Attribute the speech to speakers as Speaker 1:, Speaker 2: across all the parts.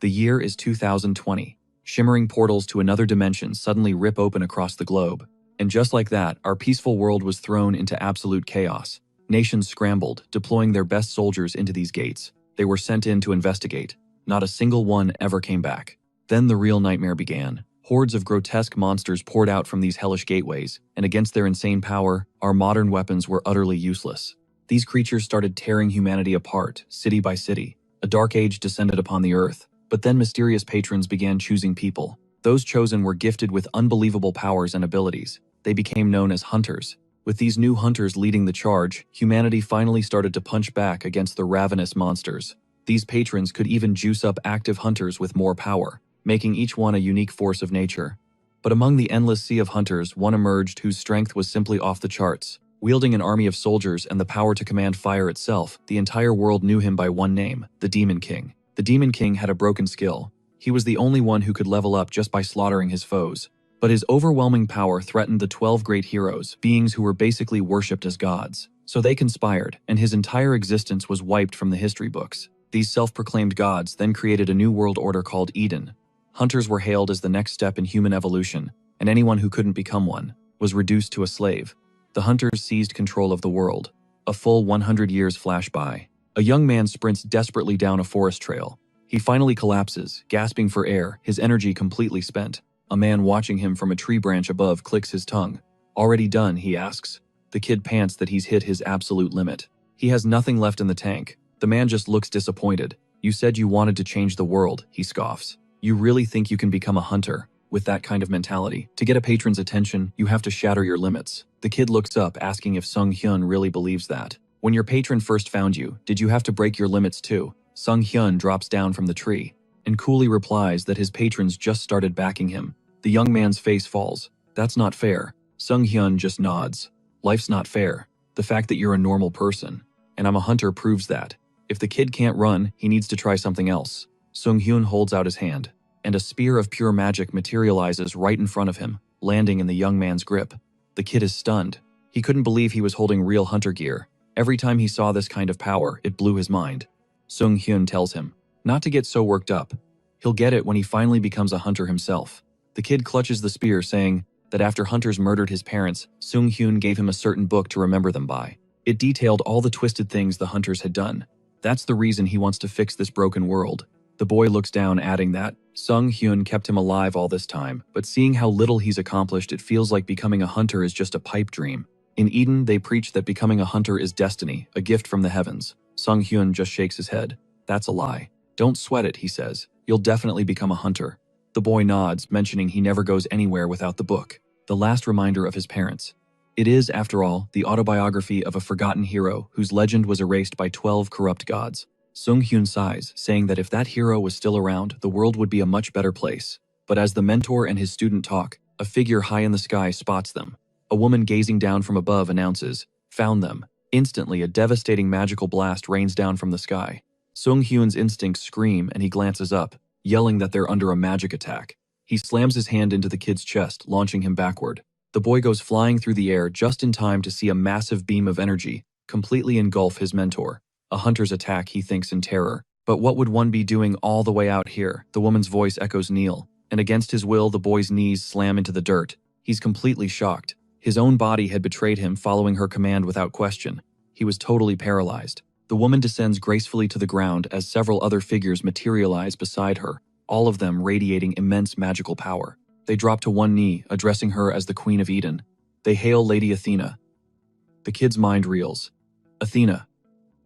Speaker 1: The year is 2020. Shimmering portals to another dimension suddenly rip open across the globe. And just like that, our peaceful world was thrown into absolute chaos. Nations scrambled, deploying their best soldiers into these gates. They were sent in to investigate. Not a single one ever came back. Then the real nightmare began. Hordes of grotesque monsters poured out from these hellish gateways, and against their insane power, our modern weapons were utterly useless. These creatures started tearing humanity apart, city by city. A dark age descended upon the earth, but then mysterious patrons began choosing people. Those chosen were gifted with unbelievable powers and abilities. They became known as hunters. With these new hunters leading the charge, humanity finally started to punch back against the ravenous monsters. These patrons could even juice up active hunters with more power, making each one a unique force of nature. But among the endless sea of hunters, one emerged whose strength was simply off the charts. Wielding an army of soldiers and the power to command fire itself, the entire world knew him by one name, the Demon King. The Demon King had a broken skill. He was the only one who could level up just by slaughtering his foes. But his overwhelming power threatened the 12 great heroes, beings who were basically worshipped as gods. So they conspired, and his entire existence was wiped from the history books. These self-proclaimed gods then created a new world order called Eden. Hunters were hailed as the next step in human evolution, and anyone who couldn't become one was reduced to a slave. The hunters seized control of the world. A full 100 years flash by. A young man sprints desperately down a forest trail. He finally collapses, gasping for air, his energy completely spent. A man watching him from a tree branch above clicks his tongue. "Already done?" he asks. The kid pants that he's hit his absolute limit. He has nothing left in the tank. The man just looks disappointed. "You said you wanted to change the world," he scoffs. "You really think you can become a hunter? With that kind of mentality, to get a patron's attention, you have to shatter your limits." The kid looks up, asking if Sung Hyun really believes that. "When your patron first found you, did you have to break your limits too?" Sung Hyun drops down from the tree and coolly replies that his patrons just started backing him. The young man's face falls. "That's not fair." Sung Hyun just nods. "Life's not fair. The fact that you're a normal person, and I'm a hunter, proves that. If the kid can't run, he needs to try something else." Sung Hyun holds out his hand, and a spear of pure magic materializes right in front of him, landing in the young man's grip. The kid is stunned. He couldn't believe he was holding real hunter gear. Every time he saw this kind of power, it blew his mind. Sung Hyun tells him not to get so worked up. He'll get it when he finally becomes a hunter himself. The kid clutches the spear, saying that after hunters murdered his parents, Sung Hyun gave him a certain book to remember them by. It detailed all the twisted things the hunters had done. That's the reason he wants to fix this broken world. The boy looks down, adding that Sung Hyun kept him alive all this time, but seeing how little he's accomplished, it feels like becoming a hunter is just a pipe dream. In Eden, they preach that becoming a hunter is destiny, a gift from the heavens. Sung Hyun just shakes his head. "That's a lie. Don't sweat it," he says. "You'll definitely become a hunter." The boy nods, mentioning he never goes anywhere without the book, the last reminder of his parents. It is, after all, the autobiography of a forgotten hero whose legend was erased by 12 corrupt gods. Sung Hyun sighs, saying that if that hero was still around, the world would be a much better place. But as the mentor and his student talk, a figure high in the sky spots them. A woman gazing down from above announces, "Found them." Instantly, a devastating magical blast rains down from the sky. Sung Hyun's instincts scream, and he glances up, yelling that they're under a magic attack. He slams his hand into the kid's chest, launching him backward. The boy goes flying through the air just in time to see a massive beam of energy completely engulf his mentor. A hunter's attack, he thinks in terror. "But what would one be doing all the way out here?" The woman's voice echoes Neil, and against his will, the boy's knees slam into the dirt. He's completely shocked. His own body had betrayed him, following her command without question. He was totally paralyzed. The woman descends gracefully to the ground as several other figures materialize beside her, all of them radiating immense magical power. They drop to one knee, addressing her as the Queen of Eden. They hail Lady Athena. The kid's mind reels. Athena.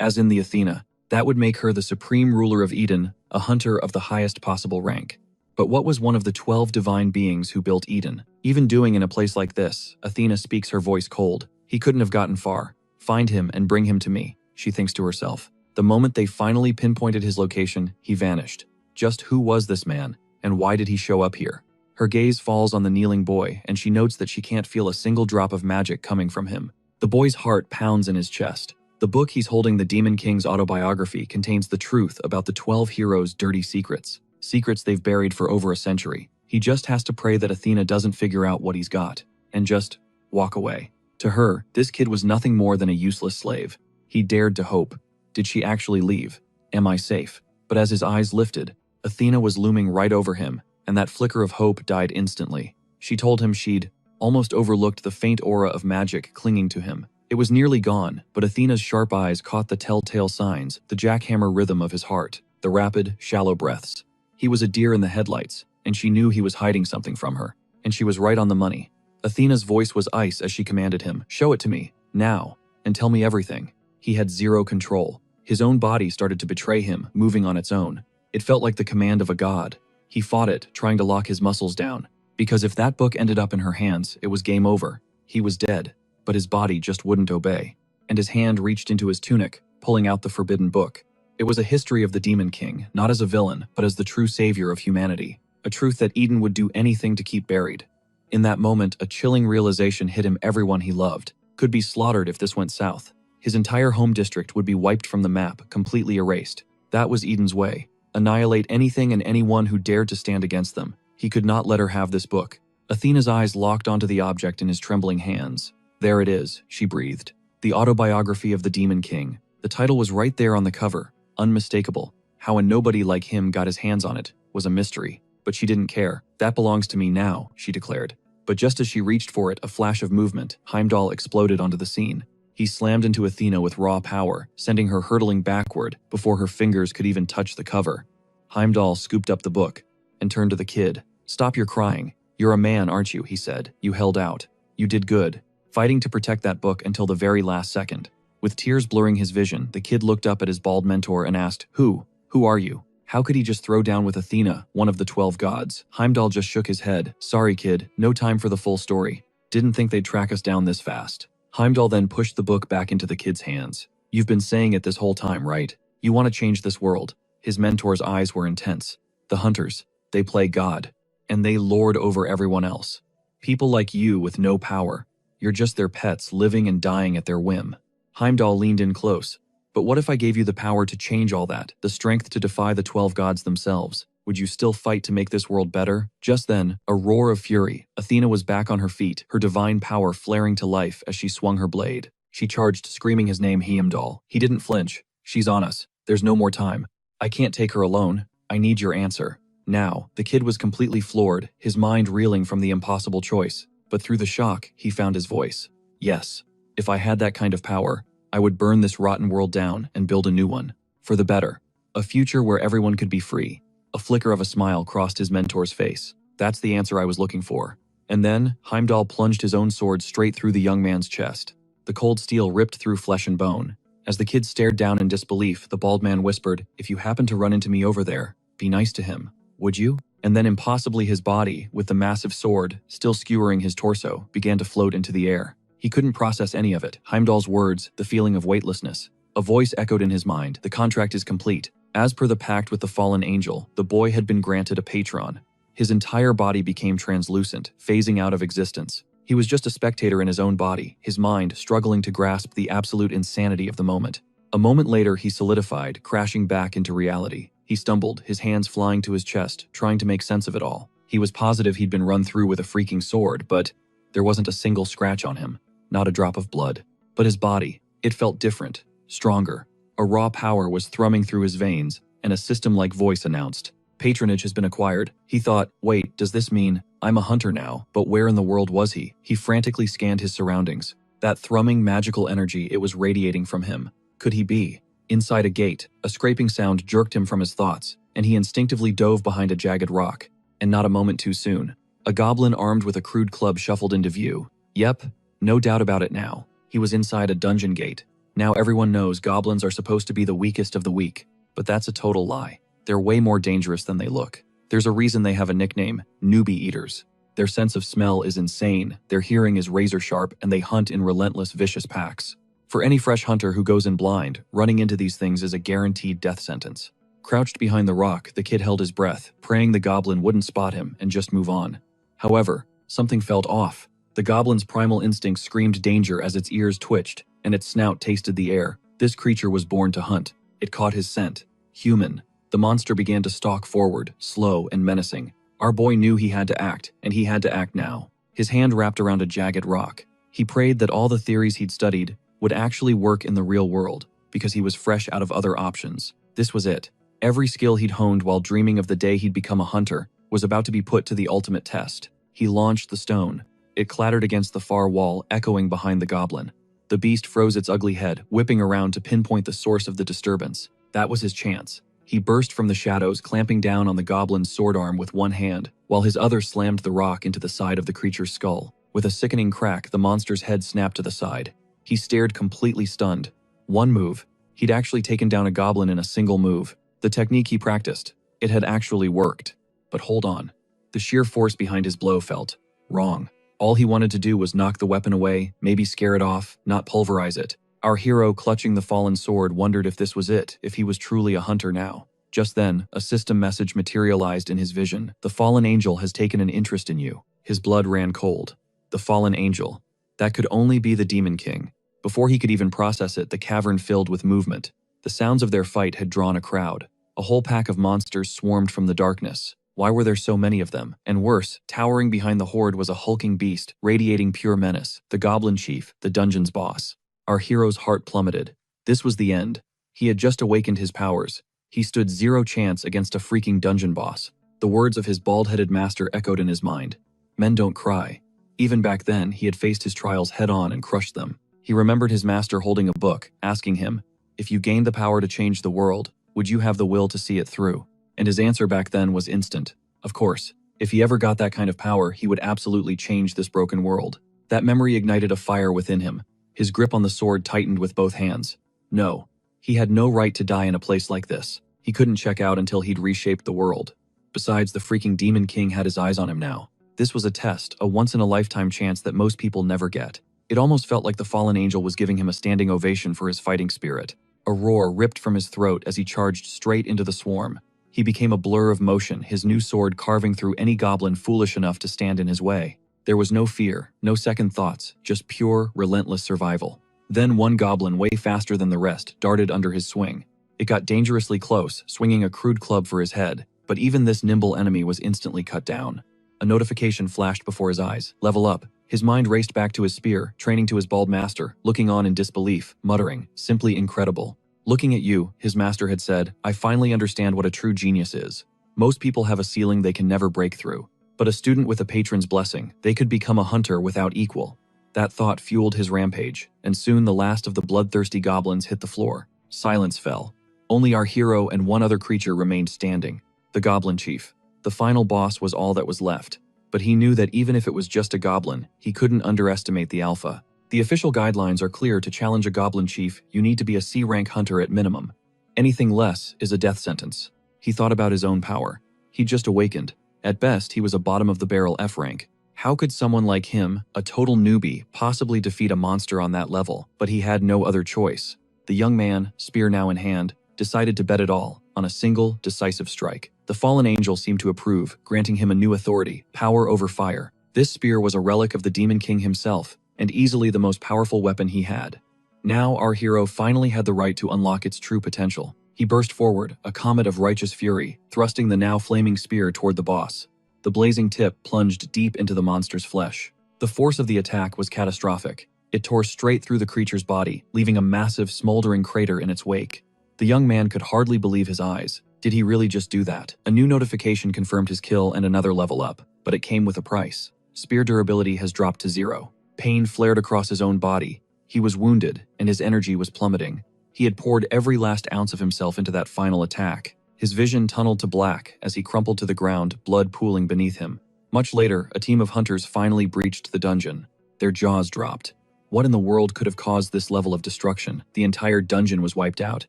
Speaker 1: As in the Athena. That would make her the supreme ruler of Eden, a hunter of the highest possible rank. But what was one of the 12 divine beings who built Eden even doing in a place like this? Athena speaks, her voice cold. "He couldn't have gotten far. Find him and bring him to me," she thinks to herself. The moment they finally pinpointed his location, he vanished. Just who was this man, and why did he show up here? Her gaze falls on the kneeling boy, and she notes that she can't feel a single drop of magic coming from him. The boy's heart pounds in his chest. The book he's holding, the Demon King's autobiography, contains the truth about the 12 heroes' dirty secrets. Secrets they've buried for over a century. He just has to pray that Athena doesn't figure out what he's got, and just walk away. To her, this kid was nothing more than a useless slave. He dared to hope. Did she actually leave? Am I safe? But as his eyes lifted, Athena was looming right over him, and that flicker of hope died instantly. She told him she'd almost overlooked the faint aura of magic clinging to him. It was nearly gone, but Athena's sharp eyes caught the telltale signs, the jackhammer rhythm of his heart, the rapid, shallow breaths. He was a deer in the headlights, and she knew he was hiding something from her, and she was right on the money. Athena's voice was ice as she commanded him, "Show it to me, now, and tell me everything." He had zero control. His own body started to betray him, moving on its own. It felt like the command of a god. He fought it, trying to lock his muscles down, because if that book ended up in her hands, it was game over. He was dead, but his body just wouldn't obey. And his hand reached into his tunic, pulling out the forbidden book. It was a history of the Demon King, not as a villain, but as the true savior of humanity, a truth that Eden would do anything to keep buried. In that moment, a chilling realization hit him: everyone he loved could be slaughtered if this went south. His entire home district would be wiped from the map, completely erased. That was Eden's way. Annihilate anything and anyone who dared to stand against them. He could not let her have this book. Athena's eyes locked onto the object in his trembling hands. "There it is," she breathed. The autobiography of the Demon King. The title was right there on the cover, unmistakable. How a nobody like him got his hands on it was a mystery. But she didn't care. "That belongs to me now," she declared. But just as she reached for it, a flash of movement, Heimdall exploded onto the scene. He slammed into Athena with raw power, sending her hurtling backward before her fingers could even touch the cover. Heimdall scooped up the book and turned to the kid. "Stop your crying. You're a man, aren't you?" he said. "You held out. You did good, fighting to protect that book until the very last second." With tears blurring his vision, the kid looked up at his bald mentor and asked, Who are you? How could he just throw down with Athena, one of the 12 gods? Heimdall just shook his head. "Sorry, kid, no time for the full story. Didn't think they'd track us down this fast." Heimdall then pushed the book back into the kid's hands. "You've been saying it this whole time, right? You want to change this world." His mentor's eyes were intense. "The hunters, they play God, and they lord over everyone else. People like you with no power. You're just their pets, living and dying at their whim." Heimdall leaned in close. "But what if I gave you the power to change all that, the strength to defy the 12 gods themselves? Would you still fight to make this world better?" Just then, a roar of fury. Athena was back on her feet, her divine power flaring to life as she swung her blade. She charged, screaming his name, Heimdall. He didn't flinch. "She's on us. There's no more time. I can't take her alone. I need your answer. Now." The kid was completely floored, his mind reeling from the impossible choice. But through the shock, he found his voice. "Yes. If I had that kind of power, I would burn this rotten world down and build a new one. For the better. A future where everyone could be free." A flicker of a smile crossed his mentor's face. "That's the answer I was looking for." And then, Heimdall plunged his own sword straight through the young man's chest. The cold steel ripped through flesh and bone. As the kid stared down in disbelief, the bald man whispered, "If you happen to run into me over there, be nice to him. Would you?" And then impossibly his body, with the massive sword still skewering his torso, began to float into the air. He couldn't process any of it. Heimdall's words, the feeling of weightlessness. A voice echoed in his mind. "The contract is complete. As per the pact with the fallen angel, the boy had been granted a patron." His entire body became translucent, phasing out of existence. He was just a spectator in his own body, his mind struggling to grasp the absolute insanity of the moment. A moment later, he solidified, crashing back into reality. He stumbled, his hands flying to his chest, trying to make sense of it all. He was positive he'd been run through with a freaking sword, but there wasn't a single scratch on him. Not a drop of blood. But his body, it felt different, stronger. A raw power was thrumming through his veins, and a system-like voice announced, "Patronage has been acquired." He thought, wait, does this mean I'm a hunter now? But where in the world was he? He frantically scanned his surroundings. That thrumming magical energy, it was radiating from him. Could he be inside a gate? A scraping sound jerked him from his thoughts, and he instinctively dove behind a jagged rock. And not a moment too soon. A goblin armed with a crude club shuffled into view. Yep. No doubt about it now. He was inside a dungeon gate. Now everyone knows goblins are supposed to be the weakest of the weak. But that's a total lie. They're way more dangerous than they look. There's a reason they have a nickname, newbie eaters. Their sense of smell is insane, their hearing is razor sharp, and they hunt in relentless, vicious packs. For any fresh hunter who goes in blind, running into these things is a guaranteed death sentence. Crouched behind the rock, the kid held his breath, praying the goblin wouldn't spot him and just move on. However, something felt off. The goblin's primal instinct screamed danger as its ears twitched, and its snout tasted the air. This creature was born to hunt. It caught his scent. Human. The monster began to stalk forward, slow and menacing. Our boy knew he had to act, and he had to act now. His hand wrapped around a jagged rock. He prayed that all the theories he'd studied would actually work in the real world, because he was fresh out of other options. This was it. Every skill he'd honed while dreaming of the day he'd become a hunter was about to be put to the ultimate test. He launched the stone. It clattered against the far wall, echoing behind the goblin. The beast froze its ugly head, whipping around to pinpoint the source of the disturbance. That was his chance. He burst from the shadows, clamping down on the goblin's sword arm with one hand, while his other slammed the rock into the side of the creature's skull. With a sickening crack, the monster's head snapped to the side. He stared, completely stunned. One move. He'd actually taken down a goblin in a single move. The technique he practiced. It had actually worked. But hold on. The sheer force behind his blow felt wrong. All he wanted to do was knock the weapon away, maybe scare it off, not pulverize it. Our hero, clutching the fallen sword, wondered if this was it, if he was truly a hunter now. Just then, a system message materialized in his vision. The fallen angel has taken an interest in you. His blood ran cold. The fallen angel. That could only be the Demon King. Before he could even process it, the cavern filled with movement. The sounds of their fight had drawn a crowd. A whole pack of monsters swarmed from the darkness. Why were there so many of them? And worse, towering behind the horde was a hulking beast, radiating pure menace, the goblin chief, the dungeon's boss. Our hero's heart plummeted. This was the end. He had just awakened his powers. He stood zero chance against a freaking dungeon boss. The words of his bald-headed master echoed in his mind. Men don't cry. Even back then, he had faced his trials head-on and crushed them. He remembered his master holding a book, asking him, if you gained the power to change the world, would you have the will to see it through? And his answer back then was instant. Of course, if he ever got that kind of power, he would absolutely change this broken world. That memory ignited a fire within him. His grip on the sword tightened with both hands. No, he had no right to die in a place like this. He couldn't check out until he'd reshaped the world. Besides, the freaking Demon King had his eyes on him now. This was a test, a once-in-a-lifetime chance that most people never get. It almost felt like the fallen angel was giving him a standing ovation for his fighting spirit. A roar ripped from his throat as he charged straight into the swarm. He became a blur of motion, his new sword carving through any goblin foolish enough to stand in his way. There was no fear, no second thoughts, just pure, relentless survival. Then one goblin, way faster than the rest, darted under his swing. It got dangerously close, swinging a crude club for his head, but even this nimble enemy was instantly cut down. A notification flashed before his eyes. Level up. His mind raced back to his spear, training to his bald master, looking on in disbelief, muttering, simply incredible. Looking at you, his master had said, I finally understand what a true genius is. Most people have a ceiling they can never break through. But a student with a patron's blessing, they could become a hunter without equal. That thought fueled his rampage, and soon the last of the bloodthirsty goblins hit the floor. Silence fell. Only our hero and one other creature remained standing. The goblin chief. The final boss was all that was left. But he knew that even if it was just a goblin, he couldn't underestimate the alpha. The official guidelines are clear: to challenge a goblin chief, you need to be a C-rank hunter at minimum. Anything less is a death sentence. He thought about his own power. He'd just awakened. At best, he was a bottom-of-the-barrel F rank. How could someone like him, a total newbie, possibly defeat a monster on that level? But he had no other choice. The young man, spear now in hand, decided to bet it all on a single, decisive strike. The fallen angel seemed to approve, granting him a new authority, power over fire. This spear was a relic of the Demon King himself, and easily the most powerful weapon he had. Now our hero finally had the right to unlock its true potential. He burst forward, a comet of righteous fury, thrusting the now flaming spear toward the boss. The blazing tip plunged deep into the monster's flesh. The force of the attack was catastrophic. It tore straight through the creature's body, leaving a massive, smoldering crater in its wake. The young man could hardly believe his eyes. Did he really just do that? A new notification confirmed his kill and another level up, but it came with a price. Spear durability has dropped to 0. Pain flared across his own body. He was wounded, and his energy was plummeting. He had poured every last ounce of himself into that final attack. His vision tunneled to black as he crumpled to the ground, blood pooling beneath him. Much later, a team of hunters finally breached the dungeon. Their jaws dropped. What in the world could have caused this level of destruction? The entire dungeon was wiped out.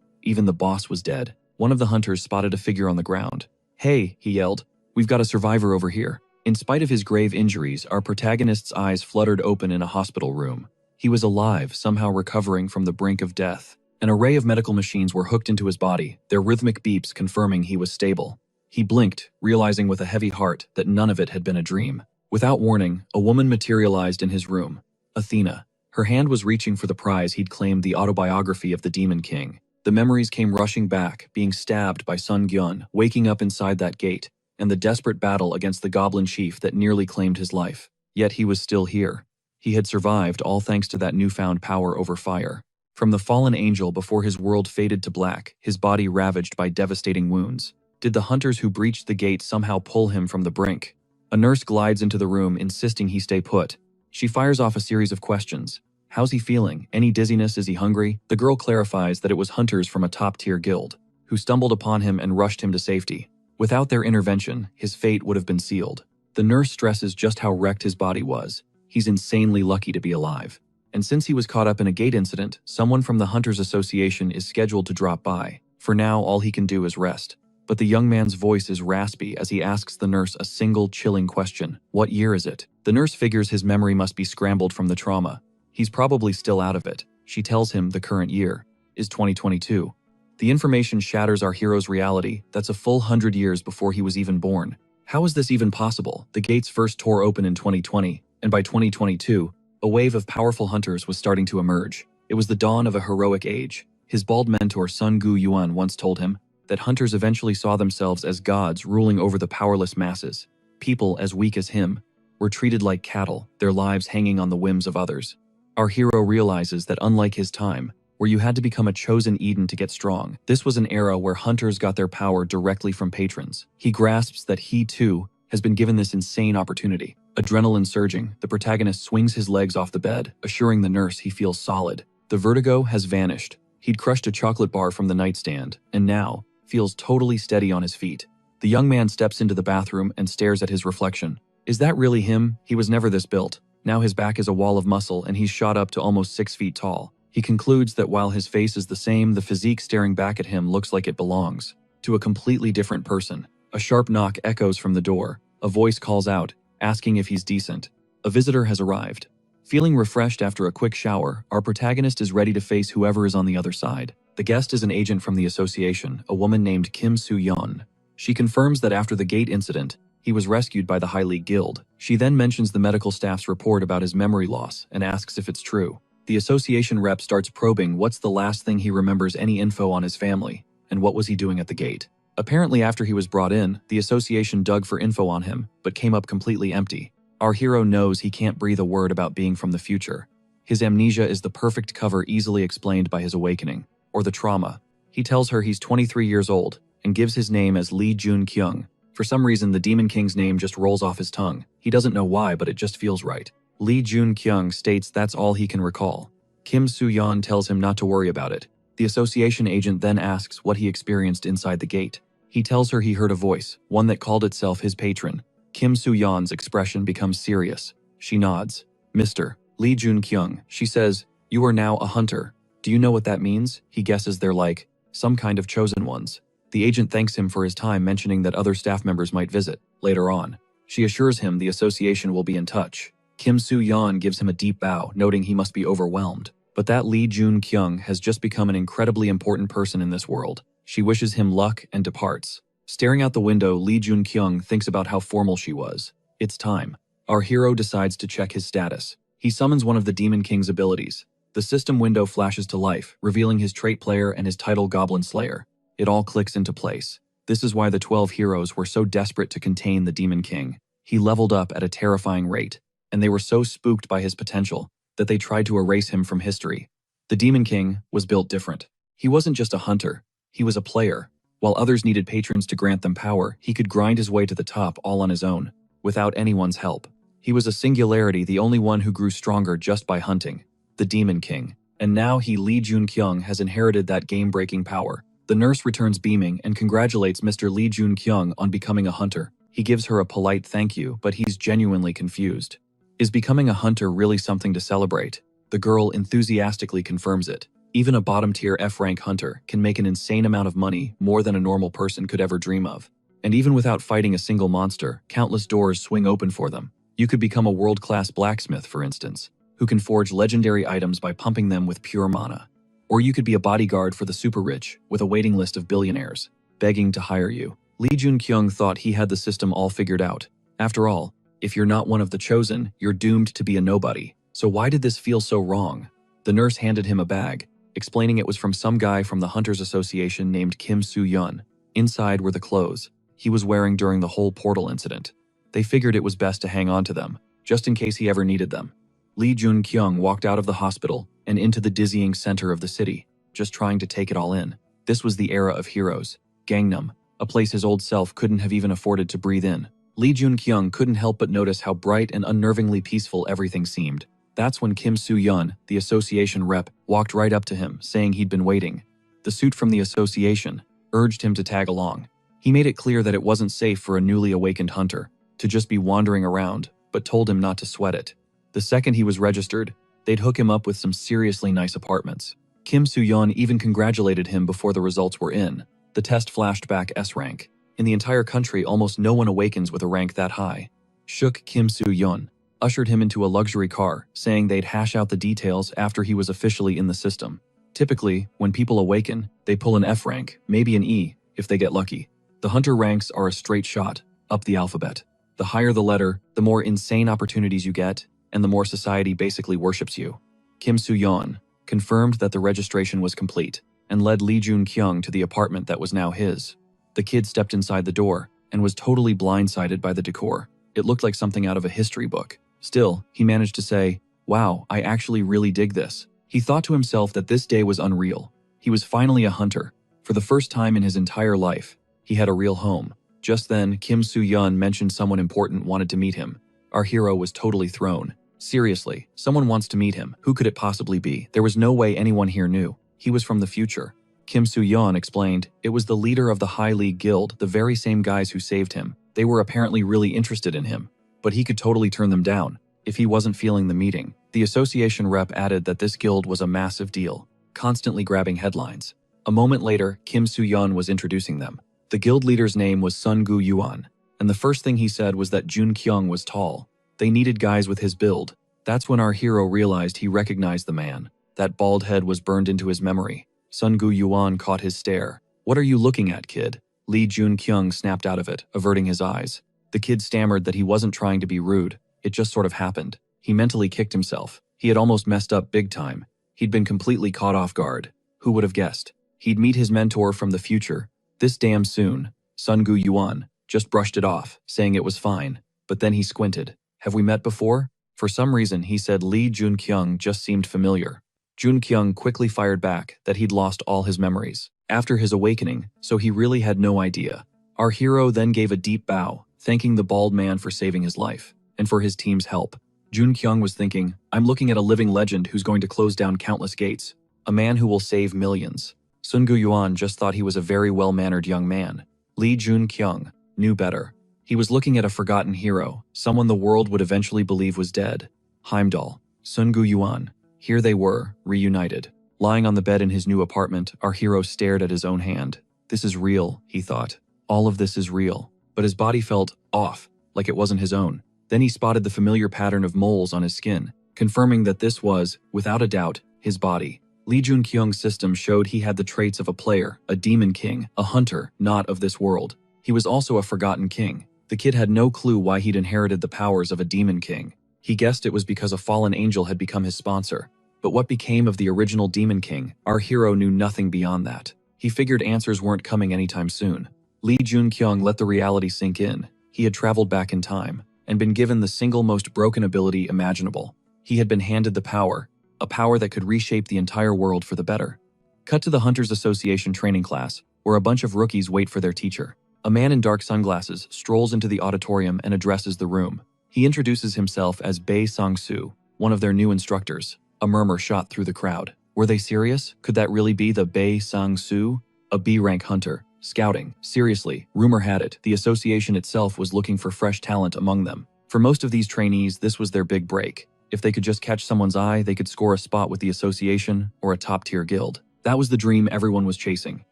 Speaker 1: Even the boss was dead. One of the hunters spotted a figure on the ground. "Hey," he yelled. "We've got a survivor over here." In spite of his grave injuries, our protagonist's eyes fluttered open in a hospital room. He was alive, somehow recovering from the brink of death. An array of medical machines were hooked into his body, their rhythmic beeps confirming he was stable. He blinked, realizing with a heavy heart that none of it had been a dream. Without warning, a woman materialized in his room. Athena. Her hand was reaching for the prize he'd claimed, the autobiography of the Demon King. The memories came rushing back, being stabbed by Sun Gyun, waking up inside that gate, and the desperate battle against the goblin chief that nearly claimed his life. Yet he was still here. He had survived, all thanks to that newfound power over fire. From the fallen angel before his world faded to black, his body ravaged by devastating wounds. Did the hunters who breached the gate somehow pull him from the brink? A nurse glides into the room, insisting he stay put. She fires off a series of questions. How's he feeling? Any dizziness? Is he hungry? The girl clarifies that it was hunters from a top-tier guild who stumbled upon him and rushed him to safety. Without their intervention, his fate would have been sealed. The nurse stresses just how wrecked his body was. He's insanely lucky to be alive. And since he was caught up in a gate incident, someone from the Hunters Association is scheduled to drop by. For now, all he can do is rest. But the young man's voice is raspy as he asks the nurse a single chilling question. What year is it? The nurse figures his memory must be scrambled from the trauma. He's probably still out of it. She tells him the current year is 2022. The information shatters our hero's reality. That's a full 100 years before he was even born. How is this even possible? The gates first tore open in 2020, and by 2022, a wave of powerful hunters was starting to emerge. It was the dawn of a heroic age. His bald mentor Sun Gu Yuan once told him that hunters eventually saw themselves as gods ruling over the powerless masses. People as weak as him were treated like cattle, their lives hanging on the whims of others. Our hero realizes that unlike his time, where you had to become a chosen Eden to get strong, this was an era where hunters got their power directly from patrons. He grasps that he, too, has been given this insane opportunity. Adrenaline surging, the protagonist swings his legs off the bed, assuring the nurse he feels solid. The vertigo has vanished. He'd crushed a chocolate bar from the nightstand, and now feels totally steady on his feet. The young man steps into the bathroom and stares at his reflection. Is that really him? He was never this built. Now his back is a wall of muscle and he's shot up to almost 6 feet tall. He concludes that while his face is the same, the physique staring back at him looks like it belongs to a completely different person. A sharp knock echoes from the door. A voice calls out, asking if he's decent. A visitor has arrived. Feeling refreshed after a quick shower, our protagonist is ready to face whoever is on the other side. The guest is an agent from the association, a woman named Kim Soo-yeon. She confirms that after the gate incident, he was rescued by the High League Guild. She then mentions the medical staff's report about his memory loss and asks if it's true. The association rep starts probing what's the last thing he remembers, any info on his family, and what was he doing at the gate. Apparently after he was brought in, the association dug for info on him, but came up completely empty. Our hero knows he can't breathe a word about being from the future. His amnesia is the perfect cover, easily explained by his awakening, or the trauma. He tells her he's 23 years old, and gives his name as Lee Jun-kyung. For some reason, the Demon King's name just rolls off his tongue. He doesn't know why, but it just feels right. Lee Jun-kyung states that's all he can recall. Kim Soo-yeon tells him not to worry about it. The association agent then asks what he experienced inside the gate. He tells her he heard a voice, one that called itself his patron. Kim Soo-yeon's expression becomes serious. She nods. Mr. Lee Jun-kyung, she says, you are now a hunter. Do you know what that means? He guesses they're like some kind of chosen ones. The agent thanks him for his time, mentioning that other staff members might visit later on. She assures him the association will be in touch. Kim Soo-yeon gives him a deep bow, noting he must be overwhelmed. But that Lee Jun-kyung has just become an incredibly important person in this world. She wishes him luck and departs. Staring out the window, Lee Jun-kyung thinks about how formal she was. It's time. Our hero decides to check his status. He summons one of the Demon King's abilities. The system window flashes to life, revealing his trait player and his title Goblin Slayer. It all clicks into place. This is why the 12 heroes were so desperate to contain the Demon King. He leveled up at a terrifying rate, and they were so spooked by his potential that they tried to erase him from history. The Demon King was built different. He wasn't just a hunter, he was a player. While others needed patrons to grant them power, he could grind his way to the top all on his own, without anyone's help. He was a singularity, the only one who grew stronger just by hunting. The Demon King. And now he, Lee Jun-kyung, has inherited that game-breaking power. The nurse returns beaming and congratulates Mr. Lee Jun-kyung on becoming a hunter. He gives her a polite thank you, but he's genuinely confused. Is becoming a hunter really something to celebrate? The girl enthusiastically confirms it. Even a bottom-tier F-rank hunter can make an insane amount of money, more than a normal person could ever dream of. And even without fighting a single monster, countless doors swing open for them. You could become a world-class blacksmith, for instance, who can forge legendary items by pumping them with pure mana. Or you could be a bodyguard for the super rich, with a waiting list of billionaires, begging to hire you. Lee Jun-kyung thought he had the system all figured out. After all, if you're not one of the chosen, you're doomed to be a nobody. So why did this feel so wrong? The nurse handed him a bag, explaining it was from some guy from the Hunters Association named Kim Soo-yeon. Inside were the clothes he was wearing during the whole portal incident. They figured it was best to hang on to them, just in case he ever needed them. Lee Jun-kyung walked out of the hospital, and into the dizzying center of the city, just trying to take it all in. This was the era of heroes. Gangnam, a place his old self couldn't have even afforded to breathe in. Lee Jun-kyung couldn't help but notice how bright and unnervingly peaceful everything seemed. That's when Kim Soo-yeon, the association rep, walked right up to him, saying he'd been waiting. The suit from the association urged him to tag along. He made it clear that it wasn't safe for a newly awakened hunter to just be wandering around, but told him not to sweat it. The second he was registered, they'd hook him up with some seriously nice apartments. Kim Soo-yeon even congratulated him before the results were in. The test flashed back S rank. In the entire country, almost no one awakens with a rank that high. Shook Kim Soo-yeon ushered him into a luxury car, saying they'd hash out the details after he was officially in the system. Typically, when people awaken, they pull an F rank, maybe an E, if they get lucky. The hunter ranks are a straight shot, up the alphabet. The higher the letter, the more insane opportunities you get, and the more society basically worships you. Kim Soo-yeon confirmed that the registration was complete, and led Lee Jun-kyung to the apartment that was now his. The kid stepped inside the door, and was totally blindsided by the decor. It looked like something out of a history book. Still, he managed to say, "Wow, I actually really dig this." He thought to himself that this day was unreal. He was finally a hunter. For the first time in his entire life, he had a real home. Just then, Kim Soo-yeon mentioned someone important wanted to meet him. Our hero was totally thrown. Seriously, someone wants to meet him. Who could it possibly be? There was no way anyone here knew. He was from the future. Kim Soo-yeon explained, it was the leader of the High League Guild, the very same guys who saved him. They were apparently really interested in him. But he could totally turn them down if he wasn't feeling the meeting. The association rep added that this guild was a massive deal, constantly grabbing headlines. A moment later, Kim Soo-yeon was introducing them. The guild leader's name was Sun Gu-yuan, and the first thing he said was that Jun-kyung was tall. They needed guys with his build. That's when our hero realized he recognized the man. That bald head was burned into his memory. Sun Gu-yuan caught his stare. "What are you looking at, kid?" Lee Jun-kyung snapped out of it, averting his eyes. The kid stammered that he wasn't trying to be rude. It just sort of happened. He mentally kicked himself. He had almost messed up big time. He'd been completely caught off guard. Who would have guessed? He'd meet his mentor from the future this damn soon. Sun Gu-yuan just brushed it off, saying it was fine. But then he squinted. "Have we met before?" For some reason, he said Lee Jun-kyung just seemed familiar. Jun-kyung quickly fired back that he'd lost all his memories after his awakening, so he really had no idea. Our hero then gave a deep bow, thanking the bald man for saving his life, and for his team's help. Jun-kyung was thinking, I'm looking at a living legend who's going to close down countless gates, a man who will save millions. Sun Gu-yuan just thought he was a very well-mannered young man. Lee Jun-kyung knew better. He was looking at a forgotten hero, someone the world would eventually believe was dead. Heimdall, Sun Gu-yuan. Here they were, reunited. Lying on the bed in his new apartment, our hero stared at his own hand. This is real, he thought. All of this is real. But his body felt off, like it wasn't his own. Then he spotted the familiar pattern of moles on his skin, confirming that this was, without a doubt, his body. Lee Jun-kyung's system showed he had the traits of a player, a demon king, a hunter, not of this world. He was also a forgotten king. The kid had no clue why he'd inherited the powers of a demon king. He guessed it was because a fallen angel had become his sponsor. But what became of the original demon king? Our hero knew nothing beyond that. He figured answers weren't coming anytime soon. Lee Jun-kyung let the reality sink in. He had traveled back in time, and been given the single most broken ability imaginable. He had been handed the power, a power that could reshape the entire world for the better. Cut to the Hunters Association training class, where a bunch of rookies wait for their teacher. A man in dark sunglasses strolls into the auditorium and addresses the room. He introduces himself as Bae Sang-soo, one of their new instructors. A murmur shot through the crowd. Were they serious? Could that really be the Bae Sang-soo? A B-rank hunter. Scouting. Seriously, rumor had it, the association itself was looking for fresh talent among them. For most of these trainees, this was their big break. If they could just catch someone's eye, they could score a spot with the association or a top-tier guild. That was the dream everyone was chasing.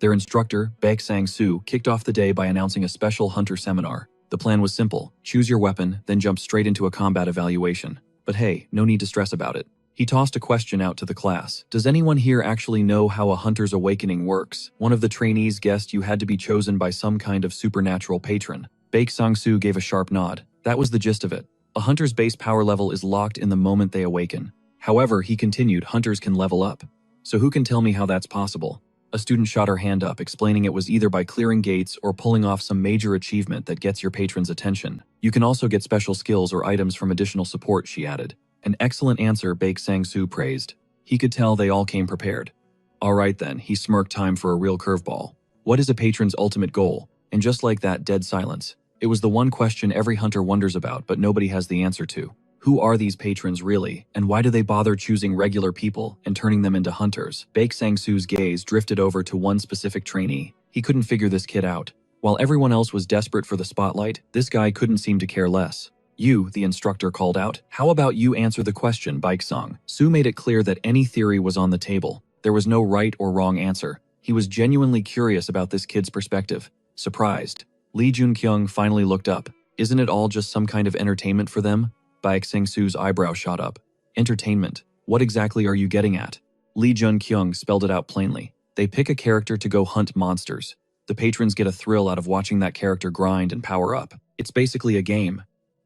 Speaker 1: Their instructor, Bae Sang-soo, kicked off the day by announcing a special hunter seminar. The plan was simple. Choose your weapon, then jump straight into a combat evaluation. But hey, no need to stress about it. He tossed a question out to the class. Does anyone here actually know how a hunter's awakening works? One of the trainees guessed you had to be chosen by some kind of supernatural patron. Bae Sang-soo gave a sharp nod. That was the gist of it. A hunter's base power level is locked in the moment they awaken. However, he continued, hunters can level up. So who can tell me how that's possible? A student shot her hand up, explaining it was either by clearing gates or pulling off some major achievement that gets your patron's attention. You can also get special skills or items from additional support, she added. An excellent answer, Bae Sang-soo praised. He could tell they all came prepared. All right then, he smirked, time for a real curveball. What is a patron's ultimate goal? And just like that, dead silence. It was the one question every hunter wonders about, but nobody has the answer to. Who are these patrons really, and why do they bother choosing regular people and turning them into hunters? Baek Sang-soo's gaze drifted over to one specific trainee. He couldn't figure this kid out. While everyone else was desperate for the spotlight, this guy couldn't seem to care less. You, the instructor called out. How about you answer the question, Baek Sang-soo made it clear that any theory was on the table. There was no right or wrong answer. He was genuinely curious about this kid's perspective. Surprised, Lee Jun-kyung finally looked up. Isn't it all just some kind of entertainment for them? Baek Sang-soo's eyebrow shot up. Entertainment? What exactly are you getting at? Lee Jun-kyung spelled it out plainly. They pick a character to go hunt monsters. The patrons get a thrill out of watching that character grind and power up. It's basically a game.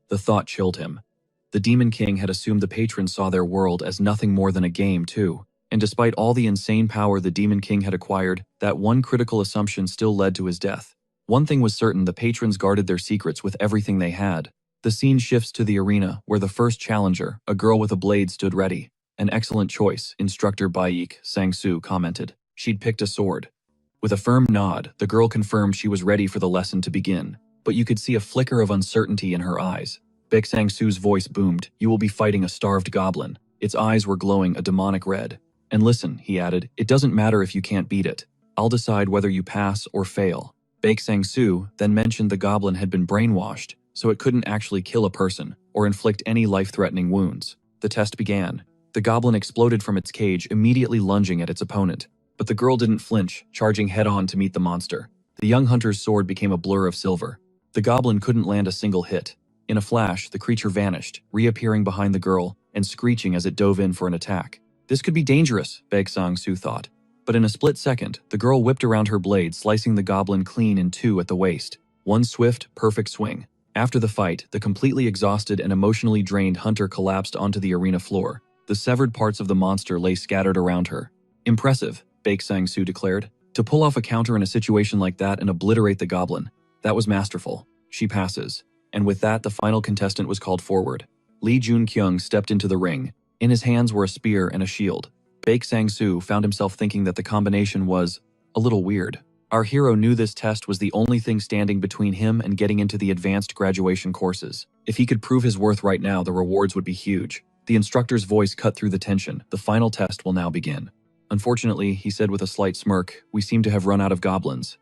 Speaker 1: The thought chilled him. The Demon King had assumed the patrons saw their world as nothing more than a game too. And despite all the insane power the Demon King had acquired, that one critical assumption still led to his death. One thing was certain, the patrons guarded their secrets with everything they had. The scene shifts to the arena, where the first challenger, a girl with a blade, stood ready. An excellent choice, Instructor Baek Sang-soo commented. She'd picked a sword. With a firm nod, the girl confirmed she was ready for the lesson to begin. But you could see a flicker of uncertainty in her eyes. Baek Sang-soo's voice boomed. You will be fighting a starved goblin. Its eyes were glowing a demonic red. And listen, he added, it doesn't matter if you can't beat it. I'll decide whether you pass or fail. Baek Sang-soo then mentioned the goblin had been brainwashed, so it couldn't actually kill a person or inflict any life-threatening wounds. The test began. The goblin exploded from its cage, immediately lunging at its opponent. But the girl didn't flinch, charging head-on to meet the monster. The young hunter's sword became a blur of silver. The goblin couldn't land a single hit. In a flash, the creature vanished, reappearing behind the girl and screeching as it dove in for an attack. This could be dangerous, Baek Sang-soo thought. But in a split second, the girl whipped around her blade, slicing the goblin clean in two at the waist. One swift, perfect swing. After the fight, the completely exhausted and emotionally drained hunter collapsed onto the arena floor. The severed parts of the monster lay scattered around her. Impressive, Baek Sang-soo declared. To pull off a counter in a situation like that and obliterate the goblin, that was masterful. She passes. And with that, the final contestant was called forward. Lee Jun-kyung stepped into the ring. In his hands were a spear and a shield. Baek Sang-soo found himself thinking that the combination was a little weird. Our hero knew this test was the only thing standing between him and getting into the advanced graduation courses. If he could prove his worth right now, the rewards would be huge. The instructor's voice cut through the tension. The final test will now begin. Unfortunately, he said with a slight smirk, we seem to have run out of goblins.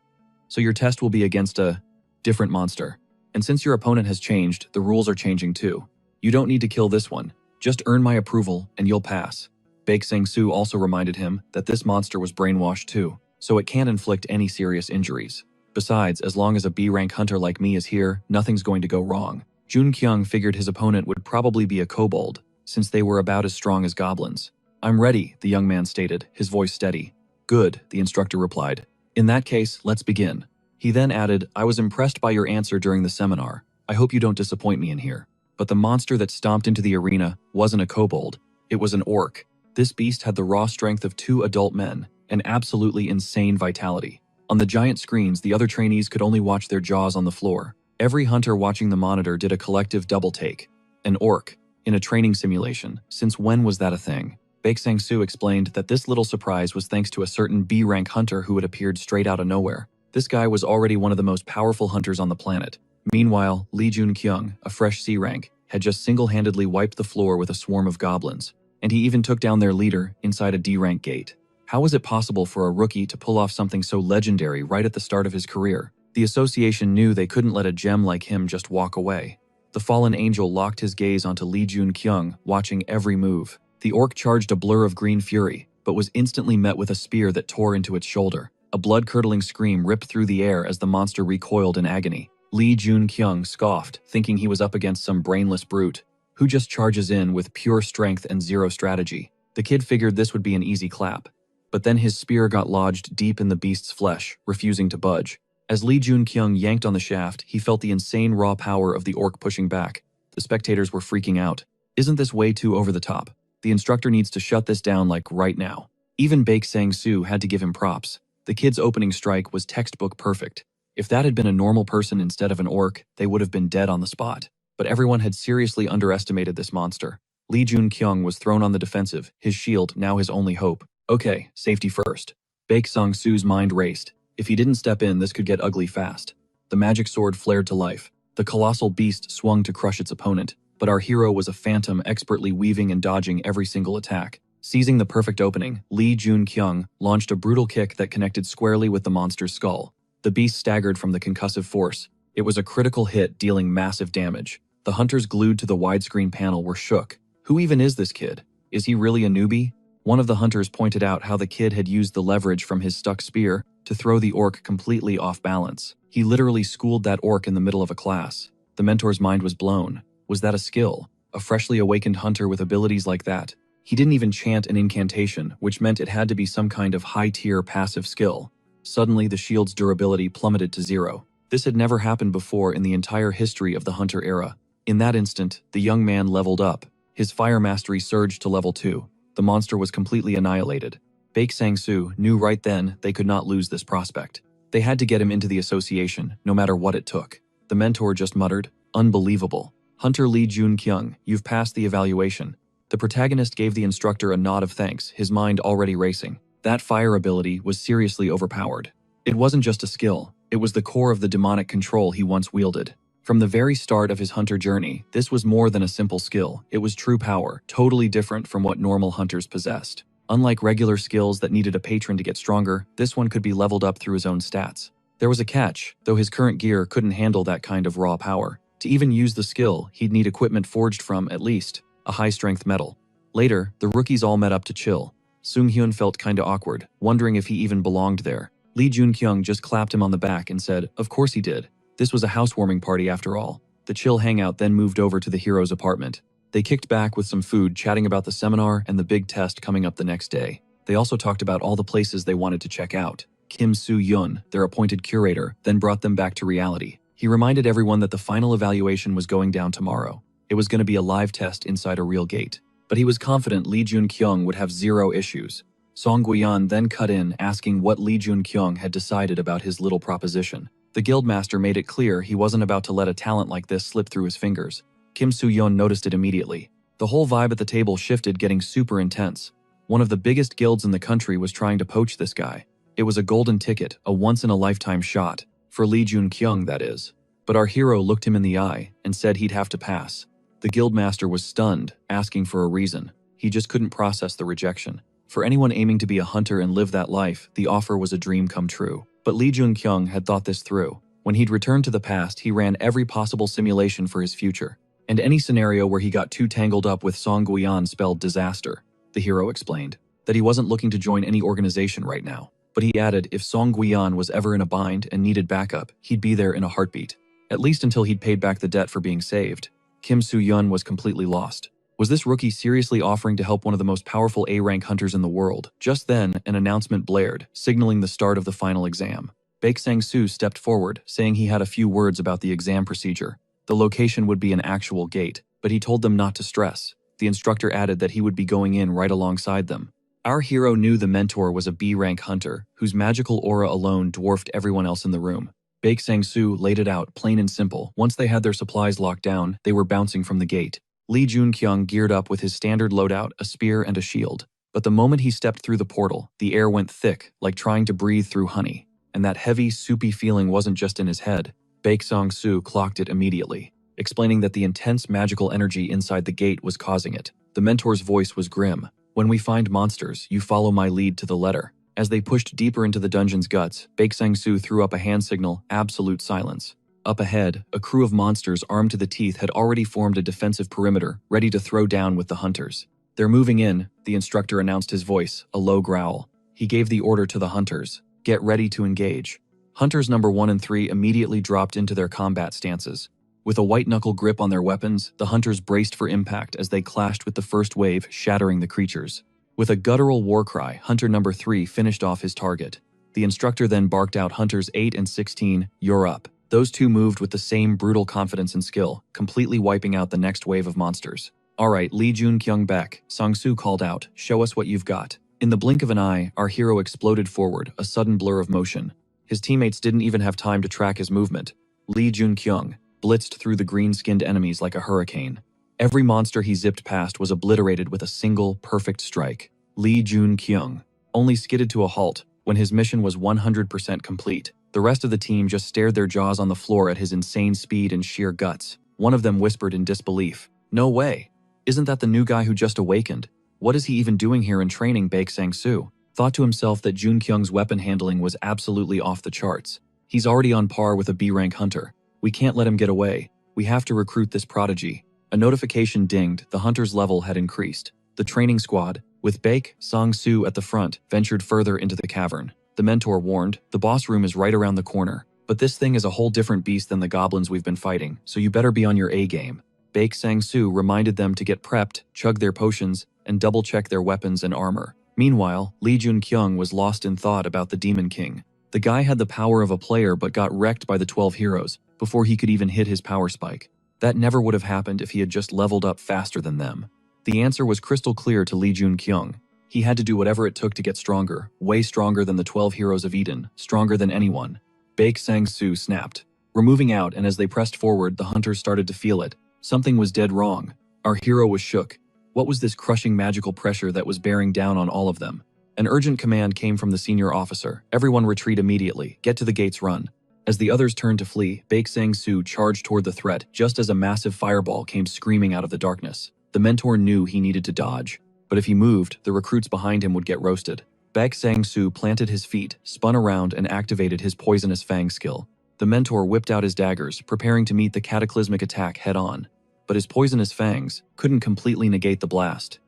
Speaker 1: So your test will be against a different monster. And since your opponent has changed, the rules are changing too. You don't need to kill this one. Just earn my approval and you'll pass. Baek Sang-soo also reminded him that this monster was brainwashed too, so it can't inflict any serious injuries. Besides, as long as a B-rank hunter like me is here, nothing's going to go wrong. Jun-kyung figured his opponent would probably be a kobold, since they were about as strong as goblins. I'm ready, the young man stated, his voice steady. Good, the instructor replied. In that case, let's begin. He then added, I was impressed by your answer during the seminar. I hope you don't disappoint me in here. But the monster that stomped into the arena wasn't a kobold. It was an orc. This beast had the raw strength of 2 adult men, and absolutely insane vitality. On the giant screens, the other trainees could only watch their jaws on the floor. Every hunter watching the monitor did a collective double take. An orc, in a training simulation. Since when was that a thing? Baek Sang-soo explained that this little surprise was thanks to a certain B-rank hunter who had appeared straight out of nowhere. This guy was already one of the most powerful hunters on the planet. Meanwhile, Lee Jun-kyung, a fresh C-rank, had just single-handedly wiped the floor with a swarm of goblins. And he even took down their leader inside a D-rank gate. How was it possible for a rookie to pull off something so legendary right at the start of his career? The association knew they couldn't let a gem like him just walk away. The fallen angel locked his gaze onto Lee Jun-kyung, watching every move. The orc charged a blur of green fury, but was instantly met with a spear that tore into its shoulder. A blood-curdling scream ripped through the air as the monster recoiled in agony. Lee Jun-kyung scoffed, thinking he was up against some brainless brute who just charges in with pure strength and zero strategy. The kid figured this would be an easy clap. But then his spear got lodged deep in the beast's flesh, refusing to budge. As Lee Jun-kyung yanked on the shaft, he felt the insane raw power of the orc pushing back. The spectators were freaking out. Isn't this way too over the top? The instructor needs to shut this down like right now. Even Baek Sang-soo had to give him props. The kid's opening strike was textbook perfect. If that had been a normal person instead of an orc, they would have been dead on the spot. But everyone had seriously underestimated this monster. Lee Jun-kyung was thrown on the defensive, his shield now his only hope. Okay, safety first. Baek Sang-soo's mind raced. If he didn't step in, this could get ugly fast. The magic sword flared to life. The colossal beast swung to crush its opponent, but our hero was a phantom expertly weaving and dodging every single attack. Seizing the perfect opening, Lee Jun-kyung launched a brutal kick that connected squarely with the monster's skull. The beast staggered from the concussive force. It was a critical hit, dealing massive damage. The hunters glued to the widescreen panel were shook. Who even is this kid? Is he really a newbie? One of the hunters pointed out how the kid had used the leverage from his stuck spear to throw the orc completely off balance. He literally schooled that orc in the middle of a class. The mentor's mind was blown. Was that a skill? A freshly awakened hunter with abilities like that? He didn't even chant an incantation, which meant it had to be some kind of high-tier passive skill. Suddenly, the shield's durability plummeted to 0. This had never happened before in the entire history of the hunter era. In that instant, the young man leveled up. His fire mastery surged to level 2. The monster was completely annihilated. Baek Sang-soo knew right then they could not lose this prospect. They had to get him into the association, no matter what it took. The mentor just muttered, "Unbelievable. Hunter Lee Jun-kyung, you've passed the evaluation." The protagonist gave the instructor a nod of thanks, his mind already racing. That fire ability was seriously overpowered. It wasn't just a skill, it was the core of the demonic control he once wielded. From the very start of his hunter journey, this was more than a simple skill. It was true power, totally different from what normal hunters possessed. Unlike regular skills that needed a patron to get stronger, this one could be leveled up through his own stats. There was a catch, though his current gear couldn't handle that kind of raw power. To even use the skill, he'd need equipment forged from, at least, a high-strength metal. Later, the rookies all met up to chill. Sung-hyun felt kinda awkward, wondering if he even belonged there. Lee Jun-kyung just clapped him on the back and said, "Of course he did. This was a housewarming party after all." The chill hangout then moved over to the hero's apartment. They kicked back with some food, chatting about the seminar and the big test coming up the next day. They also talked about all the places they wanted to check out. Kim Soo-yun, their appointed curator, then brought them back to reality. He reminded everyone that the final evaluation was going down tomorrow. It was going to be a live test inside a real gate. But he was confident Lee Jun-kyung would have 0 issues. Song Guiyan then cut in, asking what Lee Jun-kyung had decided about his little proposition. The guildmaster made it clear he wasn't about to let a talent like this slip through his fingers. Kim Soo-yun noticed it immediately. The whole vibe at the table shifted, getting super intense. One of the biggest guilds in the country was trying to poach this guy. It was a golden ticket, a once-in-a-lifetime shot. For Lee Jun-kyung, that is. But our hero looked him in the eye and said he'd have to pass. The guildmaster was stunned, asking for a reason. He just couldn't process the rejection. For anyone aiming to be a hunter and live that life, the offer was a dream come true. But Lee Jun-kyung had thought this through. When he'd returned to the past, he ran every possible simulation for his future. And any scenario where he got too tangled up with Song Guiyan spelled disaster. The hero explained that he wasn't looking to join any organization right now. But he added if Song Guiyan was ever in a bind and needed backup, he'd be there in a heartbeat. At least until he'd paid back the debt for being saved. Kim Soo-yun was completely lost. Was this rookie seriously offering to help one of the most powerful A-rank hunters in the world? Just then, an announcement blared, signaling the start of the final exam. Baek Sang-soo stepped forward, saying he had a few words about the exam procedure. The location would be an actual gate, but he told them not to stress. The instructor added that he would be going in right alongside them. Our hero knew the mentor was a B-rank hunter, whose magical aura alone dwarfed everyone else in the room. Baek Sang-soo laid it out, plain and simple. Once they had their supplies locked down, they were bouncing from the gate. Lee Jun-kyung geared up with his standard loadout, a spear and a shield. But the moment he stepped through the portal, the air went thick, like trying to breathe through honey. And that heavy, soupy feeling wasn't just in his head. Baek Sang-soo clocked it immediately, explaining that the intense magical energy inside the gate was causing it. The mentor's voice was grim. "When we find monsters, you follow my lead to the letter." As they pushed deeper into the dungeon's guts, Baek Sang-soo threw up a hand signal, absolute silence. Up ahead, a crew of monsters armed to the teeth had already formed a defensive perimeter, ready to throw down with the hunters. "They're moving in," the instructor announced, his voice, a low growl. He gave the order to the hunters. "Get ready to engage." Hunters number 1 and 3 immediately dropped into their combat stances. With a white-knuckle grip on their weapons, the hunters braced for impact as they clashed with the first wave, shattering the creatures. With a guttural war cry, Hunter number 3 finished off his target. The instructor then barked out Hunters 8 and 16, "You're up." Those two moved with the same brutal confidence and skill, completely wiping out the next wave of monsters. "Alright, Lee Jun-kyung back," Sang-soo called out, "show us what you've got." In the blink of an eye, our hero exploded forward, a sudden blur of motion. His teammates didn't even have time to track his movement. Lee Jun-kyung blitzed through the green-skinned enemies like a hurricane. Every monster he zipped past was obliterated with a single, perfect strike. Lee Jun-kyung only skidded to a halt when his mission was 100% complete. The rest of the team just stared their jaws on the floor at his insane speed and sheer guts. One of them whispered in disbelief, "No way! Isn't that the new guy who just awakened? What is he even doing here in training?" Baek Sang-soo thought to himself that Jun-kyung's weapon handling was absolutely off the charts. He's already on par with a B-rank hunter. We can't let him get away. We have to recruit this prodigy. A notification dinged. The hunter's level had increased. The training squad, with Baek Sang-soo at the front, ventured further into the cavern. The mentor warned, "The boss room is right around the corner. But this thing is a whole different beast than the goblins we've been fighting, so you better be on your A game." Baek Sang-soo reminded them to get prepped, chug their potions, and double-check their weapons and armor. Meanwhile, Lee Jun-kyung was lost in thought about the Demon King. The guy had the power of a player but got wrecked by the 12 heroes before he could even hit his power spike. That never would have happened if he had just leveled up faster than them. The answer was crystal clear to Lee Jun-kyung. He had to do whatever it took to get stronger, way stronger than the 12 heroes of Eden, stronger than anyone. Baek Sang-soo snapped. We're moving out, and as they pressed forward, the hunters started to feel it. Something was dead wrong. Our hero was shook. What was this crushing magical pressure that was bearing down on all of them? An urgent command came from the senior officer. Everyone retreat immediately. Get to the gates, run. As the others turned to flee, Baek Sang-soo charged toward the threat just as a massive fireball came screaming out of the darkness. The mentor knew he needed to dodge, but if he moved, the recruits behind him would get roasted. Baek Sang-soo planted his feet, spun around, and activated his poisonous fang skill. The mentor whipped out his daggers, preparing to meet the cataclysmic attack head-on. But his poisonous fangs couldn't completely negate the blast.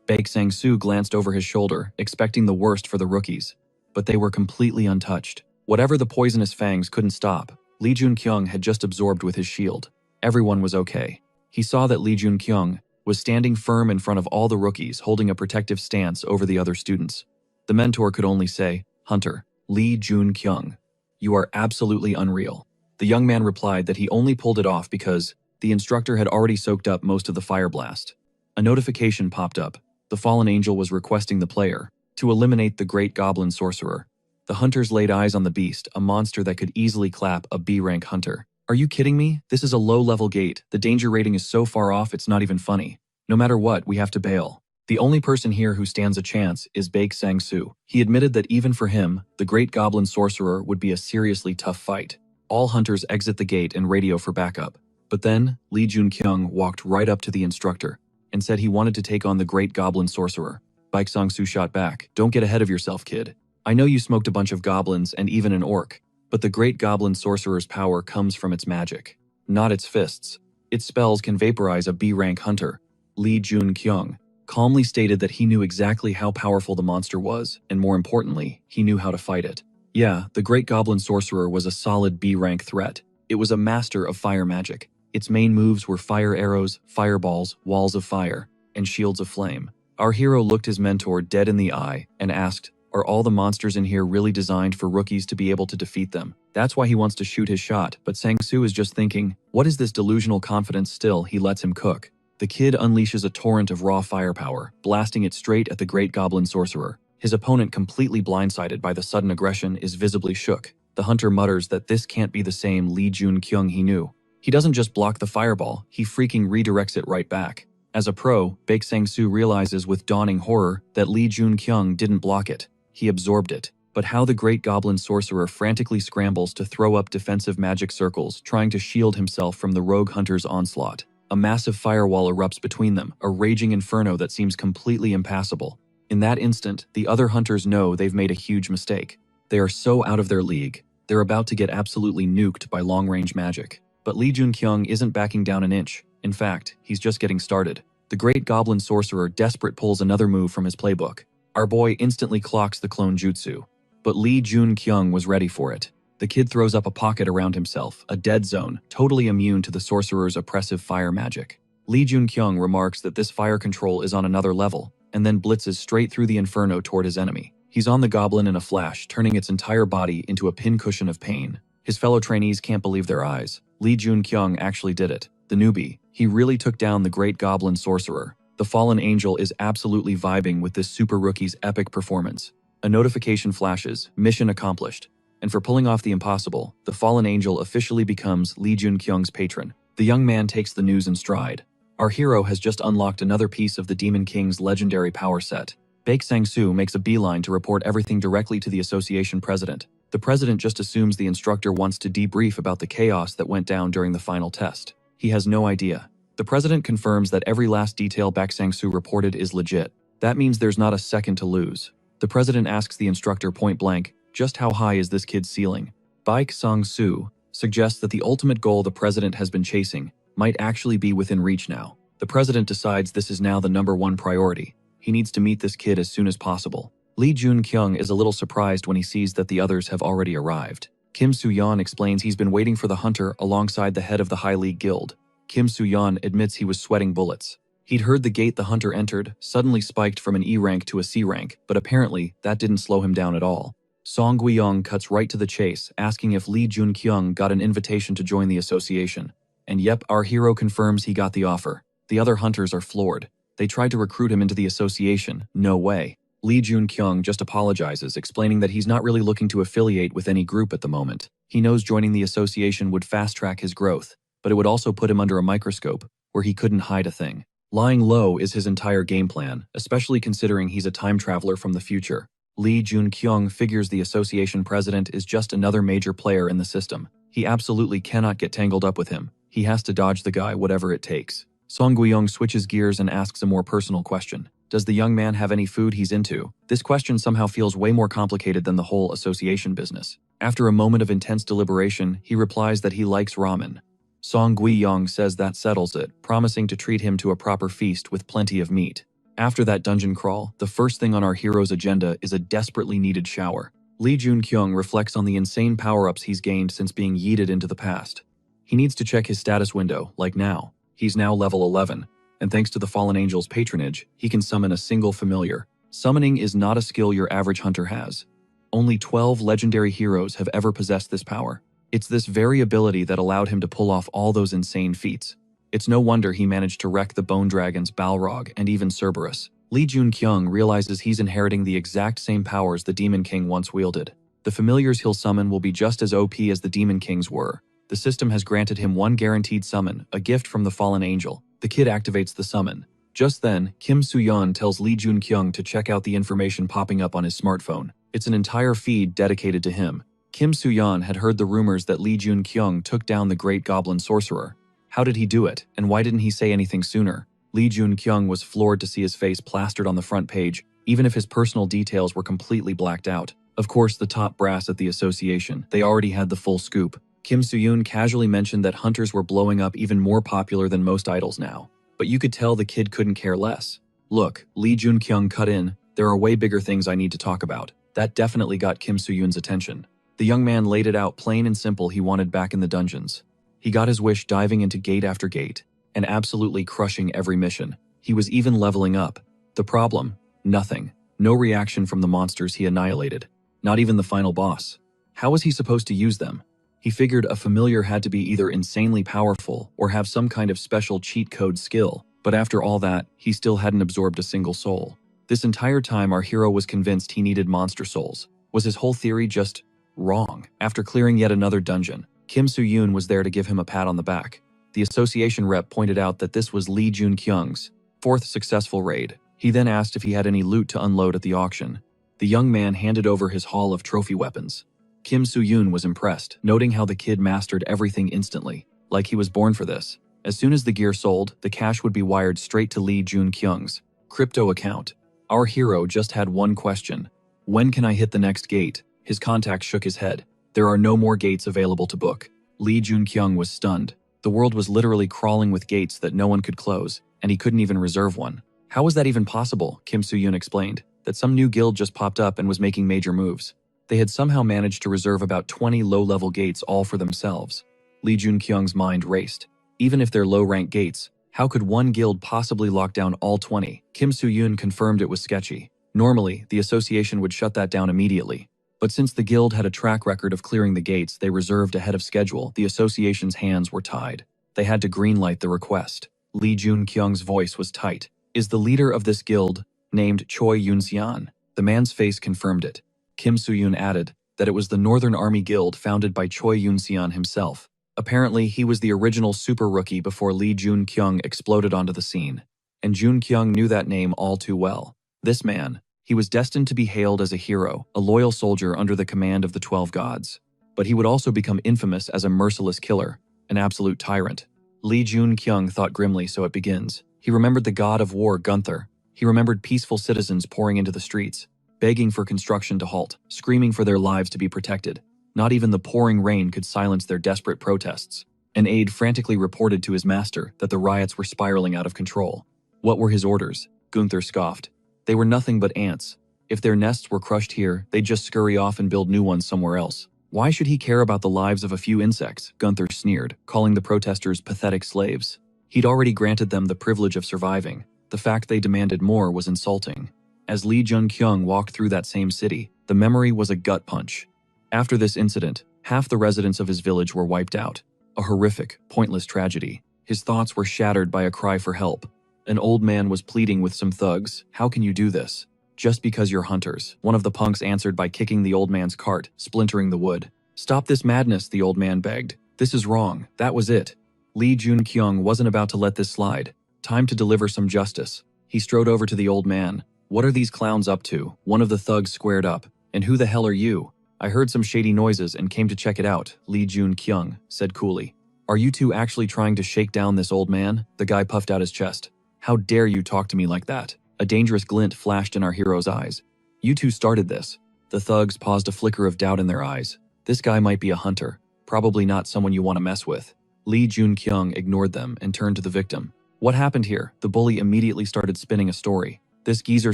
Speaker 1: Baek Sang-soo glanced over his shoulder, expecting the worst for the rookies. But they were completely untouched. Whatever the poisonous fangs couldn't stop, Lee Jun-kyung had just absorbed with his shield. Everyone was okay. He saw that Lee Jun-kyung was standing firm in front of all the rookies, holding a protective stance over the other students. The mentor could only say, "Hunter, Lee Jun-kyung, you are absolutely unreal." The young man replied that he only pulled it off because the instructor had already soaked up most of the fire blast. A notification popped up. The fallen angel was requesting the player to eliminate the great goblin sorcerer. The hunters laid eyes on the beast, a monster that could easily clap a B-rank hunter. Are you kidding me? This is a low-level gate. The danger rating is so far off it's not even funny. No matter what, we have to bail. The only person here who stands a chance is Baek Sang-soo. He admitted that even for him, the great goblin sorcerer would be a seriously tough fight. All hunters exit the gate and radio for backup. But then, Lee Jun-kyung walked right up to the instructor and said he wanted to take on the great goblin sorcerer. Baek Sang-soo shot back, "Don't get ahead of yourself, kid. I know you smoked a bunch of goblins and even an orc, but the great goblin sorcerer's power comes from its magic, not its fists. Its spells can vaporize a B-rank hunter." Lee Jun-kyung calmly stated that he knew exactly how powerful the monster was, and more importantly, he knew how to fight it. Yeah, the great goblin sorcerer was a solid B-rank threat. It was a master of fire magic. Its main moves were fire arrows, fireballs, walls of fire, and shields of flame. Our hero looked his mentor dead in the eye and asked, "Are all the monsters in here really designed for rookies to be able to defeat them?" That's why he wants to shoot his shot, but Sang-soo is just thinking, what is this delusional confidence still he lets him cook? The kid unleashes a torrent of raw firepower, blasting it straight at the great goblin sorcerer. His opponent, completely blindsided by the sudden aggression, is visibly shook. The hunter mutters that this can't be the same Lee Jun-kyung he knew. He doesn't just block the fireball, he freaking redirects it right back. As a pro, Baek Sang-soo realizes with dawning horror that Lee Jun-kyung didn't block it. He absorbed it. But how the great goblin sorcerer frantically scrambles to throw up defensive magic circles, trying to shield himself from the rogue hunter's onslaught. A massive firewall erupts between them, a raging inferno that seems completely impassable. In that instant, the other hunters know they've made a huge mistake. They are so out of their league. They're about to get absolutely nuked by long-range magic. But Lee Jun-kyung isn't backing down an inch. In fact, he's just getting started. The great goblin sorcerer desperate pulls another move from his playbook. Our boy instantly clocks the clone jutsu. But Lee Jun-kyung was ready for it. The kid throws up a pocket around himself, a dead zone, totally immune to the sorcerer's oppressive fire magic. Lee Jun-kyung remarks that this fire control is on another level, and then blitzes straight through the inferno toward his enemy. He's on the goblin in a flash, turning its entire body into a pincushion of pain. His fellow trainees can't believe their eyes. Lee Jun-kyung actually did it. The newbie. He really took down the great goblin sorcerer. The fallen angel is absolutely vibing with this super rookie's epic performance. A notification flashes, mission accomplished. And for pulling off the impossible, the fallen angel officially becomes Lee Jun-kyung's patron. The young man takes the news in stride. Our hero has just unlocked another piece of the Demon King's legendary power set. Baek Sang-soo makes a beeline to report everything directly to the association president. The president just assumes the instructor wants to debrief about the chaos that went down during the final test. He has no idea. The president confirms that every last detail Baek Sang-soo reported is legit. That means there's not a second to lose. The president asks the instructor point blank, just how high is this kid's ceiling? Baek Sang-soo suggests that the ultimate goal the president has been chasing might actually be within reach now. The president decides this is now the #1 priority. He needs to meet this kid as soon as possible. Lee Jun-kyung is a little surprised when he sees that the others have already arrived. Kim Soo-yeon explains he's been waiting for the hunter alongside the head of the High League Guild. Kim Soo-yeon admits he was sweating bullets. He'd heard the gate the hunter entered suddenly spiked from an E rank to a C rank, but apparently that didn't slow him down at all. Song Gui-young cuts right to the chase, asking if Lee Jun-kyung got an invitation to join the association. And yep, our hero confirms he got the offer. The other hunters are floored. They tried to recruit him into the association. No way. Lee Jun-kyung just apologizes, explaining that he's not really looking to affiliate with any group at the moment. He knows joining the association would fast-track his growth, but it would also put him under a microscope, where he couldn't hide a thing. Lying low is his entire game plan, especially considering he's a time traveler from the future. Lee Jun-kyung figures the association president is just another major player in the system. He absolutely cannot get tangled up with him. He has to dodge the guy whatever it takes. Song Gui-young switches gears and asks a more personal question. Does the young man have any food he's into? This question somehow feels way more complicated than the whole association business. After a moment of intense deliberation, he replies that he likes ramen. Song Gui-young says that settles it, promising to treat him to a proper feast with plenty of meat. After that dungeon crawl, the first thing on our hero's agenda is a desperately needed shower. Lee Jun-kyung reflects on the insane power-ups he's gained since being yeeted into the past. He needs to check his status window, like now. He's now level 11, and thanks to the Fallen Angel's patronage, he can summon a single familiar. Summoning is not a skill your average hunter has. Only 12 legendary heroes have ever possessed this power. It's this very ability that allowed him to pull off all those insane feats. It's no wonder he managed to wreck the Bone Dragons Balrog and even Cerberus. Lee Jun-kyung realizes he's inheriting the exact same powers the Demon King once wielded. The familiars he'll summon will be just as OP as the Demon Kings were. The system has granted him one guaranteed summon, a gift from the Fallen Angel. The kid activates the summon. Just then, Kim Soo-yeon tells Lee Jun-kyung to check out the information popping up on his smartphone. It's an entire feed dedicated to him. Kim Soo-yeon had heard the rumors that Lee Jun-kyung took down the great goblin sorcerer. How did he do it, and why didn't he say anything sooner? Lee Jun-kyung was floored to see his face plastered on the front page, even if his personal details were completely blacked out. Of course, the top brass at the association, they already had the full scoop. Kim Soo-yeon casually mentioned that hunters were blowing up even more popular than most idols now. But you could tell the kid couldn't care less. Look, Lee Jun-kyung cut in, there are way bigger things I need to talk about. That definitely got Kim Soo-yeon's attention. The young man laid it out plain and simple he wanted back in the dungeons. He got his wish diving into gate after gate, and absolutely crushing every mission. He was even leveling up. The problem? Nothing. No reaction from the monsters he annihilated. Not even the final boss. How was he supposed to use them? He figured a familiar had to be either insanely powerful or have some kind of special cheat code skill, but after all that, he still hadn't absorbed a single soul. This entire time our hero was convinced he needed monster souls. Was his whole theory just wrong? After clearing yet another dungeon, Kim Soo-yeon was there to give him a pat on the back. The association rep pointed out that this was Lee Jun-kyung's 4th successful raid. He then asked if he had any loot to unload at the auction. The young man handed over his haul of trophy weapons. Kim Soo-yeon was impressed, noting how the kid mastered everything instantly, like he was born for this. As soon as the gear sold, the cash would be wired straight to Lee Jun-kyung's crypto account. Our hero just had one question. When can I hit the next gate? His contact shook his head. There are no more gates available to book. Lee Jun-kyung was stunned. The world was literally crawling with gates that no one could close, and he couldn't even reserve one. How was that even possible? Kim Soo-yeon explained, that some new guild just popped up and was making major moves. They had somehow managed to reserve about 20 low-level gates all for themselves. Lee Jun-kyung's mind raced. Even if they're low-rank gates, how could one guild possibly lock down all 20? Kim Soo-yeon confirmed it was sketchy. Normally, the association would shut that down immediately. But since the guild had a track record of clearing the gates they reserved ahead of schedule, the association's hands were tied. They had to greenlight the request. Lee Jun-kyung's voice was tight. Is the leader of this guild named Choi Yoon-seon? The man's face confirmed it. Kim Soo-yeon added that it was the Northern Army Guild founded by Choi Yoon-seon himself. Apparently, he was the original super rookie before Lee Jun-kyung exploded onto the scene. And Jun-kyung knew that name all too well. This man, he was destined to be hailed as a hero, a loyal soldier under the command of the 12 gods. But he would also become infamous as a merciless killer, an absolute tyrant. Lee Jun-kyung thought grimly, so it begins. He remembered the god of war, Gunther. He remembered peaceful citizens pouring into the streets, begging for construction to halt, screaming for their lives to be protected. Not even the pouring rain could silence their desperate protests. An aide frantically reported to his master that the riots were spiraling out of control. What were his orders? Gunther scoffed. They were nothing but ants. If their nests were crushed here, they'd just scurry off and build new ones somewhere else. Why should he care about the lives of a few insects? Gunther sneered, calling the protesters pathetic slaves. He'd already granted them the privilege of surviving. The fact they demanded more was insulting. As Lee Jun-kyung walked through that same city, the memory was a gut punch. After this incident, half the residents of his village were wiped out. A horrific, pointless tragedy. His thoughts were shattered by a cry for help. An old man was pleading with some thugs. How can you do this? Just because you're hunters. One of the punks answered by kicking the old man's cart, splintering the wood. Stop this madness, the old man begged. This is wrong. That was it. Lee Jun-kyung wasn't about to let this slide. Time to deliver some justice. He strode over to the old man. What are these clowns up to? One of the thugs squared up. And who the hell are you? I heard some shady noises and came to check it out, Lee Jun-kyung said coolly. Are you two actually trying to shake down this old man? The guy puffed out his chest. How dare you talk to me like that? A dangerous glint flashed in our hero's eyes. You two started this. The thugs paused, a flicker of doubt in their eyes. This guy might be a hunter. Probably not someone you want to mess with. Lee Jun-kyung ignored them and turned to the victim. What happened here? The bully immediately started spinning a story. This geezer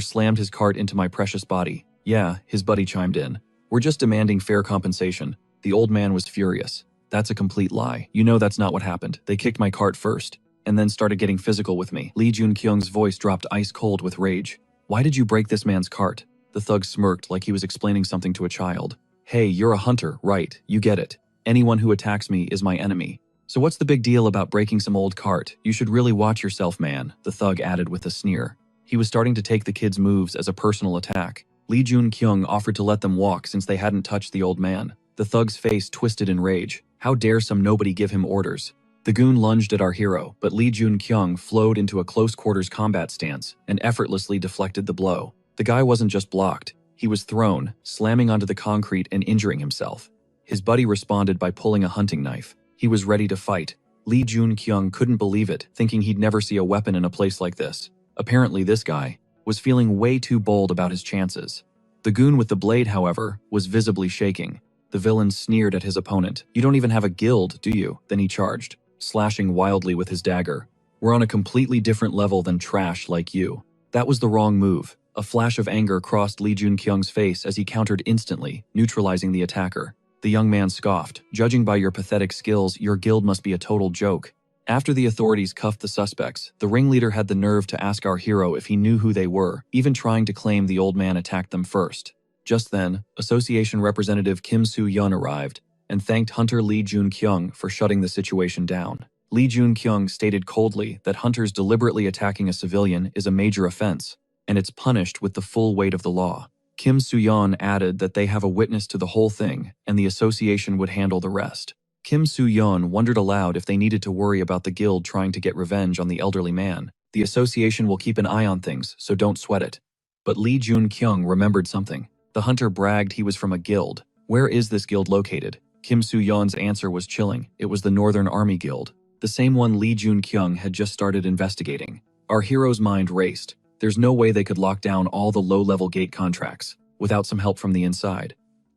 Speaker 1: slammed his cart into my precious body. Yeah, his buddy chimed in. We're just demanding fair compensation. The old man was furious. That's a complete lie. You know that's not what happened. They kicked my cart first, and then started getting physical with me. Lee Jun-kyung's voice dropped ice cold with rage. Why did you break this man's cart? The thug smirked like he was explaining something to a child. Hey, you're a hunter, right? You get it. Anyone who attacks me is my enemy. So what's the big deal about breaking some old cart? You should really watch yourself, man, the thug added with a sneer. He was starting to take the kid's moves as a personal attack. Lee Jun-kyung offered to let them walk since they hadn't touched the old man. The thug's face twisted in rage. How dare some nobody give him orders? The goon lunged at our hero, but Lee Jun-kyung flowed into a close-quarters combat stance and effortlessly deflected the blow. The guy wasn't just blocked. He was thrown, slamming onto the concrete and injuring himself. His buddy responded by pulling a hunting knife. He was ready to fight. Lee Jun-kyung couldn't believe it, thinking he'd never see a weapon in a place like this. Apparently this guy was feeling way too bold about his chances. The goon with the blade, however, was visibly shaking. The villain sneered at his opponent. You don't even have a guild, do you? Then he charged, slashing wildly with his dagger. We're on a completely different level than trash like you. That was the wrong move. A flash of anger crossed Lee Jun-kyung's face as he countered instantly, neutralizing the attacker. The young man scoffed. Judging by your pathetic skills, your guild must be a total joke. After the authorities cuffed the suspects, the ringleader had the nerve to ask our hero if he knew who they were, even trying to claim the old man attacked them first. Just then, Association Representative Kim Soo-yeon arrived and thanked Hunter Lee Jun-kyung for shutting the situation down. Lee Jun-kyung stated coldly that hunters deliberately attacking a civilian is a major offense, and it's punished with the full weight of the law. Kim Soo-yeon added that they have a witness to the whole thing, and the association would handle the rest. Kim Soo-yeon wondered aloud if they needed to worry about the guild trying to get revenge on the elderly man. The association will keep an eye on things, so don't sweat it. But Lee Jun-kyung remembered something. The hunter bragged he was from a guild. Where is this guild located? Kim Soo-yeon's answer was chilling. It was the Northern Army Guild, the same one Lee Jun-kyung had just started investigating. Our hero's mind raced. There's no way they could lock down all the low-level gate contracts without some help from the inside.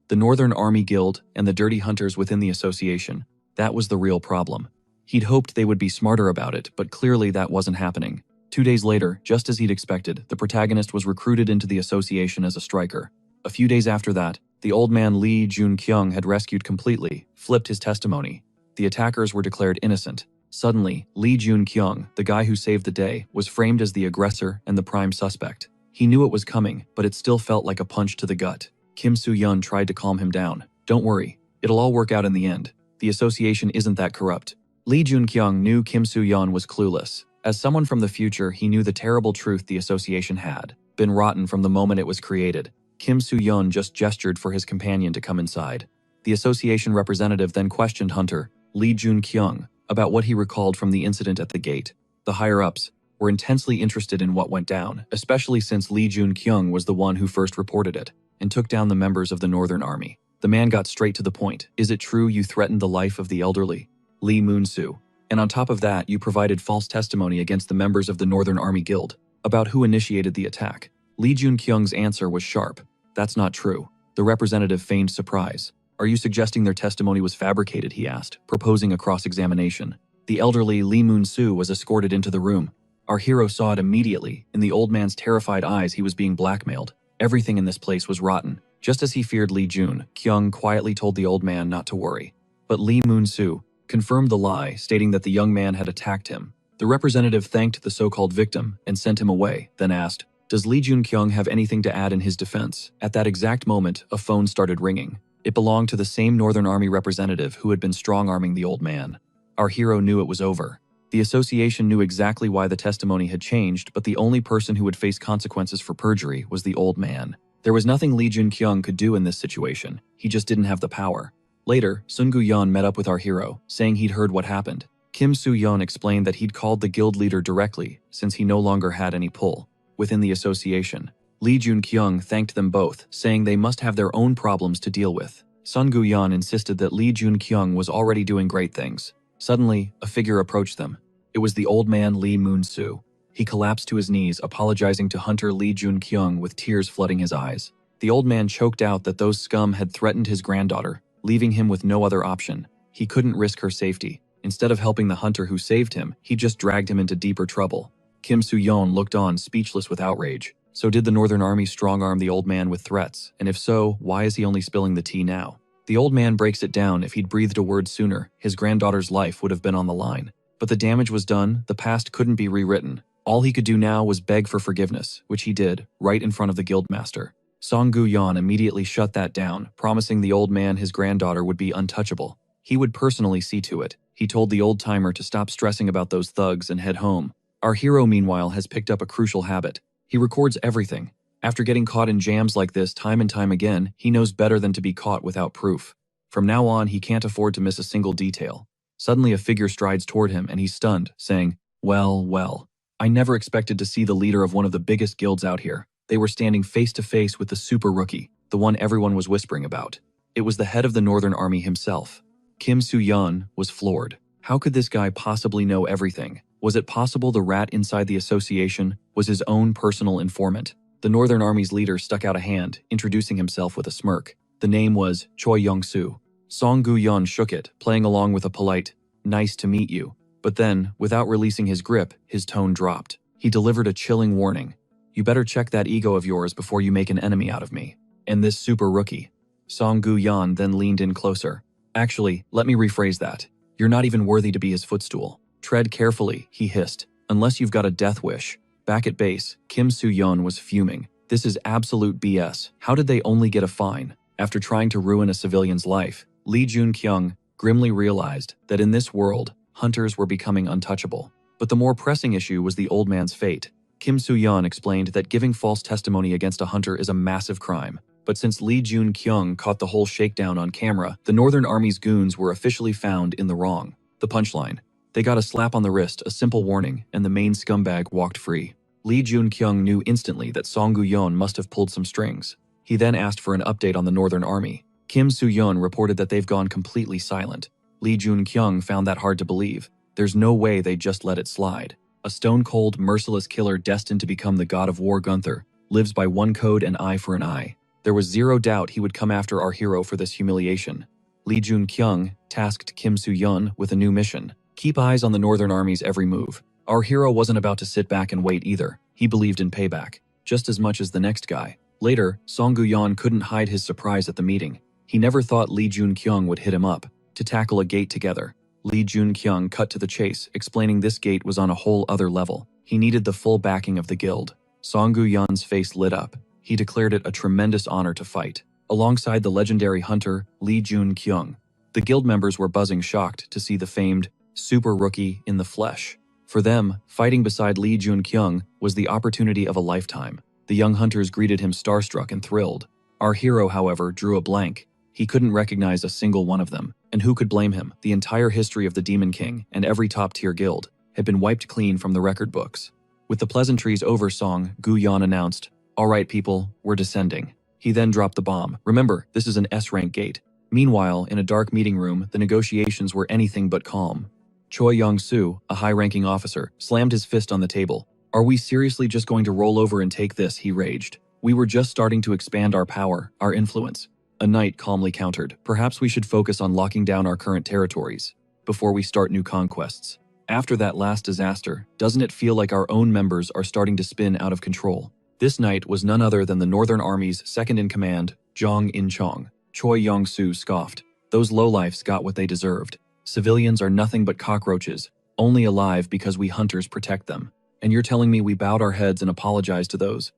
Speaker 1: The Northern Army Guild and the dirty hunters within the association, that was the real problem. He'd hoped they would be smarter about it, but clearly that wasn't happening. 2 days later, just as he'd expected, the protagonist was recruited into the association as a striker. A few days after that, the old man Lee Jun-kyung had rescued completely, flipped his testimony. The attackers were declared innocent. Suddenly, Lee Jun-kyung, the guy who saved the day, was framed as the aggressor and the prime suspect. He knew it was coming, but it still felt like a punch to the gut. Kim Soo-yeon tried to calm him down. Don't worry, it'll all work out in the end. The association isn't that corrupt. Lee Jun-kyung knew Kim Soo-yeon was clueless. As someone from the future, he knew the terrible truth the association had been rotten from the moment it was created. Kim Soo-yeon just gestured for his companion to come inside. The association representative then questioned Hunter. Lee Jun-kyung, about what he recalled from the incident at the gate. The higher-ups were intensely interested in what went down, especially since Lee Jun-kyung was the one who first reported it and took down the members of the Northern Army. The man got straight to the point. Is it true you threatened the life of the elderly Lee Moon-soo? And on top of that, you provided false testimony against the members of the Northern Army Guild about who initiated the attack. Lee Jun-kyung's answer was sharp. That's not true. The representative feigned surprise. Are you suggesting their testimony was fabricated, he asked, proposing a cross-examination. The elderly Lee Moon-soo was escorted into the room. Our hero saw it immediately. In the old man's terrified eyes, he was being blackmailed. Everything in this place was rotten. Just as he feared, Lee Jun-kyung quietly told the old man not to worry. But Lee Moon-soo confirmed the lie, stating that the young man had attacked him. The representative thanked the so-called victim and sent him away, then asked, does Lee Jun-kyung have anything to add in his defense? At that exact moment, a phone started ringing. It belonged to the same Northern Army representative who had been strong-arming the old man. Our hero knew it was over. The association knew exactly why the testimony had changed, but the only person who would face consequences for perjury was the old man. There was nothing Lee Jun-kyung could do in this situation. He just didn't have the power. Later, Sun Gu-yeon met up with our hero, saying he'd heard what happened. Kim Soo-yeon explained that he'd called the guild leader directly, since he no longer had any pull within the association. Lee Jun-kyung thanked them both, saying they must have their own problems to deal with. Sun Gu-yeon insisted that Lee Jun-kyung was already doing great things. Suddenly, a figure approached them. It was the old man Lee Moon-soo. He collapsed to his knees, apologizing to Hunter Lee Jun-kyung with tears flooding his eyes. The old man choked out that those scum had threatened his granddaughter, leaving him with no other option. He couldn't risk her safety. Instead of helping the hunter who saved him, he just dragged him into deeper trouble. Kim Soo-yeon looked on, speechless with outrage. So did the Northern Army strong-arm the old man with threats? And if so, why is he only spilling the tea now? The old man breaks it down. If he'd breathed a word sooner, his granddaughter's life would have been on the line. But the damage was done. The past couldn't be rewritten. All he could do now was beg for forgiveness, which he did, right in front of the guildmaster. Song Gu-yeon immediately shut that down, promising the old man his granddaughter would be untouchable. He would personally see to it. He told the old-timer to stop stressing about those thugs and head home. Our hero, meanwhile, has picked up a crucial habit. He records everything. After getting caught in jams like this time and time again, he knows better than to be caught without proof. From now on, he can't afford to miss a single detail. Suddenly, a figure strides toward him, and he's stunned, saying, well, I never expected to see the leader of one of the biggest guilds out here. They were standing face to face with the super rookie, the one everyone was whispering about. It was the head of the Northern Army himself. Kim Soo-yeon was floored. How could this guy possibly know everything? Was it possible the rat inside the association was his own personal informant? The Northern Army's leader stuck out a hand, introducing himself with a smirk. The name was Choi Young-soo. Song Gu-yeon shook it, playing along with a polite, "Nice to meet you." But then, without releasing his grip, his tone dropped. He delivered a chilling warning. You better check that ego of yours before you make an enemy out of me. And this super rookie. Song Gu-yeon then leaned in closer. Actually, let me rephrase that. You're not even worthy to be his footstool. Tread carefully, he hissed. Unless you've got a death wish. Back at base, Kim Soo-yeon was fuming. This is absolute BS. How did they only get a fine? After trying to ruin a civilian's life, Lee Jun-kyung grimly realized that in this world, hunters were becoming untouchable. But the more pressing issue was the old man's fate. Kim Soo-yeon explained that giving false testimony against a hunter is a massive crime. But since Lee Jun-kyung caught the whole shakedown on camera, the Northern Army's goons were officially found in the wrong. The punchline. They got a slap on the wrist, a simple warning, and the main scumbag walked free. Lee Jun-kyung knew instantly that Song Gu-yeon must have pulled some strings. He then asked for an update on the Northern Army. Kim Soo-yeon reported that they've gone completely silent. Lee Jun-kyung found that hard to believe. There's no way they just let it slide. A stone-cold, merciless killer destined to become the god of war Gunther lives by one code, an eye for an eye. There was zero doubt he would come after our hero for this humiliation. Lee Jun-kyung tasked Kim Soo-yeon with a new mission. Keep eyes on the Northern Army's every move. Our hero wasn't about to sit back and wait either. He believed in payback, just as much as the next guy. Later, Song Gu-yeon couldn't hide his surprise at the meeting. He never thought Lee Jun-kyung would hit him up to tackle a gate together. Lee Jun-kyung cut to the chase, explaining this gate was on a whole other level. He needed the full backing of the guild. Song Gu-yeon's face lit up. He declared it a tremendous honor to fight, alongside the legendary hunter Lee Jun-kyung. The guild members were buzzing, shocked to see the famed super rookie in the flesh. For them, fighting beside Lee Jun-kyung was the opportunity of a lifetime. The young hunters greeted him starstruck and thrilled. Our hero, however, drew a blank. He couldn't recognize a single one of them. And who could blame him? The entire history of the Demon King and every top-tier guild had been wiped clean from the record books. With the pleasantries over song, Gu Yan announced, "All right, people, we're descending." He then dropped the bomb. Remember, this is an S-rank gate. Meanwhile, in a dark meeting room, the negotiations were anything but calm. Choi Yong-soo, a high-ranking officer, slammed his fist on the table. "Are we seriously just going to roll over and take this?" he raged. "We were just starting to expand our power, our influence." A knight calmly countered, "Perhaps we should focus on locking down our current territories before we start new conquests. After that last disaster, doesn't it feel like our own members are starting to spin out of control?" This knight was none other than the Northern Army's second-in-command, Zhang In-chong. Choi Yong-soo scoffed. "Those lowlifes got what they deserved. Civilians are nothing but cockroaches, only alive because we hunters protect them. And you're telling me we bowed our heads and apologized to those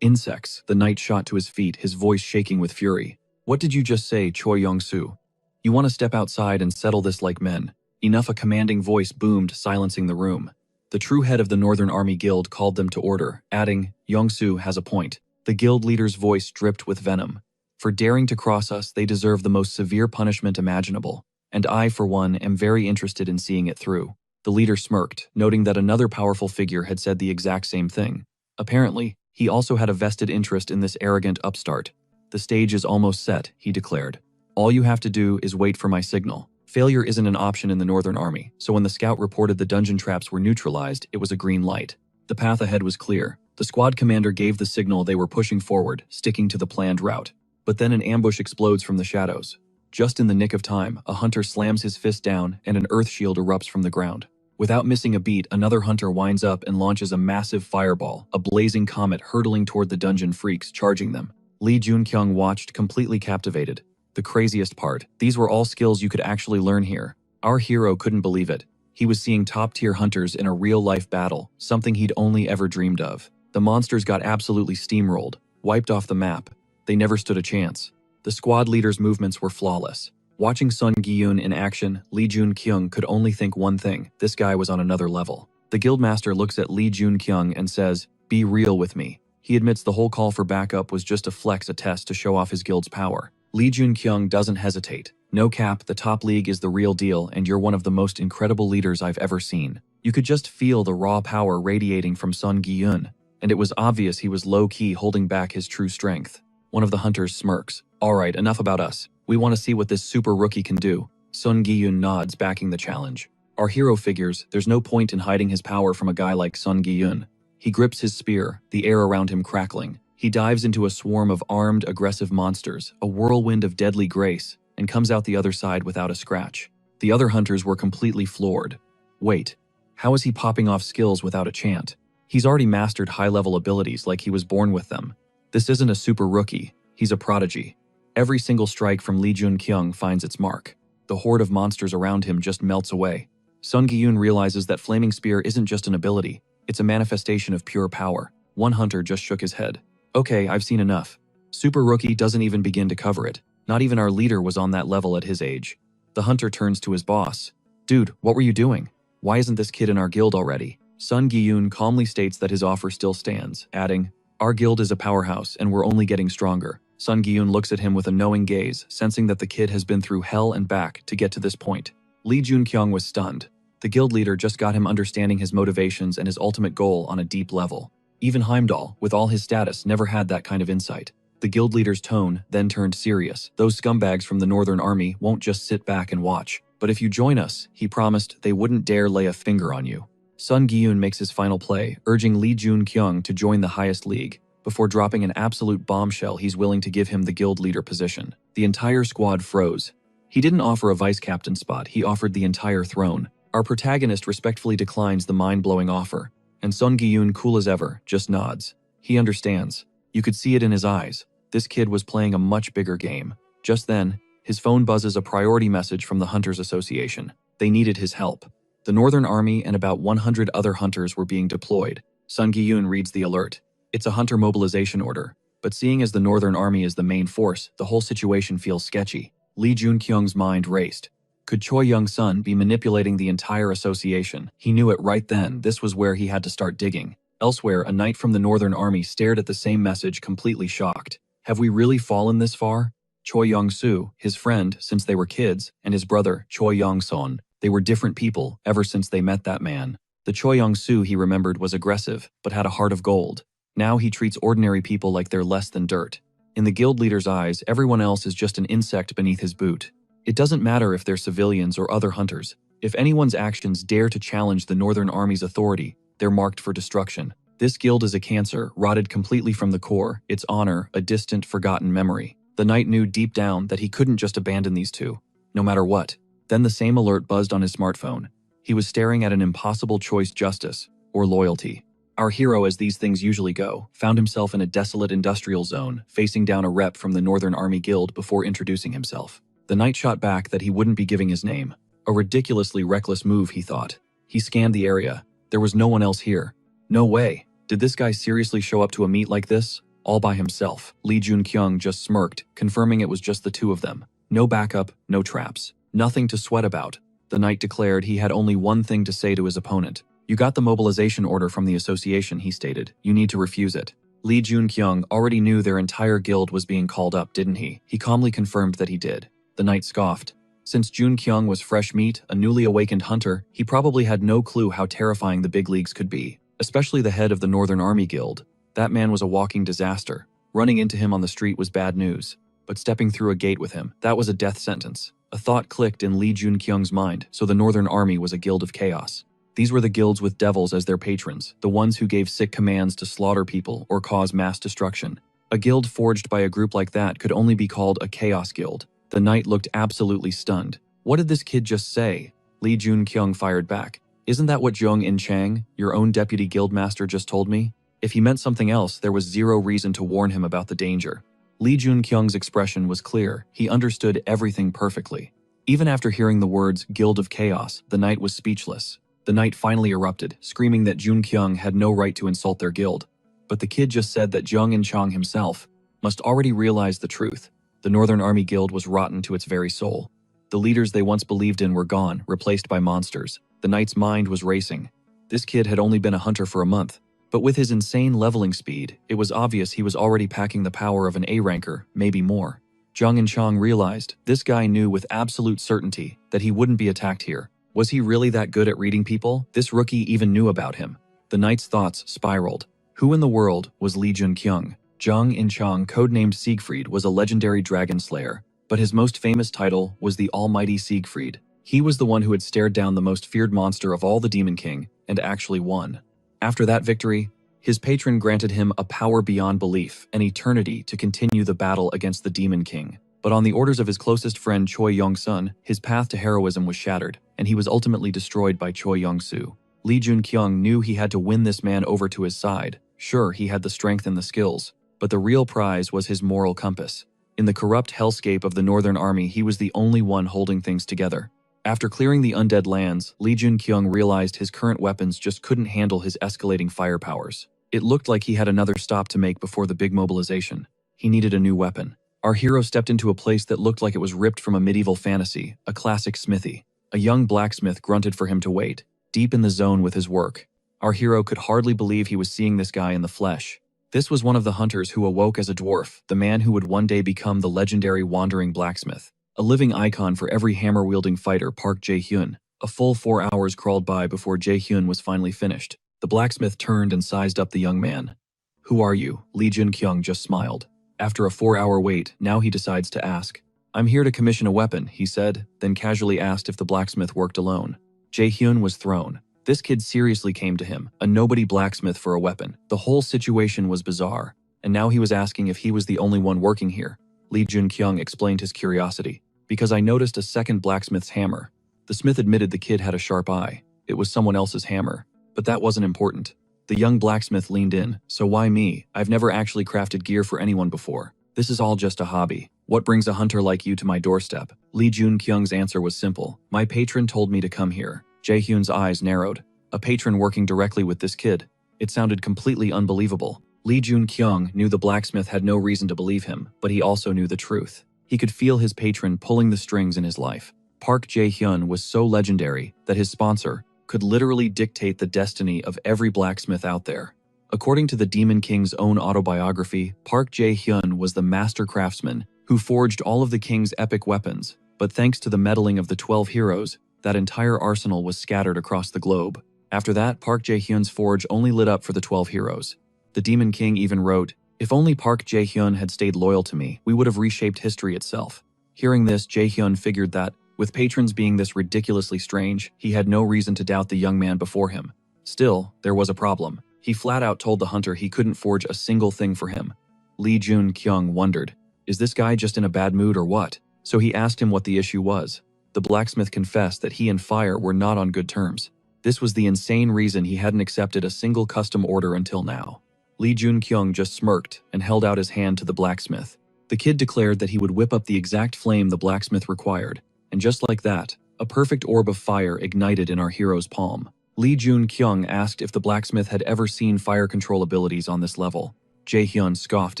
Speaker 1: insects?" The knight shot to his feet, his voice shaking with fury. "What did you just say, Choi Yong-soo? You want to step outside and settle this like men?" "Enough," a commanding voice boomed, silencing the room. The true head of the Northern Army Guild called them to order, adding, "Yong-soo has a point." The guild leader's voice dripped with venom. "For daring to cross us, they deserve the most severe punishment imaginable. And I, for one, am very interested in seeing it through." The leader smirked, noting that another powerful figure had said the exact same thing. Apparently, he also had a vested interest in this arrogant upstart. "The stage is almost set," he declared. "All you have to do is wait for my signal." Failure isn't an option in the Northern Army, so when the scout reported the dungeon traps were neutralized, it was a green light. The path ahead was clear. The squad commander gave the signal they were pushing forward, sticking to the planned route. But then an ambush explodes from the shadows. Just in the nick of time, a hunter slams his fist down and an earth shield erupts from the ground. Without missing a beat, another hunter winds up and launches a massive fireball, a blazing comet hurtling toward the dungeon freaks, charging them. Lee Jun-kyung watched, completely captivated. The craziest part, these were all skills you could actually learn here. Our hero couldn't believe it. He was seeing top-tier hunters in a real-life battle, something he'd only ever dreamed of. The monsters got absolutely steamrolled, wiped off the map. They never stood a chance. The squad leader's movements were flawless. Watching Sun Gi-yoon in action, Lee Jun-kyung could only think one thing: this guy was on another level. The guildmaster looks at Lee Jun-kyung and says, "Be real with me." He admits the whole call for backup was just a flex, a test to show off his guild's power. Lee Jun-kyung doesn't hesitate. "No cap, the top league is the real deal and you're one of the most incredible leaders I've ever seen." You could just feel the raw power radiating from Sun Gi-yoon, and it was obvious he was low-key holding back his true strength. One of the hunters smirks. "All right, enough about us. We want to see what this super rookie can do." Sun Gi-yoon nods, backing the challenge. Our hero figures there's no point in hiding his power from a guy like Sun Gi-yoon. He grips his spear, the air around him crackling. He dives into a swarm of armed, aggressive monsters, a whirlwind of deadly grace, and comes out the other side without a scratch. The other hunters were completely floored. Wait, how is he popping off skills without a chant? He's already mastered high-level abilities like he was born with them. This isn't a super rookie, he's a prodigy. Every single strike from Lee Jun-kyung finds its mark. The horde of monsters around him just melts away. Sun Gi-yoon realizes that Flaming Spear isn't just an ability, it's a manifestation of pure power. One hunter just shook his head. "Okay, I've seen enough. Super Rookie doesn't even begin to cover it. Not even our leader was on that level at his age." The hunter turns to his boss. "Dude, what were you doing? Why isn't this kid in our guild already?" Sun Gi-yoon calmly states that his offer still stands, adding, "Our guild is a powerhouse and we're only getting stronger." Sun Gi-yoon looks at him with a knowing gaze, sensing that the kid has been through hell and back to get to this point. Lee Jun-kyung was stunned. The guild leader just got him understanding his motivations and his ultimate goal on a deep level. Even Heimdall, with all his status, never had that kind of insight. The guild leader's tone then turned serious. "Those scumbags from the Northern Army won't just sit back and watch. But if you join us," he promised, "they wouldn't dare lay a finger on you." Sun Gi-yoon makes his final play, urging Lee Jun-kyung to join the highest league. Before dropping an absolute bombshell, he's willing to give him the guild leader position. The entire squad froze. He didn't offer a vice captain spot, he offered the entire throne. Our protagonist respectfully declines the mind-blowing offer, and Sun Gi-yoon, cool as ever, just nods. He understands. You could see it in his eyes. This kid was playing a much bigger game. Just then, his phone buzzes a priority message from the Hunters Association. They needed his help. The Northern Army and about 100 other hunters were being deployed. Sun Gi-yoon reads the alert. It's a hunter mobilization order, but seeing as the Northern Army is the main force, the whole situation feels sketchy. Lee Jun-kyung's mind raced. Could Choi Young-sun be manipulating the entire association? He knew it right then. This was where he had to start digging. Elsewhere, a knight from the Northern Army stared at the same message, completely shocked. Have we really fallen this far? Choi Yong-soo, his friend since they were kids, and his brother, Choi Yong-son. They were different people ever since they met that man. The Choi Yong-soo he remembered was aggressive, but had a heart of gold. Now he treats ordinary people like they're less than dirt. In the guild leader's eyes, everyone else is just an insect beneath his boot. It doesn't matter if they're civilians or other hunters. If anyone's actions dare to challenge the Northern Army's authority, they're marked for destruction. This guild is a cancer, rotted completely from the core, its honor a distant, forgotten memory. The knight knew deep down that he couldn't just abandon these two, no matter what. Then the same alert buzzed on his smartphone. He was staring at an impossible choice: justice or loyalty. Our hero, as these things usually go, found himself in a desolate industrial zone, facing down a rep from the Northern Army Guild before introducing himself. The knight shot back that he wouldn't be giving his name. A ridiculously reckless move, he thought. He scanned the area. There was no one else here. No way. Did this guy seriously show up to a meet like this? All by himself. Lee Jun-kyung just smirked, confirming it was just the two of them. No backup, no traps. Nothing to sweat about. The knight declared he had only one thing to say to his opponent. You got the mobilization order from the association, he stated. You need to refuse it. Lee Jun-kyung already knew their entire guild was being called up, didn't he? He calmly confirmed that he did. The knight scoffed. Since Jun-kyung was fresh meat, a newly awakened hunter, he probably had no clue how terrifying the big leagues could be, especially the head of the Northern Army Guild. That man was a walking disaster. Running into him on the street was bad news, but stepping through a gate with him, that was a death sentence. A thought clicked in Lee Jun-kyung's mind, so the Northern Army was a guild of chaos. These were the guilds with devils as their patrons, the ones who gave sick commands to slaughter people or cause mass destruction. A guild forged by a group like that could only be called a chaos guild. The knight looked absolutely stunned. What did this kid just say? Lee Jun-kyung fired back. Isn't that what Jung In-chang, your own deputy guildmaster, just told me? If he meant something else, there was zero reason to warn him about the danger. Lee Jun-kyung's expression was clear. He understood everything perfectly. Even after hearing the words Guild of Chaos, the knight was speechless. The knight finally erupted, screaming that Jun-kyung had no right to insult their guild. But the kid just said that Jung In-chang himself must already realize the truth. The Northern Army Guild was rotten to its very soul. The leaders they once believed in were gone, replaced by monsters. The knight's mind was racing. This kid had only been a hunter for a month, but with his insane leveling speed, it was obvious he was already packing the power of an A-ranker, maybe more. Jung In-chang realized this guy knew with absolute certainty that he wouldn't be attacked here. Was he really that good at reading people? This rookie even knew about him. The knight's thoughts spiraled. Who in the world was Lee Jun-kyung? Jung In-chang, codenamed Siegfried, was a legendary dragon slayer, but his most famous title was the Almighty Siegfried. He was the one who had stared down the most feared monster of all, the Demon King, and actually won. After that victory, his patron granted him a power beyond belief, an eternity to continue the battle against the Demon King. But on the orders of his closest friend Choi Yong-sun, his path to heroism was shattered, and he was ultimately destroyed by Choi Yong-soo. Lee Jun-kyung knew he had to win this man over to his side. Sure, he had the strength and the skills, but the real prize was his moral compass. In the corrupt hellscape of the Northern Army, he was the only one holding things together. After clearing the undead lands, Lee Jun-kyung realized his current weapons just couldn't handle his escalating fire powers. It looked like he had another stop to make before the big mobilization. He needed a new weapon. Our hero stepped into a place that looked like it was ripped from a medieval fantasy, a classic smithy. A young blacksmith grunted for him to wait, deep in the zone with his work. Our hero could hardly believe he was seeing this guy in the flesh. This was one of the hunters who awoke as a dwarf, the man who would one day become the legendary wandering blacksmith. A living icon for every hammer-wielding fighter, Park Jae-hyun. A full 4 hours crawled by before Jae-hyun was finally finished. The blacksmith turned and sized up the young man. Who are you? Lee Jun-kyung just smiled. After a 4-hour wait, now he decides to ask. I'm here to commission a weapon, he said, then casually asked if the blacksmith worked alone. Jae-hyun was thrown. This kid seriously came to him, a nobody blacksmith for a weapon. The whole situation was bizarre, and now he was asking if he was the only one working here. Lee Jun-kyung explained his curiosity. Because I noticed a second blacksmith's hammer. The smith admitted the kid had a sharp eye. It was someone else's hammer. But that wasn't important. The young blacksmith leaned in. So why me? I've never actually crafted gear for anyone before. This is all just a hobby. What brings a hunter like you to my doorstep? Lee Jun-kyung's answer was simple. My patron told me to come here. Jae-hyun's eyes narrowed. A patron working directly with this kid. It sounded completely unbelievable. Lee Jun-kyung knew the blacksmith had no reason to believe him, but he also knew the truth. He could feel his patron pulling the strings in his life. Park Jae-hyun was so legendary that his sponsor could literally dictate the destiny of every blacksmith out there. According to the Demon King's own autobiography, Park Jae-hyun was the master craftsman who forged all of the king's epic weapons, but thanks to the meddling of the 12 heroes, that entire arsenal was scattered across the globe. After that, Park Jae-hyun's forge only lit up for the 12 heroes. The Demon King even wrote, "If only Park Jae-hyun had stayed loyal to me, we would have reshaped history itself." Hearing this, Jae-hyun figured that, with patrons being this ridiculously strange, he had no reason to doubt the young man before him. Still, there was a problem. He flat out told the hunter he couldn't forge a single thing for him. Lee Jun-kyung wondered, is this guy just in a bad mood or what? So he asked him what the issue was. The blacksmith confessed that he and Fire were not on good terms. This was the insane reason he hadn't accepted a single custom order until now. Lee Jun-kyung just smirked and held out his hand to the blacksmith. The kid declared that he would whip up the exact flame the blacksmith required, and just like that, a perfect orb of fire ignited in our hero's palm. Lee Jun-kyung asked if the blacksmith had ever seen fire control abilities on this level. Jae-hyun scoffed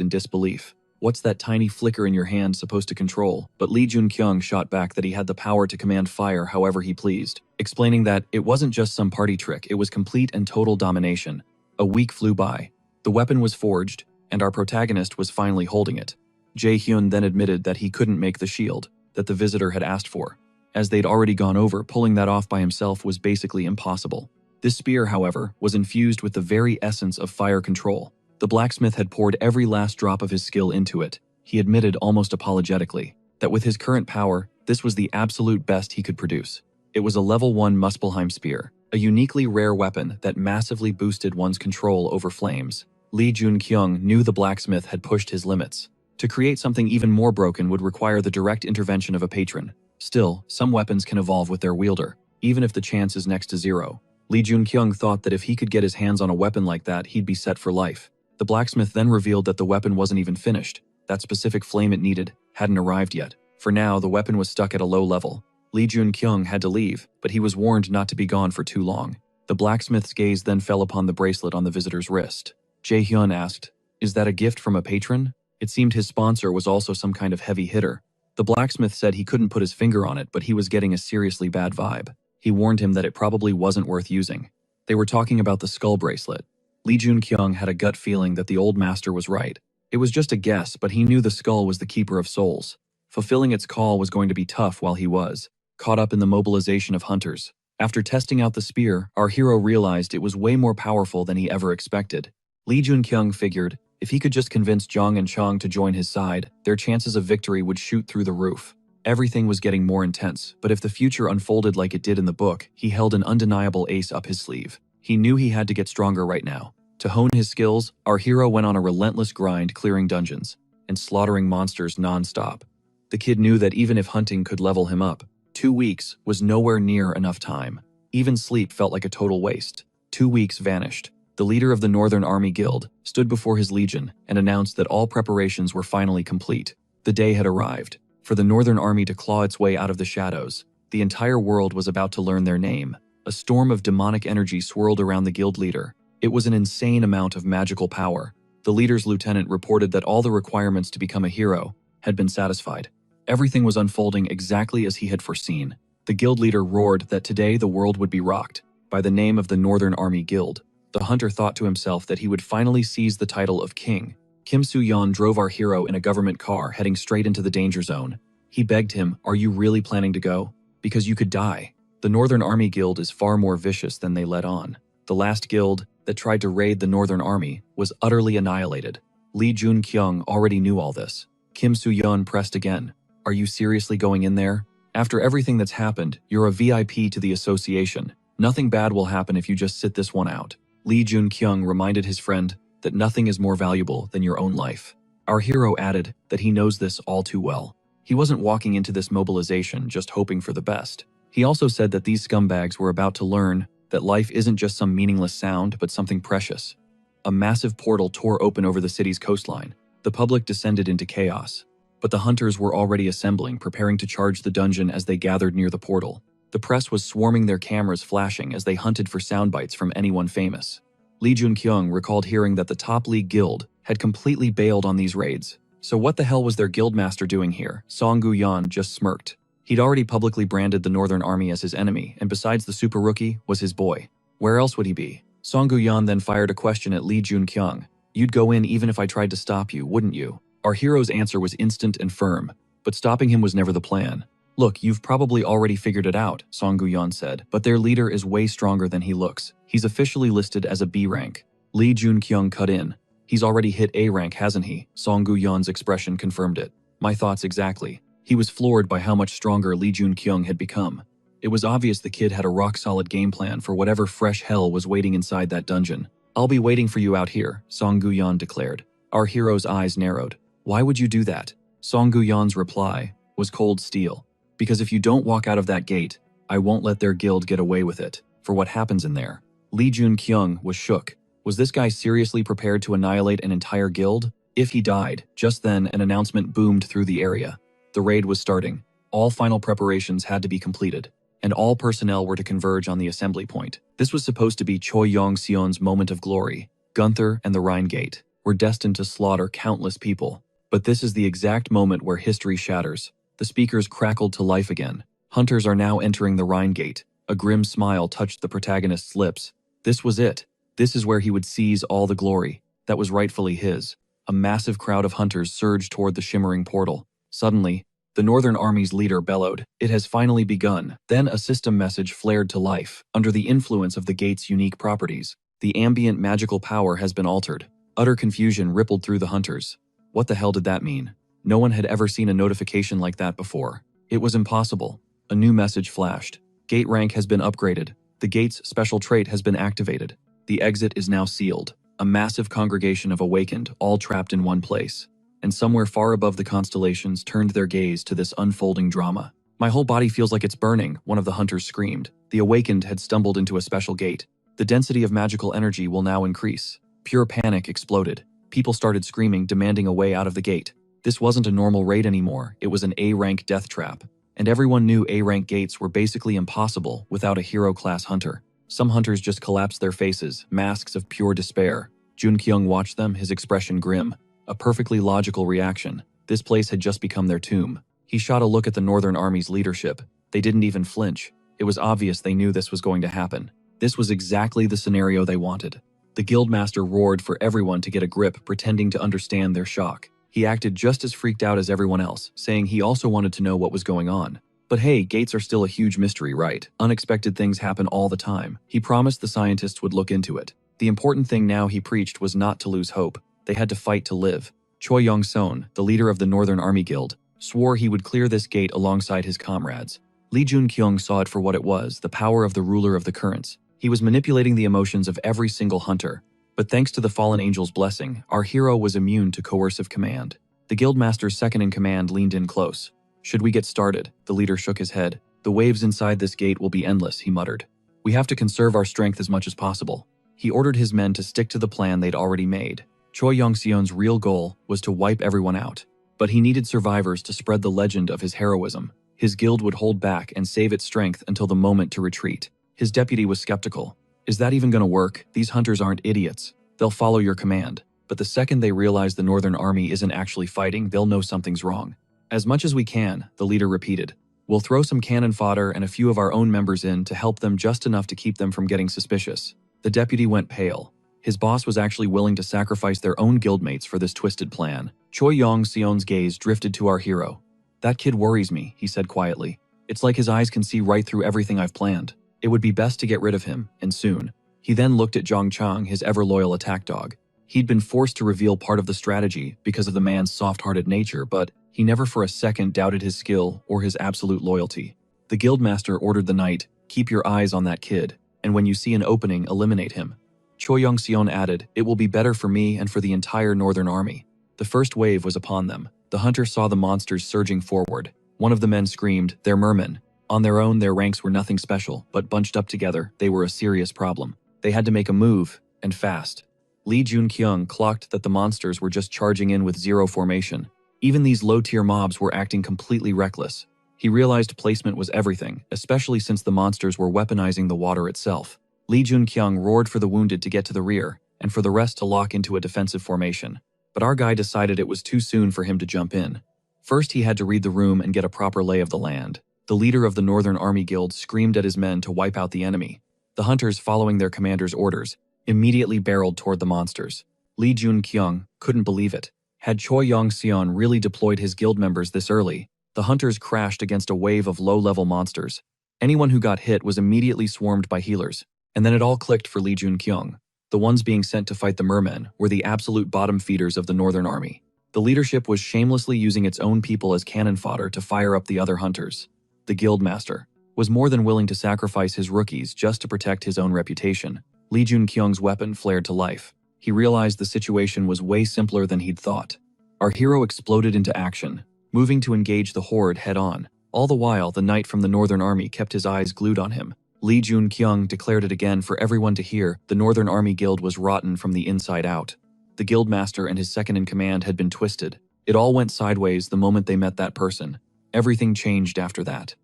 Speaker 1: in disbelief. What's that tiny flicker in your hand supposed to control? But Lee Jun-kyung shot back that he had the power to command fire however he pleased, explaining that it wasn't just some party trick, it was complete and total domination. A week flew by. The weapon was forged, and our protagonist was finally holding it. Jae-hyun then admitted that he couldn't make the shield that the visitor had asked for. As they'd already gone over, pulling that off by himself was basically impossible. This spear, however, was infused with the very essence of fire control. The blacksmith had poured every last drop of his skill into it. He admitted almost apologetically that with his current power, this was the absolute best he could produce. It was a level 1 Muspelheim spear, a uniquely rare weapon that massively boosted one's control over flames. Lee Jun-kyung knew the blacksmith had pushed his limits. To create something even more broken would require the direct intervention of a patron. Still, some weapons can evolve with their wielder, even if the chance is next to zero. Lee Jun-kyung thought that if he could get his hands on a weapon like that, he'd be set for life. The blacksmith then revealed that the weapon wasn't even finished. That specific flame it needed hadn't arrived yet. For now, the weapon was stuck at a low level. Lee Jun-kyung had to leave, but he was warned not to be gone for too long. The blacksmith's gaze then fell upon the bracelet on the visitor's wrist. Jae-hyun asked, "Is that a gift from a patron?" It seemed his sponsor was also some kind of heavy hitter. The blacksmith said he couldn't put his finger on it, but he was getting a seriously bad vibe. He warned him that it probably wasn't worth using. They were talking about the skull bracelet. Lee Jun-kyung had a gut feeling that the old master was right. It was just a guess, but he knew the skull was the keeper of souls. Fulfilling its call was going to be tough while he was caught up in the mobilization of hunters. After testing out the spear, our hero realized it was way more powerful than he ever expected. Lee Jun-kyung figured if he could just convince Jong and Chong to join his side, their chances of victory would shoot through the roof. Everything was getting more intense, but if the future unfolded like it did in the book, he held an undeniable ace up his sleeve. He knew he had to get stronger right now. To hone his skills, our hero went on a relentless grind clearing dungeons and slaughtering monsters non-stop. The kid knew that even if hunting could level him up, 2 weeks was nowhere near enough time. Even sleep felt like a total waste. 2 weeks vanished. The leader of the Northern Army Guild stood before his legion and announced that all preparations were finally complete. The day had arrived for the Northern Army to claw its way out of the shadows. The entire world was about to learn their name. A storm of demonic energy swirled around the guild leader. It was an insane amount of magical power. The leader's lieutenant reported that all the requirements to become a hero had been satisfied. Everything was unfolding exactly as he had foreseen. The guild leader roared that today the world would be rocked by the name of the Northern Army Guild. The hunter thought to himself that he would finally seize the title of king. Kim Soo-yeon drove our hero in a government car heading straight into the danger zone. He begged him, "Are you really planning to go? Because you could die." The Northern Army Guild is far more vicious than they let on. The last guild that tried to raid the Northern Army was utterly annihilated. Lee Jun-kyung already knew all this. Kim Soo-yeon pressed again. "Are you seriously going in there? After everything that's happened, you're a VIP to the association. Nothing bad will happen if you just sit this one out." Lee Jun-kyung reminded his friend that nothing is more valuable than your own life. Our hero added that he knows this all too well. He wasn't walking into this mobilization just hoping for the best. He also said that these scumbags were about to learn that life isn't just some meaningless sound, but something precious. A massive portal tore open over the city's coastline. The public descended into chaos, but the hunters were already assembling, preparing to charge the dungeon as they gathered near the portal. The press was swarming, their cameras flashing as they hunted for soundbites from anyone famous. Lee Jun-kyung recalled hearing that the top league guild had completely bailed on these raids. So what the hell was their guildmaster doing here? Song Gu-yeon just smirked. He'd already publicly branded the Northern Army as his enemy, and besides the super rookie, was his boy. Where else would he be? Song Gu-yeon then fired a question at Lee Jun-kyung. "You'd go in even if I tried to stop you, wouldn't you? Our hero's answer was instant and firm, but stopping him was never the plan. Look, you've probably already figured it out, Song Guyan said, but their leader is way stronger than he looks. He's officially listed as a B rank. Lee Jun-kyung cut in. He's already hit A rank, hasn't he? Song Guyan's expression confirmed it. My thoughts exactly. He was floored by how much stronger Lee Jun-kyung had become. It was obvious the kid had a rock-solid game plan for whatever fresh hell was waiting inside that dungeon. I'll be waiting for you out here, Song Guyan declared. Our hero's eyes narrowed. Why would you do that? Song Guyan's reply was cold steel. Because if you don't walk out of that gate, I won't let their guild get away with it. For what happens in there? Lee Jun-kyung was shook. Was this guy seriously prepared to annihilate an entire guild? If he died, just then an announcement boomed through the area. The raid was starting. All final preparations had to be completed, and all personnel were to converge on the assembly point. This was supposed to be Choi Yong-seon's moment of glory. Gunther and the Rhine Gate were destined to slaughter countless people. But this is the exact moment where history shatters. The speakers crackled to life again. Hunters are now entering the Rhine Gate. A grim smile touched the protagonist's lips. This was it. This is where he would seize all the glory that was rightfully his. A massive crowd of hunters surged toward the shimmering portal. Suddenly, the Northern Army's leader bellowed, "It has finally begun." Then a system message flared to life. Under the influence of the gate's unique properties, the ambient magical power has been altered. Utter confusion rippled through the hunters. What the hell did that mean? No one had ever seen a notification like that before. It was impossible. A new message flashed. Gate rank has been upgraded. The gate's special trait has been activated. The exit is now sealed. A massive congregation of awakened, all trapped in one place. And somewhere far above the constellations turned their gaze to this unfolding drama. My whole body feels like it's burning, one of the hunters screamed. The awakened had stumbled into a special gate. The density of magical energy will now increase. Pure panic exploded. People started screaming, demanding a way out of the gate. This wasn't a normal raid anymore, it was an A-rank death trap. And everyone knew A-rank gates were basically impossible without a hero-class hunter. Some hunters just collapsed their faces, masks of pure despair. Jun-kyung watched them, his expression grim. A perfectly logical reaction. This place had just become their tomb. He shot a look at the Northern Army's leadership. They didn't even flinch. It was obvious they knew this was going to happen. This was exactly the scenario they wanted. The guildmaster roared for everyone to get a grip, pretending to understand their shock. He acted just as freaked out as everyone else, saying he also wanted to know what was going on. But hey, gates are still a huge mystery, right? Unexpected things happen all the time. He promised the scientists would look into it. The important thing now, he preached, was not to lose hope. They had to fight to live. Choi Yong-seon, the leader of the Northern Army Guild, swore he would clear this gate alongside his comrades. Lee Jun-kyung saw it for what it was, the power of the ruler of the currents. He was manipulating the emotions of every single hunter. But thanks to the fallen angel's blessing, our hero was immune to coercive command. The guildmaster's second-in-command leaned in close. "Should we get started?" The leader shook his head. "The waves inside this gate will be endless," he muttered. "We have to conserve our strength as much as possible." He ordered his men to stick to the plan they'd already made. Choi Yong-seon's real goal was to wipe everyone out. But he needed survivors to spread the legend of his heroism. His guild would hold back and save its strength until the moment to retreat. His deputy was skeptical. "Is that even going to work? These hunters aren't idiots. They'll follow your command." But the second they realize the Northern Army isn't actually fighting, they'll know something's wrong. "As much as we can," the leader repeated. "We'll throw some cannon fodder and a few of our own members in to help them, just enough to keep them from getting suspicious." The deputy went pale. His boss was actually willing to sacrifice their own guildmates for this twisted plan. Choi Yong-seon's gaze drifted to our hero. "That kid worries me," he said quietly. "It's like his eyes can see right through everything I've planned. It would be best to get rid of him, and soon." He then looked at Zhang Chang, his ever-loyal attack dog. He'd been forced to reveal part of the strategy because of the man's soft-hearted nature, but he never for a second doubted his skill or his absolute loyalty. The guildmaster ordered the knight, "Keep your eyes on that kid, and when you see an opening, eliminate him." Choi Yong-seon added, "It will be better for me and for the entire Northern Army." The first wave was upon them. The hunter saw the monsters surging forward. One of the men screamed, "They're mermen." On their own, their ranks were nothing special, but bunched up together, they were a serious problem. They had to make a move, and fast. Lee Jun-kyung clocked that the monsters were just charging in with zero formation. Even these low-tier mobs were acting completely reckless. He realized placement was everything, especially since the monsters were weaponizing the water itself. Lee Jun-kyung roared for the wounded to get to the rear, and for the rest to lock into a defensive formation. But our guy decided it was too soon for him to jump in. First, he had to read the room and get a proper lay of the land. The leader of the Northern Army Guild screamed at his men to wipe out the enemy. The hunters, following their commander's orders, immediately barreled toward the monsters. Lee Jun-kyung couldn't believe it. Had Choi Yong-seon really deployed his guild members this early, the hunters crashed against a wave of low-level monsters. Anyone who got hit was immediately swarmed by healers, and then it all clicked for Lee Jun-kyung. The ones being sent to fight the mermen were the absolute bottom feeders of the Northern Army. The leadership was shamelessly using its own people as cannon fodder to fire up the other hunters. The guild master was more than willing to sacrifice his rookies just to protect his own reputation. Lee Jun-kyung's weapon flared to life. He realized the situation was way simpler than he'd thought. Our hero exploded into action, moving to engage the horde head-on. All the while, the knight from the Northern Army kept his eyes glued on him. Lee Jun-kyung declared it again for everyone to hear: the Northern Army Guild was rotten from the inside out. The guildmaster and his second-in-command had been twisted. It all went sideways the moment they met that person. Everything changed after that.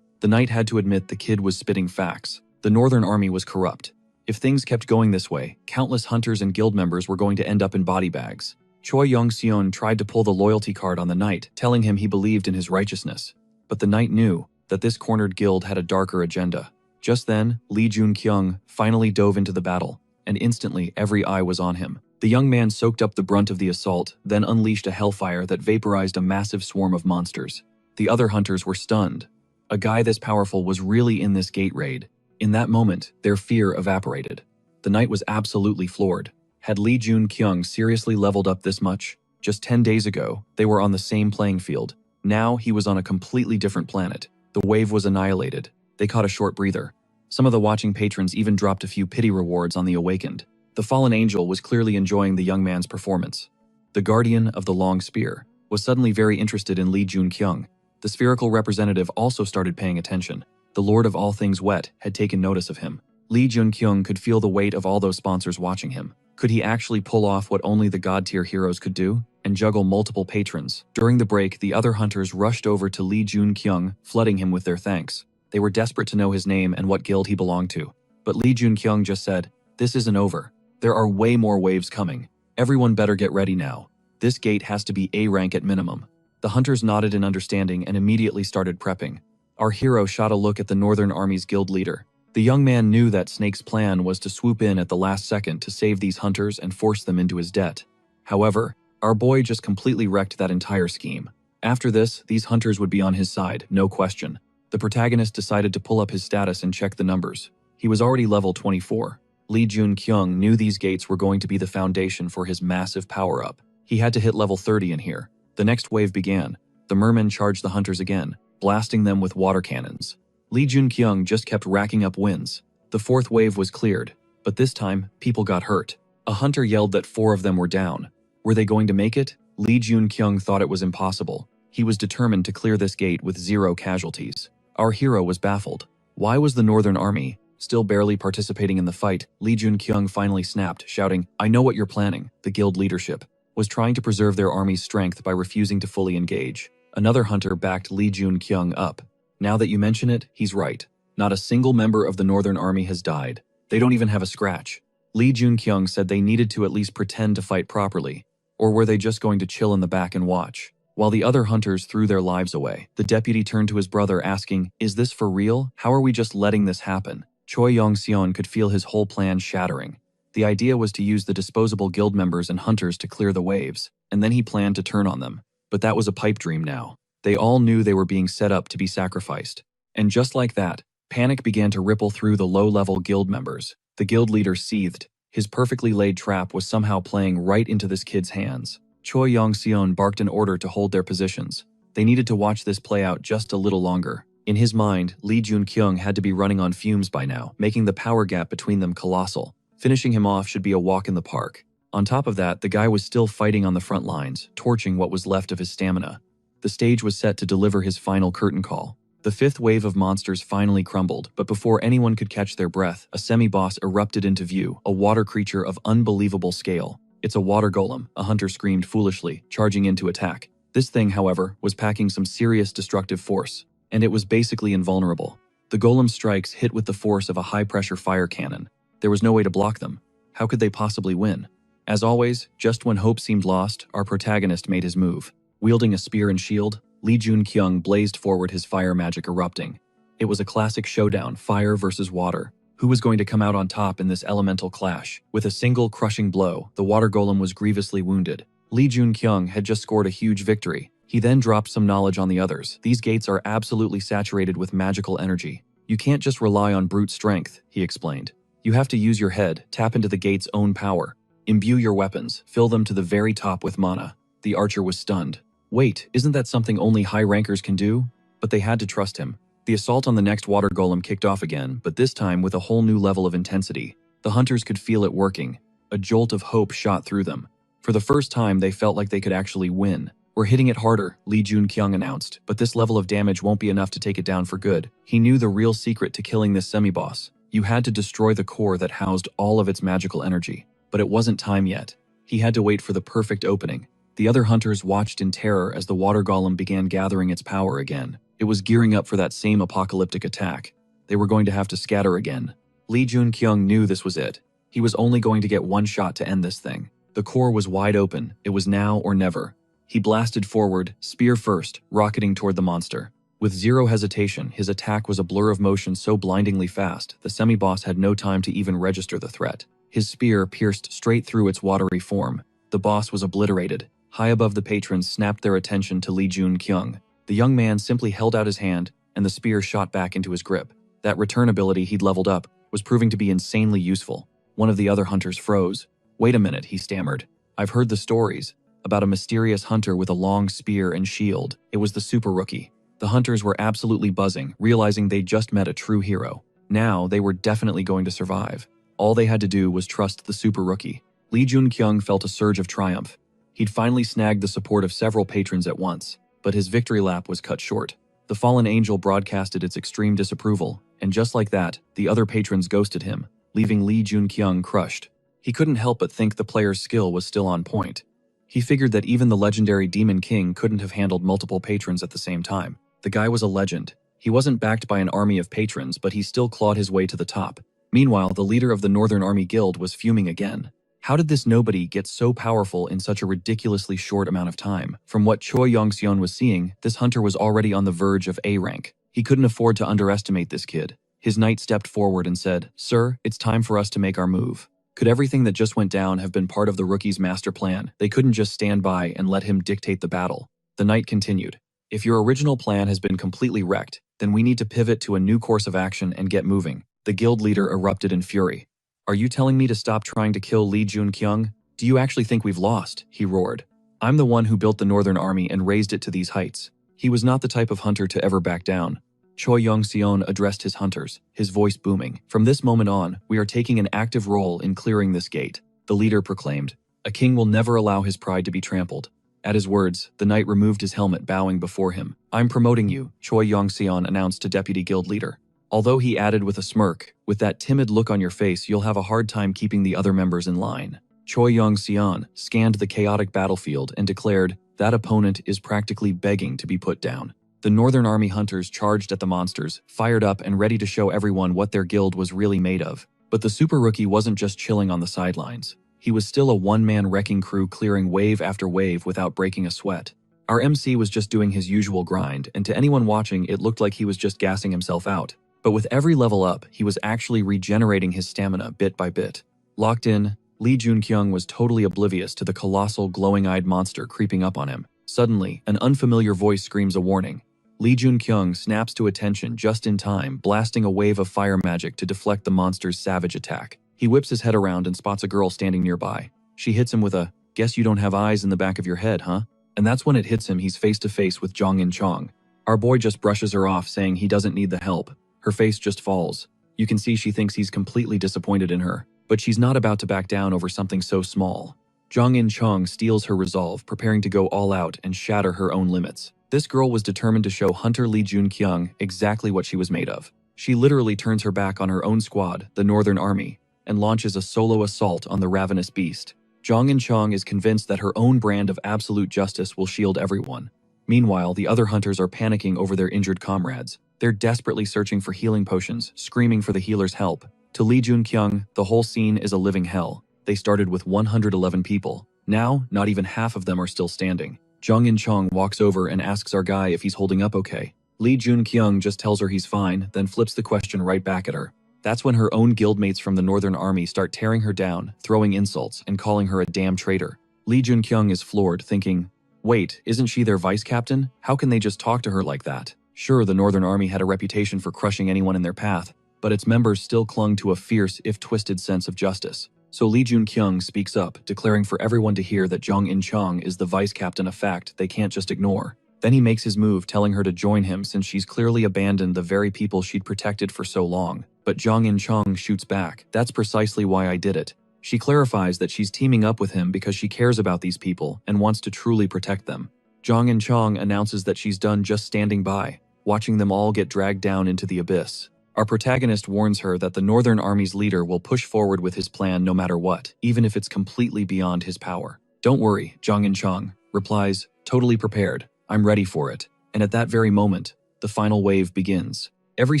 Speaker 1: The knight had to admit the kid was spitting facts. The Northern Army was corrupt. If things kept going this way, countless hunters and guild members were going to end up in body bags. Choi Yong-seon tried to pull the loyalty card on the knight, telling him he believed in his righteousness. But the knight knew that this cornered guild had a darker agenda. Just then, Lee Jun-kyung finally dove into the battle, and instantly every eye was on him. The young man soaked up the brunt of the assault, then unleashed a hellfire that vaporized a massive swarm of monsters. The other hunters were stunned. A guy this powerful was really in this gate raid. In that moment, their fear evaporated. The knight was absolutely floored. Had Lee Jun-kyung seriously leveled up this much? Just 10 days ago, they were on the same playing field. Now he was on a completely different planet. The wave was annihilated. They caught a short breather. Some of the watching patrons even dropped a few pity rewards on the awakened. The fallen angel was clearly enjoying the young man's performance. The guardian of the long spear was suddenly very interested in Lee Jun-kyung. The spherical representative also started paying attention. The Lord of all things wet had taken notice of him. Lee Jun-kyung could feel the weight of all those sponsors watching him. Could he actually pull off what only the god-tier heroes could do, and juggle multiple patrons? During the break, the other hunters rushed over to Lee Jun-kyung, flooding him with their thanks. They were desperate to know his name and what guild he belonged to. But Lee Jun-kyung just said, "This isn't over. There are way more waves coming. Everyone better get ready now. This gate has to be A rank at minimum." The hunters nodded in understanding and immediately started prepping. Our hero shot a look at the Northern Army's guild leader. The young man knew that Snake's plan was to swoop in at the last second to save these hunters and force them into his debt. However, our boy just completely wrecked that entire scheme. After this, these hunters would be on his side, no question. The protagonist decided to pull up his status and check the numbers. He was already level 24. Lee Jun-kyung knew these gates were going to be the foundation for his massive power-up. He had to hit level 30 in here. The next wave began. The mermen charged the hunters again, blasting them with water cannons. Lee Jun-kyung just kept racking up wins. The fourth wave was cleared, but this time, people got hurt. A hunter yelled that 4 of them were down. Were they going to make it? Lee Jun-kyung thought it was impossible. He was determined to clear this gate with 0 casualties. Our hero was baffled. Why was the Northern Army still barely participating in the fight? Lee Jun-kyung finally snapped, shouting, "I know what you're planning." The guild leadership was trying to preserve their army's strength by refusing to fully engage. Another hunter backed Lee Jun-kyung up. "Now that you mention it, he's right. Not a single member of the Northern Army has died. They don't even have a scratch." Lee Jun-kyung said they needed to at least pretend to fight properly. Or were they just going to chill in the back and watch? While the other hunters threw their lives away, the deputy turned to his brother asking, "Is this for real? How are we just letting this happen?" Choi Yong-seon could feel his whole plan shattering. The idea was to use the disposable guild members and hunters to clear the waves, and then he planned to turn on them. But that was a pipe dream now. They all knew they were being set up to be sacrificed. And just like that, panic began to ripple through the low-level guild members. The guild leader seethed. His perfectly laid trap was somehow playing right into this kid's hands. Choi Yong-seon barked an order to hold their positions. They needed to watch this play out just a little longer. In his mind, Lee Jun-kyung had to be running on fumes by now, making the power gap between them colossal. Finishing him off should be a walk in the park. On top of that, the guy was still fighting on the front lines, torching what was left of his stamina. The stage was set to deliver his final curtain call. The 5th wave of monsters finally crumbled, but before anyone could catch their breath, a semi-boss erupted into view, a water creature of unbelievable scale. "It's a water golem," a hunter screamed foolishly, charging in to attack. This thing, however, was packing some serious destructive force, and it was basically invulnerable. The golem's strikes hit with the force of a high-pressure fire cannon. There was no way to block them. How could they possibly win? As always, just when hope seemed lost, our protagonist made his move. Wielding a spear and shield, Lee Jun-kyung blazed forward, his fire magic erupting. It was a classic showdown, fire versus water. Who was going to come out on top in this elemental clash? With a single crushing blow, the water golem was grievously wounded. Lee Jun-kyung had just scored a huge victory. He then dropped some knowledge on the others. These gates are absolutely saturated with magical energy. You can't just rely on brute strength, he explained. You have to use your head, tap into the gate's own power. Imbue your weapons, fill them to the very top with mana. The archer was stunned. Wait, isn't that something only high rankers can do? But they had to trust him. The assault on the next water golem kicked off again, but this time with a whole new level of intensity. The hunters could feel it working. A jolt of hope shot through them. For the first time, they felt like they could actually win. We're hitting it harder, Lee Jun-kyung announced, but this level of damage won't be enough to take it down for good. He knew the real secret to killing this semi-boss. You had to destroy the core that housed all of its magical energy. But it wasn't time yet. He had to wait for the perfect opening. The other hunters watched in terror as the water golem began gathering its power again. It was gearing up for that same apocalyptic attack. They were going to have to scatter again. Lee Jun-kyung knew this was it. He was only going to get one shot to end this thing. The core was wide open. It was now or never. He blasted forward, spear first, rocketing toward the monster. With zero hesitation, his attack was a blur of motion so blindingly fast, the semi-boss had no time to even register the threat. His spear pierced straight through its watery form. The boss was obliterated. High above the patrons snapped their attention to Lee Jun-kyung. The young man simply held out his hand, and the spear shot back into his grip. That return ability he'd leveled up was proving to be insanely useful. One of the other hunters froze. Wait a minute, he stammered. I've heard the stories about a mysterious hunter with a long spear and shield. It was the super rookie. The hunters were absolutely buzzing, realizing they'd just met a true hero. Now they were definitely going to survive. All they had to do was trust the super rookie. Lee Jun-kyung felt a surge of triumph. He'd finally snagged the support of several patrons at once, but his victory lap was cut short. The fallen angel broadcasted its extreme disapproval, and just like that, the other patrons ghosted him, leaving Lee Jun-kyung crushed. He couldn't help but think the player's skill was still on point. He figured that even the legendary Demon King couldn't have handled multiple patrons at the same time. The guy was a legend. He wasn't backed by an army of patrons, but he still clawed his way to the top. Meanwhile, the leader of the Northern Army Guild was fuming again. How did this nobody get so powerful in such a ridiculously short amount of time? From what Choi Yong-seon was seeing, this hunter was already on the verge of A rank. He couldn't afford to underestimate this kid. His knight stepped forward and said, "Sir, it's time for us to make our move." Could everything that just went down have been part of the rookie's master plan? They couldn't just stand by and let him dictate the battle. The knight continued, "If your original plan has been completely wrecked, then we need to pivot to a new course of action and get moving." The guild leader erupted in fury. "Are you telling me to stop trying to kill Lee Jun-kyung? Do you actually think we've lost?" he roared. "I'm the one who built the Northern Army and raised it to these heights." He was not the type of hunter to ever back down. Choi Yong-seon addressed his hunters, his voice booming. "From this moment on, we are taking an active role in clearing this gate." The leader proclaimed, "A king will never allow his pride to be trampled." At his words, the knight removed his helmet, bowing before him. "I'm promoting you," Choi Yong-seon announced to deputy guild leader. Although he added with a smirk, "With that timid look on your face, you'll have a hard time keeping the other members in line." Choi Yong-seon scanned the chaotic battlefield and declared, "That opponent is practically begging to be put down." The Northern Army hunters charged at the monsters, fired up and ready to show everyone what their guild was really made of. But the super rookie wasn't just chilling on the sidelines. He was still a one-man wrecking crew clearing wave after wave without breaking a sweat. Our MC was just doing his usual grind, and to anyone watching, it looked like he was just gassing himself out. But with every level up, he was actually regenerating his stamina bit by bit. Locked in, Lee Jun-kyung was totally oblivious to the colossal, glowing-eyed monster creeping up on him. Suddenly, an unfamiliar voice screams a warning. Lee Jun-kyung snaps to attention just in time, blasting a wave of fire magic to deflect the monster's savage attack. He whips his head around and spots a girl standing nearby. She hits him with a, "Guess you don't have eyes in the back of your head, huh?" And that's when it hits him he's face to face with Jong-in Chong. Our boy just brushes her off, saying he doesn't need the help. Her face just falls. You can see she thinks he's completely disappointed in her, but she's not about to back down over something so small. Jong-in Chong steals her resolve, preparing to go all out and shatter her own limits. This girl was determined to show Hunter Lee Jun-kyung exactly what she was made of. She literally turns her back on her own squad, the Northern Army, and launches a solo assault on the ravenous beast. Jong-in Chong is convinced that her own brand of absolute justice will shield everyone. Meanwhile, the other hunters are panicking over their injured comrades. They're desperately searching for healing potions, screaming for the healer's help. To Lee Jun-kyung, the whole scene is a living hell. They started with 111 people. Now, not even half of them are still standing. Jong-in Chong walks over and asks our guy if he's holding up okay. Lee Jun-kyung just tells her he's fine, then flips the question right back at her. That's when her own guildmates from the Northern Army start tearing her down, throwing insults, and calling her a damn traitor. Lee Junkyung is floored, thinking, wait, isn't she their vice captain? How can they just talk to her like that? Sure, the Northern Army had a reputation for crushing anyone in their path, but its members still clung to a fierce, if twisted, sense of justice. So Lee Junkyung speaks up, declaring for everyone to hear that Jong In-chong is the vice captain, a fact they can't just ignore. Then he makes his move, telling her to join him since she's clearly abandoned the very people she'd protected for so long. But Jong In-chong shoots back, that's precisely why I did it. She clarifies that she's teaming up with him because she cares about these people and wants to truly protect them. Jong In-chong announces that she's done just standing by, watching them all get dragged down into the abyss. Our protagonist warns her that the Northern Army's leader will push forward with his plan no matter what, even if it's completely beyond his power. Don't worry, Jong In-chong replies, totally prepared. I'm ready for it. And at that very moment, the final wave begins. Every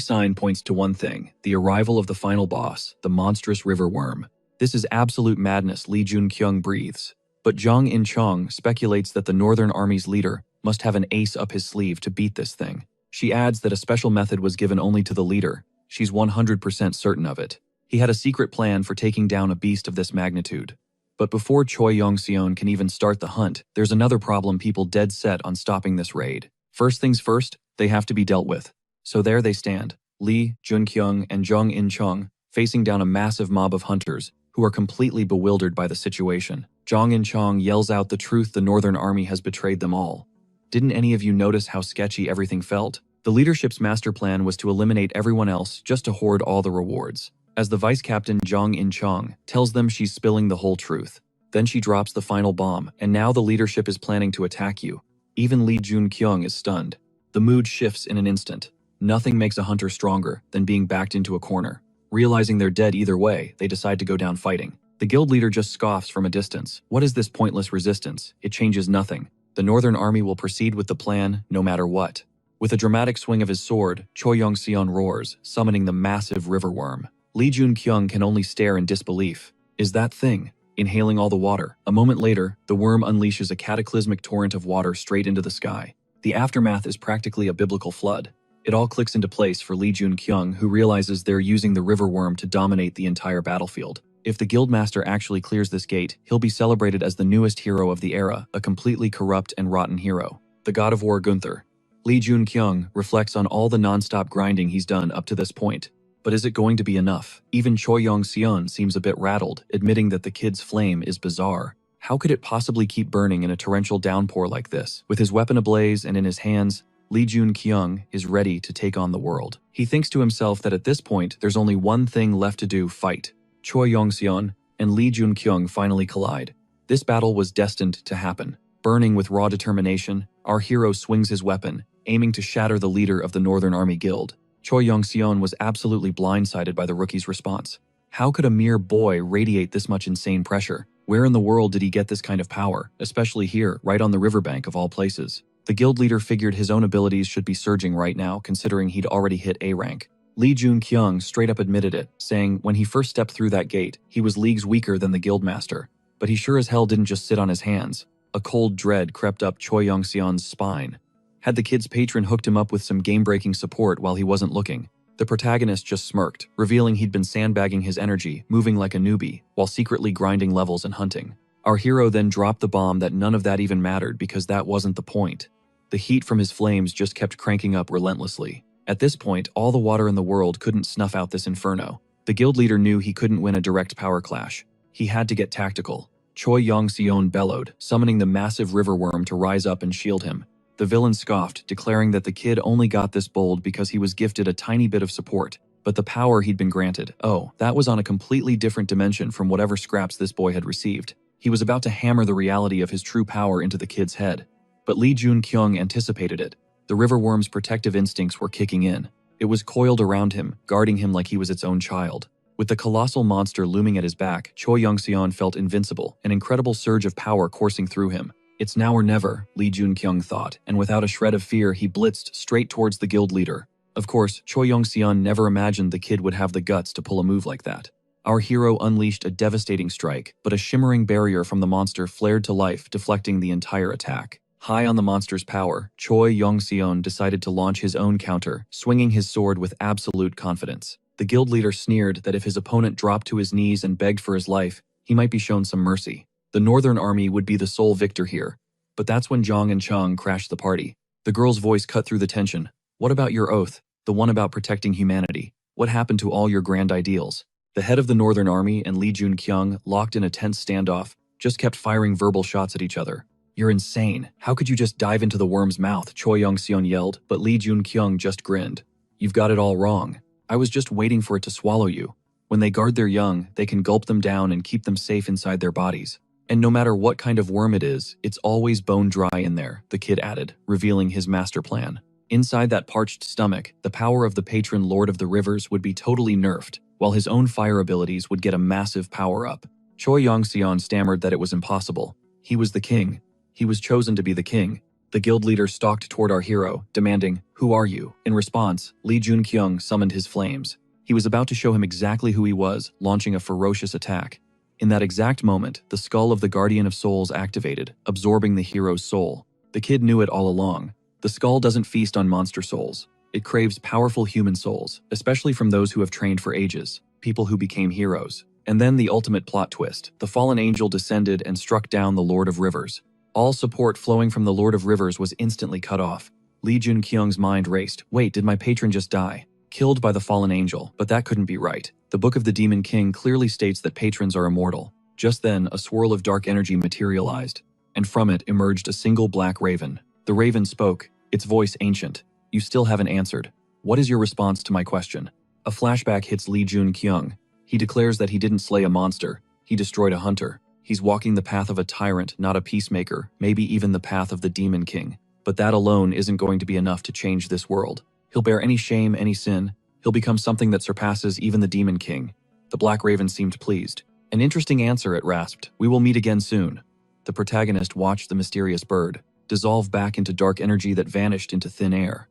Speaker 1: sign points to one thing, the arrival of the final boss, the monstrous river worm. This is absolute madness, Lee Junkyung breathes. But Jong In-chong speculates that the Northern Army's leader must have an ace up his sleeve to beat this thing. She adds that a special method was given only to the leader. She's 100% certain of it. He had a secret plan for taking down a beast of this magnitude. But before Choi Yong-seon can even start the hunt, there's another problem, people dead set on stopping this raid. First things first, they have to be dealt with. So there they stand, Lee, Junkyung, and Jong In-chong, facing down a massive mob of hunters who are completely bewildered by the situation. Jong In-chong yells out the truth: the Northern Army has betrayed them all. Didn't any of you notice how sketchy everything felt? The leadership's master plan was to eliminate everyone else just to hoard all the rewards. As the vice captain, Jong In-chong tells them she's spilling the whole truth. Then she drops the final bomb, and now the leadership is planning to attack you. Even Lee Junkyung is stunned. The mood shifts in an instant. Nothing makes a hunter stronger than being backed into a corner. Realizing they're dead either way, they decide to go down fighting. The guild leader just scoffs from a distance. What is this pointless resistance? It changes nothing. The Northern Army will proceed with the plan no matter what. With a dramatic swing of his sword, Choi Yong-seon roars, summoning the massive river worm. Lee Junkyung can only stare in disbelief. Is that thing inhaling all the water? A moment later, the worm unleashes a cataclysmic torrent of water straight into the sky. The aftermath is practically a biblical flood. It all clicks into place for Lee Junkyung, who realizes they're using the river worm to dominate the entire battlefield. If the guildmaster actually clears this gate, he'll be celebrated as the newest hero of the era, a completely corrupt and rotten hero. The god of war Gunther. Lee Junkyung reflects on all the non-stop grinding he's done up to this point. But is it going to be enough? Even Choi Yong-seon seems a bit rattled, admitting that the kid's flame is bizarre. How could it possibly keep burning in a torrential downpour like this? With his weapon ablaze and in his hands, Lee Junkyung is ready to take on the world. He thinks to himself that at this point, there's only one thing left to do: fight. Choi Yong-seon and Lee Junkyung finally collide. This battle was destined to happen. Burning with raw determination, our hero swings his weapon, aiming to shatter the leader of the Northern Army Guild. Choi Yong-seon was absolutely blindsided by the rookie's response. How could a mere boy radiate this much insane pressure? Where in the world did he get this kind of power, especially here, right on the riverbank of all places? The guild leader figured his own abilities should be surging right now, considering he'd already hit A rank. Lee Junkyung straight up admitted it, saying when he first stepped through that gate, he was leagues weaker than the guildmaster. But he sure as hell didn't just sit on his hands. A cold dread crept up Choi Yong-seon's spine. Had the kid's patron hooked him up with some game-breaking support while he wasn't looking? The protagonist just smirked, revealing he'd been sandbagging his energy, moving like a newbie, while secretly grinding levels and hunting. Our hero then dropped the bomb that none of that even mattered because that wasn't the point. The heat from his flames just kept cranking up relentlessly. At this point, all the water in the world couldn't snuff out this inferno. The guild leader knew he couldn't win a direct power clash. He had to get tactical. Choi Yong-seon bellowed, summoning the massive river worm to rise up and shield him. The villain scoffed, declaring that the kid only got this bold because he was gifted a tiny bit of support, but the power he'd been granted, oh, that was on a completely different dimension from whatever scraps this boy had received. He was about to hammer the reality of his true power into the kid's head. But Lee Junkyung anticipated it. The river worm's protective instincts were kicking in. It was coiled around him, guarding him like he was its own child. With the colossal monster looming at his back, Choi Yong-seon felt invincible, an incredible surge of power coursing through him. It's now or never, Lee Junkyung thought, and without a shred of fear, he blitzed straight towards the guild leader. Of course, Choi Yong-seon never imagined the kid would have the guts to pull a move like that. Our hero unleashed a devastating strike, but a shimmering barrier from the monster flared to life, deflecting the entire attack. High on the monster's power, Choi Yong-seon decided to launch his own counter, swinging his sword with absolute confidence. The guild leader sneered that if his opponent dropped to his knees and begged for his life, he might be shown some mercy. The Northern Army would be the sole victor here. But that's when Zhang and Chang crashed the party. The girl's voice cut through the tension. What about your oath? The one about protecting humanity? What happened to all your grand ideals? The head of the Northern Army and Li Junqiang, locked in a tense standoff, just kept firing verbal shots at each other. You're insane. How could you just dive into the worm's mouth? Choi Yong-seon yelled, but Li Junqiang just grinned. You've got it all wrong. I was just waiting for it to swallow you. When they guard their young, they can gulp them down and keep them safe inside their bodies. And no matter what kind of worm it is, it's always bone dry in there, the kid added, revealing his master plan. Inside that parched stomach, the power of the patron Lord of the Rivers would be totally nerfed, while his own fire abilities would get a massive power-up. Choi Yong-seon stammered that it was impossible. He was the king. He was chosen to be the king. The guild leader stalked toward our hero, demanding, "Who are you?" In response, Li Junqiang summoned his flames. He was about to show him exactly who he was, launching a ferocious attack. In that exact moment, the skull of the Guardian of Souls activated, absorbing the hero's soul. The kid knew it all along. The skull doesn't feast on monster souls. It craves powerful human souls, especially from those who have trained for ages, people who became heroes. And then the ultimate plot twist. The fallen angel descended and struck down the Lord of Rivers. All support flowing from the Lord of Rivers was instantly cut off. Li Junqiang's mind raced. Wait, did my patron just die? Killed by the fallen angel, but that couldn't be right. The Book of the Demon King clearly states that patrons are immortal. Just then, a swirl of dark energy materialized, and from it emerged a single black raven. The raven spoke, its voice ancient. You still haven't answered. What is your response to my question? A flashback hits Li Junqiang. He declares that he didn't slay a monster. He destroyed a hunter. He's walking the path of a tyrant, not a peacemaker, maybe even the path of the Demon King. But that alone isn't going to be enough to change this world. He'll bear any shame, any sin. He'll become something that surpasses even the Demon King. The Black Raven seemed pleased. An interesting answer, it rasped. We will meet again soon. The protagonist watched the mysterious bird dissolve back into dark energy that vanished into thin air.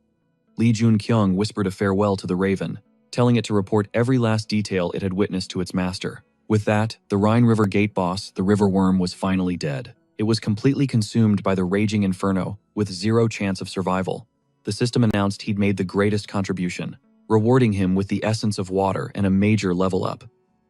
Speaker 1: Li Junqiang whispered a farewell to the raven, telling it to report every last detail it had witnessed to its master. With that, the Rhine River Gate boss, the river worm, was finally dead. It was completely consumed by the raging inferno, with zero chance of survival. The system announced he'd made the greatest contribution, rewarding him with the essence of water and a major level up.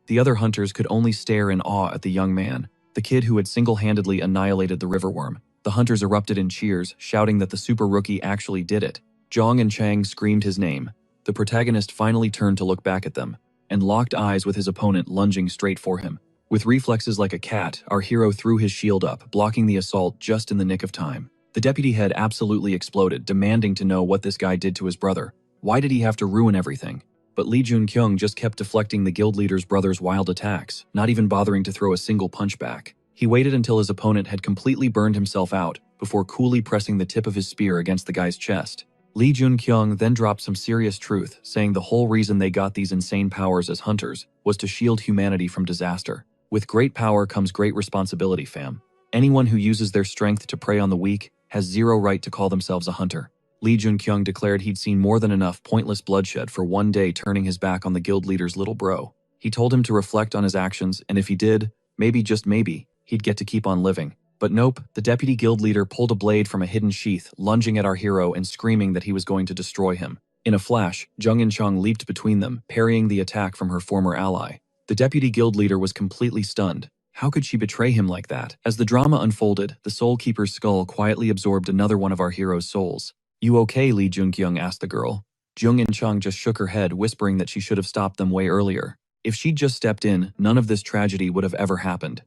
Speaker 1: The other hunters could only stare in awe at the young man, the kid who had single-handedly annihilated the riverworm. The hunters erupted in cheers, shouting that the super rookie actually did it. Zhang and Chang screamed his name. The protagonist finally turned to look back at them, and locked eyes with his opponent lunging straight for him. With reflexes like a cat, our hero threw his shield up, blocking the assault just in the nick of time. The deputy head absolutely exploded, demanding to know what this guy did to his brother. Why did he have to ruin everything? But Li Junqiang just kept deflecting the guild leader's brother's wild attacks, not even bothering to throw a single punch back. He waited until his opponent had completely burned himself out, before coolly pressing the tip of his spear against the guy's chest. Li Junqiang then dropped some serious truth, saying the whole reason they got these insane powers as hunters was to shield humanity from disaster. With great power comes great responsibility, fam. Anyone who uses their strength to prey on the weak has zero right to call themselves a hunter. Li Junqiang declared he'd seen more than enough pointless bloodshed for one day turning his back on the guild leader's little bro. He told him to reflect on his actions, and if he did, maybe, just maybe, he'd get to keep on living. But nope, the deputy guild leader pulled a blade from a hidden sheath, lunging at our hero and screaming that he was going to destroy him. In a flash, Zheng and Chang leaped between them, parrying the attack from her former ally. The deputy guild leader was completely stunned. How could she betray him like that? As the drama unfolded, the Soul Keeper's skull quietly absorbed another one of our hero's souls. You okay, Li Junqiang asked the girl. Zheng and Chang just shook her head, whispering that she should have stopped them way earlier. If she'd just stepped in, none of this tragedy would have ever happened.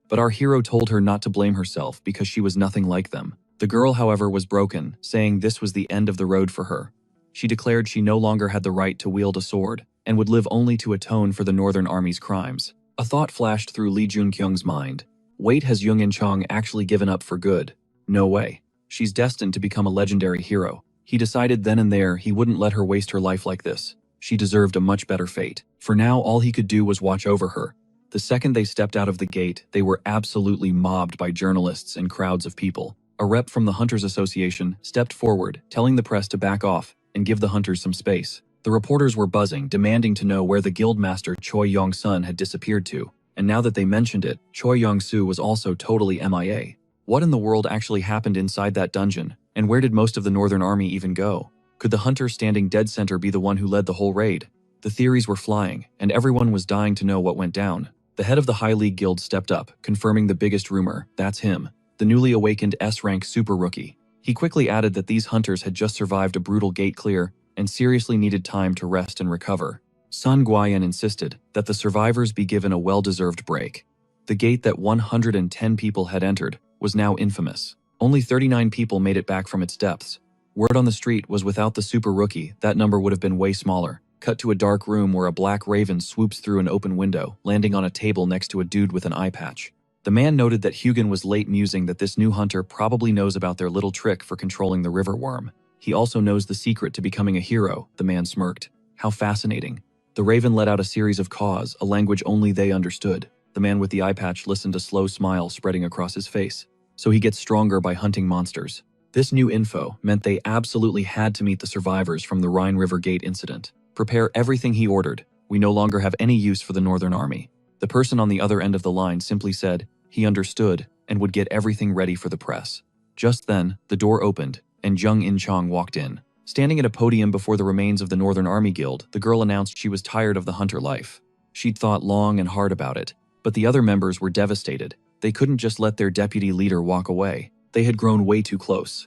Speaker 1: But our hero told her not to blame herself because she was nothing like them. The girl, however, was broken, saying this was the end of the road for her. She declared she no longer had the right to wield a sword, and would live only to atone for the Northern Army's crimes. A thought flashed through Li Junqiang's mind. Wait, has Zheng and Chang actually given up for good? No way. She's destined to become a legendary hero. He decided then and there he wouldn't let her waste her life like this. She deserved a much better fate. For now, all he could do was watch over her. The second they stepped out of the gate, they were absolutely mobbed by journalists and crowds of people. A rep from the Hunters Association stepped forward, telling the press to back off and give the hunters some space. The reporters were buzzing, demanding to know where the guildmaster Choi Yong-sun had disappeared to. And now that they mentioned it, Choi Yong-su was also totally MIA. What in the world actually happened inside that dungeon? And where did most of the Northern Army even go? Could the hunter standing dead center be the one who led the whole raid? The theories were flying, and everyone was dying to know what went down. The head of the High League Guild stepped up, confirming the biggest rumor. That's him, the newly awakened S-rank super rookie. He quickly added that these hunters had just survived a brutal gate clear and seriously needed time to rest and recover. Sun Guoyan insisted that the survivors be given a well-deserved break. The gate that 110 people had entered was now infamous. Only 39 people made it back from its depths. Word on the street was without the super rookie, that number would have been way smaller. Cut to a dark room where a black raven swoops through an open window, landing on a table next to a dude with an eye patch. The man noted that Hugin was late, musing that this new hunter probably knows about their little trick for controlling the river worm. He also knows the secret to becoming a hero, the man smirked. How fascinating. The raven let out a series of caws, a language only they understood. The man with the eye patch listened, a slow smile spreading across his face. So he gets stronger by hunting monsters. This new info meant they absolutely had to meet the survivors from the Rhine River Gate incident. Prepare everything, he ordered. We no longer have any use for the Northern Army. The person on the other end of the line simply said he understood and would get everything ready for the press. Just then, the door opened, and Jung In-chong walked in. Standing at a podium before the remains of the Northern Army Guild, the girl announced she was tired of the hunter life. She'd thought long and hard about it, but the other members were devastated. They couldn't just let their deputy leader walk away. They had grown way too close.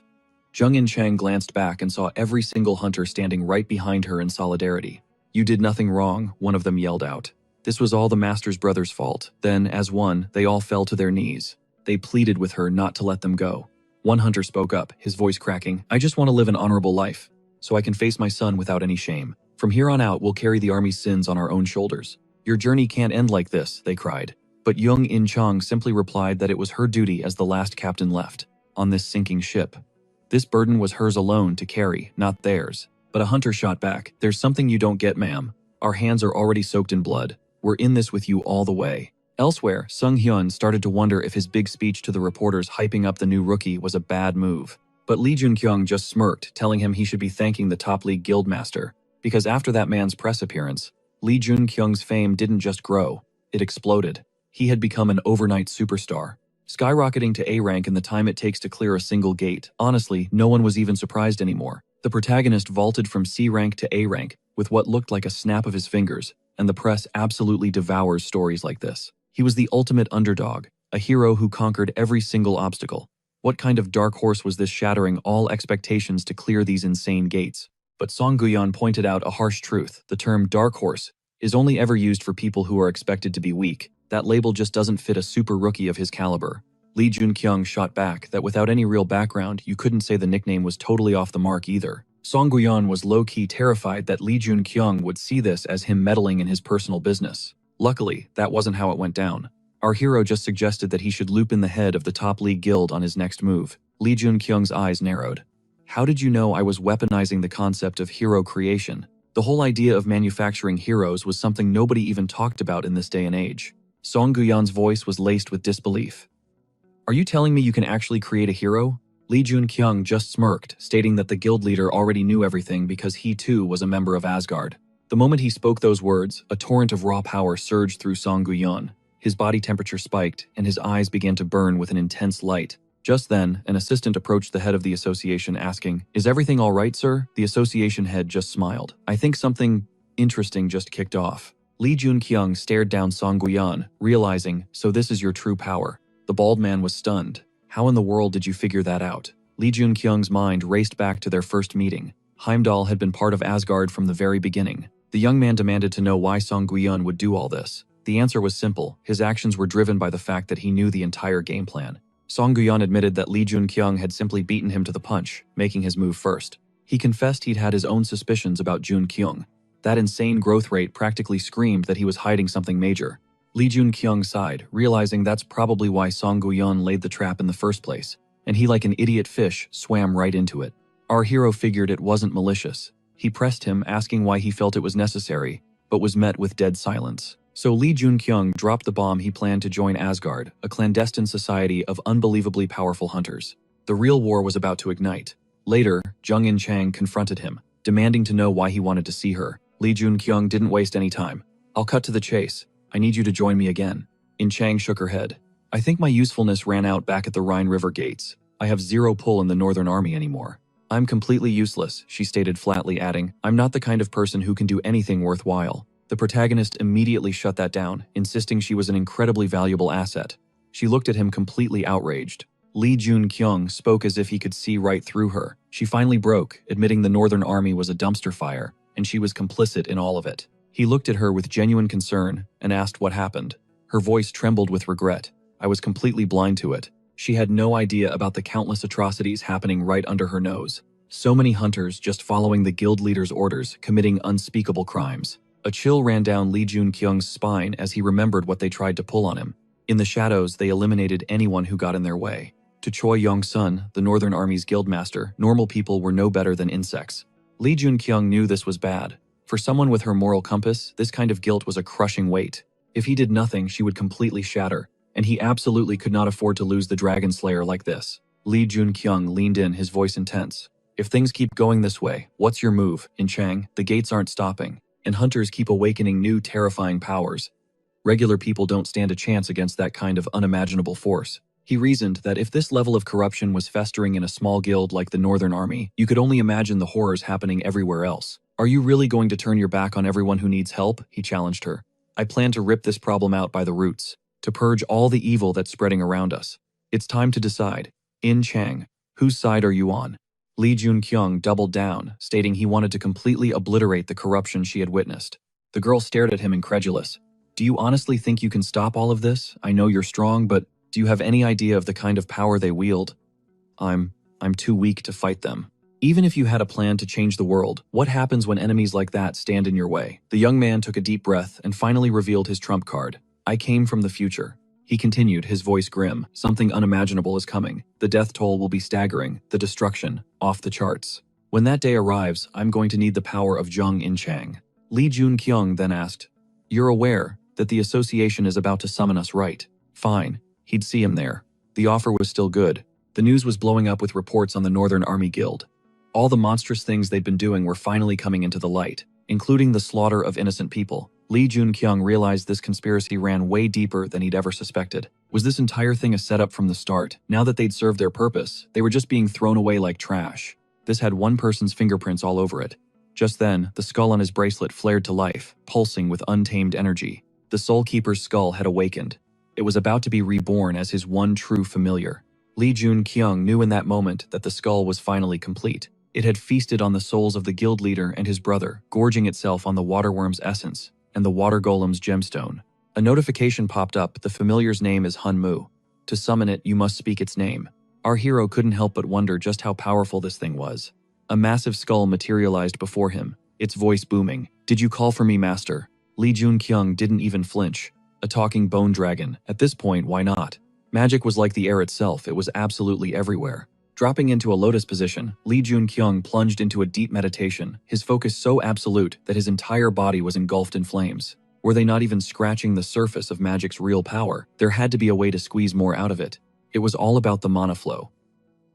Speaker 1: Jung In-chang glanced back and saw every single hunter standing right behind her in solidarity. You did nothing wrong, one of them yelled out. This was all the master's brother's fault. Then, as one, they all fell to their knees. They pleaded with her not to let them go. One hunter spoke up, his voice cracking. I just want to live an honorable life, so I can face my son without any shame. From here on out, we'll carry the army's sins on our own shoulders. Your journey can't end like this, they cried. But Jung In-chang simply replied that it was her duty as the last captain left on this sinking ship. This burden was hers alone to carry, not theirs. But a hunter shot back. There's something you don't get, ma'am. Our hands are already soaked in blood. We're in this with you all the way. Elsewhere, Sung Hyun started to wonder if his big speech to the reporters hyping up the new rookie was a bad move. But Lee Jun-kyung just smirked, telling him he should be thanking the top league guildmaster. Because after that man's press appearance, Lee Jun-kyung's fame didn't just grow, it exploded. He had become an overnight superstar, skyrocketing to A rank in the time it takes to clear a single gate. Honestly, no one was even surprised anymore. The protagonist vaulted from C rank to A rank with what looked like a snap of his fingers, and the press absolutely devours stories like this. He was the ultimate underdog, a hero who conquered every single obstacle. What kind of dark horse was this, shattering all expectations to clear these insane gates? But Song Guyan pointed out a harsh truth. The term dark horse is only ever used for people who are expected to be weak. That label just doesn't fit a super rookie of his caliber. Lee Jun-kyung shot back that without any real background, you couldn't say the nickname was totally off the mark either. Song Guyan was low-key terrified that Lee Jun-kyung would see this as him meddling in his personal business. Luckily, that wasn't how it went down. Our hero just suggested that he should loop in the head of the top league guild on his next move. Lee Jun-kyung's eyes narrowed. How did you know I was weaponizing the concept of hero creation? The whole idea of manufacturing heroes was something nobody even talked about in this day and age. Song Guyan's voice was laced with disbelief. Are you telling me you can actually create a hero? Lee Jun-kyung just smirked, stating that the guild leader already knew everything because he too was a member of Asgard. The moment he spoke those words, a torrent of raw power surged through Song Guyan. His body temperature spiked, and his eyes began to burn with an intense light. Just then, an assistant approached the head of the association asking, "Is everything all right, sir?" The association head just smiled. "I think something interesting just kicked off." Lee Jun-kyung stared down Song Guyan, realizing, so this is your true power. The bald man was stunned. How in the world did you figure that out? Lee Jun-kyung's mind raced back to their first meeting. Heimdall had been part of Asgard from the very beginning. The young man demanded to know why Song Guyan would do all this. The answer was simple. His actions were driven by the fact that he knew the entire game plan. Song Guyan admitted that Lee Jun-kyung had simply beaten him to the punch, making his move first. He confessed he'd had his own suspicions about Jun-kyung. That insane growth rate practically screamed that he was hiding something major. Lee Jun-kyung sighed, realizing that's probably why Song Guyan laid the trap in the first place, and he, like an idiot fish, swam right into it. Our hero figured it wasn't malicious. He pressed him, asking why he felt it was necessary, but was met with dead silence. So Lee Jun-kyung dropped the bomb he planned to join Asgard, a clandestine society of unbelievably powerful hunters. The real war was about to ignite. Later, Jung In-chang confronted him, demanding to know why he wanted to see her. Lee Jun-kyung didn't waste any time. "I'll cut to the chase. I need you to join me again." In-chang shook her head. "I think my usefulness ran out back at the Rhine River gates. I have zero pull in the Northern Army anymore. I'm completely useless," she stated flatly, adding, "I'm not the kind of person who can do anything worthwhile." The protagonist immediately shut that down, insisting she was an incredibly valuable asset. She looked at him completely outraged. Lee Jun-kyung spoke as if he could see right through her. She finally broke, admitting the Northern Army was a dumpster fire, and she was complicit in all of it. He looked at her with genuine concern and asked what happened. Her voice trembled with regret. I was completely blind to it. She had no idea about the countless atrocities happening right under her nose. So many hunters just following the guild leader's orders, committing unspeakable crimes. A chill ran down Lee Jun-kyung's spine as he remembered what they tried to pull on him. In the shadows, they eliminated anyone who got in their way. To Choi Yong-sun, the Northern Army's guildmaster, normal people were no better than insects. Lee Jun-kyung knew this was bad. For someone with her moral compass, this kind of guilt was a crushing weight. If he did nothing, she would completely shatter, and he absolutely could not afford to lose the Dragon Slayer like this. Lee Jun-kyung leaned in, his voice intense. If things keep going this way, what's your move? In Chang, the gates aren't stopping, and hunters keep awakening new terrifying powers. Regular people don't stand a chance against that kind of unimaginable force. He reasoned that if this level of corruption was festering in a small guild like the Northern Army, you could only imagine the horrors happening everywhere else. Are you really going to turn your back on everyone who needs help? He challenged her. I plan to rip this problem out by the roots, to purge all the evil that's spreading around us. It's time to decide. In Chang, whose side are you on? Lee Jun-kyung doubled down, stating he wanted to completely obliterate the corruption she had witnessed. The girl stared at him incredulous. Do you honestly think you can stop all of this? I know you're strong, but do you have any idea of the kind of power they wield? I'm too weak to fight them. Even if you had a plan to change the world, what happens when enemies like that stand in your way? The young man took a deep breath and finally revealed his trump card. I came from the future. He continued, his voice grim. Something unimaginable is coming. The death toll will be staggering, the destruction, off the charts. When that day arrives, I'm going to need the power of Zheng In Chang. Lee Jun-kyung then asked, You're aware that the association is about to summon us, right? Fine. He'd see him there. The offer was still good. The news was blowing up with reports on the Northern Army Guild. All the monstrous things they'd been doing were finally coming into the light, including the slaughter of innocent people. Lee Jun-kyung realized this conspiracy ran way deeper than he'd ever suspected. Was this entire thing a setup from the start? Now that they'd served their purpose, they were just being thrown away like trash. This had one person's fingerprints all over it. Just then, the skull on his bracelet flared to life, pulsing with untamed energy. The Soul Keeper's skull had awakened. It was about to be reborn as his one true familiar. Lee Jun-kyung knew in that moment that the skull was finally complete. It had feasted on the souls of the guild leader and his brother, gorging itself on the waterworm's essence and the water golem's gemstone. A notification popped up. The familiar's name is Hunmu. To summon it, you must speak its name. Our hero couldn't help but wonder just how powerful this thing was. A massive skull materialized before him, its voice booming. Did you call for me, master? Lee Jun-kyung didn't even flinch. A talking bone dragon. At this point, why not? Magic was like the air itself. It was absolutely everywhere. Dropping into a lotus position, Lee Jun-kyung plunged into a deep meditation, his focus so absolute that his entire body was engulfed in flames. Were they not even scratching the surface of magic's real power? There had to be a way to squeeze more out of it. It was all about the mana flow.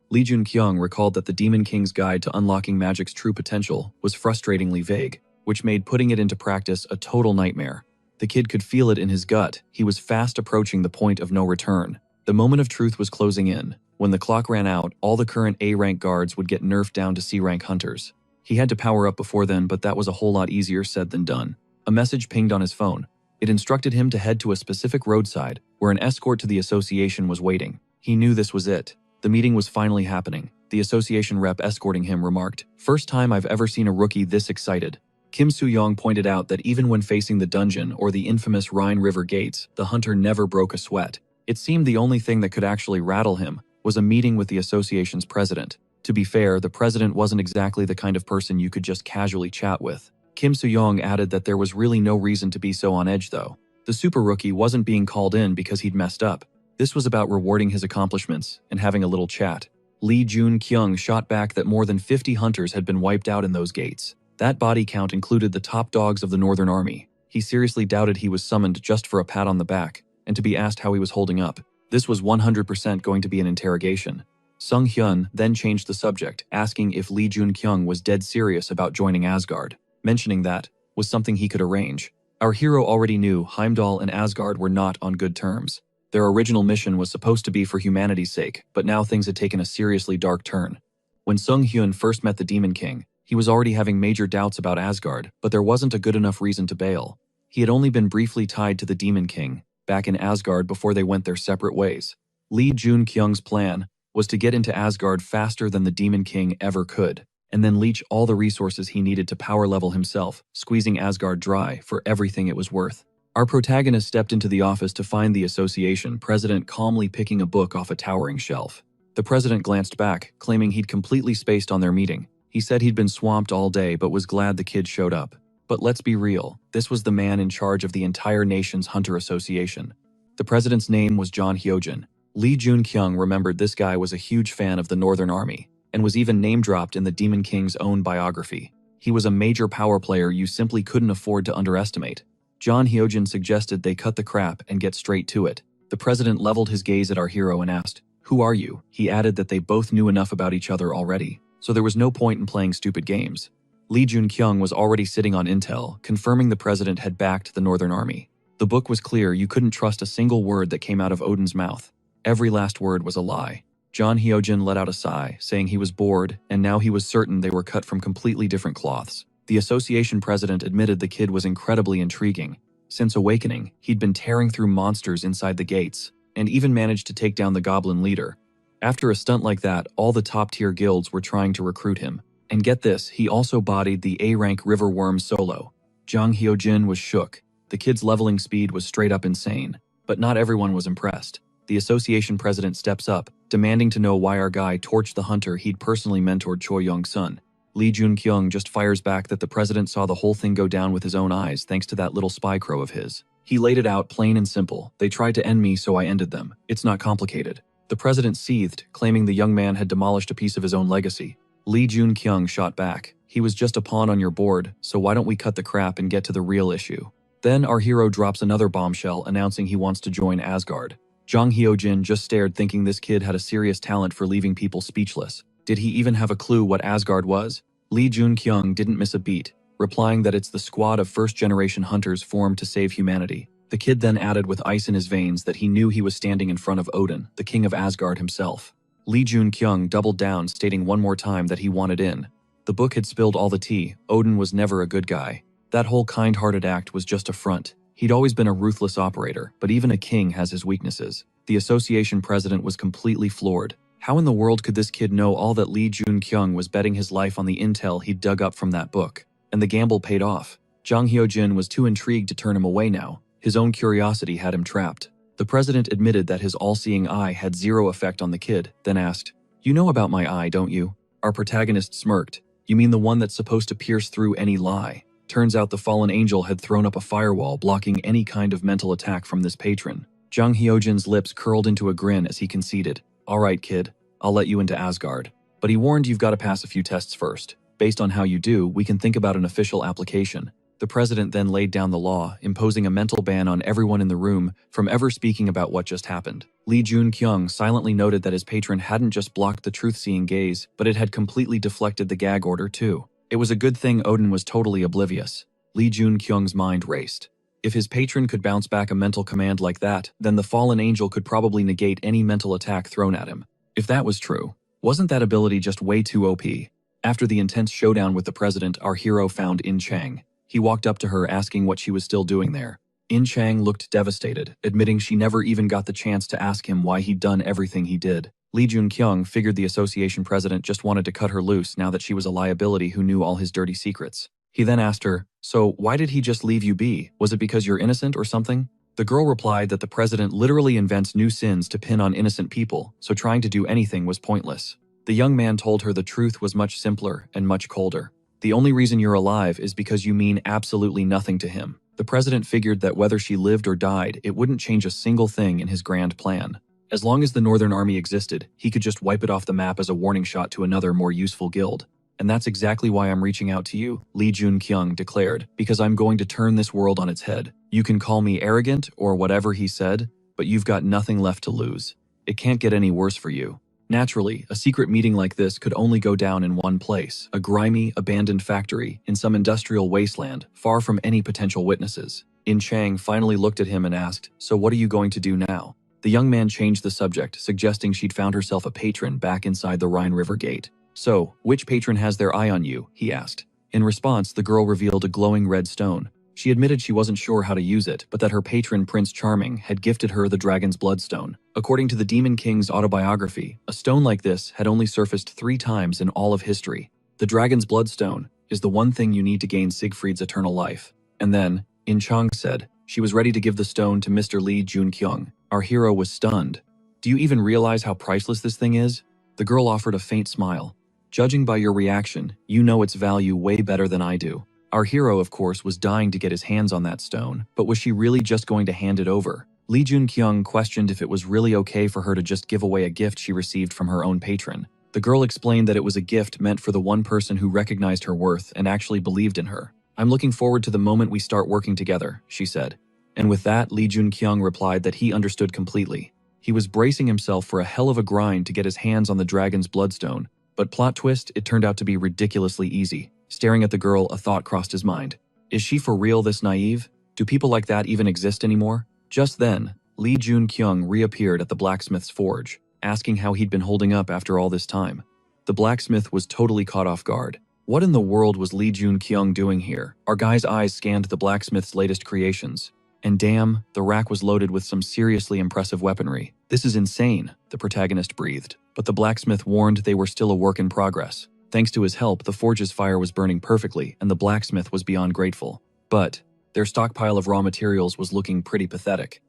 Speaker 1: Lee Jun-kyung recalled that the Demon King's guide to unlocking magic's true potential was frustratingly vague, which made putting it into practice a total nightmare. The kid could feel it in his gut. He was fast approaching the point of no return. The moment of truth was closing in. When the clock ran out, all the current A-rank guards would get nerfed down to C-rank hunters. He had to power up before then, but that was a whole lot easier said than done. A message pinged on his phone. It instructed him to head to a specific roadside, where an escort to the association was waiting. He knew this was it. The meeting was finally happening. The association rep escorting him remarked, "First time I've ever seen a rookie this excited." Kim Soo-young pointed out that even when facing the dungeon or the infamous Rhine River gates, the hunter never broke a sweat. It seemed the only thing that could actually rattle him was a meeting with the association's president. To be fair, the president wasn't exactly the kind of person you could just casually chat with. Kim Soo-young added that there was really no reason to be so on edge though. The super rookie wasn't being called in because he'd messed up. This was about rewarding his accomplishments and having a little chat. Lee Jun-kyung shot back that more than 50 hunters had been wiped out in those gates. That body count included the top dogs of the Northern Army. He seriously doubted he was summoned just for a pat on the back and to be asked how he was holding up. This was 100% going to be an interrogation. Sung Hyun then changed the subject, asking if Lee Jun-kyung was dead serious about joining Asgard. Mentioning that was something he could arrange. Our hero already knew Heimdall and Asgard were not on good terms. Their original mission was supposed to be for humanity's sake, but now things had taken a seriously dark turn. When Sung Hyun first met the Demon King, He was already having major doubts about Asgard, but there wasn't a good enough reason to bail. He had only been briefly tied to the Demon King, back in Asgard before they went their separate ways. Lee Jun-kyung's plan was to get into Asgard faster than the Demon King ever could, and then leech all the resources he needed to power level himself, squeezing Asgard dry for everything it was worth. Our protagonist stepped into the office to find the association president calmly picking a book off a towering shelf. The president glanced back, claiming he'd completely spaced on their meeting. He said he'd been swamped all day but was glad the kid showed up. But let's be real, this was the man in charge of the entire nation's hunter association. The president's name was John Hyojin. Lee Jun-kyung remembered this guy was a huge fan of the Northern Army, and was even name-dropped in the Demon King's own biography. He was a major power player you simply couldn't afford to underestimate. John Hyojin suggested they cut the crap and get straight to it. The president leveled his gaze at our hero and asked, "Who are you?" He added that they both knew enough about each other already, so there was no point in playing stupid games. Lee Jun-kyung was already sitting on intel, confirming the president had backed the Northern Army. The book was clear you couldn't trust a single word that came out of Odin's mouth. Every last word was a lie. John Hyojin let out a sigh, saying he was bored, and now he was certain they were cut from completely different cloths. The association president admitted the kid was incredibly intriguing. Since awakening, he'd been tearing through monsters inside the gates, and even managed to take down the goblin leader. After a stunt like that, all the top-tier guilds were trying to recruit him. And get this, he also bodied the A-rank river worm solo. Jang Hyojin was shook. The kid's leveling speed was straight up insane, but not everyone was impressed. The association president steps up, demanding to know why our guy torched the hunter he'd personally mentored Choi Young-sun. Lee Jun-kyung just fires back that the president saw the whole thing go down with his own eyes thanks to that little spy crow of his. He laid it out plain and simple. They tried to end me, so I ended them. It's not complicated. The president seethed, claiming the young man had demolished a piece of his own legacy. Lee Jun-kyung shot back. He was just a pawn on your board, so why don't we cut the crap and get to the real issue? Then our hero drops another bombshell announcing he wants to join Asgard. Jang Hyojin just stared, thinking this kid had a serious talent for leaving people speechless. Did he even have a clue what Asgard was? Lee Jun-kyung didn't miss a beat, replying that it's the squad of first-generation hunters formed to save humanity. The kid then added with ice in his veins that he knew he was standing in front of Odin, the king of Asgard himself. Lee Jun-kyung doubled down, stating one more time that he wanted in. The book had spilled all the tea. Odin was never a good guy. That whole kind-hearted act was just a front. He'd always been a ruthless operator, but even a king has his weaknesses. The association president was completely floored. How in the world could this kid know all that Lee Jun-kyung was betting his life on the intel he'd dug up from that book? And the gamble paid off. Jang Hyojin was too intrigued to turn him away now. His own curiosity had him trapped. The president admitted that his all-seeing eye had zero effect on the kid, then asked, "You know about my eye, don't you?" Our protagonist smirked. "You mean the one that's supposed to pierce through any lie?" Turns out the fallen angel had thrown up a firewall blocking any kind of mental attack from this patron. Jang Hyojin's lips curled into a grin as he conceded, "All right, kid, I'll let you into Asgard. But he warned you've got to pass a few tests first. Based on how you do, we can think about an official application." The president then laid down the law, imposing a mental ban on everyone in the room from ever speaking about what just happened. Lee Jun-kyung silently noted that his patron hadn't just blocked the truth-seeing gaze, but it had completely deflected the gag order too. It was a good thing Odin was totally oblivious. Lee Jun-kyung's mind raced. If his patron could bounce back a mental command like that, then the fallen angel could probably negate any mental attack thrown at him. If that was true, wasn't that ability just way too OP? After the intense showdown with the president, our hero found In Chang. He walked up to her, asking what she was still doing there. In Chang looked devastated, admitting she never even got the chance to ask him why he'd done everything he did. Lee Jun-kyung figured the association president just wanted to cut her loose now that she was a liability who knew all his dirty secrets. He then asked her, "So why did he just leave you be? Was it because you're innocent or something?" The girl replied that the president literally invents new sins to pin on innocent people, so trying to do anything was pointless. The young man told her the truth was much simpler and much colder. "The only reason you're alive is because you mean absolutely nothing to him." The president figured that whether she lived or died, it wouldn't change a single thing in his grand plan. As long as the Northern Army existed, he could just wipe it off the map as a warning shot to another, more useful guild. "And that's exactly why I'm reaching out to you," Lee Jun-kyung declared, "because I'm going to turn this world on its head. You can call me arrogant or whatever he said, but you've got nothing left to lose. It can't get any worse for you." Naturally, a secret meeting like this could only go down in one place, a grimy, abandoned factory in some industrial wasteland, far from any potential witnesses. In Chang finally looked at him and asked, "So what are you going to do now?" The young man changed the subject, suggesting she'd found herself a patron back inside the Rhine River Gate. "So, which patron has their eye on you?" he asked. In response, the girl revealed a glowing red stone. She admitted she wasn't sure how to use it, but that her patron, Prince Charming, had gifted her the Dragon's Bloodstone. According to the Demon King's autobiography, a stone like this had only surfaced 3 times in all of history. The Dragon's Bloodstone is the one thing you need to gain Siegfried's eternal life. And then, In Chang said, she was ready to give the stone to Mr. Lee Jun-kyung. Our hero was stunned. "Do you even realize how priceless this thing is?" The girl offered a faint smile. "Judging by your reaction, you know its value way better than I do." Our hero, of course, was dying to get his hands on that stone, but was she really just going to hand it over? Lee Jun-kyung questioned if it was really okay for her to just give away a gift she received from her own patron. The girl explained that it was a gift meant for the one person who recognized her worth and actually believed in her. "I'm looking forward to the moment we start working together," she said. And with that, Lee Jun-kyung replied that he understood completely. He was bracing himself for a hell of a grind to get his hands on the Dragon's Bloodstone, but plot twist, it turned out to be ridiculously easy. Staring at the girl, a thought crossed his mind. Is she for real this naive? Do people like that even exist anymore? Just then, Lee Jun-kyung reappeared at the blacksmith's forge, asking how he'd been holding up after all this time. The blacksmith was totally caught off guard. What in the world was Lee Jun-kyung doing here? Our guy's eyes scanned the blacksmith's latest creations. And damn, the rack was loaded with some seriously impressive weaponry. "This is insane," the protagonist breathed. But the blacksmith warned they were still a work in progress. Thanks to his help, the forge's fire was burning perfectly, and the blacksmith was beyond grateful. But their stockpile of raw materials was looking pretty pathetic.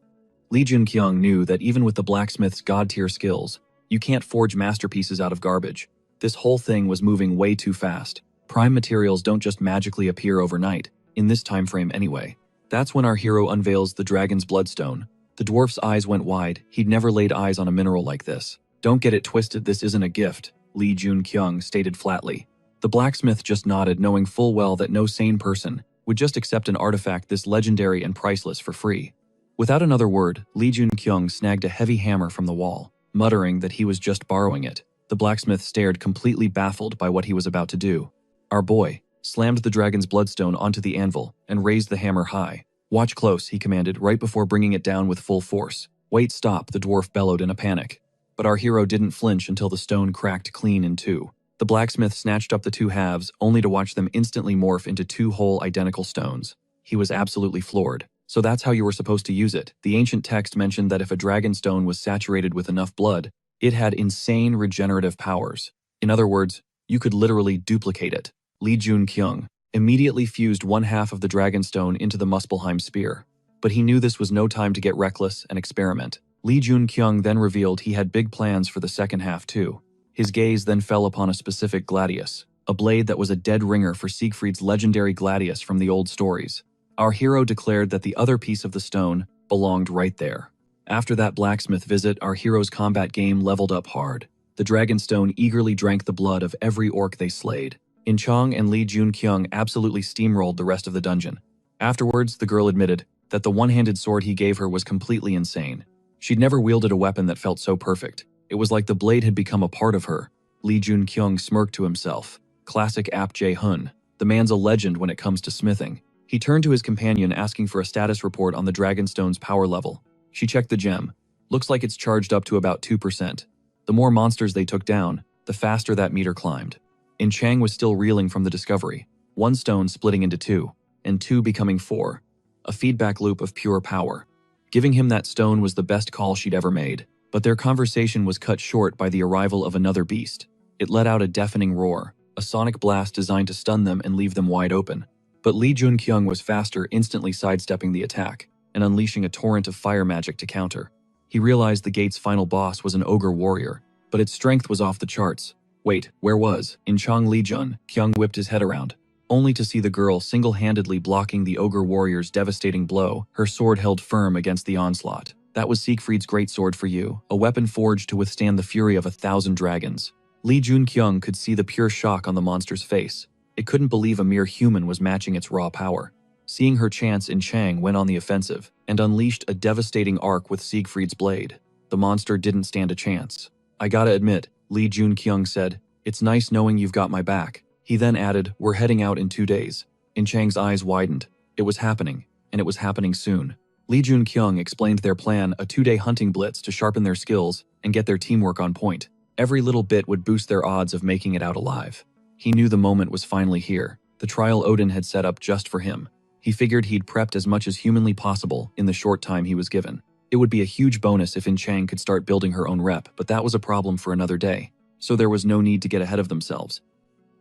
Speaker 1: Lee Jun-kyung knew that even with the blacksmith's god-tier skills, you can't forge masterpieces out of garbage. This whole thing was moving way too fast. Prime materials don't just magically appear overnight, in this time frame anyway. That's when our hero unveils the Dragon's Bloodstone. The dwarf's eyes went wide. He'd never laid eyes on a mineral like this. "Don't get it twisted, this isn't a gift," Lee Jun-kyung stated flatly. The blacksmith just nodded, knowing full well that no sane person would just accept an artifact this legendary and priceless for free. Without another word, Lee Jun-kyung snagged a heavy hammer from the wall, muttering that he was just borrowing it. The blacksmith stared, completely baffled by what he was about to do. Our boy slammed the Dragon's Bloodstone onto the anvil and raised the hammer high. "Watch close," he commanded, right before bringing it down with full force. "Wait, stop," the dwarf bellowed in a panic. But our hero didn't flinch until the stone cracked clean in 2. The blacksmith snatched up the 2 halves, only to watch them instantly morph into 2 whole identical stones. He was absolutely floored. "So that's how you were supposed to use it." The ancient text mentioned that if a dragon stone was saturated with enough blood, it had insane regenerative powers. In other words, you could literally duplicate it. Lee Jun-kyung immediately fused 1/2 of the dragon stone into the Muspelheim spear. But he knew this was no time to get reckless and experiment. Lee Jun-kyung then revealed he had big plans for the second half too. His gaze then fell upon a specific gladius, a blade that was a dead ringer for Siegfried's legendary gladius from the old stories. Our hero declared that the other piece of the stone belonged right there. After that blacksmith visit, our hero's combat game leveled up hard. The Dragonstone eagerly drank the blood of every orc they slayed. In Chang and Lee Jun-kyung absolutely steamrolled the rest of the dungeon. Afterwards, the girl admitted that the one-handed sword he gave her was completely insane. She'd never wielded a weapon that felt so perfect. It was like the blade had become a part of her. Lee Jun-kyung smirked to himself. Classic Ap Jae-hun. The man's a legend when it comes to smithing. He turned to his companion, asking for a status report on the Dragonstone's power level. She checked the gem. "Looks like it's charged up to about 2%. The more monsters they took down, the faster that meter climbed." In Chang was still reeling from the discovery. 1 stone splitting into 2, and 2 becoming 4. A feedback loop of pure power. Giving him that stone was the best call she'd ever made. But their conversation was cut short by the arrival of another beast. It let out a deafening roar, a sonic blast designed to stun them and leave them wide open. But Lee Jun-kyung was faster, instantly sidestepping the attack and unleashing a torrent of fire magic to counter. He realized the gate's final boss was an ogre warrior, but its strength was off the charts. Wait, where was? In Chang Lee Jun-kyung whipped his head around, only to see the girl single-handedly blocking the ogre warrior's devastating blow, her sword held firm against the onslaught. That was Siegfried's greatsword for you, a weapon forged to withstand the fury of 1,000 dragons. Lee Jun-kyung could see the pure shock on the monster's face. It couldn't believe a mere human was matching its raw power. Seeing her chance, In Chang went on the offensive and unleashed a devastating arc with Siegfried's blade. The monster didn't stand a chance. "I gotta admit," Lee Jun-kyung said, "it's nice knowing you've got my back." He then added, "We're heading out in 2 days. In Chang's eyes widened. It was happening, and it was happening soon. Lee Jun-kyung explained their plan, a 2-day hunting blitz to sharpen their skills and get their teamwork on point. Every little bit would boost their odds of making it out alive. He knew the moment was finally here, the trial Odin had set up just for him. He figured he'd prepped as much as humanly possible in the short time he was given. It would be a huge bonus if In-Chang could start building her own rep, but that was a problem for another day, so there was no need to get ahead of themselves.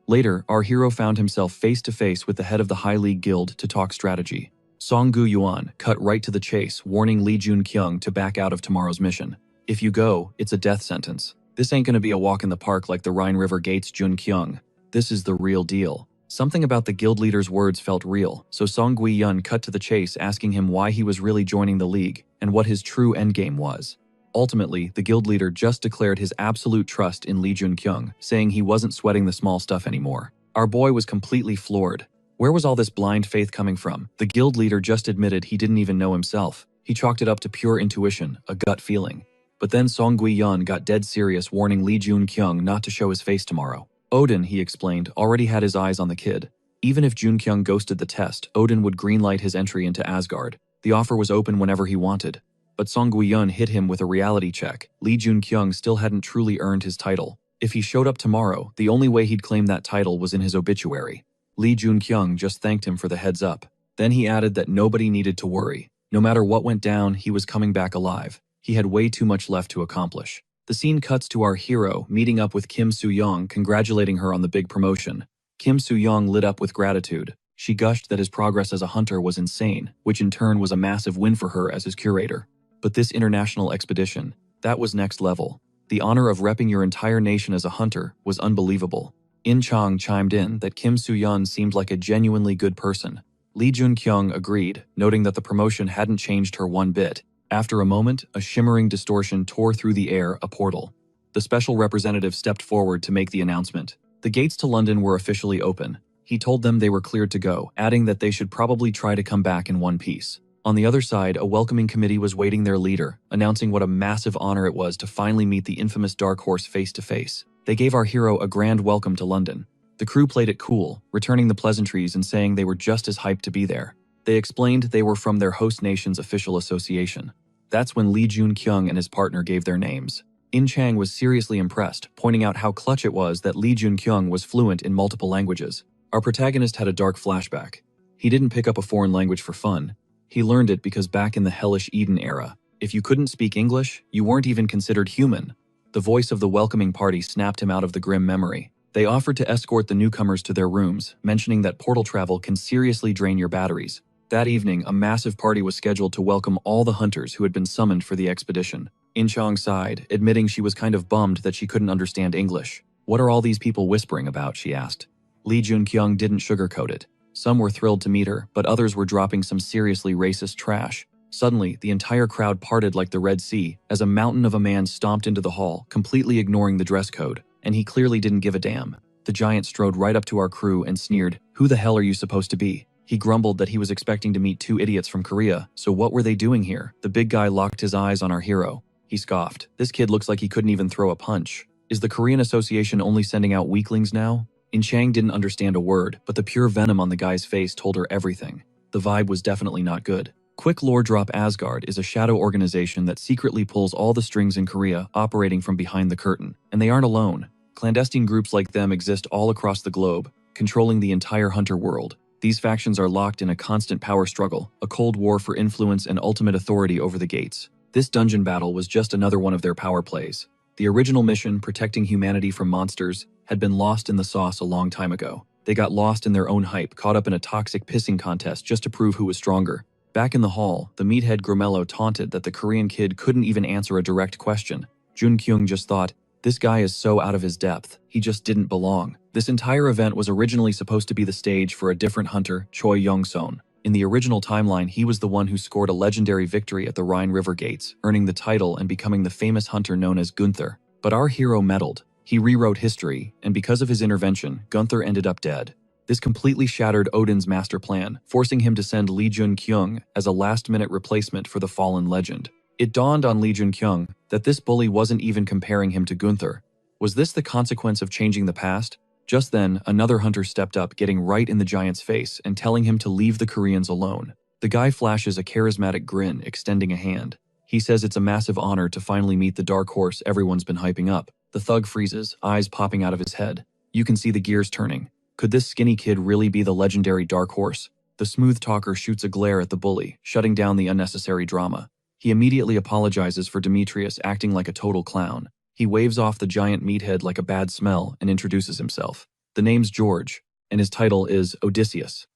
Speaker 1: Later, our hero found himself face to face with the head of the High League Guild to talk strategy. Song Gu Yuan cut right to the chase, warning Li Junkyung to back out of tomorrow's mission. If you go, it's a death sentence. This ain't gonna be a walk in the park like the Rhine River Gates Junkyung. This is the real deal. Something about the guild leader's words felt real, so Song Gui Yun cut to the chase, asking him why he was really joining the league and what his true endgame was. Ultimately, the guild leader just declared his absolute trust in Li Junkyung, saying he wasn't sweating the small stuff anymore. Our boy was completely floored. Where was all this blind faith coming from? The guild leader just admitted he didn't even know himself. He chalked it up to pure intuition, a gut feeling. But then Song Gui Yun got dead serious, warning Li Junkyung not to show his face tomorrow. Odin, he explained, already had his eyes on the kid. Even if Junkyung ghosted the test, Odin would greenlight his entry into Asgard. The offer was open whenever he wanted. But Song Gui-yun hit him with a reality check. Li Junkyung still hadn't truly earned his title. If he showed up tomorrow, the only way he'd claim that title was in his obituary. Li Junkyung just thanked him for the heads up. Then he added that nobody needed to worry. No matter what went down, he was coming back alive. He had way too much left to accomplish. The scene cuts to our hero meeting up with Kim Soo-young, congratulating her on the big promotion. Kim Soo-young lit up with gratitude. She gushed that his progress as a hunter was insane, which in turn was a massive win for her as his curator. But this international expedition, that was next level. The honor of repping your entire nation as a hunter was unbelievable. In Chang chimed in that Kim Soo-yeon seemed like a genuinely good person. Li Junkyung agreed, noting that the promotion hadn't changed her one bit. After a moment, a shimmering distortion tore through the air, a portal. The special representative stepped forward to make the announcement. The gates to London were officially open. He told them they were cleared to go, adding that they should probably try to come back in one piece. On the other side, a welcoming committee was waiting their leader, announcing what a massive honor it was to finally meet the infamous Dark Horse face to face. They gave our hero a grand welcome to London. The crew played it cool, returning the pleasantries and saying they were just as hyped to be there. They explained they were from their host nation's official association. That's when Li Junkyung and his partner gave their names. In Chang was seriously impressed, pointing out how clutch it was that Li Junkyung was fluent in multiple languages. Our protagonist had a dark flashback. He didn't pick up a foreign language for fun. He learned it because back in the hellish Eden era, if you couldn't speak English, you weren't even considered human. The voice of the welcoming party snapped him out of the grim memory. They offered to escort the newcomers to their rooms, mentioning that portal travel can seriously drain your batteries. That evening, a massive party was scheduled to welcome all the hunters who had been summoned for the expedition. In Chang sighed, admitting she was kind of bummed that she couldn't understand English. "What are all these people whispering about?" she asked. Li Junkyung didn't sugarcoat it. Some were thrilled to meet her, but others were dropping some seriously racist trash. Suddenly, the entire crowd parted like the Red Sea as a mountain of a man stomped into the hall, completely ignoring the dress code, and he clearly didn't give a damn. The giant strode right up to our crew and sneered, "Who the hell are you supposed to be?" He grumbled that he was expecting to meet two idiots from Korea, so what were they doing here? The big guy locked his eyes on our hero. He scoffed. "This kid looks like he couldn't even throw a punch. Is the Korean Association only sending out weaklings now?" In Chang didn't understand a word, but the pure venom on the guy's face told her everything. The vibe was definitely not good. Quick lore drop: Asgard is a shadow organization that secretly pulls all the strings in Korea, operating from behind the curtain. And they aren't alone. Clandestine groups like them exist all across the globe, controlling the entire hunter world. These factions are locked in a constant power struggle, a cold war for influence and ultimate authority over the gates. This dungeon battle was just another one of their power plays. The original mission, protecting humanity from monsters, had been lost in the sauce a long time ago. They got lost in their own hype, caught up in a toxic pissing contest just to prove who was stronger. Back in the hall, the meathead Gromello taunted that the Korean kid couldn't even answer a direct question. Jun Kyung just thought, "This guy is so out of his depth, he just didn't belong." This entire event was originally supposed to be the stage for a different hunter, Choi Young-son. In the original timeline, he was the one who scored a legendary victory at the Rhine River Gates, earning the title and becoming the famous hunter known as Gunther. But our hero meddled. He rewrote history, and because of his intervention, Gunther ended up dead. This completely shattered Odin's master plan, forcing him to send Li Junkyung as a last-minute replacement for the fallen legend. It dawned on Li Junkyung that this bully wasn't even comparing him to Gunther. Was this the consequence of changing the past? Just then, another hunter stepped up, getting right in the giant's face and telling him to leave the Koreans alone. The guy flashes a charismatic grin, extending a hand. He says it's a massive honor to finally meet the dark horse everyone's been hyping up. The thug freezes, eyes popping out of his head. You can see the gears turning. Could this skinny kid really be the legendary Dark Horse? The smooth talker shoots a glare at the bully, shutting down the unnecessary drama. He immediately apologizes for Demetrius acting like a total clown. He waves off the giant meathead like a bad smell and introduces himself. The name's George, and his title is Odysseus.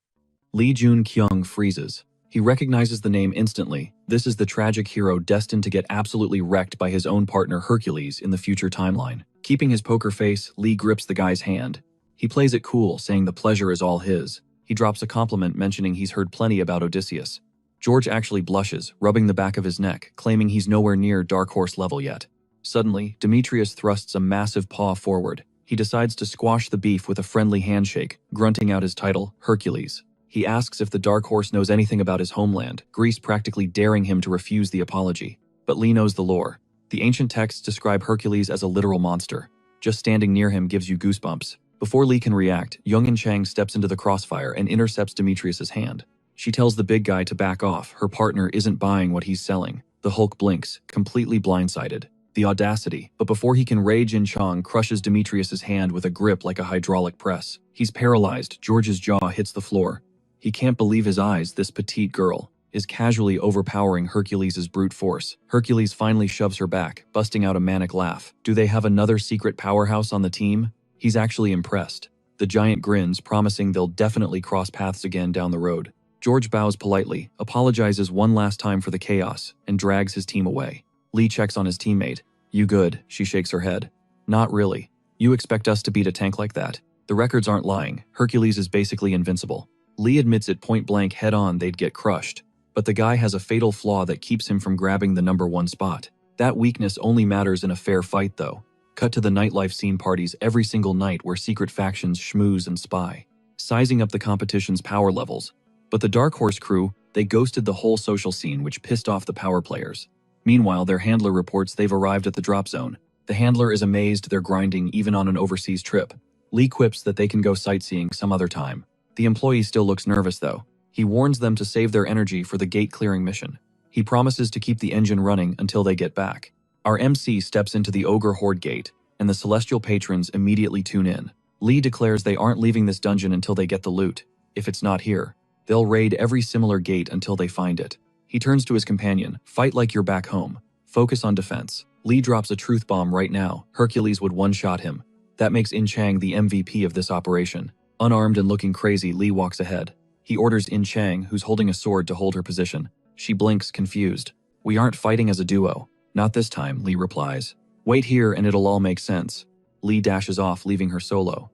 Speaker 1: Lee Jun-kyung freezes. He recognizes the name instantly. This is the tragic hero destined to get absolutely wrecked by his own partner Hercules in the future timeline. Keeping his poker face, Lee grips the guy's hand. He plays it cool, saying the pleasure is all his. He drops a compliment mentioning he's heard plenty about Odysseus. George actually blushes, rubbing the back of his neck, claiming he's nowhere near Dark Horse level yet. Suddenly, Demetrius thrusts a massive paw forward. He decides to squash the beef with a friendly handshake, grunting out his title, Hercules. He asks if the Dark Horse knows anything about his homeland, Greece practically daring him to refuse the apology. But Lee knows the lore. The ancient texts describe Hercules as a literal monster. Just standing near him gives you goosebumps. Before Lee can react, Young-in Chang steps into the crossfire and intercepts Demetrius's hand. She tells the big guy to back off. Her partner isn't buying what he's selling. The Hulk blinks, completely blindsided. The audacity. But before he can rage, In Chang crushes Demetrius's hand with a grip like a hydraulic press. He's paralyzed. George's jaw hits the floor. He can't believe his eyes. This petite girl is casually overpowering Hercules' brute force. Hercules finally shoves her back, busting out a manic laugh. Do they have another secret powerhouse on the team? He's actually impressed. The giant grins, promising they'll definitely cross paths again down the road. George bows politely, apologizes one last time for the chaos, and drags his team away. Lee checks on his teammate. You good? She shakes her head. Not really. You expect us to beat a tank like that? The records aren't lying. Hercules is basically invincible. Lee admits it point blank head on they'd get crushed. But the guy has a fatal flaw that keeps him from grabbing the #1 spot. That weakness only matters in a fair fight though. Cut to the nightlife scene parties every single night where secret factions schmooze and spy, sizing up the competition's power levels. But the Dark Horse crew, they ghosted the whole social scene, which pissed off the power players. Meanwhile, their handler reports they've arrived at the drop zone. The handler is amazed they're grinding even on an overseas trip. Lee quips that they can go sightseeing some other time. The employee still looks nervous though. He warns them to save their energy for the gate-clearing mission. He promises to keep the engine running until they get back. Our MC steps into the Ogre Horde gate, and the Celestial patrons immediately tune in. Lee declares they aren't leaving this dungeon until they get the loot. If it's not here, they'll raid every similar gate until they find it. He turns to his companion. Fight like you're back home. Focus on defense. Lee drops a truth bomb right now. Hercules would one-shot him. That makes In Chang the MVP of this operation. Unarmed and looking crazy, Lee walks ahead. He orders In Chang, who's holding a sword, to hold her position. She blinks, confused. We aren't fighting as a duo. Not this time, Lee replies. Wait here and it'll all make sense. Lee dashes off, leaving her solo.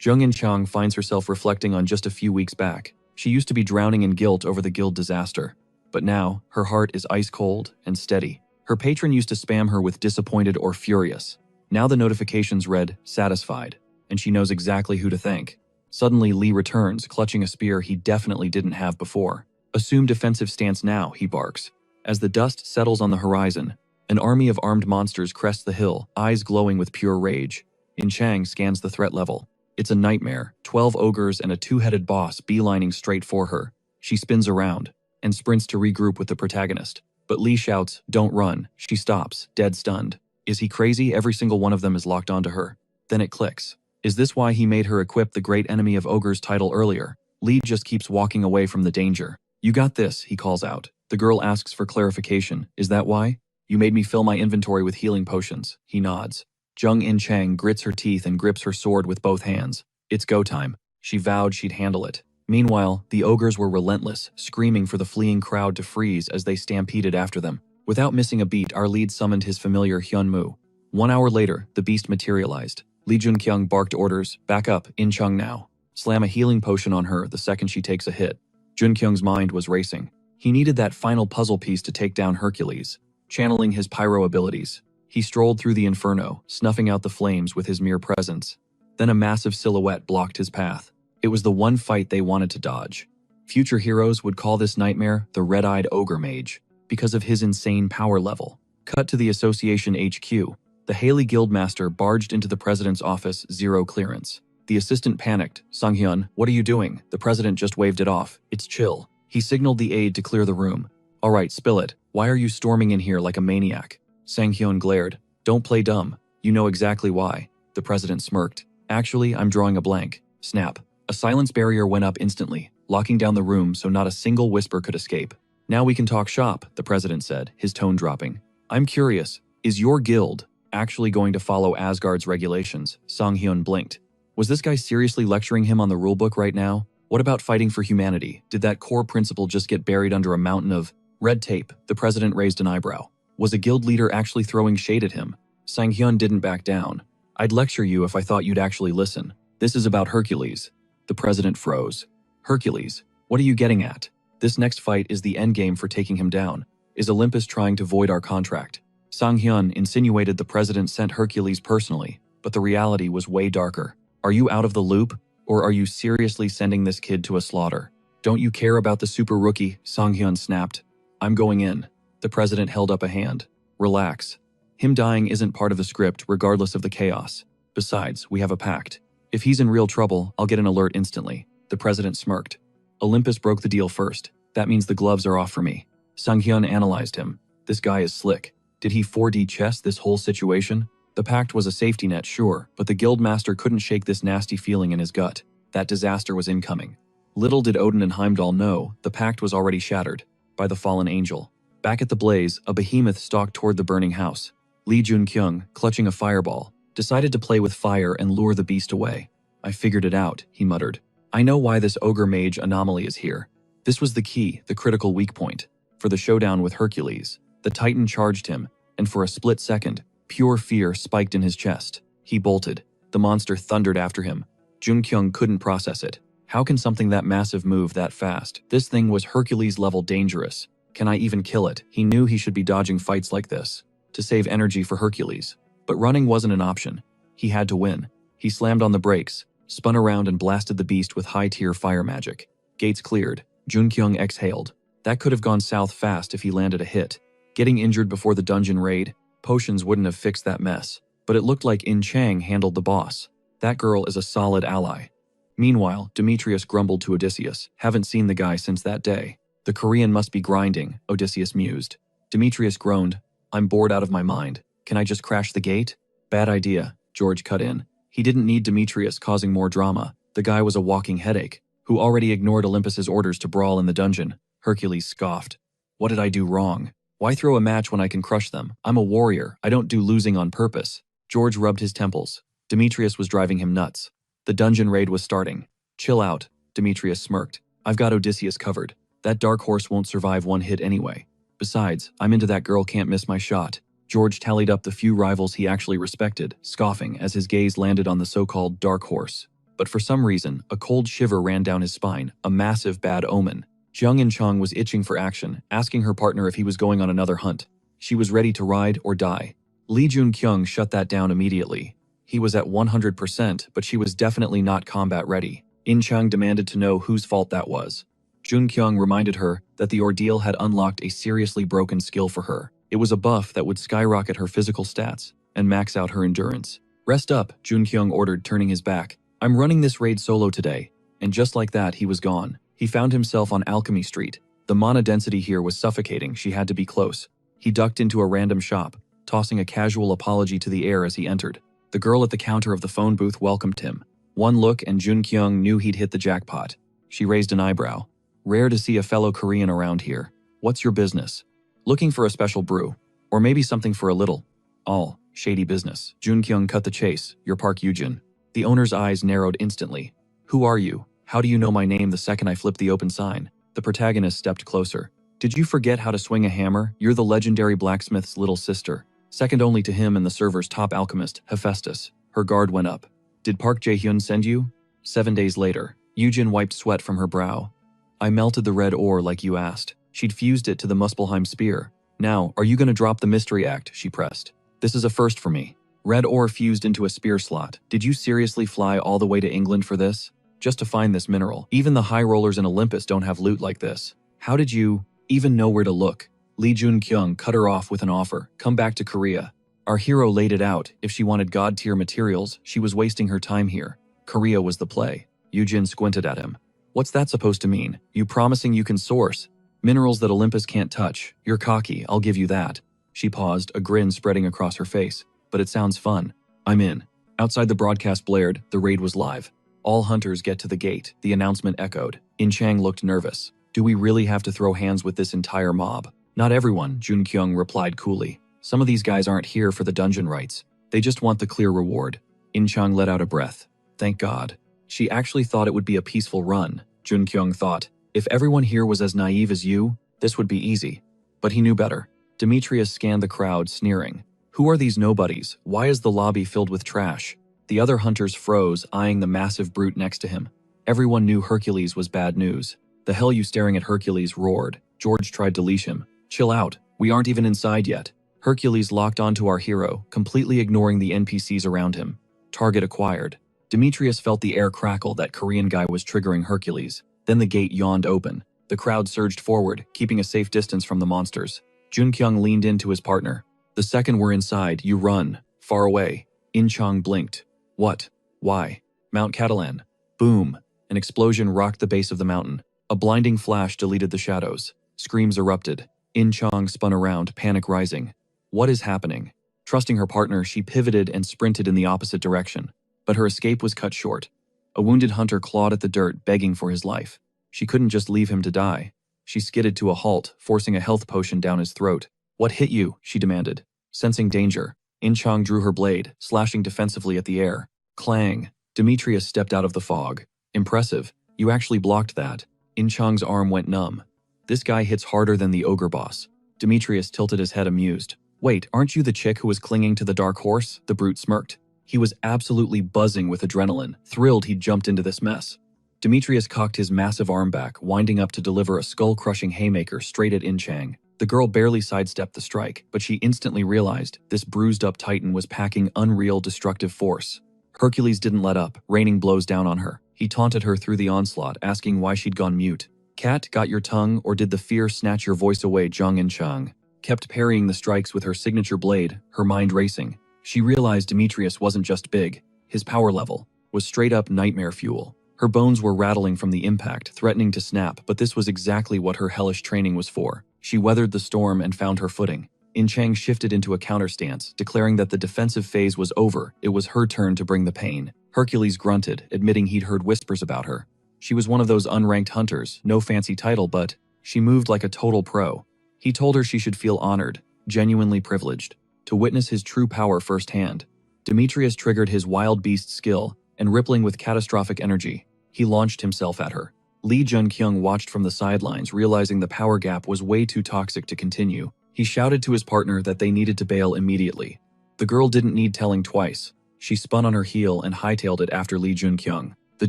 Speaker 1: Jung-in Chang finds herself reflecting on just a few weeks back. She used to be drowning in guilt over the guild disaster. But now, her heart is ice cold and steady. Her patron used to spam her with disappointed or furious. Now the notifications read, satisfied, and she knows exactly who to thank. Suddenly, Lee returns, clutching a spear he definitely didn't have before. Assume defensive stance now, he barks. As the dust settles on the horizon, an army of armed monsters crests the hill, eyes glowing with pure rage. In Chang scans the threat level. It's a nightmare, 12 ogres and a two-headed boss beelining straight for her. She spins around and sprints to regroup with the protagonist. But Lee shouts, don't run. She stops, dead stunned. Is he crazy? Every single one of them is locked onto her. Then it clicks. Is this why he made her equip the Great Enemy of Ogres title earlier? Lee just keeps walking away from the danger. You got this, he calls out. The girl asks for clarification. Is that why? You made me fill my inventory with healing potions. He nods. Jung-in Chang grits her teeth and grips her sword with both hands. It's go time. She vowed she'd handle it. Meanwhile, the ogres were relentless, screaming for the fleeing crowd to freeze as they stampeded after them. Without missing a beat, our lead summoned his familiar Hyun-Moo. 1 hour later, the beast materialized. Lee Jun-kyung barked orders, back up, In Chung now. Slam a healing potion on her the second she takes a hit. Jun-kyung's mind was racing. He needed that final puzzle piece to take down Hercules. Channeling his pyro abilities, he strolled through the inferno, snuffing out the flames with his mere presence. Then a massive silhouette blocked his path. It was the one fight they wanted to dodge. Future heroes would call this nightmare the Red-Eyed Ogre Mage, because of his insane power level. Cut to the Association HQ. The Haley Guildmaster barged into the president's office, zero clearance. The assistant panicked. Sung-hyun, what are you doing? The president just waved it off. It's chill. He signaled the aide to clear the room. All right, spill it. Why are you storming in here like a maniac? Sang-hyun glared. Don't play dumb. You know exactly why. The president smirked. Actually, I'm drawing a blank. Snap. A silence barrier went up instantly, locking down the room so not a single whisper could escape. Now we can talk shop, the president said, his tone dropping. I'm curious, is your guild actually going to follow Asgard's regulations? Song-hyun blinked. Was this guy seriously lecturing him on the rulebook right now? What about fighting for humanity? Did that core principle just get buried under a mountain of red tape? The president raised an eyebrow. Was a guild leader actually throwing shade at him? Sang-hyun didn't back down. I'd lecture you if I thought you'd actually listen. This is about Hercules. The president froze. Hercules, what are you getting at? This next fight is the endgame for taking him down. Is Olympus trying to void our contract? Sang-hyun insinuated the president sent Hercules personally, but the reality was way darker. Are you out of the loop? Or are you seriously sending this kid to a slaughter? Don't you care about the super rookie? Sang-hyun snapped. I'm going in. The president held up a hand. Relax. Him dying isn't part of the script regardless of the chaos. Besides, we have a pact. If he's in real trouble, I'll get an alert instantly. The president smirked. Olympus broke the deal first. That means the gloves are off for me. Sang-hyun analyzed him. This guy is slick. Did he 4D chess this whole situation? The pact was a safety net, sure, but the guildmaster couldn't shake this nasty feeling in his gut. That disaster was incoming. Little did Odin and Heimdall know, the pact was already shattered by the fallen angel. Back at the blaze, a behemoth stalked toward the burning house. Lee Jun-kyung, clutching a fireball, decided to play with fire and lure the beast away. I figured it out, he muttered. I know why this ogre mage anomaly is here. This was the key, the critical weak point. For the showdown with Hercules, the Titan charged him, and for a split second, pure fear spiked in his chest. He bolted. The monster thundered after him. Jun-kyung couldn't process it. How can something that massive move that fast? This thing was Hercules-level dangerous. Can I even kill it? He knew he should be dodging fights like this to save energy for Hercules. But running wasn't an option. He had to win. He slammed on the brakes, spun around and blasted the beast with high-tier fire magic. Gates cleared. Jun-kyung exhaled. That could have gone south fast if he landed a hit. Getting injured before the dungeon raid, potions wouldn't have fixed that mess. But it looked like In Chang handled the boss. That girl is a solid ally. Meanwhile, Demetrius grumbled to Odysseus. Haven't seen the guy since that day. The Korean must be grinding, Odysseus mused. Demetrius groaned. I'm bored out of my mind. Can I just crash the gate? Bad idea, George cut in. He didn't need Demetrius causing more drama. The guy was a walking headache, who already ignored Olympus's orders to brawl in the dungeon. Hercules scoffed. What did I do wrong? Why throw a match when I can crush them? I'm a warrior. I don't do losing on purpose. George rubbed his temples. Demetrius was driving him nuts. The dungeon raid was starting. Chill out, Demetrius smirked. I've got Odysseus covered. That dark horse won't survive one hit anyway. Besides, I'm into that girl, can't miss my shot. George tallied up the few rivals he actually respected, scoffing as his gaze landed on the so-called dark horse. But for some reason, a cold shiver ran down his spine, a massive bad omen. Jung In-chang was itching for action, asking her partner if he was going on another hunt. She was ready to ride or die. Lee Jun-kyung shut that down immediately. He was at 100%, but she was definitely not combat ready. In-chang demanded to know whose fault that was. Jun-kyung reminded her that the ordeal had unlocked a seriously broken skill for her. It was a buff that would skyrocket her physical stats and max out her endurance. Rest up, Jun-kyung ordered, turning his back. I'm running this raid solo today. And just like that, he was gone. He found himself on Alchemy Street. The mana density here was suffocating, she had to be close. He ducked into a random shop, tossing a casual apology to the air as he entered. The girl at the counter of the phone booth welcomed him. One look and Jun-kyung knew he'd hit the jackpot. She raised an eyebrow. Rare to see a fellow Korean around here. What's your business? Looking for a special brew. Or maybe something for a little. All shady business. Jun-kyung cut the chase. Your Park Yujin. The owner's eyes narrowed instantly. Who are you? How do you know my name the second I flipped the open sign? The protagonist stepped closer. Did you forget how to swing a hammer? You're the legendary blacksmith's little sister. Second only to him and the server's top alchemist, Hephaestus. Her guard went up. Did Park Jae-hyun send you? 7 days later. Yujin wiped sweat from her brow. I melted the red ore like you asked. She'd fused it to the Muspelheim spear. Now, are you going to drop the mystery act? She pressed. This is a first for me. Red ore fused into a spear slot. Did you seriously fly all the way to England for this? Just to find this mineral. Even the high rollers in Olympus don't have loot like this. How did you even know where to look? Lee Jun-kyung cut her off with an offer. Come back to Korea. Our hero laid it out. If she wanted god-tier materials, she was wasting her time here. Korea was the play. Yujin squinted at him. What's that supposed to mean? You promising you can source minerals that Olympus can't touch? You're cocky, I'll give you that. She paused, a grin spreading across her face. but it sounds fun. I'm in. Outside the broadcast blared, the raid was live. All hunters get to the gate, the announcement echoed. In Chang looked nervous. Do we really have to throw hands with this entire mob? Not everyone, Jun Kyung replied coolly. Some of these guys aren't here for the dungeon rights. They just want the clear reward. In Chang let out a breath. Thank God. She actually thought it would be a peaceful run, Jun Kyung thought. If everyone here was as naive as you, this would be easy. But he knew better. Demetrius scanned the crowd, sneering. Who are these nobodies? Why is the lobby filled with trash? The other hunters froze, eyeing the massive brute next to him. Everyone knew Hercules was bad news. The hell you staring at Hercules roared. George tried to leash him. Chill out. We aren't even inside yet. Hercules locked onto our hero, completely ignoring the NPCs around him. Target acquired. Demetrius felt the air crackle. That Korean guy was triggering Hercules. Then the gate yawned open. The crowd surged forward, keeping a safe distance from the monsters. Jun Kyung leaned into his partner. The second we're inside, you run. Far away. In Chang blinked. What? Why? Mount Catalan. Boom. An explosion rocked the base of the mountain. A blinding flash deleted the shadows. Screams erupted. In Chang spun around, panic rising. What is happening? Trusting her partner, she pivoted and sprinted in the opposite direction. But her escape was cut short. A wounded hunter clawed at the dirt, begging for his life. She couldn't just leave him to die. She skidded to a halt, forcing a health potion down his throat. What hit you? She demanded. Sensing danger, In Chang drew her blade, slashing defensively at the air. Clang! Demetrius stepped out of the fog. Impressive. You actually blocked that. In Chang's arm went numb. This guy hits harder than the ogre boss. Demetrius tilted his head, amused. Wait, aren't you the chick who was clinging to the dark horse? The brute smirked. He was absolutely buzzing with adrenaline, thrilled he'd jumped into this mess. Demetrius cocked his massive arm back, winding up to deliver a skull-crushing haymaker straight at In Chang. The girl barely sidestepped the strike, but she instantly realized this bruised-up titan was packing unreal destructive force. Hercules didn't let up, raining blows down on her. He taunted her through the onslaught, asking why she'd gone mute. Cat, got your tongue, or did the fear snatch your voice away? Zhang In Chang kept parrying the strikes with her signature blade, her mind racing. She realized Demetrius wasn't just big. His power level was straight-up nightmare fuel. Her bones were rattling from the impact, threatening to snap, but this was exactly what her hellish training was for. She weathered the storm and found her footing. In Chang shifted into a counter stance, declaring that the defensive phase was over. It was her turn to bring the pain. Hercules grunted, admitting he'd heard whispers about her. She was one of those unranked hunters, no fancy title, but she moved like a total pro. He told her she should feel honored, genuinely privileged, to witness his true power firsthand. Demetrius triggered his wild beast skill, and rippling with catastrophic energy, he launched himself at her. Lee Jun-kyung watched from the sidelines, realizing the power gap was way too toxic to continue. He shouted to his partner that they needed to bail immediately. The girl didn't need telling twice. She spun on her heel and hightailed it after Lee Jun-kyung. The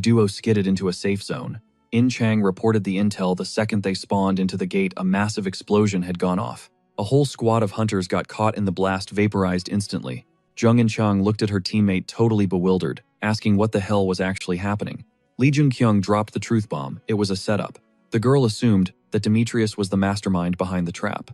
Speaker 1: duo skidded into a safe zone. In Chang reported the intel the second they spawned into the gate. A massive explosion had gone off. A whole squad of hunters got caught in the blast, vaporized instantly. Jung In Chang looked at her teammate, totally bewildered, asking what the hell was actually happening. Lee Jun-kyung dropped the truth bomb. It was a setup. The girl assumed that Demetrius was the mastermind behind the trap.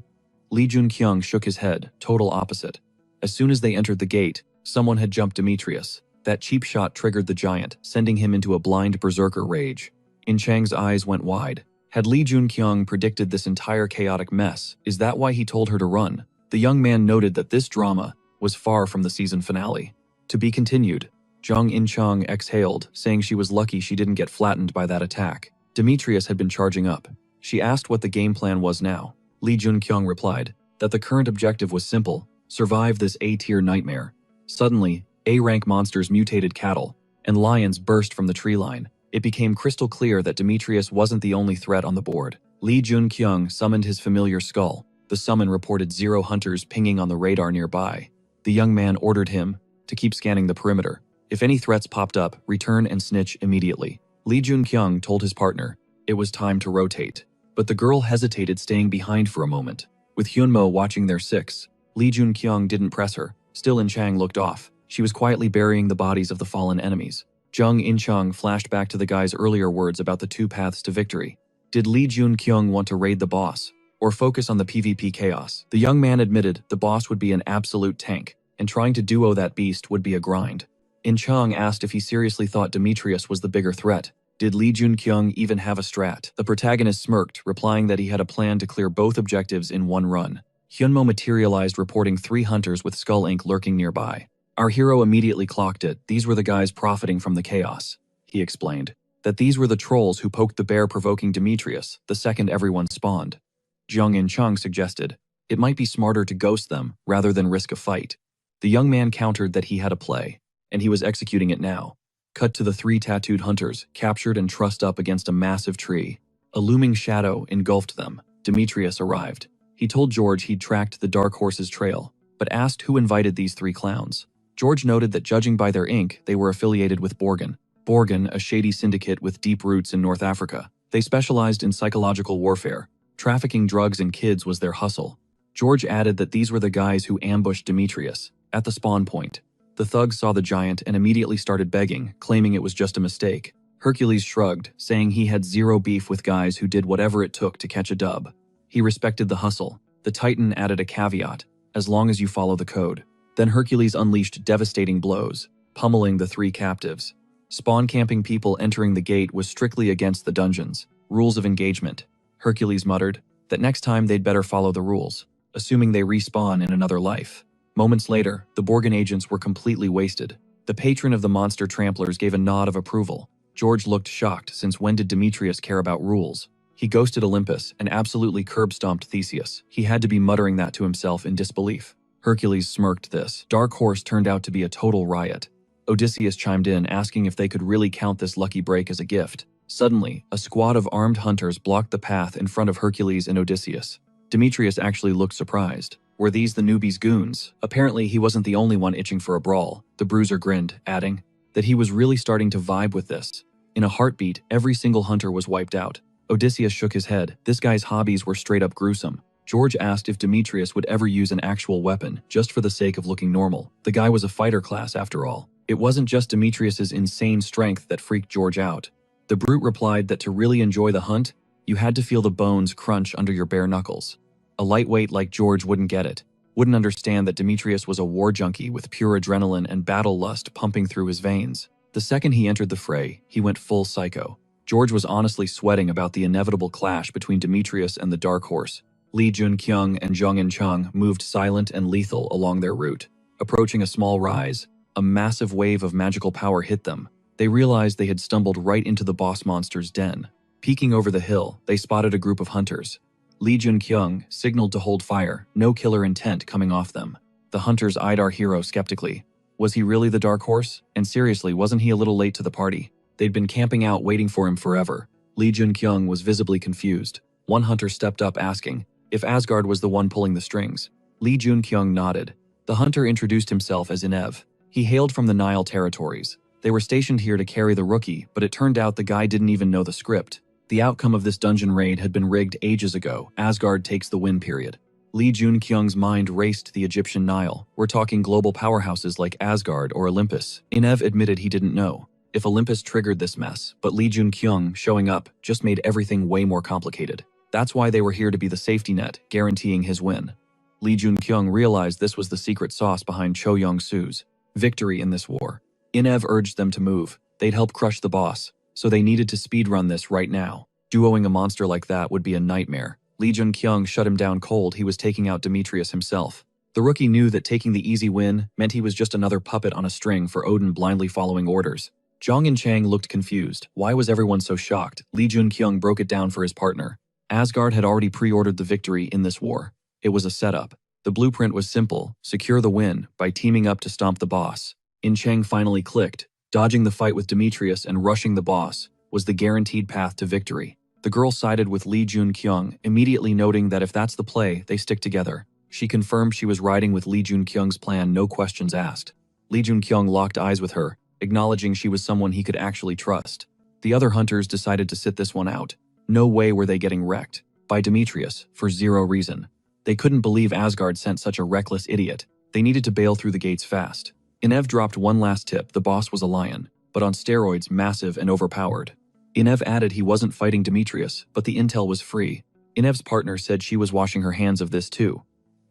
Speaker 1: Lee Jun-kyung shook his head, total opposite. As soon as they entered the gate, someone had jumped Demetrius. That cheap shot triggered the giant, sending him into a blind berserker rage. In Chang's eyes went wide. Had Lee Jun-kyung predicted this entire chaotic mess? Is that why he told her to run? The young man noted that this drama was far from the season finale. To be continued. Zhang In Chang exhaled, saying she was lucky she didn't get flattened by that attack. Demetrius had been charging up. She asked what the game plan was now. Lee Jun-kyung replied that the current objective was simple: survive this A-tier nightmare. Suddenly, A-rank monsters mutated cattle, and lions burst from the tree line. It became crystal clear that Demetrius wasn't the only threat on the board. Lee Jun-kyung summoned his familiar skull. The summon reported 0 hunters pinging on the radar nearby. The young man ordered him to keep scanning the perimeter. If any threats popped up, return and snitch immediately. Lee Jun-kyung told his partner it was time to rotate. But the girl hesitated, staying behind for a moment. With Hyunmo watching their six, Lee Jun-kyung didn't press her. Still, In Chang looked off. She was quietly burying the bodies of the fallen enemies. Zhang In Chang flashed back to the guy's earlier words about the 2 paths to victory. Did Lee Jun-kyung want to raid the boss, or focus on the PvP chaos? The young man admitted the boss would be an absolute tank, and trying to duo that beast would be a grind. In Chang asked if he seriously thought Demetrius was the bigger threat. Did Lee Jun-kyung even have a strat? The protagonist smirked, replying that he had a plan to clear both objectives in one run. Hyunmo materialized, reporting 3 hunters with skull ink lurking nearby. Our hero immediately clocked it. These were the guys profiting from the chaos. He explained that these were the trolls who poked the bear, provoking Demetrius the second everyone spawned. Jung In Chung suggested it might be smarter to ghost them rather than risk a fight. The young man countered that he had a play, and he was executing it now. Cut to the 3 tattooed hunters, captured and trussed up against a massive tree. A looming shadow engulfed them. Demetrius arrived. He told George he'd tracked the Dark Horse's trail, but asked who invited these 3 clowns. George noted that judging by their ink, they were affiliated with Borgen. Borgen, a shady syndicate with deep roots in North Africa. They specialized in psychological warfare. Trafficking drugs and kids was their hustle. George added that these were the guys who ambushed Demetrius at the spawn point. The thugs saw the giant and immediately started begging, claiming it was just a mistake. Hercules shrugged, saying he had zero beef with guys who did whatever it took to catch a dub. He respected the hustle. The Titan added a caveat, as long as you follow the code. Then Hercules unleashed devastating blows, pummeling the 3 captives. Spawn camping people entering the gate was strictly against the dungeon's rules of engagement. Hercules muttered that next time they'd better follow the rules, assuming they respawn in another life. Moments later, the Borgen agents were completely wasted. The patron of the monster tramplers gave a nod of approval. George looked shocked, since when did Demetrius care about rules? He ghosted Olympus and absolutely curb-stomped Theseus. He had to be muttering that to himself in disbelief. Hercules smirked. This Dark Horse turned out to be a total riot. Odysseus chimed in, asking if they could really count this lucky break as a gift. Suddenly, a squad of armed hunters blocked the path in front of Hercules and Odysseus. Demetrius actually looked surprised. Were these the newbies' goons? Apparently, he wasn't the only one itching for a brawl. The bruiser grinned, adding that he was really starting to vibe with this. In a heartbeat, every single hunter was wiped out. Odysseus shook his head. This guy's hobbies were straight up gruesome. George asked if Demetrius would ever use an actual weapon, just for the sake of looking normal. The guy was a fighter class after all. It wasn't just Demetrius's insane strength that freaked George out. The brute replied that to really enjoy the hunt, you had to feel the bones crunch under your bare knuckles. A lightweight like George wouldn't get it, wouldn't understand that Demetrius was a war junkie with pure adrenaline and battle lust pumping through his veins. The second he entered the fray, he went full psycho. George was honestly sweating about the inevitable clash between Demetrius and the Dark Horse. Lee Jun-kyung and Jung In-chung moved silent and lethal along their route. Approaching a small rise, a massive wave of magical power hit them. They realized they had stumbled right into the boss monster's den. Peeking over the hill, they spotted a group of hunters. Lee Jun-kyung signaled to hold fire, no killer intent coming off them. The hunters eyed our hero skeptically. Was he really the Dark Horse? And seriously, wasn't he a little late to the party? They'd been camping out waiting for him forever. Lee Jun-kyung was visibly confused. One hunter stepped up, asking if Asgard was the one pulling the strings. Lee Jun-kyung nodded. The hunter introduced himself as Inev. He hailed from the Nile territories. They were stationed here to carry the rookie, but it turned out the guy didn't even know the script. The outcome of this dungeon raid had been rigged ages ago. Asgard takes the win, period. Lee Jun-kyung's mind raced to the Egyptian Nile. We're talking global powerhouses like Asgard or Olympus. Inev admitted he didn't know if Olympus triggered this mess, but Lee Jun-kyung showing up just made everything way more complicated. That's why they were here, to be the safety net, guaranteeing his win. Lee Jun-kyung realized this was the secret sauce behind Cho Young-su's victory in this war. Inev urged them to move. They'd help crush the boss, so they needed to speedrun this right now. Duoing a monster like that would be a nightmare. Lee Jun-kyung shut him down cold. He was taking out Demetrius himself. The rookie knew that taking the easy win meant he was just another puppet on a string for Odin, blindly following orders. Zhang and Chang looked confused. Why was everyone so shocked? Lee Jun-kyung broke it down for his partner. Asgard had already pre-ordered the victory in this war. It was a setup. The blueprint was simple: secure the win by teaming up to stomp the boss. In Chang finally clicked. Dodging the fight with Demetrius and rushing the boss was the guaranteed path to victory. The girl sided with Lee Jun-kyung, immediately noting that if that's the play, they stick together. She confirmed she was riding with Lee Jun-kyung's plan, no questions asked. Lee Jun-kyung locked eyes with her, acknowledging she was someone he could actually trust. The other hunters decided to sit this one out. No way were they getting wrecked by Demetrius for zero reason. They couldn't believe Asgard sent such a reckless idiot. They needed to bail through the gates fast. Inev dropped one last tip: the boss was a lion, but on steroids, massive and overpowered. Inev added he wasn't fighting Demetrius, but the intel was free. Inev's partner said she was washing her hands of this too.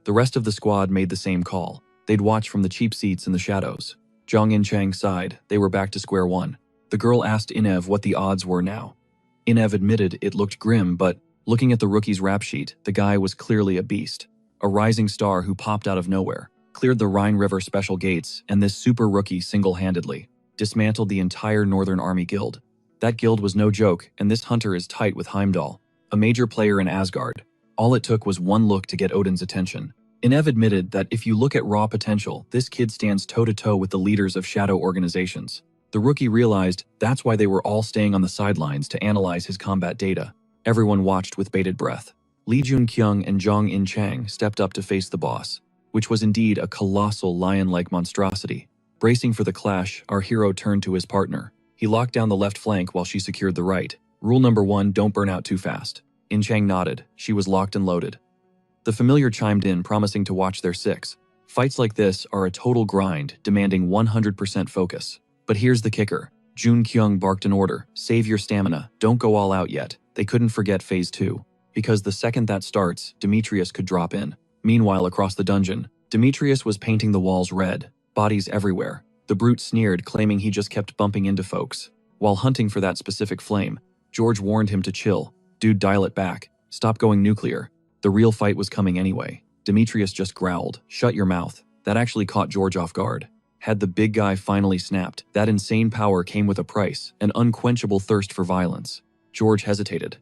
Speaker 1: The rest of the squad made the same call. They'd watch from the cheap seats in the shadows. Zhang and Chang sighed. They were back to square one. The girl asked Inev what the odds were now. Inev admitted it looked grim, but looking at the rookie's rap sheet, the guy was clearly a beast. a rising star who popped out of nowhere, cleared the Rhine River special gates, and this super rookie single-handedly dismantled the entire Northern Army Guild. That guild was no joke, and this hunter is tight with Heimdall, a major player in Asgard. All it took was one look to get Odin's attention. Inev admitted that if you look at raw potential, this kid stands toe-to-toe with the leaders of shadow organizations. The rookie realized that's why they were all staying on the sidelines to analyze his combat data. Everyone watched with bated breath. Li Junkyung and Zhang In-chang stepped up to face the boss, which was indeed a colossal lion-like monstrosity. Bracing for the clash, our hero turned to his partner. He locked down the left flank while she secured the right. Rule number 1, don't burn out too fast. In-chang nodded. She was locked and loaded. The familiar chimed in, promising to watch their six. Fights like this are a total grind, demanding 100% focus. But here's the kicker. Jun Kyung barked an order. Save your stamina. Don't go all out yet. They couldn't forget phase 2. Because the second that starts, Demetrius could drop in. Meanwhile, across the dungeon, Demetrius was painting the walls red. Bodies everywhere. The brute sneered, claiming he just kept bumping into folks. While hunting for that specific flame, George warned him to chill. Dude, dial it back. Stop going nuclear. The real fight was coming anyway. Demetrius just growled, shut your mouth. That actually caught George off guard. Had the big guy finally snapped, that insane power came with a price, an unquenchable thirst for violence. George hesitated.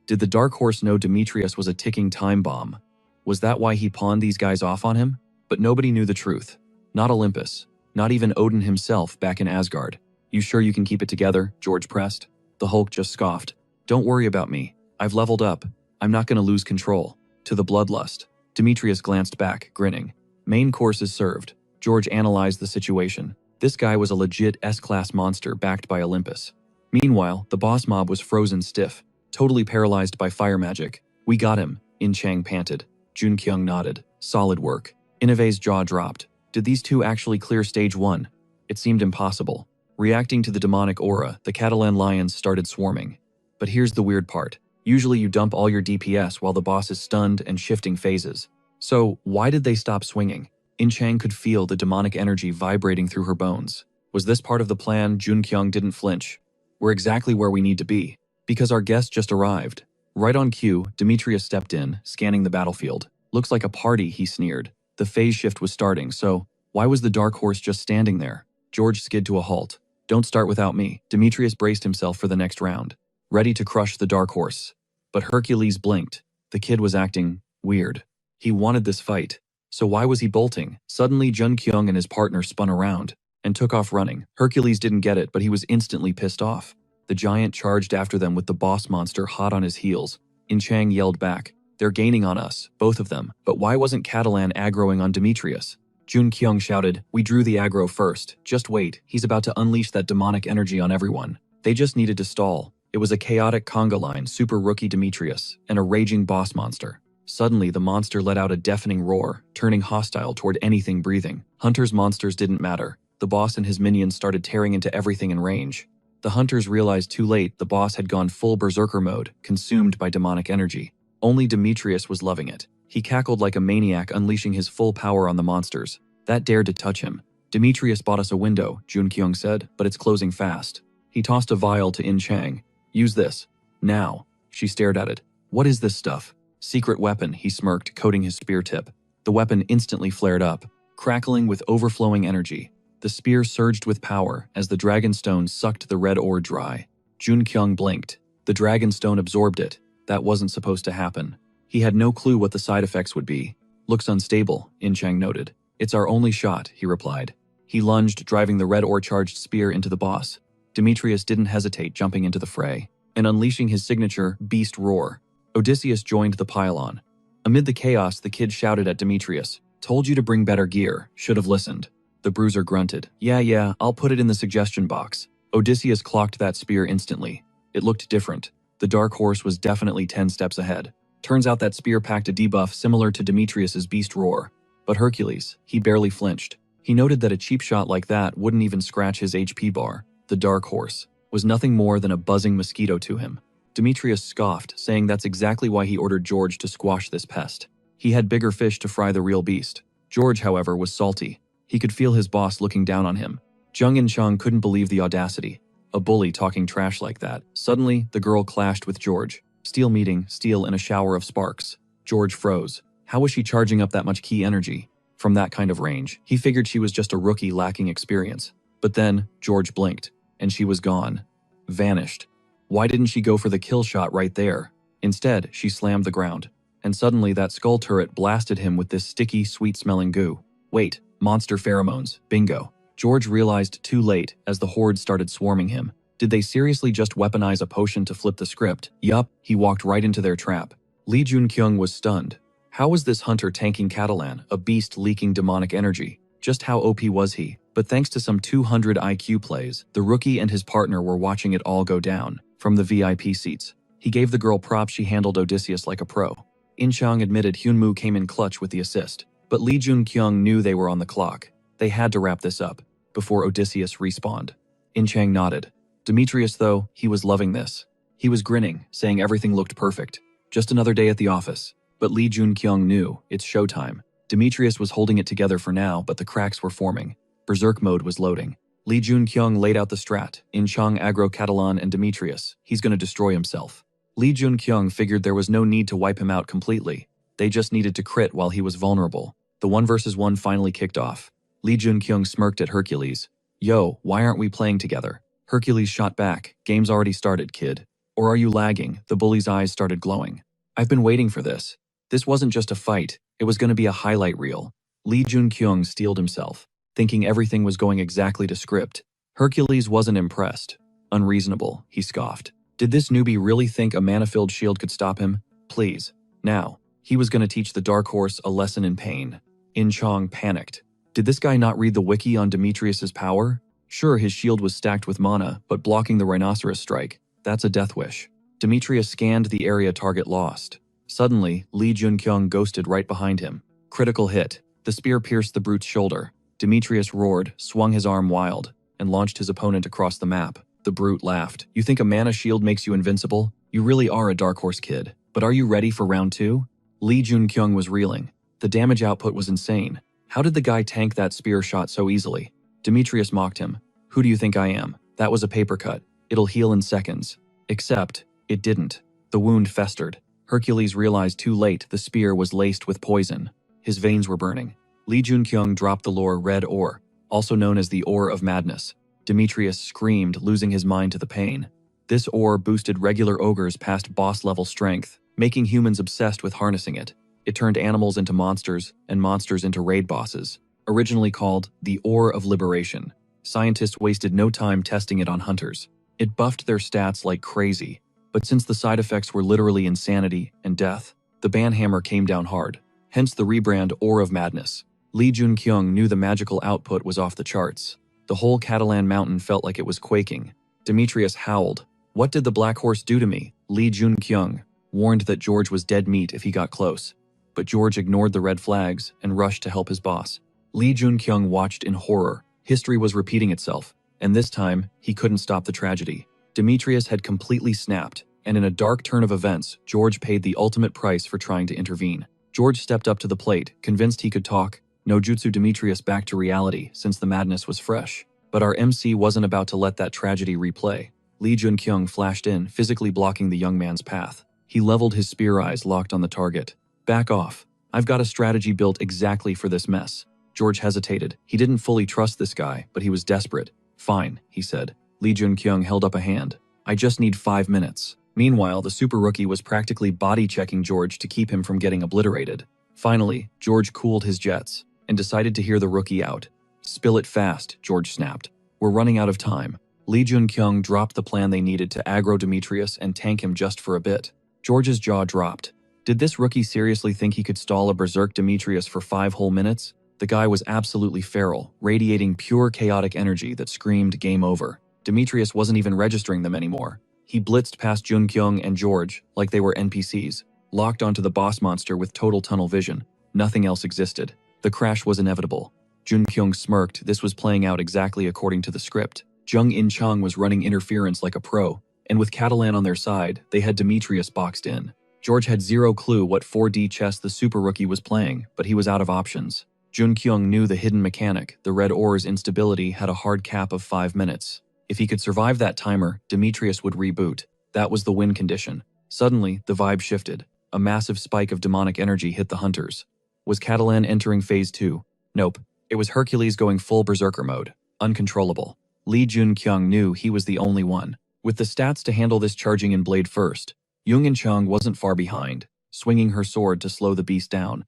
Speaker 1: Did the Dark Horse know Demetrius was a ticking time bomb? Was that why he pawned these guys off on him? But nobody knew the truth. Not Olympus. Not even Odin himself back in Asgard. You sure you can keep it together? George pressed. The Hulk just scoffed. Don't worry about me. I've leveled up. I'm not gonna lose control. To the bloodlust. Demetrius glanced back, grinning. Main course is served. George analyzed the situation. This guy was a legit S-class monster backed by Olympus. Meanwhile, the boss mob was frozen stiff, totally paralyzed by fire magic. We got him, In-chang panted. Jun Kyung nodded. Solid work. Ineve's jaw dropped. Did these two actually clear stage 1? It seemed impossible. Reacting to the demonic aura, the Catalan lions started swarming. But here's the weird part. Usually you dump all your DPS while the boss is stunned and shifting phases. So, why did they stop swinging? In-chang could feel the demonic energy vibrating through her bones. Was this part of the plan? Jun Kyung didn't flinch. We're exactly where we need to be. Because our guest just arrived. Right on cue, Demetrius stepped in, scanning the battlefield. Looks like a party, he sneered. The phase shift was starting, so why was the Dark Horse just standing there? George skid to a halt. Don't start without me. Demetrius braced himself for the next round, ready to crush the Dark Horse. But Hercules blinked. The kid was acting weird. He wanted this fight. So why was he bolting? Suddenly, Jun Kyung and his partner spun around and took off running. Hercules didn't get it, but he was instantly pissed off. The giant charged after them with the boss monster hot on his heels. In-chang yelled back. They're gaining on us, both of them. But why wasn't Catalan aggroing on Demetrius? Jun Kyung shouted, we drew the aggro first. Just wait, he's about to unleash that demonic energy on everyone. They just needed to stall. It was a chaotic conga line, super rookie Demetrius, and a raging boss monster. Suddenly, the monster let out a deafening roar, turning hostile toward anything breathing. Hunter's monsters didn't matter. The boss and his minions started tearing into everything in range. The hunters realized too late the boss had gone full berserker mode, consumed by demonic energy. Only Demetrius was loving it. He cackled like a maniac, unleashing his full power on the monsters that dared to touch him. Demetrius bought us a window, Jun Kyung said, but it's closing fast. He tossed a vial to In-chang. Use this. Now. She stared at it. What is this stuff? Secret weapon, he smirked, coating his spear tip. The weapon instantly flared up, crackling with overflowing energy. The spear surged with power as the dragonstone sucked the red ore dry. Jun Kyung blinked. The dragonstone absorbed it. That wasn't supposed to happen. He had no clue what the side effects would be. Looks unstable, In-chang noted. It's our only shot, he replied. He lunged, driving the red ore-charged spear into the boss. Demetrius didn't hesitate, jumping into the fray and unleashing his signature beast roar. Odysseus joined the pylon. Amid the chaos, the kid shouted at Demetrius, told you to bring better gear, should have listened. The bruiser grunted. Yeah, I'll put it in the suggestion box. Odysseus clocked that spear instantly. It looked different. The Dark Horse was definitely 10 steps ahead. Turns out that spear packed a debuff similar to Demetrius's beast roar. But Hercules, he barely flinched. He noted that a cheap shot like that wouldn't even scratch his HP bar. The Dark Horse was nothing more than a buzzing mosquito to him. Demetrius scoffed, saying that's exactly why he ordered George to squash this pest. He had bigger fish to fry the real beast. George, however, was salty. He could feel his boss looking down on him. Jung In-chang couldn't believe the audacity. A bully talking trash like that. Suddenly, the girl clashed with George. Steel meeting, steel in a shower of sparks. George froze. How was she charging up that much key energy? From that kind of range, he figured she was just a rookie lacking experience. But then, George blinked, and she was gone. Vanished. Why didn't she go for the kill shot right there? Instead, she slammed the ground. And suddenly that skull turret blasted him with this sticky, sweet-smelling goo. Wait, monster pheromones, bingo. George realized too late as the horde started swarming him. Did they seriously just weaponize a potion to flip the script? Yup, he walked right into their trap. Lee Jun-kyung was stunned. How was this hunter tanking Catalan, a beast leaking demonic energy? Just how OP was he? But thanks to some 200 IQ plays, the rookie and his partner were watching it all go down, from the VIP seats. He gave the girl props, she handled Odysseus like a pro. In-chang admitted Hyunmoo came in clutch with the assist, but Lee Jun-kyung knew they were on the clock. They had to wrap this up, before Odysseus respawned. In-chang nodded. Demetrius, though, he was loving this. He was grinning, saying everything looked perfect. Just another day at the office. But Lee Jun-kyung knew, it's showtime. Demetrius was holding it together for now, but the cracks were forming. Berserk mode was loading. Lee Jun-kyung laid out the strat. In-chang aggro Catalan and Demetrius. He's gonna destroy himself. Lee Jun-kyung figured there was no need to wipe him out completely. They just needed to crit while he was vulnerable. The 1v1 finally kicked off. Lee Jun-kyung smirked at Hercules. Yo, why aren't we playing together? Hercules shot back. Game's already started, kid. Or are you lagging? The bully's eyes started glowing. I've been waiting for this. This wasn't just a fight. It was gonna be a highlight reel. Lee Jun-kyung steeled himself, thinking everything was going exactly to script. Hercules wasn't impressed. Unreasonable, he scoffed. Did this newbie really think a mana-filled shield could stop him? Please. Now. He was gonna teach the Dark Horse a lesson in pain. In-chang panicked. Did this guy not read the wiki on Demetrius's power? Sure, his shield was stacked with mana, but blocking the rhinoceros strike, that's a death wish. Demetrius scanned the area target lost. Suddenly, Lee Jun-kyung ghosted right behind him. Critical hit. The spear pierced the brute's shoulder. Demetrius roared, swung his arm wild, and launched his opponent across the map. The brute laughed. You think a mana shield makes you invincible? You really are a Dark Horse kid. But are you ready for round 2? Lee Jun-kyung was reeling. The damage output was insane. How did the guy tank that spear shot so easily? Demetrius mocked him. Who do you think I am? That was a paper cut. It'll heal in seconds. Except, it didn't. The wound festered. Hercules realized too late the spear was laced with poison. His veins were burning. Lee Jun-kyung dropped the lore red ore, also known as the Ore of Madness. Demetrius screamed, losing his mind to the pain. This ore boosted regular ogres past boss-level strength, making humans obsessed with harnessing it. It turned animals into monsters, and monsters into raid bosses. Originally called the Ore of Liberation, scientists wasted no time testing it on hunters. It buffed their stats like crazy. But since the side effects were literally insanity and death, the banhammer came down hard. Hence the rebrand Ore of Madness. Lee Jun-kyung knew the magical output was off the charts. The whole Catalan mountain felt like it was quaking. Demetrius howled. What did the Black Horse do to me? Lee Jun-kyung warned that George was dead meat if he got close. But George ignored the red flags and rushed to help his boss. Lee Jun-kyung watched in horror. History was repeating itself, and this time, he couldn't stop the tragedy. Demetrius had completely snapped, and in a dark turn of events, George paid the ultimate price for trying to intervene. George stepped up to the plate, convinced he could talk. No jutsu Demetrius back to reality, since the madness was fresh. But our MC wasn't about to let that tragedy replay. Lee Jun-kyung flashed in, physically blocking the young man's path. He leveled his spear eyes locked on the target. Back off. I've got a strategy built exactly for this mess. George hesitated. He didn't fully trust this guy, but he was desperate. Fine, he said. Lee Jun-kyung held up a hand. I just need 5 minutes. Meanwhile, the super rookie was practically body-checking George to keep him from getting obliterated. Finally, George cooled his jets and decided to hear the rookie out. Spill it fast, George snapped. We're running out of time. Lee Jun-kyung dropped the plan they needed to aggro Demetrius and tank him just for a bit. George's jaw dropped. Did this rookie seriously think he could stall a berserk Demetrius for 5 whole minutes? The guy was absolutely feral, radiating pure chaotic energy that screamed game over. Demetrius wasn't even registering them anymore. He blitzed past Jun-kyung and George like they were NPCs, locked onto the boss monster with total tunnel vision. Nothing else existed. The crash was inevitable. Jun-kyung smirked. This was playing out exactly according to the script. Jung In-chang was running interference like a pro, and with Catalan on their side, they had Demetrius boxed in. George had zero clue what 4D chess the super rookie was playing, but he was out of options. Jun-kyung knew the hidden mechanic. The red ore's instability had a hard cap of 5 minutes. If he could survive that timer, Demetrius would reboot. That was the win condition. Suddenly, the vibe shifted. A massive spike of demonic energy hit the hunters. Was Catalan entering phase 2? Nope. It was Hercules going full berserker mode. Uncontrollable. Lee Jun-kyung knew he was the only one. With the stats to handle this charging in blade first, Jung In-chung wasn't far behind, swinging her sword to slow the beast down.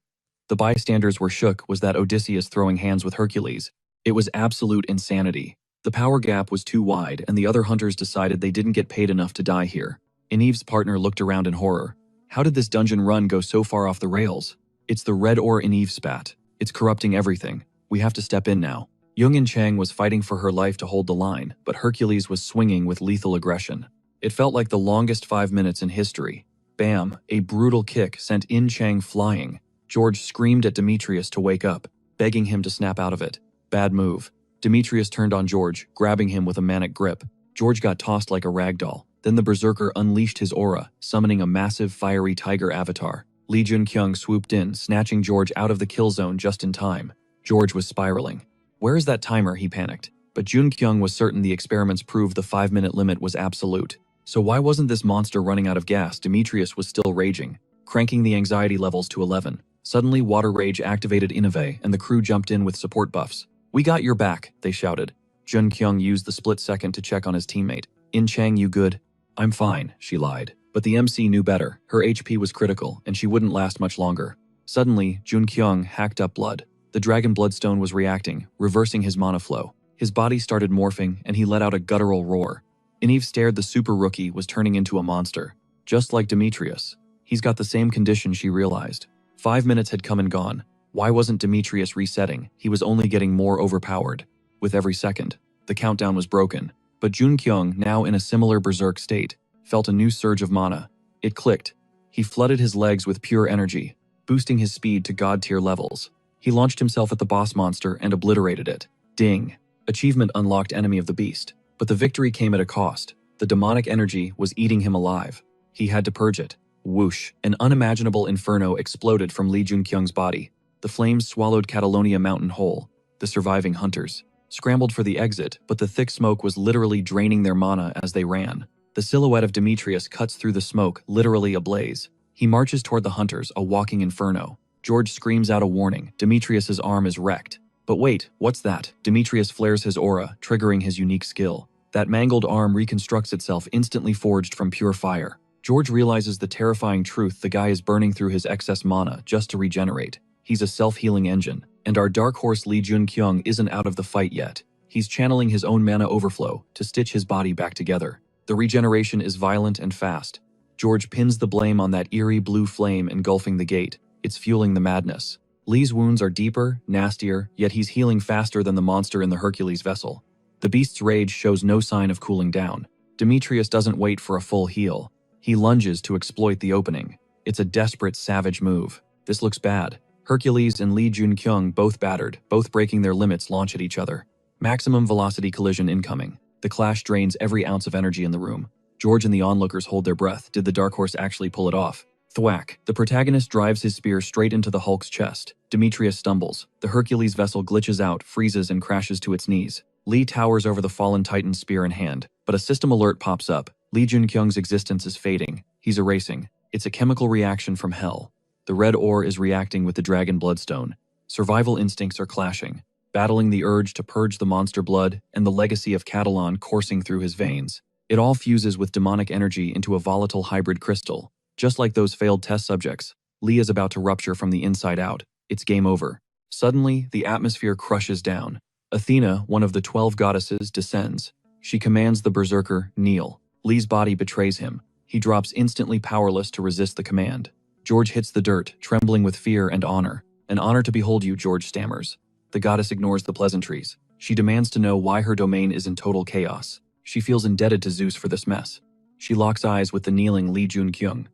Speaker 1: The bystanders were shook was that Odysseus throwing hands with Hercules. It was absolute insanity. The power gap was too wide and the other hunters decided they didn't get paid enough to die here. Eneve's partner looked around in horror. How did this dungeon run go so far off the rails? It's the red ore Eneve spat. It's corrupting everything. We have to step in now. Jung In-chang was fighting for her life to hold the line, but Hercules was swinging with lethal aggression. It felt like the longest 5 minutes in history. Bam! A brutal kick sent In-chang flying. George screamed at Demetrius to wake up, begging him to snap out of it. Bad move. Demetrius turned on George, grabbing him with a manic grip. George got tossed like a ragdoll. Then the berserker unleashed his aura, summoning a massive fiery tiger avatar. Lee Jun-kyung swooped in, snatching George out of the kill zone just in time. George was spiraling. Where is that timer? He panicked. But Jun-kyung was certain the experiments proved the 5-minute limit was absolute. So why wasn't this monster running out of gas? Demetrius was still raging, cranking the anxiety levels to 11. Suddenly, Water Rage activated Inove, and the crew jumped in with support buffs. "We got your back," they shouted. Jun-kyung used the split second to check on his teammate. "In-chang, you good?" "I'm fine," she lied. But the MC knew better. Her HP was critical, and she wouldn't last much longer. Suddenly, Jun-kyung hacked up blood. The Dragon Bloodstone was reacting, reversing his mana flow. His body started morphing, and he let out a guttural roar. Ineve stared. The super rookie was turning into a monster. Just like Demetrius. He's got the same condition, she realized. 5 minutes had come and gone. Why wasn't Demetrius resetting? He was only getting more overpowered. With every second, the countdown was broken. But Jun-kyung, now in a similar berserk state, felt a new surge of mana. It clicked. He flooded his legs with pure energy, boosting his speed to god-tier levels. He launched himself at the boss monster and obliterated it. Ding. Achievement unlocked Enemy of the Beast. But the victory came at a cost. The demonic energy was eating him alive. He had to purge it. Whoosh. An unimaginable inferno exploded from Lee Jun-kyung's body. The flames swallowed Catalonia Mountain whole. The surviving hunters scrambled for the exit, but the thick smoke was literally draining their mana as they ran. The silhouette of Demetrius cuts through the smoke, literally ablaze. He marches toward the hunters, a walking inferno. George screams out a warning. Demetrius's arm is wrecked. But wait, what's that? Demetrius flares his aura, triggering his unique skill. That mangled arm reconstructs itself, instantly forged from pure fire. George realizes the terrifying truth: the guy is burning through his excess mana just to regenerate. He's a self-healing engine. And our dark horse Lee Jun-kyung isn't out of the fight yet. He's channeling his own mana overflow to stitch his body back together. The regeneration is violent and fast. George pins the blame on that eerie blue flame engulfing the gate. It's fueling the madness. Lee's wounds are deeper, nastier, yet he's healing faster than the monster in the Hercules vessel. The beast's rage shows no sign of cooling down. Demetrius doesn't wait for a full heal. He lunges to exploit the opening. It's a desperate, savage move. This looks bad. Hercules and Lee Jun-kyung, both battered, both breaking their limits, launch at each other. Maximum velocity collision incoming. The clash drains every ounce of energy in the room. George and the onlookers hold their breath. Did the Dark Horse actually pull it off? Thwack. The protagonist drives his spear straight into the Hulk's chest. Demetrius stumbles. The Hercules vessel glitches out, freezes, and crashes to its knees. Lee towers over the fallen Titan's spear in hand, but a system alert pops up. Lee Jun-kyung's existence is fading. He's erasing. It's a chemical reaction from hell. The red ore is reacting with the Dragon Bloodstone. Survival instincts are clashing, battling the urge to purge the monster blood and the legacy of Catalan coursing through his veins. It all fuses with demonic energy into a volatile hybrid crystal. Just like those failed test subjects, Lee is about to rupture from the inside out. It's game over. Suddenly, the atmosphere crushes down. Athena, one of the 12 goddesses, descends. She commands the berserker, kneel. Lee's body betrays him. He drops instantly, powerless to resist the command. George hits the dirt, trembling with fear and honor. "An honor to behold you," George stammers. The goddess ignores the pleasantries. She demands to know why her domain is in total chaos. She feels indebted to Zeus for this mess. She locks eyes with the kneeling Lee Jun-kyung.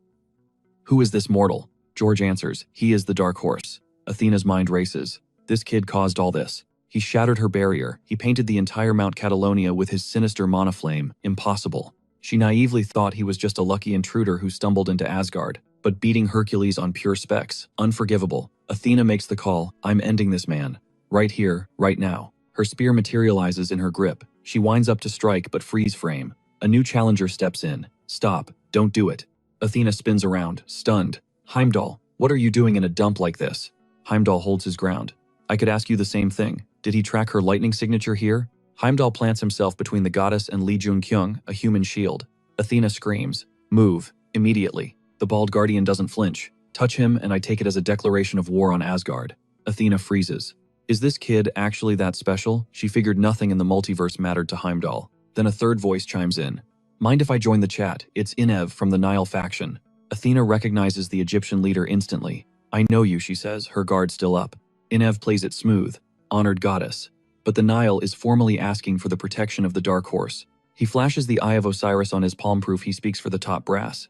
Speaker 1: "Who is this mortal?" George answers. "He is the Dark Horse." Athena's mind races. This kid caused all this. He shattered her barrier. He painted the entire Mount Catalonia with his sinister mana flame. Impossible. She naively thought he was just a lucky intruder who stumbled into Asgard. But beating Hercules on pure specs, unforgivable. Athena makes the call. "I'm ending this man. Right here, right now." Her spear materializes in her grip. She winds up to strike, but freeze frame. A new challenger steps in. "Stop. Don't do it." Athena spins around, stunned. Heimdall, what are you doing in a dump like this? Heimdall holds his ground. I could ask you the same thing. Did he track her lightning signature here? Heimdall plants himself between the goddess and Lee Jun-kyung, a human shield. Athena screams, "Move, immediately." The bald guardian doesn't flinch. Touch him and I take it as a declaration of war on Asgard. Athena freezes. Is this kid actually that special? She figured nothing in the multiverse mattered to Heimdall. Then a third voice chimes in. Mind if I join the chat? It's Inev from the Nile faction. Athena recognizes the Egyptian leader instantly. I know you, she says, her guard still up. Inev plays it smooth. Honored goddess. But the Nile is formally asking for the protection of the Dark Horse. He flashes the Eye of Osiris on his palm proof he speaks for the top brass.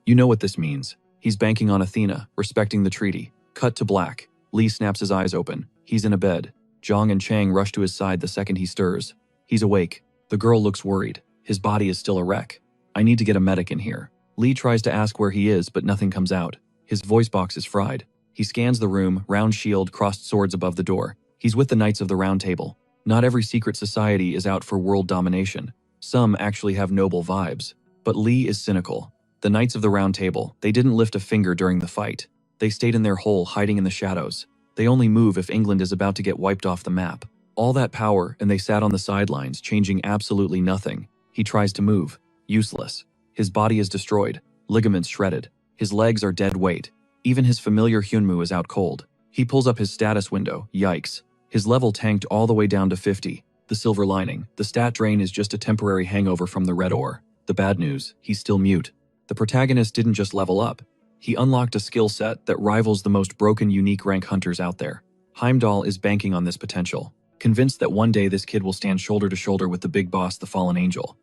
Speaker 1: You know what this means. He's banking on Athena, respecting the treaty. Cut to black. Lee snaps his eyes open. He's in a bed. Zhang and Chang rush to his side the second he stirs. He's awake. The girl looks worried. His body is still a wreck. I need to get a medic in here. Lee tries to ask where he is, but nothing comes out. His voice box is fried. He scans the room, round shield, crossed swords above the door. He's with the Knights of the Round Table. Not every secret society is out for world domination. Some actually have noble vibes. But Lee is cynical. The Knights of the Round Table, they didn't lift a finger during the fight. They stayed in their hole, hiding in the shadows. They only move if England is about to get wiped off the map. All that power, and they sat on the sidelines, changing absolutely nothing. He tries to move. Useless. His body is destroyed. Ligaments shredded. His legs are dead weight. Even his familiar Hyunmu is out cold. He pulls up his status window. Yikes. His level tanked all the way down to 50. The silver lining. The stat drain is just a temporary hangover from the red ore. The bad news. He's still mute. The protagonist didn't just level up. He unlocked a skill set that rivals the most broken unique rank hunters out there. Heimdall is banking on this potential, convinced that one day this kid will stand shoulder to shoulder with the big boss, the fallen angel.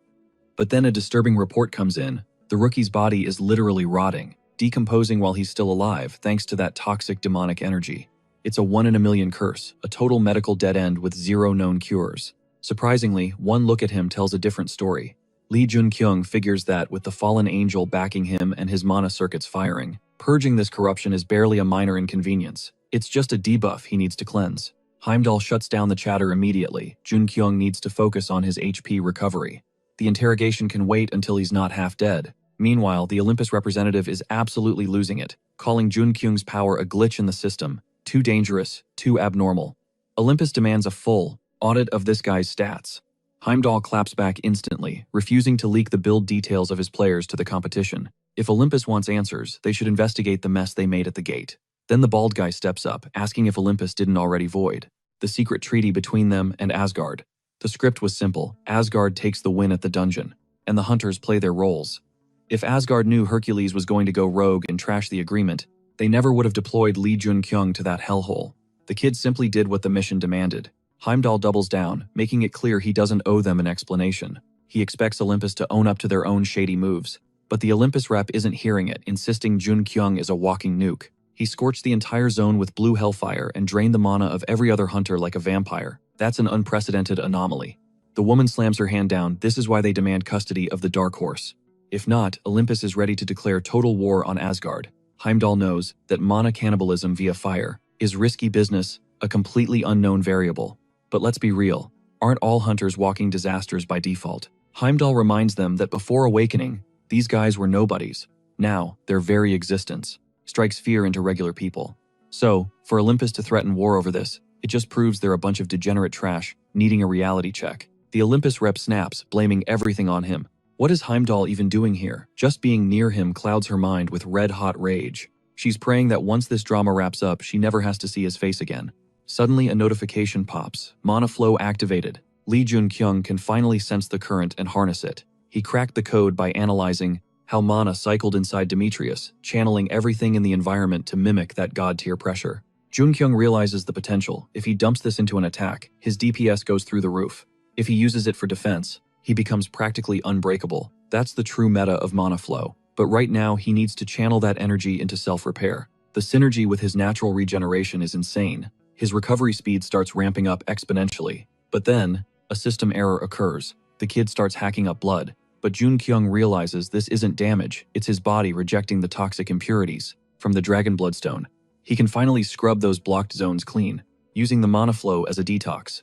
Speaker 1: But then a disturbing report comes in. The rookie's body is literally rotting, decomposing while he's still alive thanks to that toxic demonic energy. It's a 1 in a million curse, a total medical dead end with 0 known cures. Surprisingly, one look at him tells a different story. Lee Jun-kyung figures that with the fallen angel backing him and his mana circuits firing, purging this corruption is barely a minor inconvenience. It's just a debuff he needs to cleanse. Heimdall shuts down the chatter immediately. Jun-kyung needs to focus on his HP recovery. The interrogation can wait until he's not half dead. Meanwhile, the Olympus representative is absolutely losing it, calling Jun-kyung's power a glitch in the system. Too dangerous, too abnormal. Olympus demands a full audit of this guy's stats. Heimdall claps back instantly, refusing to leak the build details of his players to the competition. If Olympus wants answers, they should investigate the mess they made at the gate. Then the bald guy steps up, asking if Olympus didn't already void the secret treaty between them and Asgard. The script was simple. Asgard takes the win at the dungeon, and the hunters play their roles. If Asgard knew Hercules was going to go rogue and trash the agreement, they never would have deployed Lee Jun-kyung to that hellhole. The kid simply did what the mission demanded. Heimdall doubles down, making it clear he doesn't owe them an explanation. He expects Olympus to own up to their own shady moves. But the Olympus rep isn't hearing it, insisting Jun-kyung is a walking nuke. He scorched the entire zone with blue hellfire and drained the mana of every other hunter like a vampire. That's an unprecedented anomaly. The woman slams her hand down. This is why they demand custody of the Dark Horse. If not, Olympus is ready to declare total war on Asgard. Heimdall knows that mana cannibalism via fire is risky business, a completely unknown variable. But let's be real, aren't all hunters walking disasters by default? Heimdall reminds them that before awakening, these guys were nobodies. Now, their very existence strikes fear into regular people. So, for Olympus to threaten war over this, it just proves they're a bunch of degenerate trash, needing a reality check. The Olympus rep snaps, blaming everything on him. What is Heimdall even doing here? Just being near him clouds her mind with red-hot rage. She's praying that once this drama wraps up, she never has to see his face again. Suddenly, a notification pops. Mana flow activated. Lee Jun-kyung can finally sense the current and harness it. He cracked the code by analyzing how mana cycled inside Demetrius, channeling everything in the environment to mimic that god-tier pressure. Jun-kyung realizes the potential. If he dumps this into an attack, his DPS goes through the roof. If he uses it for defense, he becomes practically unbreakable. That's the true meta of mana flow. But right now, he needs to channel that energy into self-repair. The synergy with his natural regeneration is insane. His recovery speed starts ramping up exponentially. But then, a system error occurs. The kid starts hacking up blood. But Jun-kyung realizes this isn't damage, it's his body rejecting the toxic impurities from the Dragon Bloodstone. He can finally scrub those blocked zones clean, using the mana flow as a detox.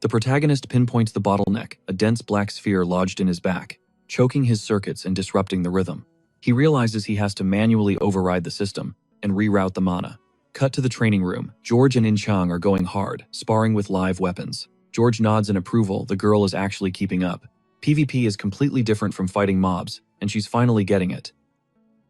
Speaker 1: The protagonist pinpoints the bottleneck, a dense black sphere lodged in his back, choking his circuits and disrupting the rhythm. He realizes he has to manually override the system, and reroute the mana. Cut to the training room. George and In Chang are going hard, sparring with live weapons. George nods in approval. The girl is actually keeping up. PvP is completely different from fighting mobs, and she's finally getting it.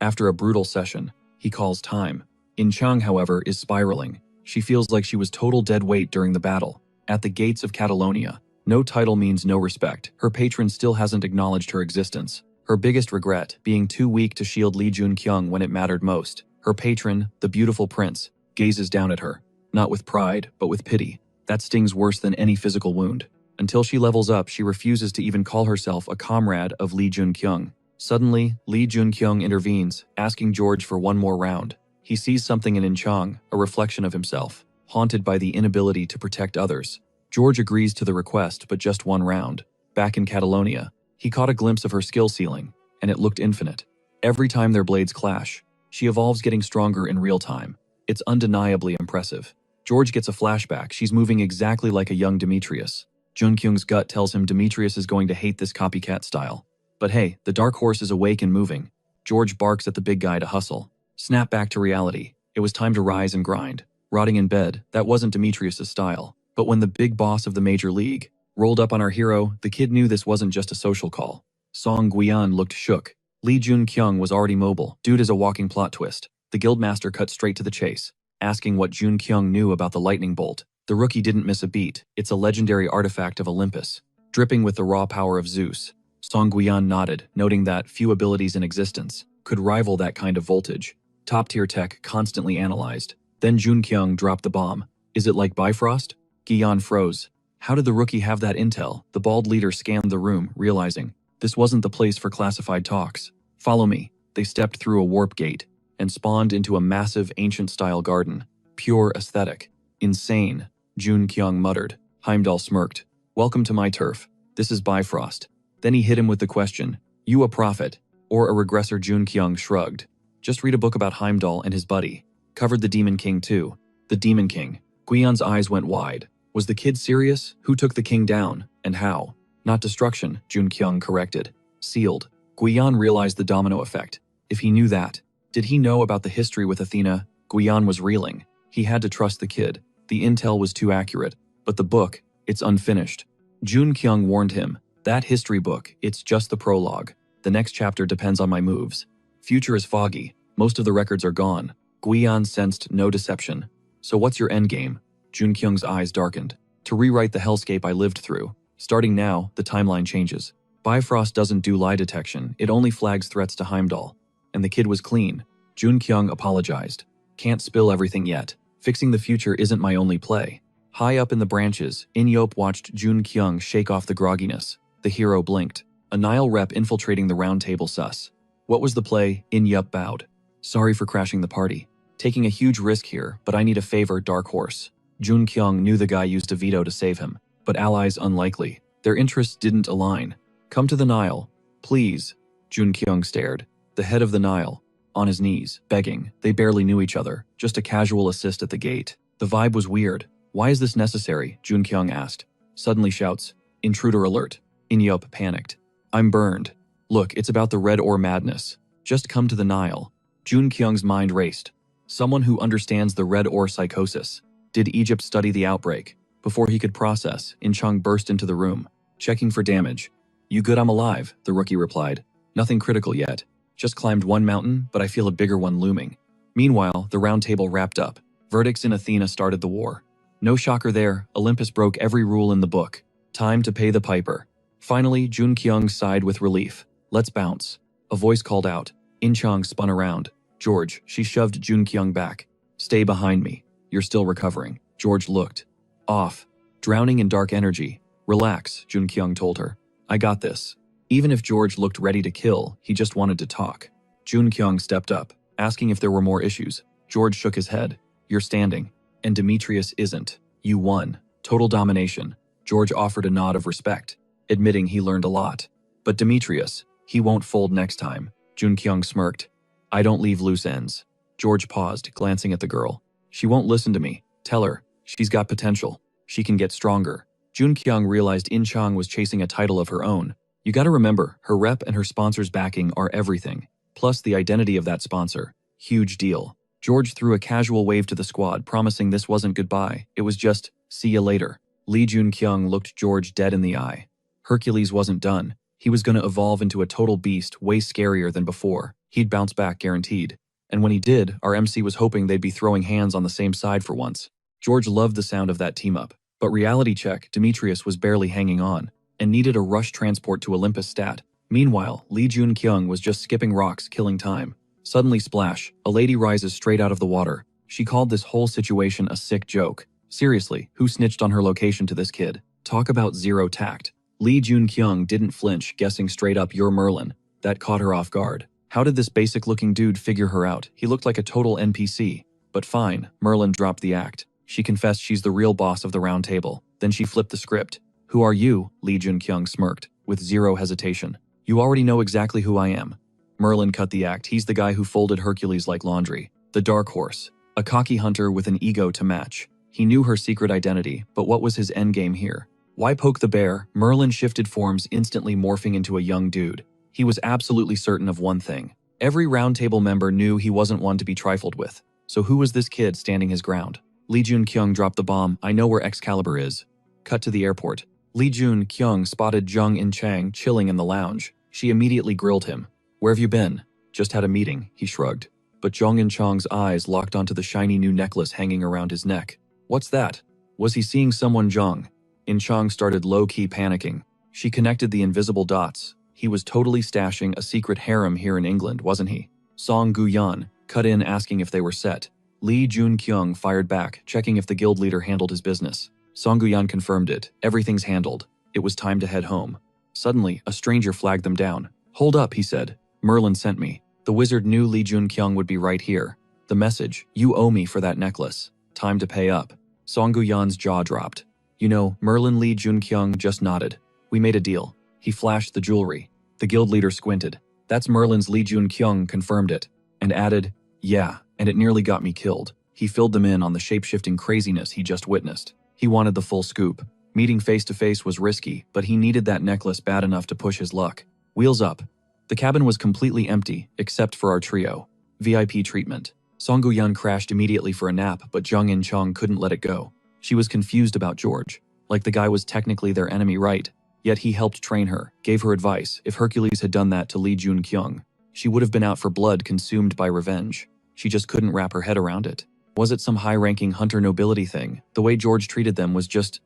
Speaker 1: After a brutal session, he calls time. In Chang, however, is spiraling. She feels like she was total dead weight during the battle. At the gates of Catalonia, no title means no respect. Her patron still hasn't acknowledged her existence. Her biggest regret, being too weak to shield Li Junqiang when it mattered most. Her patron, the beautiful prince, gazes down at her, not with pride, but with pity. That stings worse than any physical wound. Until she levels up, she refuses to even call herself a comrade of Li Junqiang. Suddenly, Li Junqiang intervenes, asking George for one more round. He sees something in Chang, a reflection of himself, haunted by the inability to protect others. George agrees to the request, but just one round. Back in Catalonia, he caught a glimpse of her skill ceiling, and it looked infinite. Every time their blades clash, she evolves, getting stronger in real time. It's undeniably impressive. George gets a flashback. She's moving exactly like a young Demetrius. Junkyung's gut tells him Demetrius is going to hate this copycat style. But hey, the dark horse is awake and moving. George barks at the big guy to hustle. Snap back to reality. It was time to rise and grind. Rotting in bed, that wasn't Demetrius' style. But when the big boss of the major league rolled up on our hero, the kid knew this wasn't just a social call. Song Guian looked shook. Li Junqiang was already mobile. Dude is a walking plot twist. The guildmaster cut straight to the chase, asking what Junqiang knew about the lightning bolt. The rookie didn't miss a beat. It's a legendary artifact of Olympus, dripping with the raw power of Zeus. Song Guian nodded, noting that few abilities in existence could rival that kind of voltage. Top-tier tech constantly analyzed. Then Junqiang dropped the bomb. Is it like Bifrost? Guian froze. How did the rookie have that intel? The bald leader scanned the room, realizing this wasn't the place for classified talks. Follow me. They stepped through a warp gate and spawned into a massive ancient-style garden. Pure aesthetic. Insane, Junqiang muttered. Heimdall smirked. Welcome to my turf. This is Bifrost. Then he hit him with the question, you a prophet or a regressor? Junqiang shrugged. Just read a book about Heimdall and his buddy. Covered the Demon King too. The Demon King. Guian's eyes went wide. Was the kid serious? Who took the king down, and how? Not destruction, Junqiang corrected. Sealed. Guian realized the domino effect. If he knew that, did he know about the history with Athena? Guian was reeling. He had to trust the kid. The intel was too accurate. But the book, it's unfinished. Junqiang warned him. That history book, it's just the prologue. The next chapter depends on my moves. Future is foggy. Most of the records are gone. Guian sensed no deception. So what's your endgame? Junqiang's eyes darkened. To rewrite the hellscape I lived through. Starting now, the timeline changes. Bifrost doesn't do lie detection, it only flags threats to Heimdall. And the kid was clean. Junqiang apologized. Can't spill everything yet. Fixing the future isn't my only play. High up in the branches, Inyop watched Junqiang shake off the grogginess. The hero blinked. A Nile rep infiltrating the round table sus. What was the play? Inyop bowed. Sorry for crashing the party. Taking a huge risk here, but I need a favor, Dark Horse. Junqiang knew the guy used a veto to save him, but allies unlikely. Their interests didn't align. Come to the Nile, please. Junqiang stared. The head of the Nile, on his knees, begging. They barely knew each other, just a casual assist at the gate. The vibe was weird. Why is this necessary? Junqiang asked. Suddenly shouts, intruder alert. Inyop panicked. I'm burned. Look, it's about the red ore madness. Just come to the Nile. Junqiang's mind raced. Someone who understands the red ore psychosis. Did Egypt study the outbreak? Before he could process, Inchang burst into the room, checking for damage. You good? I'm alive, the rookie replied. Nothing critical yet. Just climbed one mountain, but I feel a bigger one looming. Meanwhile, the round table wrapped up. Verdicts in Athena started the war. No shocker there, Olympus broke every rule in the book. Time to pay the piper. Finally, Junqiang sighed with relief. Let's bounce. A voice called out. Inchang spun around. George, she shoved Junqiang back. Stay behind me. You're still recovering. George looked. Off. Drowning in dark energy. Relax, Junqiang told her. I got this. Even if George looked ready to kill, he just wanted to talk. Junqiang stepped up, asking if there were more issues. George shook his head. You're standing. And Demetrius isn't. You won. Total domination. George offered a nod of respect, admitting he learned a lot. But Demetrius, he won't fold next time. Junqiang smirked. I don't leave loose ends. George paused, glancing at the girl. She won't listen to me. Tell her. She's got potential. She can get stronger. Junqiang realized Inchang was chasing a title of her own. You gotta remember, her rep and her sponsor's backing are everything. Plus the identity of that sponsor. Huge deal. George threw a casual wave to the squad, promising this wasn't goodbye, it was just, see ya later. Lee Jun-kyung looked George dead in the eye. Hercules wasn't done. He was going to evolve into a total beast, way scarier than before. He'd bounce back, guaranteed. And when he did, our MC was hoping they'd be throwing hands on the same side for once. George loved the sound of that team-up. But reality check, Demetrius was barely hanging on, and needed a rush transport to Olympus stat. Meanwhile, Lee Jun-kyung was just skipping rocks, killing time. Suddenly splash, a lady rises straight out of the water. She called this whole situation a sick joke. Seriously, who snitched on her location to this kid? Talk about zero tact. Lee Jun-kyung didn't flinch, guessing straight up you're Merlin. That caught her off guard. How did this basic-looking dude figure her out? He looked like a total NPC. But fine, Merlin dropped the act. She confessed she's the real boss of the round table. Then she flipped the script. Who are you? Lee Jun-kyung smirked, with zero hesitation. You already know exactly who I am. Merlin cut the act. He's the guy who folded Hercules like laundry. The dark horse. A cocky hunter with an ego to match. He knew her secret identity, but what was his endgame here? Why poke the bear? Merlin shifted forms, instantly morphing into a young dude. He was absolutely certain of one thing. Every round table member knew he wasn't one to be trifled with. So who was this kid standing his ground? Lee Jun-kyung dropped the bomb. I know where Excalibur is. Cut to the airport. Lee Jun-kyung spotted Jung In-chang chilling in the lounge. She immediately grilled him. Where have you been? Just had a meeting, he shrugged. But Jung In-chang's eyes locked onto the shiny new necklace hanging around his neck. What's that? Was he seeing someone? Jung In-chang started low-key panicking. She connected the invisible dots. He was totally stashing a secret harem here in England, wasn't he? Song Gu-yan cut in asking if they were set. Lee Jun-kyung fired back, checking if the guild leader handled his business. Song Gu-yan confirmed it. Everything's handled. It was time to head home. Suddenly, a stranger flagged them down. Hold up, he said. Merlin sent me. The wizard knew Lee Jun-kyung would be right here. The message, you owe me for that necklace. Time to pay up. Song Gu-yan's jaw dropped. You know, Merlin. Lee Jun-kyung just nodded. We made a deal. He flashed the jewelry. The guild leader squinted. That's Merlin's. Lee Jun-kyung confirmed it. And added, yeah, and it nearly got me killed. He filled them in on the shape-shifting craziness he just witnessed. He wanted the full scoop. Meeting face-to-face was risky, but he needed that necklace bad enough to push his luck. Wheels up. The cabin was completely empty, except for our trio. VIP treatment. Song Gu-yan crashed immediately for a nap, but Jung In-chang couldn't let it go. She was confused about George. Like the guy was technically their enemy, right? Yet he helped train her, gave her advice. If Hercules had done that to Lee Jun-kyung, she would have been out for blood, consumed by revenge. She just couldn't wrap her head around it. Was it some high-ranking hunter nobility thing? The way George treated them was just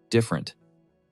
Speaker 1: different.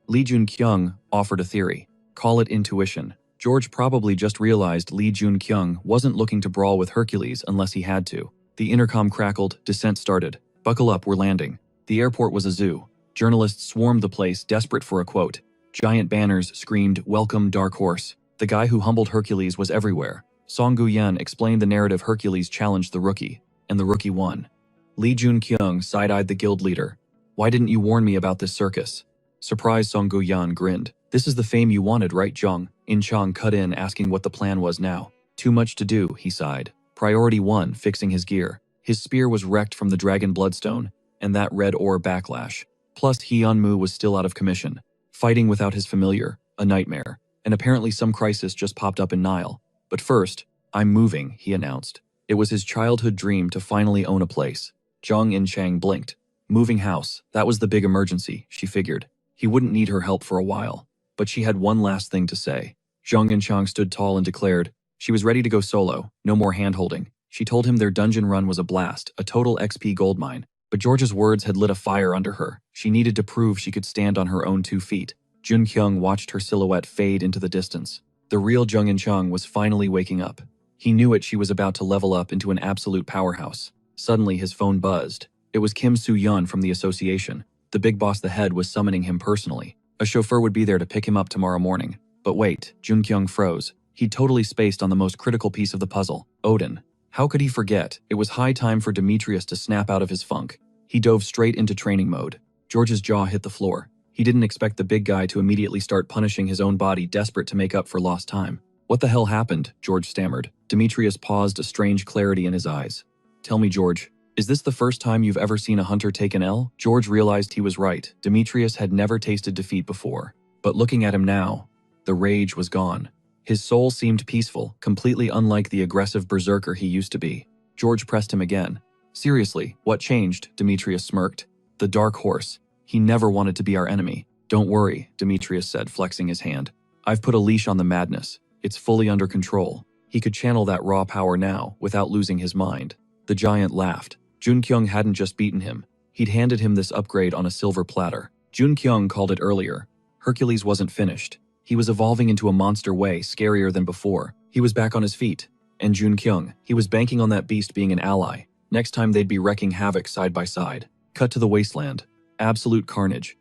Speaker 1: Lee Jun-kyung offered a theory. Call it intuition. George probably just realized Lee Jun-kyung wasn't looking to brawl with Hercules unless he had to. The intercom crackled, descent started. Buckle up, we're landing. The airport was a zoo. Journalists swarmed the place, desperate for a quote. Giant banners screamed, "Welcome, Dark Horse." The guy who humbled Hercules was everywhere. Song Gu-yan explained the narrative. Hercules challenged the rookie, and the rookie won. Lee Jun-kyung side-eyed the guild leader. Why didn't you warn me about this circus? Surprised, Song Gu-yan grinned. This is the fame you wanted, right? Jung In-chang cut in, asking what the plan was now. Too much to do, he sighed. Priority 1, fixing his gear. His spear was wrecked from the dragon bloodstone, and that red ore backlash. Plus, Hyunmoo was still out of commission. Fighting without his familiar, a nightmare. And apparently some crisis just popped up in Nile. But first, I'm moving, he announced. It was his childhood dream to finally own a place. Jung In-chang blinked. Moving house, that was the big emergency, she figured. He wouldn't need her help for a while. But she had one last thing to say. Jung In-chang stood tall and declared she was ready to go solo, no more hand-holding. She told him their dungeon run was a blast, a total XP goldmine. But George's words had lit a fire under her. She needed to prove she could stand on her own 2 feet. Jun-kyung watched her silhouette fade into the distance. The real Jung In-chang was finally waking up. He knew it. She was about to level up into an absolute powerhouse. Suddenly, his phone buzzed. It was Kim Soo-yeon from the association. The big boss, the head, was summoning him personally. A chauffeur would be there to pick him up tomorrow morning. But wait, Jun-kyung froze. He'd totally spaced on the most critical piece of the puzzle, Odin. How could he forget? It was high time for Demetrius to snap out of his funk. He dove straight into training mode. George's jaw hit the floor. He didn't expect the big guy to immediately start punishing his own body, desperate to make up for lost time. What the hell happened? George stammered. Demetrius paused, a strange clarity in his eyes. Tell me, George, is this the first time you've ever seen a hunter take an L? George realized he was right. Demetrius had never tasted defeat before. But looking at him now, the rage was gone. His soul seemed peaceful, completely unlike the aggressive berserker he used to be. George pressed him again. Seriously, what changed? Demetrius smirked. The dark horse. He never wanted to be our enemy. Don't worry, Demetrius said, flexing his hand. I've put a leash on the madness. It's fully under control. He could channel that raw power now, without losing his mind. The giant laughed. Jun Kyung hadn't just beaten him. He'd handed him this upgrade on a silver platter. Jun Kyung called it earlier. Hercules wasn't finished. He was evolving into a monster way, scarier than before. He was back on his feet. And Jun Kyung, he was banking on that beast being an ally. Next time they'd be wrecking havoc side by side. Cut to the wasteland. Absolute carnage.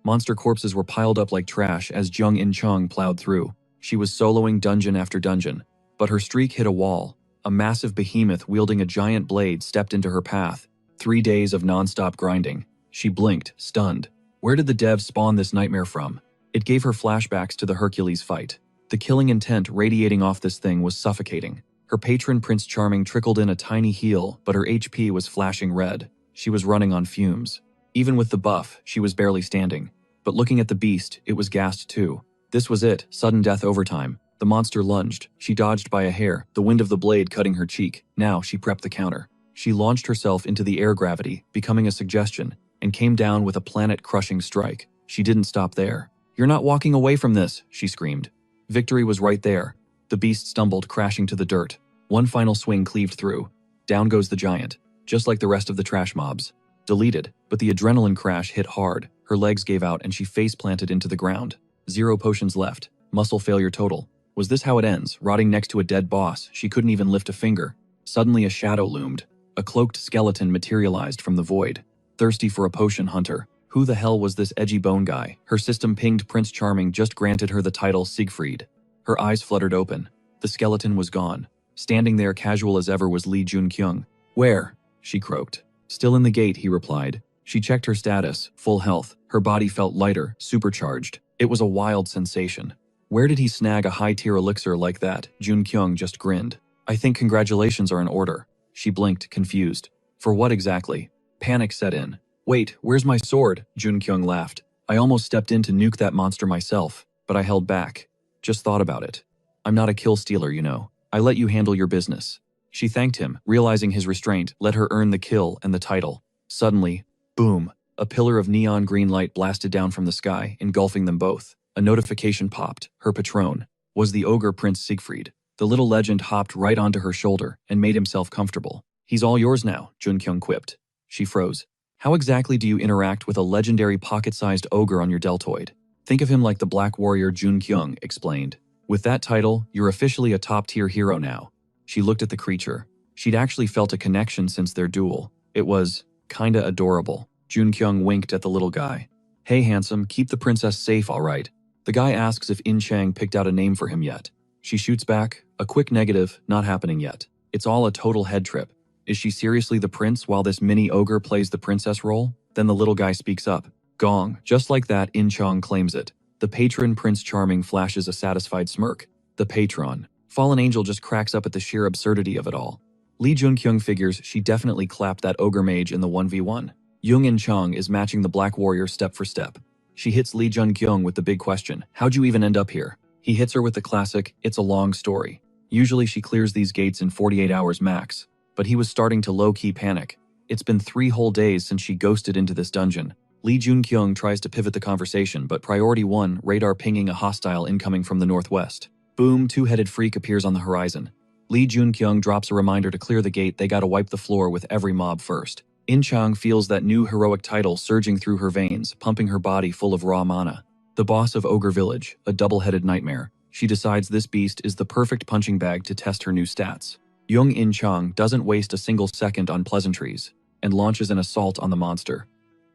Speaker 1: Monster corpses were piled up like trash as Jung In-chung plowed through. She was soloing dungeon after dungeon. But her streak hit a wall. A massive behemoth wielding a giant blade stepped into her path. 3 days of non-stop grinding. She blinked, stunned. Where did the devs spawn this nightmare from? It gave her flashbacks to the Hercules fight. The killing intent radiating off this thing was suffocating. Her patron Prince Charming trickled in a tiny heal, but her HP was flashing red. She was running on fumes. Even with the buff, she was barely standing. But looking at the beast, it was gassed too. This was it, sudden death overtime. The monster lunged. She dodged by a hair, the wind of the blade cutting her cheek. Now she prepped the counter. She launched herself into the air gravity, becoming a suggestion, and came down with a planet-crushing strike. She didn't stop there. You're not walking away from this, she screamed. Victory was right there. The beast stumbled, crashing to the dirt. One final swing cleaved through. Down goes the giant, just like the rest of the trash mobs. Deleted, but the adrenaline crash hit hard. Her legs gave out and she face-planted into the ground. 0 potions left. Muscle failure total. Was this how it ends, rotting next to a dead boss? She couldn't even lift a finger. Suddenly a shadow loomed. A cloaked skeleton materialized from the void. Thirsty for a potion hunter. Who the hell was this edgy bone guy? Her system pinged Prince Charming just granted her the title Siegfried. Her eyes fluttered open. The skeleton was gone. Standing there casual as ever was Lee Jun Kyung. Where? She croaked. Still in the gate, he replied. She checked her status, full health. Her body felt lighter, supercharged. It was a wild sensation. Where did he snag a high-tier elixir like that? Jun Kyung just grinned. I think congratulations are in order. She blinked, confused. For what exactly? Panic set in. Wait, where's my sword? Jun Kyung laughed. I almost stepped in to nuke that monster myself, but I held back. Just thought about it. I'm not a kill stealer, you know. I let you handle your business. She thanked him, realizing his restraint let her earn the kill and the title. Suddenly, boom, a pillar of neon green light blasted down from the sky, engulfing them both. A notification popped. Her patron was the ogre Prince Siegfried. The little legend hopped right onto her shoulder and made himself comfortable. He's all yours now, Jun Kyung quipped. She froze. How exactly do you interact with a legendary pocket-sized ogre on your deltoid? Think of him like the Black Warrior Jun Kyung explained. With that title, you're officially a top-tier hero now. She looked at the creature. She'd actually felt a connection since their duel. It was kinda adorable. Jun Kyung winked at the little guy. Hey handsome, keep the princess safe, all right? The guy asks if In Chang picked out a name for him yet. She shoots back, a quick negative, not happening yet. It's all a total head trip. Is she seriously the prince while this mini ogre plays the princess role? Then the little guy speaks up. Gong. Just like that, In Chang claims it. The patron Prince Charming flashes a satisfied smirk. The patron. Fallen Angel just cracks up at the sheer absurdity of it all. Lee Jun Kyung figures she definitely clapped that ogre mage in the 1v1. Jung In Chang is matching the Black Warrior step for step. She hits Lee Jun Kyung with the big question, how'd you even end up here? He hits her with the classic, it's a long story. Usually she clears these gates in 48 hours max, but he was starting to low-key panic. It's been 3 whole days since she ghosted into this dungeon. Lee Jun Kyung tries to pivot the conversation, but priority 1, radar pinging a hostile incoming from the northwest. Boom, 2-headed freak appears on the horizon. Lee Jun Kyung drops a reminder to clear the gate. They gotta wipe the floor with every mob first. In Chang feels that new heroic title surging through her veins, pumping her body full of raw mana. The boss of Ogre Village, a double-headed nightmare. She decides this beast is the perfect punching bag to test her new stats. Jung In Chang doesn't waste a single second on pleasantries, and launches an assault on the monster.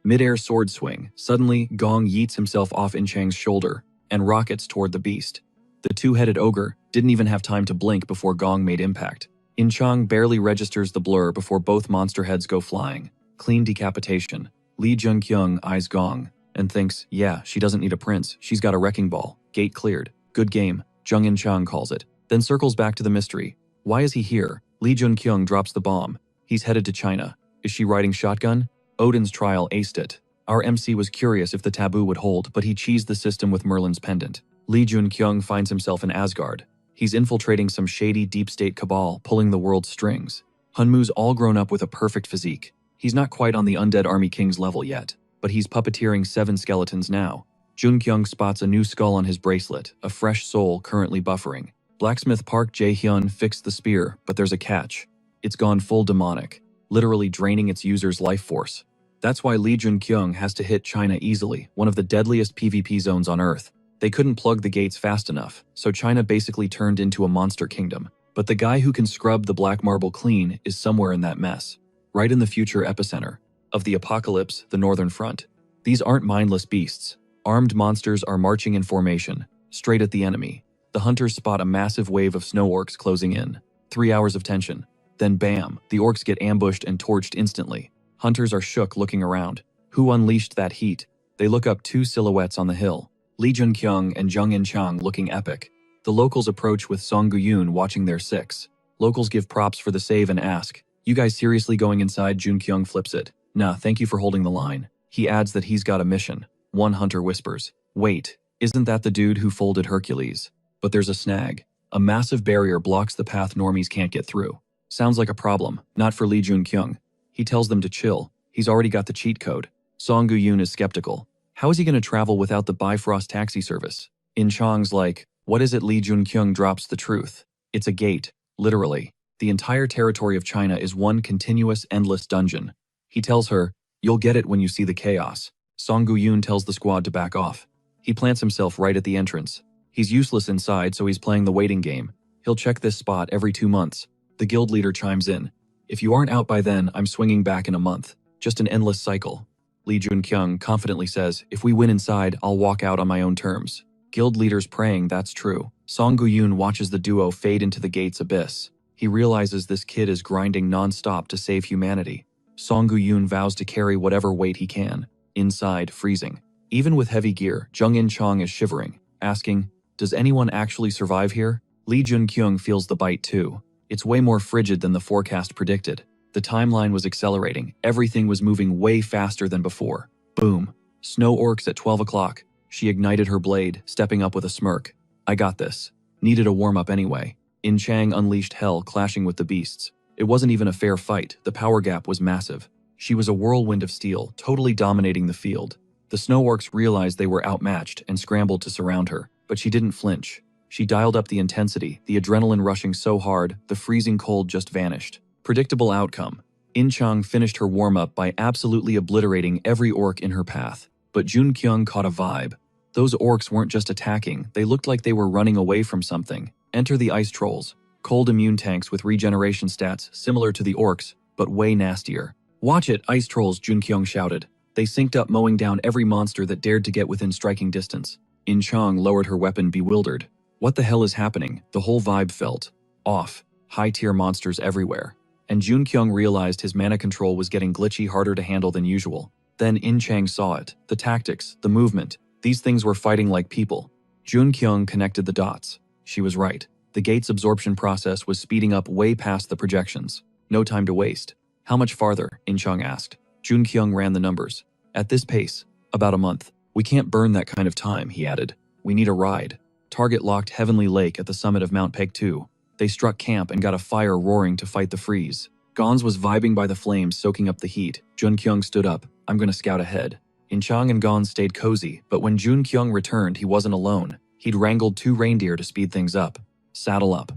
Speaker 1: Mid-air sword swing, suddenly Gong yeets himself off In Chang's shoulder, and rockets toward the beast. The 2-headed ogre didn't even have time to blink before Gong made impact. In Chang barely registers the blur before both monster heads go flying. Clean decapitation. Lee Jun Kyung eyes Gong, and thinks, yeah, she doesn't need a prince, she's got a wrecking ball. Gate cleared. Good game, Jung In Chang calls it. Then circles back to the mystery. Why is he here? Lee Jun Kyung drops the bomb. He's headed to China. Is she riding shotgun? Odin's trial aced it. Our MC was curious if the taboo would hold, but he cheesed the system with Merlin's pendant. Lee Jun Kyung finds himself in Asgard. He's infiltrating some shady deep state cabal, pulling the world's strings. Hunmu's all grown up with a perfect physique. He's not quite on the undead army king's level yet, but he's puppeteering 7 skeletons now. Junkyung spots a new skull on his bracelet, a fresh soul currently buffering. Blacksmith Park Jae-hyun fixed the spear, but there's a catch. It's gone full demonic, literally draining its user's life force. That's why Lee Junkyung has to hit China easily, one of the deadliest PvP zones on Earth. They couldn't plug the gates fast enough, so China basically turned into a monster kingdom. But the guy who can scrub the black marble clean is somewhere in that mess, right in the future epicenter of the apocalypse, the Northern Front. These aren't mindless beasts. Armed monsters are marching in formation, straight at the enemy. The hunters spot a massive wave of snow orcs closing in. 3 hours of tension. Then bam, the orcs get ambushed and torched instantly. Hunters are shook looking around. Who unleashed that heat? They look up 2 silhouettes on the hill. Lee Junkyung and Jung In-chang looking epic. The locals approach with Song Gu-yoon watching their 6. Locals give props for the save and ask, "You guys seriously going inside?" Junkyung flips it. "Nah, thank you for holding the line." He adds that he's got a mission. One hunter whispers, "Wait, isn't that the dude who folded Hercules?" But there's a snag. A massive barrier blocks the path normies can't get through. Sounds like a problem, not for Lee Junkyung. He tells them to chill. He's already got the cheat code. Song Gu-yoon is skeptical. How is he going to travel without the Bifrost taxi service? In-chang's like, "What is it?" Lee Junkyung drops the truth. It's a gate, literally. The entire territory of China is one continuous, endless dungeon. He tells her, "You'll get it when you see the chaos." Song Gu-yoon tells the squad to back off. He plants himself right at the entrance. He's useless inside, so he's playing the waiting game. He'll check this spot every 2 months. The guild leader chimes in. "If you aren't out by then, I'm swinging back in a month." Just an endless cycle. Lee Junkyung confidently says, "If we win inside, I'll walk out on my own terms." Guild leaders praying that's true. Song Gu-yoon watches the duo fade into the gate's abyss. He realizes this kid is grinding non-stop to save humanity. Song Gu-yoon vows to carry whatever weight he can. Inside, freezing. Even with heavy gear, Jung In-chang is shivering, asking, "Does anyone actually survive here?" Lee Junkyung feels the bite too. It's way more frigid than the forecast predicted. The timeline was accelerating. Everything was moving way faster than before. Boom. Snow orcs at 12 o'clock. She ignited her blade, stepping up with a smirk. "I got this." Needed a warm-up anyway. In-chang unleashed hell, clashing with the beasts. It wasn't even a fair fight. The power gap was massive. She was a whirlwind of steel, totally dominating the field. The snow orcs realized they were outmatched and scrambled to surround her, but she didn't flinch. She dialed up the intensity, the adrenaline rushing so hard, the freezing cold just vanished. Predictable outcome. In-chang finished her warm-up by absolutely obliterating every orc in her path. But Junkyung caught a vibe. Those orcs weren't just attacking, they looked like they were running away from something. Enter the ice trolls. Cold immune tanks with regeneration stats similar to the orcs, but way nastier. "Watch it, ice trolls," Junkyung shouted. They synced up, mowing down every monster that dared to get within striking distance. In-chang lowered her weapon, bewildered. What the hell is happening? The whole vibe felt off. High-tier monsters everywhere. And Junkyung realized his mana control was getting glitchy, harder to handle than usual. Then In-chang saw it. The tactics, the movement. These things were fighting like people. Junkyung connected the dots. She was right. The gate's absorption process was speeding up way past the projections. No time to waste. "How much farther?" In-chang asked. Junkyung ran the numbers. "At this pace, about a month. We can't burn that kind of time," he added. "We need a ride." Target locked Heavenly Lake at the summit of Mount Peg-2. They struck camp and got a fire roaring to fight the freeze. Gons was vibing by the flames, soaking up the heat. Junkyung stood up. "I'm gonna scout ahead." In-chang and Gons stayed cozy, but when Junkyung returned, he wasn't alone. He'd wrangled 2 reindeer to speed things up. "Saddle up."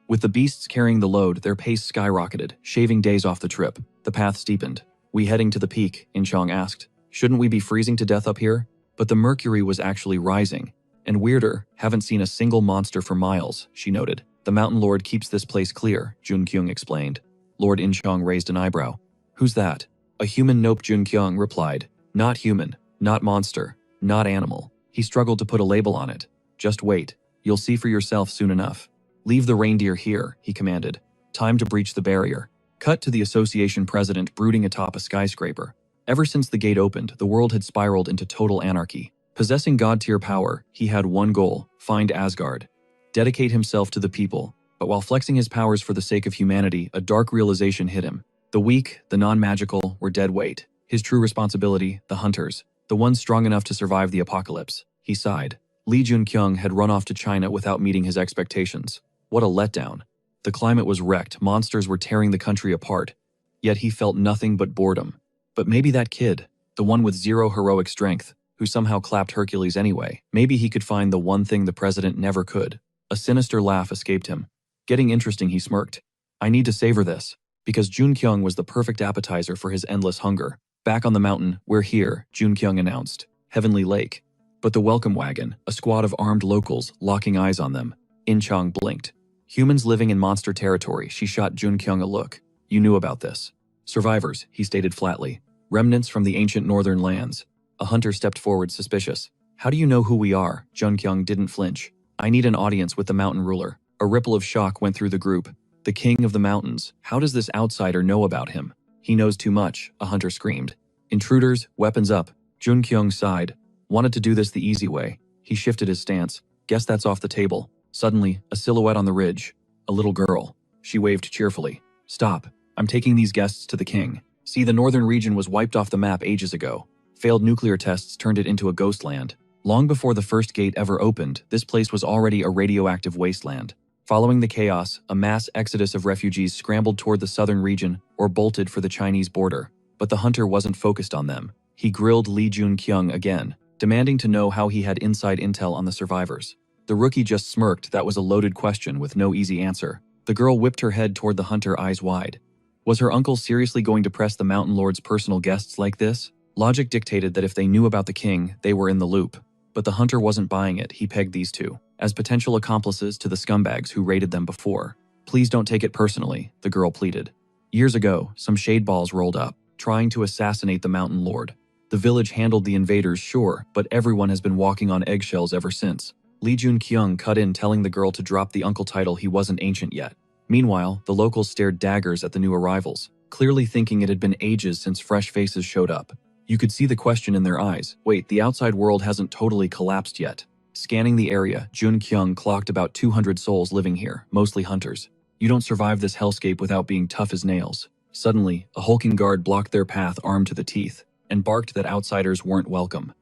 Speaker 1: With the beasts carrying the load, their pace skyrocketed, shaving days off the trip. The path steepened. "We heading to the peak?" In-chang asked. "Shouldn't we be freezing to death up here?" But the mercury was actually rising. "And weirder, haven't seen a single monster for miles," she noted. "The Mountain Lord keeps this place clear," Junkyung explained. Lord In-chang raised an eyebrow. "Who's that?" "A human." Nope, Junkyung replied. "Not human, not monster, not animal." He struggled to put a label on it. "Just wait. You'll see for yourself soon enough." "Leave the reindeer here," he commanded. "Time to breach the barrier." Cut to the association president brooding atop a skyscraper. Ever since the gate opened, the world had spiraled into total anarchy. Possessing god-tier power, he had one goal: find Asgard. Dedicate himself to the people. But while flexing his powers for the sake of humanity, a dark realization hit him. The weak, the non-magical, were dead weight. His true responsibility, the hunters. The ones strong enough to survive the apocalypse. He sighed. Lee Junkyung had run off to China without meeting his expectations. What a letdown. The climate was wrecked, monsters were tearing the country apart, yet he felt nothing but boredom. But maybe that kid, the one with zero heroic strength, who somehow clapped Hercules anyway, maybe he could find the one thing the president never could. A sinister laugh escaped him. Getting interesting, he smirked. I need to savor this, because Junkyung was the perfect appetizer for his endless hunger. Back on the mountain, we're here, Junkyung announced. Heavenly Lake. But the welcome wagon, a squad of armed locals, locking eyes on them. In-chang blinked. Humans living in monster territory, she shot Junkyung a look. You knew about this. Survivors, he stated flatly. Remnants from the ancient northern lands. A hunter stepped forward, suspicious. How do you know who we are? Junkyung didn't flinch. I need an audience with the mountain ruler. A ripple of shock went through the group. The king of the mountains. How does this outsider know about him? He knows too much, a hunter screamed. Intruders, weapons up. Junkyung sighed. Wanted to do this the easy way. He shifted his stance. Guess that's off the table. Suddenly, a silhouette on the ridge. A little girl. She waved cheerfully. Stop. I'm taking these guests to the king. See, the northern region was wiped off the map ages ago. Failed nuclear tests turned it into a ghost land. Long before the first gate ever opened, this place was already a radioactive wasteland. Following the chaos, a mass exodus of refugees scrambled toward the southern region or bolted for the Chinese border. But the hunter wasn't focused on them. He grilled Lee Jun-kyung again, demanding to know how he had inside intel on the survivors. The rookie just smirked. That was a loaded question with no easy answer. The girl whipped her head toward the hunter, eyes wide. Was her uncle seriously going to press the mountain lord's personal guests like this? Logic dictated that if they knew about the king, they were in the loop. But the hunter wasn't buying it. He pegged these two as potential accomplices to the scumbags who raided them before. Please don't take it personally, the girl pleaded. Years ago, some shade balls rolled up, trying to assassinate the mountain lord. The village handled the invaders, sure, but everyone has been walking on eggshells ever since. Lee Jun-kyung cut in, telling the girl to drop the uncle title. He wasn't ancient yet. Meanwhile, the locals stared daggers at the new arrivals, clearly thinking it had been ages since fresh faces showed up. You could see the question in their eyes. Wait, the outside world hasn't totally collapsed yet. Scanning the area, Jun-kyung clocked about 200 souls living here, mostly hunters. You don't survive this hellscape without being tough as nails. Suddenly, a hulking guard blocked their path, armed to the teeth, and barked that outsiders weren't welcome.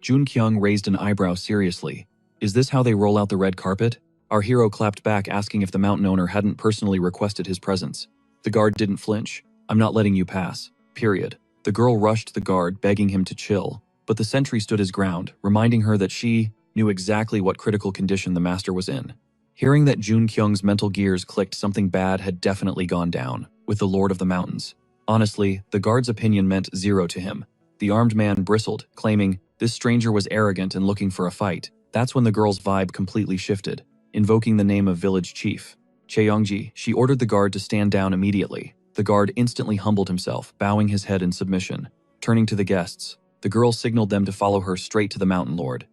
Speaker 1: Jun-kyung raised an eyebrow seriously. Is this how they roll out the red carpet? Our hero clapped back, asking if the mountain owner hadn't personally requested his presence. The guard didn't flinch. I'm not letting you pass. Period. The girl rushed the guard, begging him to chill, but the sentry stood his ground, reminding her that she knew exactly what critical condition the master was in. Hearing that Jun-kyung's mental gears clicked, something bad had definitely gone down with the Lord of the Mountains. Honestly, the guard's opinion meant zero to him. The armed man bristled, claiming this stranger was arrogant and looking for a fight. That's when the girl's vibe completely shifted. Invoking the name of village chief Cheongji, she ordered the guard to stand down immediately. The guard instantly humbled himself, bowing his head in submission. Turning to the guests, the girl signaled them to follow her straight to the mountain lord.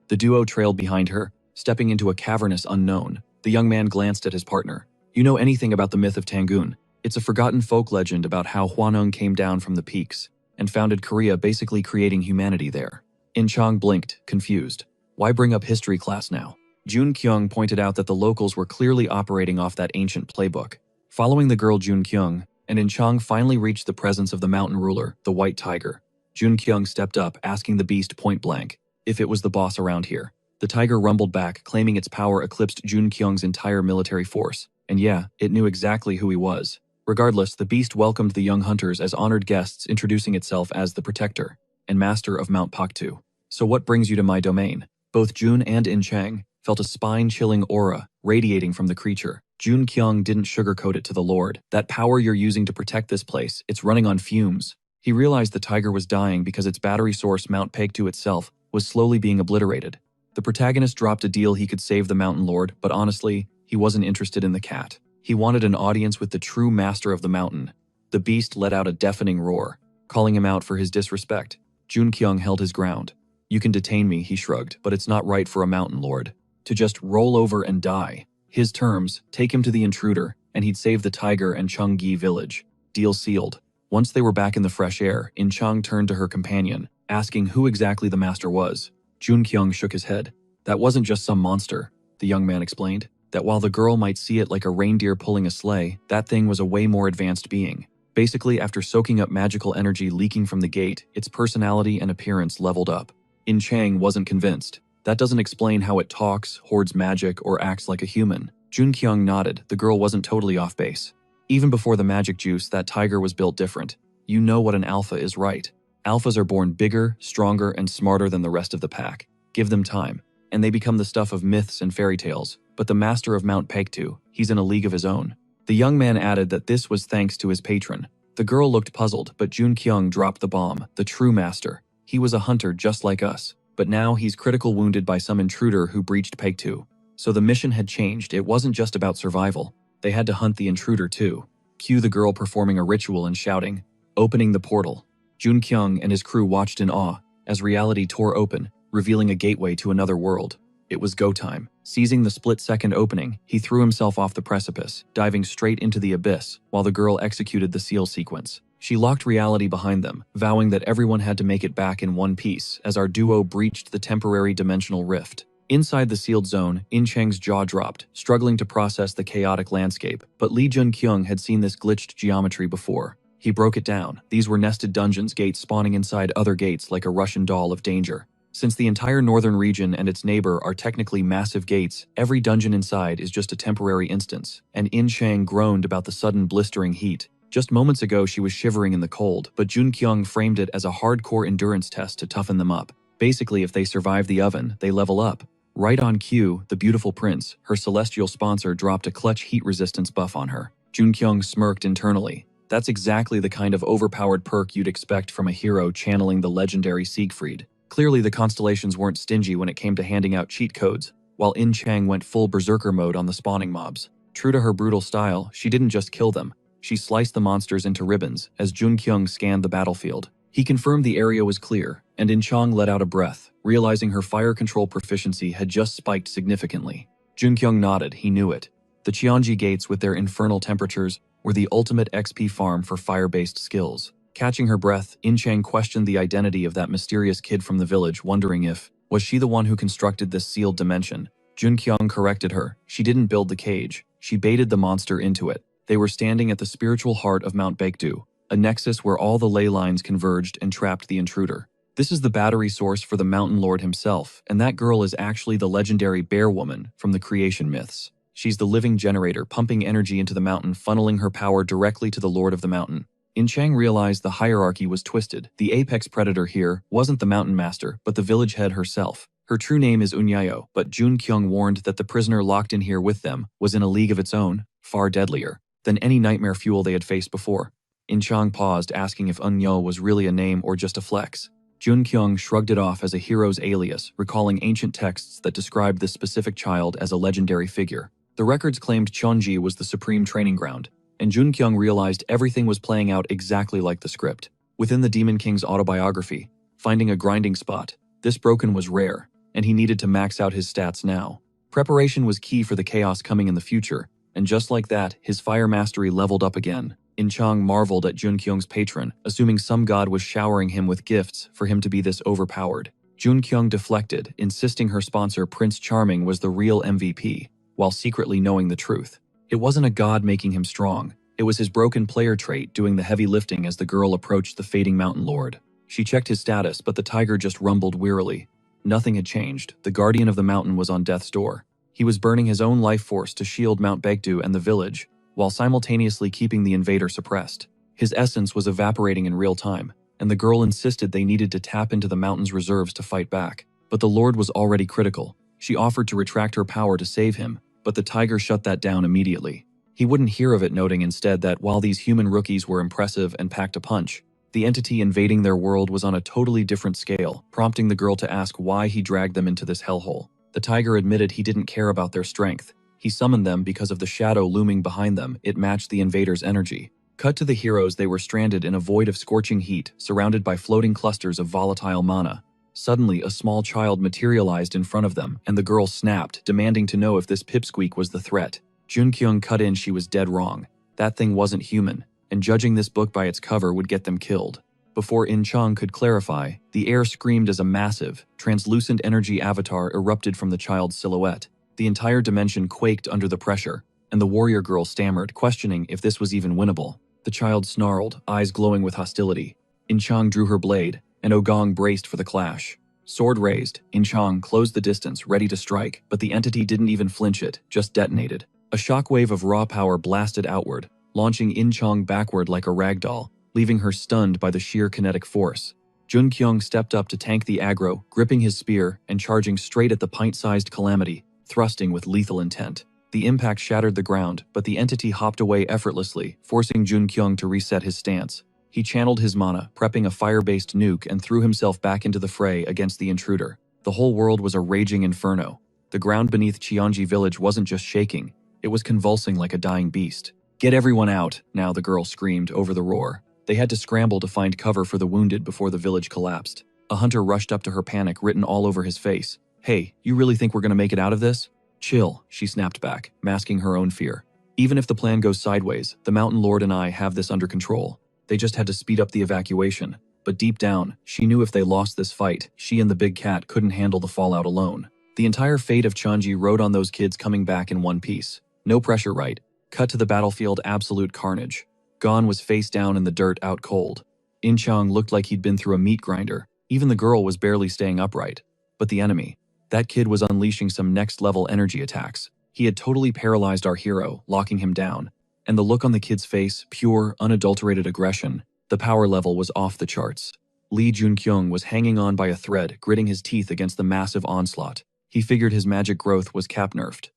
Speaker 1: The duo trailed behind her, stepping into a cavernous unknown. The young man glanced at his partner. You know anything about the myth of Tangun? It's a forgotten folk legend about how Hwanung came down from the peaks and founded Korea, basically creating humanity there. In-chang blinked, confused. Why bring up history class now? Jun-kyung pointed out that the locals were clearly operating off that ancient playbook. Following the girl Jun-kyung, and In-chang finally reached the presence of the mountain ruler, the white tiger. Jun-kyung stepped up, asking the beast point blank if it was the boss around here. The tiger rumbled back, claiming its power eclipsed Jun-kyung's entire military force. And yeah, it knew exactly who he was. Regardless, the beast welcomed the young hunters as honored guests, introducing itself as the protector and master of Mount Paktu. So what brings you to my domain? Both Jun and In-chang felt a spine-chilling aura radiating from the creature. Jun-kyung didn't sugarcoat it to the Lord. That power you're using to protect this place, it's running on fumes. He realized the tiger was dying because its battery source, Mount Paktu itself, was slowly being obliterated. The protagonist dropped a deal he could save the mountain lord, but honestly, he wasn't interested in the cat. He wanted an audience with the true master of the mountain. The beast let out a deafening roar, calling him out for his disrespect. Jun-kyung held his ground. You can detain me, he shrugged, but it's not right for a mountain lord to just roll over and die. His terms, take him to the intruder, and he'd save the tiger and Cheonggi village. Deal sealed. Once they were back in the fresh air, In-chang turned to her companion, asking who exactly the master was. Jun-kyung shook his head. That wasn't just some monster, the young man explained. That while the girl might see it like a reindeer pulling a sleigh, that thing was a way more advanced being. Basically, after soaking up magical energy leaking from the gate, its personality and appearance leveled up. In-chang wasn't convinced. That doesn't explain how it talks, hoards magic, or acts like a human. Junkyung nodded. The girl wasn't totally off base. Even before the magic juice, that tiger was built different. You know what an alpha is, right? Alphas are born bigger, stronger, and smarter than the rest of the pack. Give them time, and they become the stuff of myths and fairy tales. But the master of Mount Paektu, he's in a league of his own. The young man added that this was thanks to his patron. The girl looked puzzled, but Junkyung dropped the bomb. The true master. He was a hunter just like us. But now he's critical wounded by some intruder who breached Paektu. So the mission had changed. It wasn't just about survival. They had to hunt the intruder too. Cue the girl performing a ritual and shouting, opening the portal. Junkyung and his crew watched in awe as reality tore open, revealing a gateway to another world. It was go time. Seizing the split-second opening, he threw himself off the precipice, diving straight into the abyss while the girl executed the seal sequence. She locked reality behind them, vowing that everyone had to make it back in one piece as our duo breached the temporary dimensional rift. Inside the sealed zone, In Chang's jaw dropped, struggling to process the chaotic landscape, but Lee Jun-kyung had seen this glitched geometry before. He broke it down. These were nested dungeons, gates spawning inside other gates like a Russian doll of danger. Since the entire northern region and its neighbor are technically massive gates, every dungeon inside is just a temporary instance, and In Chang groaned about the sudden blistering heat. Just moments ago she was shivering in the cold, but Jun-kyung framed it as a hardcore endurance test to toughen them up. Basically, if they survive the oven, they level up. Right on cue, the beautiful prince, her celestial sponsor, dropped a clutch heat resistance buff on her. Jun-kyung smirked internally. That's exactly the kind of overpowered perk you'd expect from a hero channeling the legendary Siegfried. Clearly the constellations weren't stingy when it came to handing out cheat codes, while In Chang went full berserker mode on the spawning mobs. True to her brutal style, she didn't just kill them. She sliced the monsters into ribbons as Jun-kyung scanned the battlefield. He confirmed the area was clear, and In Chang let out a breath, realizing her fire control proficiency had just spiked significantly. Jun-kyung nodded, he knew it. The Cheonji gates with their infernal temperatures were the ultimate XP farm for fire-based skills. Catching her breath, In Chang questioned the identity of that mysterious kid from the village, wondering if, was she the one who constructed this sealed dimension? Jun-kyung corrected her. She didn't build the cage. She baited the monster into it. They were standing at the spiritual heart of Mount Baekdu, a nexus where all the ley lines converged and trapped the intruder. This is the battery source for the Mountain Lord himself, and that girl is actually the legendary Bear Woman from the creation myths. She's the living generator, pumping energy into the mountain, funneling her power directly to the Lord of the Mountain. In Chang realized the hierarchy was twisted. The apex predator here wasn't the mountain master, but the village head herself. Her true name is Unyayo, but Jun-kyung warned that the prisoner locked in here with them was in a league of its own, far deadlier than any nightmare fuel they had faced before. In Chang paused, asking if Unyo was really a name or just a flex. Jun-kyung shrugged it off as a hero's alias, recalling ancient texts that described this specific child as a legendary figure. The records claimed Cheonji was the supreme training ground, and Jun-kyung realized everything was playing out exactly like the script. Within the Demon King's autobiography, finding a grinding spot, this broken was rare, and he needed to max out his stats now. Preparation was key for the chaos coming in the future, and just like that, his fire mastery leveled up again. In Chang marveled at Jun-kyung's patron, assuming some god was showering him with gifts for him to be this overpowered. Jun-kyung deflected, insisting her sponsor Prince Charming was the real MVP, while secretly knowing the truth. It wasn't a god making him strong. It was his broken player trait doing the heavy lifting as the girl approached the fading mountain lord. She checked his status, but the tiger just rumbled wearily. Nothing had changed. The guardian of the mountain was on death's door. He was burning his own life force to shield Mount Baekdu and the village, while simultaneously keeping the invader suppressed. His essence was evaporating in real time, and the girl insisted they needed to tap into the mountain's reserves to fight back. But the lord was already critical. She offered to retract her power to save him, but the tiger shut that down immediately. He wouldn't hear of it, noting instead that while these human rookies were impressive and packed a punch, the entity invading their world was on a totally different scale, prompting the girl to ask why he dragged them into this hellhole. The tiger admitted he didn't care about their strength. He summoned them because of the shadow looming behind them. It matched the invaders' energy. Cut to the heroes. They were stranded in a void of scorching heat, surrounded by floating clusters of volatile mana. Suddenly, a small child materialized in front of them, and the girl snapped, demanding to know if this pipsqueak was the threat. Jun-kyung cut in. She was dead wrong. That thing wasn't human, and judging this book by its cover would get them killed. Before In Chang could clarify, the air screamed as a massive, translucent energy avatar erupted from the child's silhouette. The entire dimension quaked under the pressure, and the warrior girl stammered, questioning if this was even winnable. The child snarled, eyes glowing with hostility. In Chang drew her blade, and Ogong braced for the clash. Sword raised, In Chang closed the distance, ready to strike, but the entity didn't even flinch. It just detonated. A shockwave of raw power blasted outward, launching In Chong backward like a ragdoll, leaving her stunned by the sheer kinetic force. Jun Kyung stepped up to tank the aggro, gripping his spear and charging straight at the pint-sized calamity, thrusting with lethal intent. The impact shattered the ground, but the entity hopped away effortlessly, forcing Jun Kyung to reset his stance. He channeled his mana, prepping a fire-based nuke, and threw himself back into the fray against the intruder. The whole world was a raging inferno. The ground beneath Cheonji village wasn't just shaking, it was convulsing like a dying beast. "Get everyone out," now the girl screamed over the roar. They had to scramble to find cover for the wounded before the village collapsed. A hunter rushed up to her, panic written all over his face. "Hey, you really think we're gonna make it out of this?" "Chill," she snapped back, masking her own fear. "Even if the plan goes sideways, the Mountain Lord and I have this under control. They just had to speed up the evacuation." But deep down, she knew if they lost this fight, she and the big cat couldn't handle the fallout alone. The entire fate of Cheonji rode on those kids coming back in one piece. No pressure, right? Cut to the battlefield, absolute carnage. Gon was face down in the dirt, out cold. In Chong looked like he'd been through a meat grinder. Even the girl was barely staying upright. But the enemy, that kid was unleashing some next-level energy attacks. He had totally paralyzed our hero, locking him down. And the look on the kid's face, pure, unadulterated aggression. The power level was off the charts. Lee Jun-kyung was hanging on by a thread, gritting his teeth against the massive onslaught. He figured his magic growth was cap-nerfed.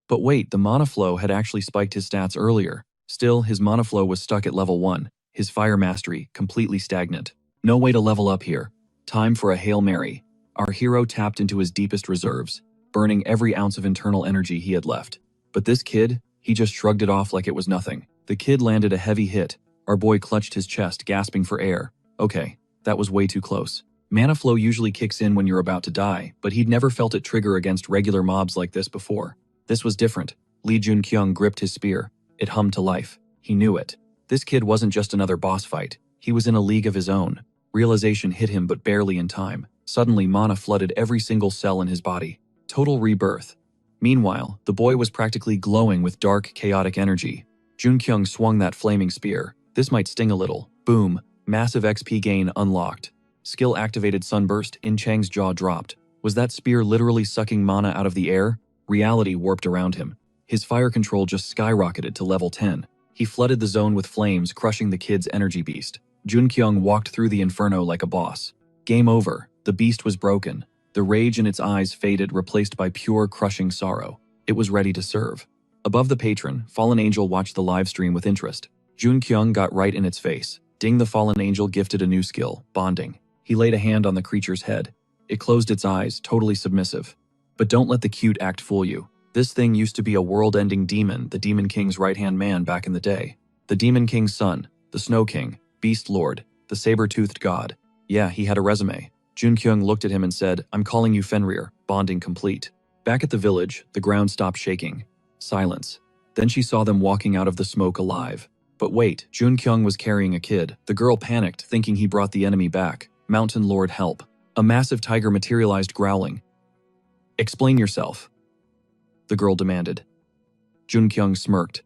Speaker 1: But wait, the mana flow had actually spiked his stats earlier. Still, his mana flow was stuck at level 1, his fire mastery completely stagnant. No way to level up here. Time for a Hail Mary. Our hero tapped into his deepest reserves, burning every ounce of internal energy he had left. But this kid, he just shrugged it off like it was nothing. The kid landed a heavy hit. Our boy clutched his chest, gasping for air. Okay, that was way too close. Mana flow usually kicks in when you're about to die, but he'd never felt it trigger against regular mobs like this before. This was different. Lee Jun-kyung gripped his spear. It hummed to life. He knew it. This kid wasn't just another boss fight. He was in a league of his own. Realization hit him, but barely in time. Suddenly, mana flooded every single cell in his body. Total rebirth. Meanwhile, the boy was practically glowing with dark, chaotic energy. Jun-kyung swung that flaming spear. This might sting a little. Boom. Massive XP gain unlocked. Skill activated sunburst. In Chang's jaw dropped. Was that spear literally sucking mana out of the air? Reality warped around him. His fire control just skyrocketed to level 10. He flooded the zone with flames, crushing the kid's energy beast. Jun-kyung walked through the inferno like a boss. Game over. The beast was broken. The rage in its eyes faded, replaced by pure, crushing sorrow. It was ready to serve. Above the patron, Fallen Angel watched the live stream with interest. Jun-kyung got right in its face. Ding, the Fallen Angel gifted a new skill, bonding. He laid a hand on the creature's head. It closed its eyes, totally submissive. But don't let the cute act fool you. This thing used to be a world-ending demon, the Demon King's right-hand man back in the day. The Demon King's son, the Snow King, Beast Lord, the saber-toothed god. Yeah, he had a resume. Jun-kyung looked at him and said, "I'm calling you Fenrir, bonding complete." Back at the village, the ground stopped shaking. Silence. Then she saw them walking out of the smoke alive. But wait, Jun-kyung was carrying a kid. The girl panicked, thinking he brought the enemy back. Mountain Lord, help. A massive tiger materialized, growling. "Explain yourself," the girl demanded. Jun-kyung smirked.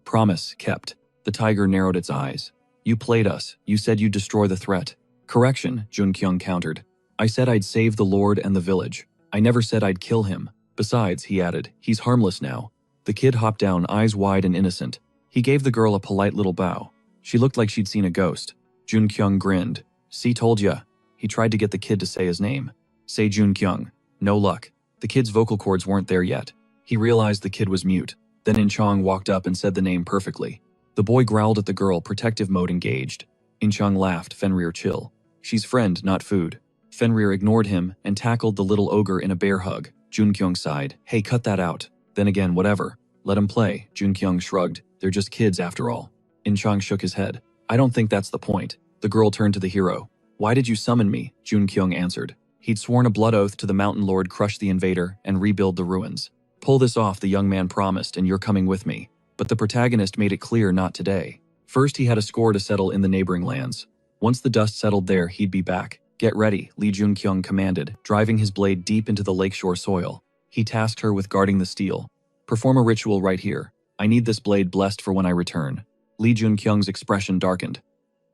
Speaker 1: "Promise kept." The tiger narrowed its eyes. "You played us. You said you'd destroy the threat." "Correction," Jun-kyung countered. "I said I'd save the Lord and the village. I never said I'd kill him. Besides," he added, "he's harmless now." The kid hopped down, eyes wide and innocent. He gave the girl a polite little bow. She looked like she'd seen a ghost. Jun-kyung grinned. "See, told ya." He tried to get the kid to say his name. "Say Jun-kyung." No luck. The kid's vocal cords weren't there yet. He realized the kid was mute. Then In-chong walked up and said the name perfectly. The boy growled at the girl, protective mode engaged. In-chong laughed. "Fenrir, chill. She's friend, not food." Fenrir ignored him and tackled the little ogre in a bear hug. Jun-kyung sighed. "Hey, cut that out." Then again, whatever. "Let him play." Jun-kyung shrugged. "They're just kids after all." In-chong shook his head. "I don't think that's the point." The girl turned to the hero. "Why did you summon me?" Jun-kyung answered. He'd sworn a blood oath to the Mountain Lord, crush the invader, and rebuild the ruins. "Pull this off," the young man promised, "and you're coming with me." But the protagonist made it clear not today. First, he had a score to settle in the neighboring lands. Once the dust settled there, he'd be back. "Get ready," Lee Jun-kyung commanded, driving his blade deep into the lakeshore soil. He tasked her with guarding the steel. "Perform a ritual right here. I need this blade blessed for when I return." Lee Jun-kyung's expression darkened.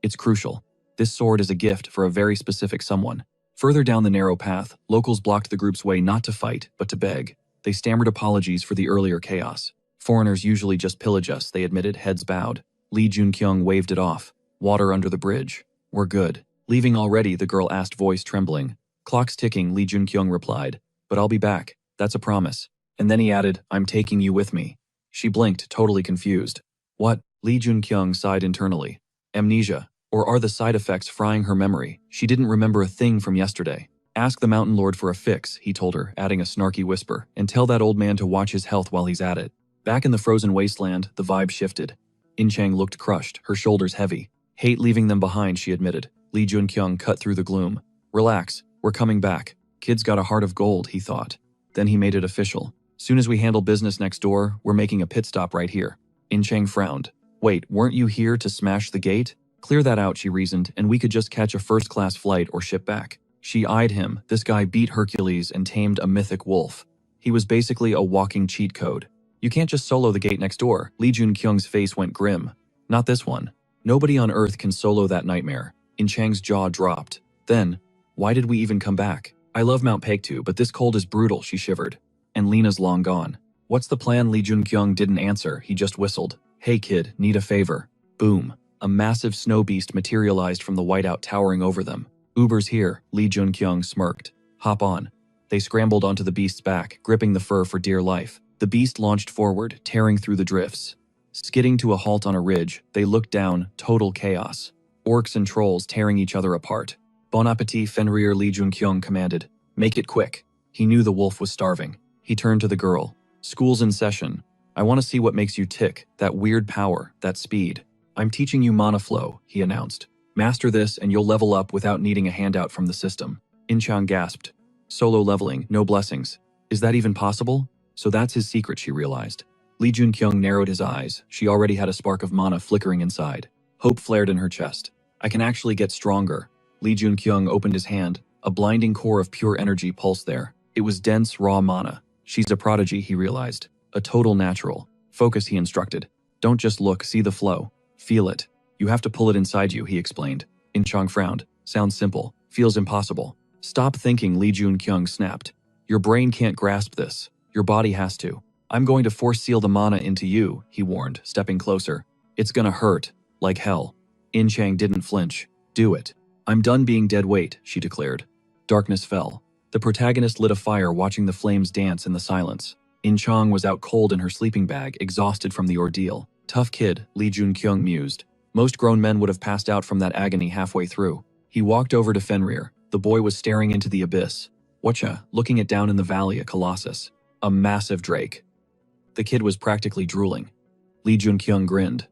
Speaker 1: "It's crucial. This sword is a gift for a very specific someone." Further down the narrow path, locals blocked the group's way not to fight, but to beg. They stammered apologies for the earlier chaos. Foreigners usually just pillage us, they admitted, heads bowed. Lee Junkyung waved it off. Water under the bridge. We're good. Leaving already, the girl asked, voice trembling. Clock's ticking, Lee Junkyung replied. But I'll be back. That's a promise. And then he added, I'm taking you with me. She blinked, totally confused. What? Lee Junkyung sighed internally. Amnesia. Or are the side effects frying her memory? She didn't remember a thing from yesterday. Ask the Mountain Lord for a fix, he told her, adding a snarky whisper, and tell that old man to watch his health while he's at it. Back in the frozen wasteland, the vibe shifted. In-Chang looked crushed, her shoulders heavy. Hate leaving them behind, she admitted. Lee Junkyung cut through the gloom. Relax, we're coming back. Kid's got a heart of gold, he thought. Then he made it official. Soon as we handle business next door, we're making a pit stop right here. In-Chang frowned. Wait, weren't you here to smash the gate? Clear that out, she reasoned, and we could just catch a first-class flight or ship back. She eyed him. This guy beat Hercules and tamed a mythic wolf. He was basically a walking cheat code. You can't just solo the gate next door. Lee Junkyung's face went grim. Not this one. Nobody on Earth can solo that nightmare. In-Chang's jaw dropped. Then, why did we even come back? I love Mount Paektu, but this cold is brutal, she shivered. And Lena's long gone. What's the plan? Lee Junkyung didn't answer, he just whistled. Hey kid, need a favor. Boom. A massive snow beast materialized from the whiteout towering over them. Uber's here, Lee Junkyung smirked. Hop on. They scrambled onto the beast's back, gripping the fur for dear life. The beast launched forward, tearing through the drifts. Skidding to a halt on a ridge, they looked down, total chaos. Orcs and trolls tearing each other apart. Bon appetit, Fenrir, Lee Junkyung commanded. Make it quick. He knew the wolf was starving. He turned to the girl. School's in session. I want to see what makes you tick, that weird power, that speed. I'm teaching you mana flow, he announced. Master this and you'll level up without needing a handout from the system. In-Chang gasped. Solo leveling, no blessings. Is that even possible? So that's his secret, she realized. Lee Junkyung narrowed his eyes. She already had a spark of mana flickering inside. Hope flared in her chest. I can actually get stronger. Lee Junkyung opened his hand. A blinding core of pure energy pulsed there. It was dense, raw mana. She's a prodigy, he realized. A total natural. Focus, he instructed. Don't just look, see the flow. Feel it. You have to pull it inside you, he explained. In-Chang frowned. Sounds simple. Feels impossible. Stop thinking, Lee Junkyung snapped. Your brain can't grasp this. Your body has to. I'm going to force seal the mana into you, he warned, stepping closer. It's gonna hurt. Like hell. In-Chang didn't flinch. Do it. I'm done being dead weight, she declared. Darkness fell. The protagonist lit a fire, watching the flames dance in the silence. In-Chang was out cold in her sleeping bag, exhausted from the ordeal. Tough kid, Lee Junkyung mused. Most grown men would have passed out from that agony halfway through. He walked over to Fenrir. The boy was staring into the abyss. Whatcha? Looking it down in the valley, a colossus. A massive drake. The kid was practically drooling. Lee Junkyung grinned.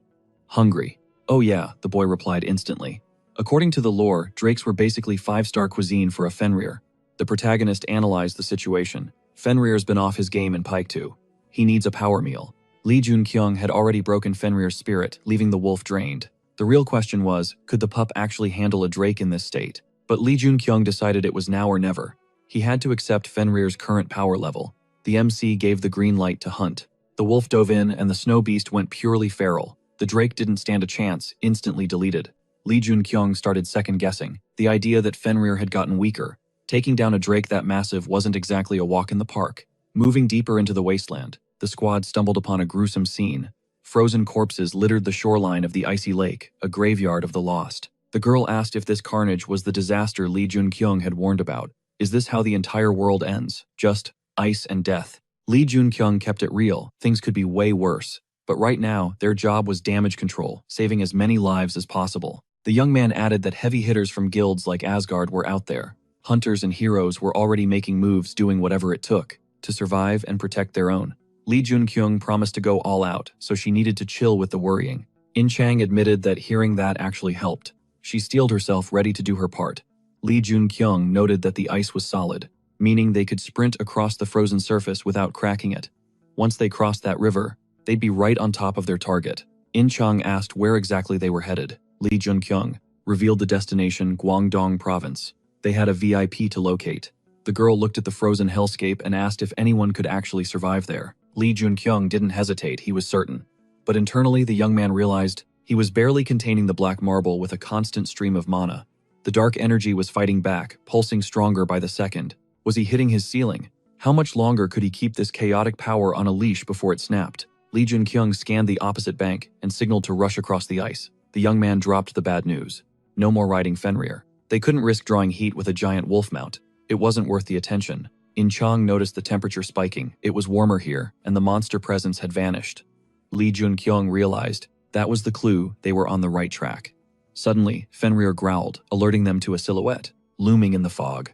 Speaker 1: Hungry. Oh yeah, the boy replied instantly. According to the lore, drakes were basically 5-star cuisine for a Fenrir. The protagonist analyzed the situation. Fenrir's been off his game in Paektu. He needs a power meal. Lee Junkyung had already broken Fenrir's spirit, leaving the wolf drained. The real question was, could the pup actually handle a drake in this state? But Lee Junkyung decided it was now or never. He had to accept Fenrir's current power level. The MC gave the green light to hunt. The wolf dove in and the snow beast went purely feral. The drake didn't stand a chance, instantly deleted. Lee Junkyung started second-guessing. The idea that Fenrir had gotten weaker. Taking down a drake that massive wasn't exactly a walk in the park. Moving deeper into the wasteland, the squad stumbled upon a gruesome scene. Frozen corpses littered the shoreline of the icy lake, a graveyard of the lost. The girl asked if this carnage was the disaster Lee Junkyung had warned about. Is this how the entire world ends? Just ice and death? Lee Junkyung kept it real. Things could be way worse. But right now, their job was damage control, saving as many lives as possible. The young man added that heavy hitters from guilds like Asgard were out there. Hunters and heroes were already making moves, doing whatever it took to survive and protect their own. Lee Junkyung promised to go all out, so she needed to chill with the worrying. In-Chang admitted that hearing that actually helped. She steeled herself, ready to do her part. Lee Junkyung noted that the ice was solid, meaning they could sprint across the frozen surface without cracking it. Once they crossed that river, they'd be right on top of their target. In-Chang asked where exactly they were headed. Lee Junkyung revealed the destination, Guangdong Province. They had a VIP to locate. The girl looked at the frozen hellscape and asked if anyone could actually survive there. Lee Junkyung didn't hesitate, he was certain. But internally, the young man realized he was barely containing the black marble with a constant stream of mana. The dark energy was fighting back, pulsing stronger by the second. Was he hitting his ceiling? How much longer could he keep this chaotic power on a leash before it snapped? Lee Junkyung scanned the opposite bank and signaled to rush across the ice. The young man dropped the bad news. No more riding Fenrir. They couldn't risk drawing heat with a giant wolf mount. It wasn't worth the attention. In Chong noticed the temperature spiking. It was warmer here, and the monster presence had vanished. Lee Junkyung realized that was the clue they were on the right track. Suddenly, Fenrir growled, alerting them to a silhouette, looming in the fog.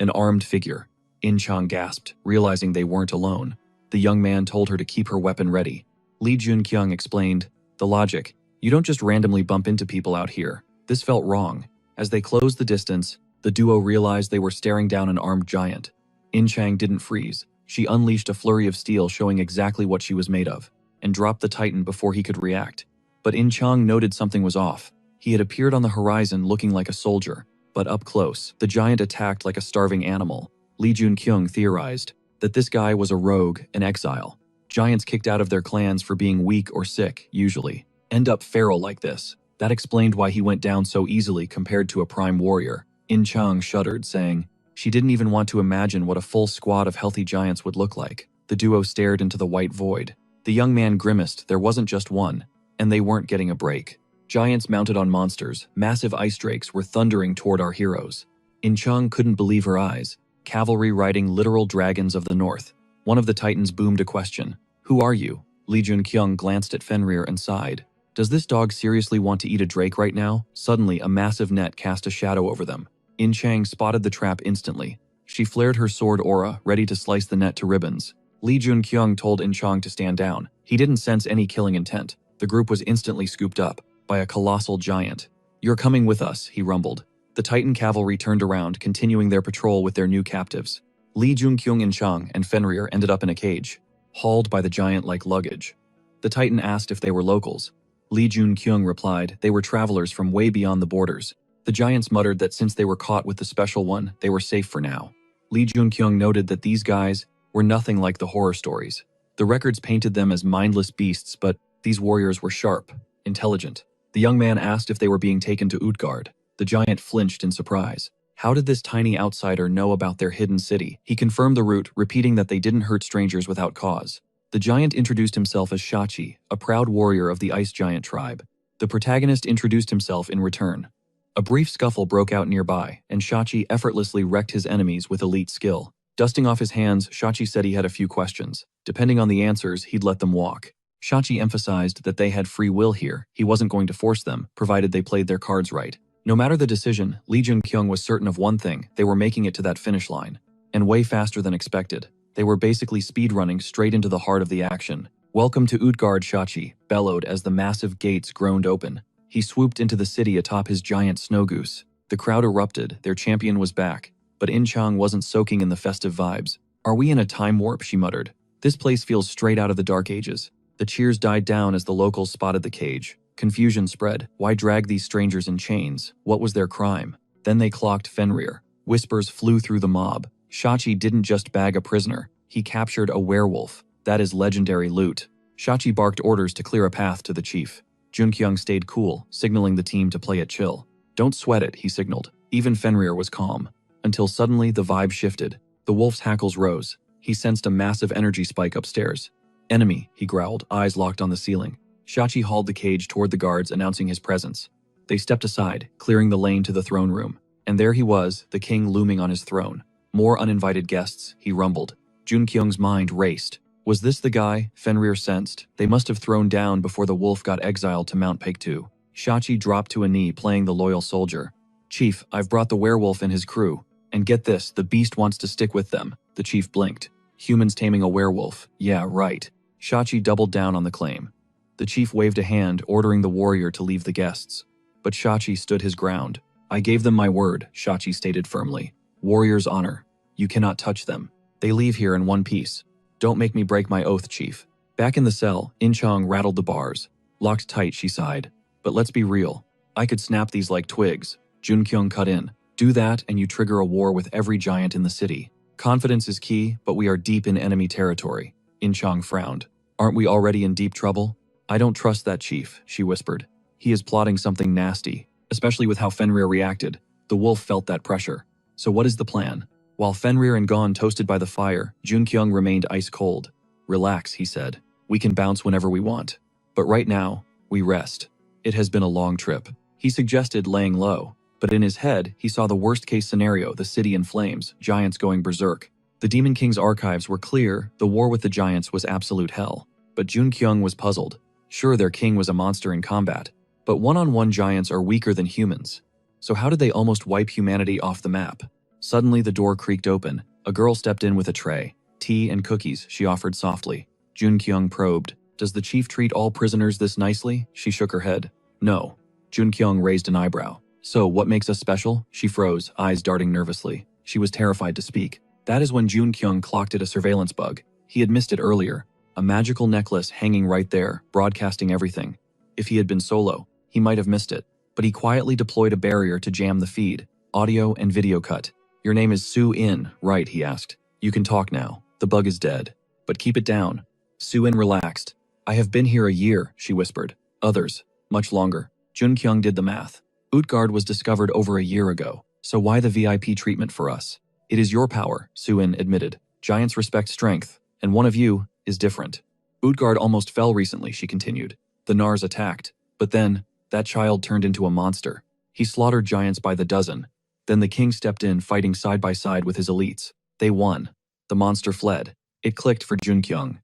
Speaker 1: An armed figure. In Chong gasped, realizing they weren't alone. The young man told her to keep her weapon ready. Lee Junkyung explained, "The logic. You don't just randomly bump into people out here." This felt wrong. As they closed the distance, the duo realized they were staring down an armed giant. In Chang didn't freeze. She unleashed a flurry of steel showing exactly what she was made of, and dropped the Titan before he could react. But In Chang noted something was off. He had appeared on the horizon looking like a soldier, but up close, the giant attacked like a starving animal. Lee Junkyung theorized that this guy was a rogue, an exile. Giants kicked out of their clans for being weak or sick, usually, end up feral like this. That explained why he went down so easily compared to a prime warrior. In Chang shuddered, saying she didn't even want to imagine what a full squad of healthy giants would look like. The duo stared into the white void. The young man grimaced. There wasn't just one, and they weren't getting a break. Giants mounted on monsters, massive ice drakes, were thundering toward our heroes. In Chang couldn't believe her eyes. Cavalry riding literal dragons of the north. One of the titans boomed a question. "Who are you?" Lee Junkyung glanced at Fenrir and sighed. Does this dog seriously want to eat a drake right now? Suddenly, a massive net cast a shadow over them. In Chang spotted the trap instantly. She flared her sword aura, ready to slice the net to ribbons. Lee Junkyung told In Chang to stand down. He didn't sense any killing intent. The group was instantly scooped up by a colossal giant. "You're coming with us," he rumbled. The Titan cavalry turned around, continuing their patrol with their new captives. Lee Junkyung, In Chang, and Fenrir ended up in a cage, hauled by the giant like luggage. The Titan asked if they were locals. Lee Junkyung replied they were travelers from way beyond the borders. The giants muttered that since they were caught with the special one, they were safe for now. Lee Junkyung noted that these guys were nothing like the horror stories. The records painted them as mindless beasts, but these warriors were sharp, intelligent. The young man asked if they were being taken to Utgard. The giant flinched in surprise. How did this tiny outsider know about their hidden city? He confirmed the route, repeating that they didn't hurt strangers without cause. The giant introduced himself as Shachi, a proud warrior of the ice giant tribe. The protagonist introduced himself in return. A brief scuffle broke out nearby, and Shachi effortlessly wrecked his enemies with elite skill. Dusting off his hands, Shachi said he had a few questions. Depending on the answers, he'd let them walk. Shachi emphasized that they had free will here. He wasn't going to force them, provided they played their cards right. No matter the decision, Lee Junkyung was certain of one thing: they were making it to that finish line. And way faster than expected. They were basically speedrunning straight into the heart of the action. "Welcome to Utgard," Shachi bellowed as the massive gates groaned open. He swooped into the city atop his giant snow goose. The crowd erupted, their champion was back. But In Chang wasn't soaking in the festive vibes. "Are we in a time warp?" she muttered. "This place feels straight out of the Dark Ages." The cheers died down as the locals spotted the cage. Confusion spread. Why drag these strangers in chains? What was their crime? Then they clocked Fenrir. Whispers flew through the mob. Shachi didn't just bag a prisoner. He captured a werewolf. That is legendary loot. Shachi barked orders to clear a path to the chief. Junkyung stayed cool, signaling the team to play it chill. "Don't sweat it," he signaled. Even Fenrir was calm. Until suddenly the vibe shifted. The wolf's hackles rose. He sensed a massive energy spike upstairs. "Enemy," he growled, eyes locked on the ceiling. Shachi hauled the cage toward the guards, announcing his presence. They stepped aside, clearing the lane to the throne room. And there he was, the king looming on his throne. "More uninvited guests," he rumbled. Junkyung's mind raced. Was this the guy? Fenrir sensed. They must have thrown down before the wolf got exiled to Mount Paektu. Shachi dropped to a knee, playing the loyal soldier. "Chief, I've brought the werewolf and his crew. And get this, the beast wants to stick with them." The chief blinked. "Humans taming a werewolf. Yeah, right." Shachi doubled down on the claim. The chief waved a hand, ordering the warrior to leave the guests. But Shachi stood his ground. "I gave them my word," Shachi stated firmly. "Warrior's honor. You cannot touch them. They leave here in one piece. Don't make me break my oath, chief." Back in the cell, In Chang rattled the bars. "Locked tight," she sighed. "But let's be real. I could snap these like twigs." Junkyung cut in. "Do that and you trigger a war with every giant in the city. Confidence is key, but we are deep in enemy territory." In Chang frowned. "Aren't we already in deep trouble?" "I don't trust that chief," she whispered. "He is plotting something nasty, especially with how Fenrir reacted." The wolf felt that pressure. "So what is the plan?" While Fenrir and Gon toasted by the fire, Junkyung remained ice cold. "Relax," he said. We can bounce whenever we want. But right now, we rest. It has been a long trip. He suggested laying low, but in his head, he saw the worst-case scenario, the city in flames, giants going berserk. The Demon King's archives were clear, the war with the giants was absolute hell. But Junkyung was puzzled. Sure, their king was a monster in combat, but one-on-one giants are weaker than humans. So how did they almost wipe humanity off the map? Suddenly the door creaked open. A girl stepped in with a tray. Tea and cookies, she offered softly. Junkyung probed. Does the chief treat all prisoners this nicely? She shook her head. No. Junkyung raised an eyebrow. So, what makes us special? She froze, eyes darting nervously. She was terrified to speak. That is when Junkyung clocked it, a surveillance bug. He had missed it earlier. A magical necklace hanging right there, broadcasting everything. If he had been solo, he might have missed it. But he quietly deployed a barrier to jam the feed. Audio and video cut. Your name is Su-in, right? He asked. You can talk now. The bug is dead. But keep it down. Su-in relaxed. I have been here a year, she whispered. Others, much longer. Junkyung did the math. Utgard was discovered over a year ago, so why the VIP treatment for us? It is your power, Su-in admitted. Giants respect strength, and one of you is different. Utgard almost fell recently, she continued. The Nars attacked, but then, that child turned into a monster. He slaughtered giants by the dozen. Then the king stepped in, fighting side by side with his elites. They won. The monster fled. It clicked for Junkyung.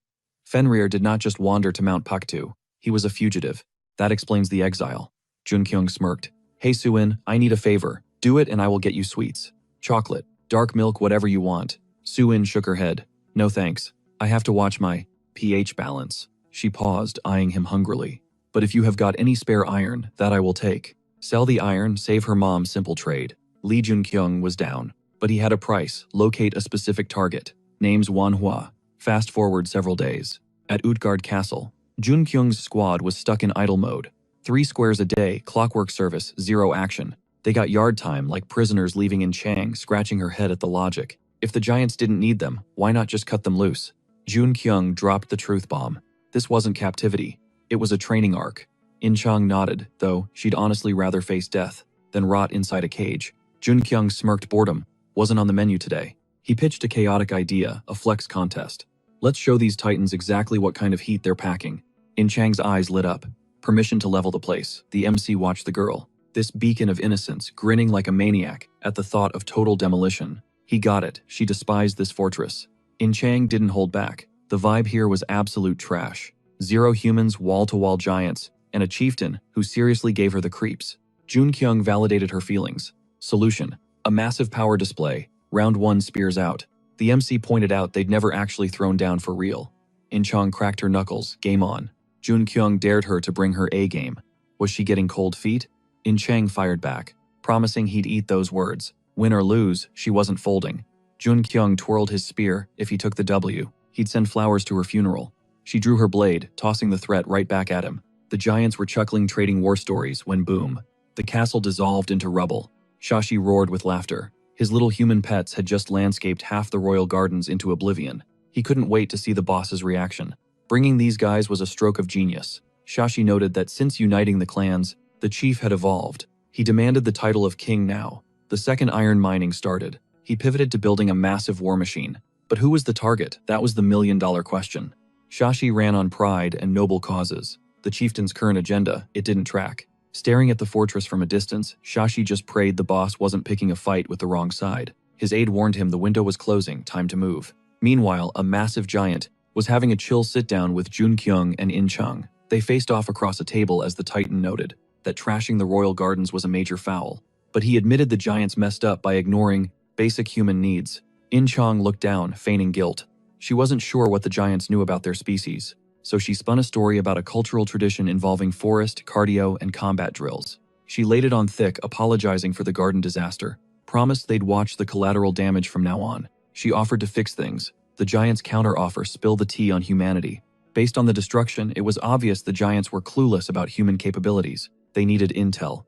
Speaker 1: Fenrir did not just wander to Mount Paktu. He was a fugitive. That explains the exile. Junkyung smirked. Hey Su-in, I need a favor. Do it and I will get you sweets. Chocolate, dark milk, whatever you want. Su-in shook her head. No thanks. I have to watch my pH balance. She paused, eyeing him hungrily. But if you have got any spare iron, that I will take. Sell the iron, save her mom, simple trade. Lee Junkyung was down. But he had a price, locate a specific target. Name's Manhwa. Fast forward several days. At Utgard Castle, Junkyung's squad was stuck in idle mode. 3 squares a day, clockwork service, 0 action. They got yard time like prisoners leaving in Chang, scratching her head at the logic. If the giants didn't need them, why not just cut them loose? Junkyung dropped the truth bomb. This wasn't captivity. It was a training arc. In-chang nodded, though she'd honestly rather face death than rot inside a cage. Junkyung smirked boredom. Wasn't on the menu today. He pitched a chaotic idea, a flex contest. Let's show these titans exactly what kind of heat they're packing. In-chang's eyes lit up. Permission to level the place. The MC watched the girl. This beacon of innocence, grinning like a maniac at the thought of total demolition. He got it. She despised this fortress. In-chang didn't hold back. The vibe here was absolute trash. 0 humans, wall-to-wall giants, and a chieftain who seriously gave her the creeps. Junkyung validated her feelings. Solution. A massive power display. Round 1 spears out. The MC pointed out they'd never actually thrown down for real. In-chang cracked her knuckles. Game on. Junkyung dared her to bring her A-game. Was she getting cold feet? In-chang fired back, promising he'd eat those words. Win or lose, she wasn't folding. Junkyung twirled his spear. If he took the W, he'd send flowers to her funeral. She drew her blade, tossing the threat right back at him. The giants were chuckling, trading war stories, when boom. The castle dissolved into rubble. Shashi roared with laughter. His little human pets had just landscaped half the royal gardens into oblivion. He couldn't wait to see the boss's reaction. Bringing these guys was a stroke of genius. Shashi noted that since uniting the clans, the chief had evolved. He demanded the title of king now. The second iron mining started. He pivoted to building a massive war machine. But who was the target? That was the million-dollar question. Shashi ran on pride and noble causes. The chieftain's current agenda, it didn't track. Staring at the fortress from a distance, Shashi just prayed the boss wasn't picking a fight with the wrong side. His aide warned him the window was closing, time to move. Meanwhile, a massive giant was having a chill sit-down with Junkyung and In-chang. They faced off across a table as the Titan noted that trashing the royal gardens was a major foul. But he admitted the giants messed up by ignoring basic human needs. In-chang looked down, feigning guilt. She wasn't sure what the giants knew about their species, so she spun a story about a cultural tradition involving forest, cardio, and combat drills. She laid it on thick, apologizing for the garden disaster, promised they'd watch the collateral damage from now on. She offered to fix things. The giants' counter-offer spilled the tea on humanity. Based on the destruction, it was obvious the giants were clueless about human capabilities. They needed intel.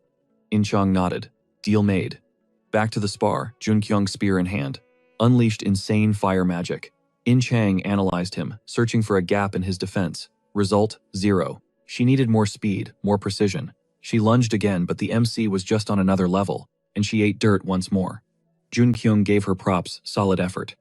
Speaker 1: In-chang nodded. Deal made. Back to the spar, Junkyung spear in hand. Unleashed insane fire magic. In-chang analyzed him, searching for a gap in his defense. Result, 0. She needed more speed, more precision. She lunged again, but the MC was just on another level, and she ate dirt once more. Junkyung gave her props, solid effort.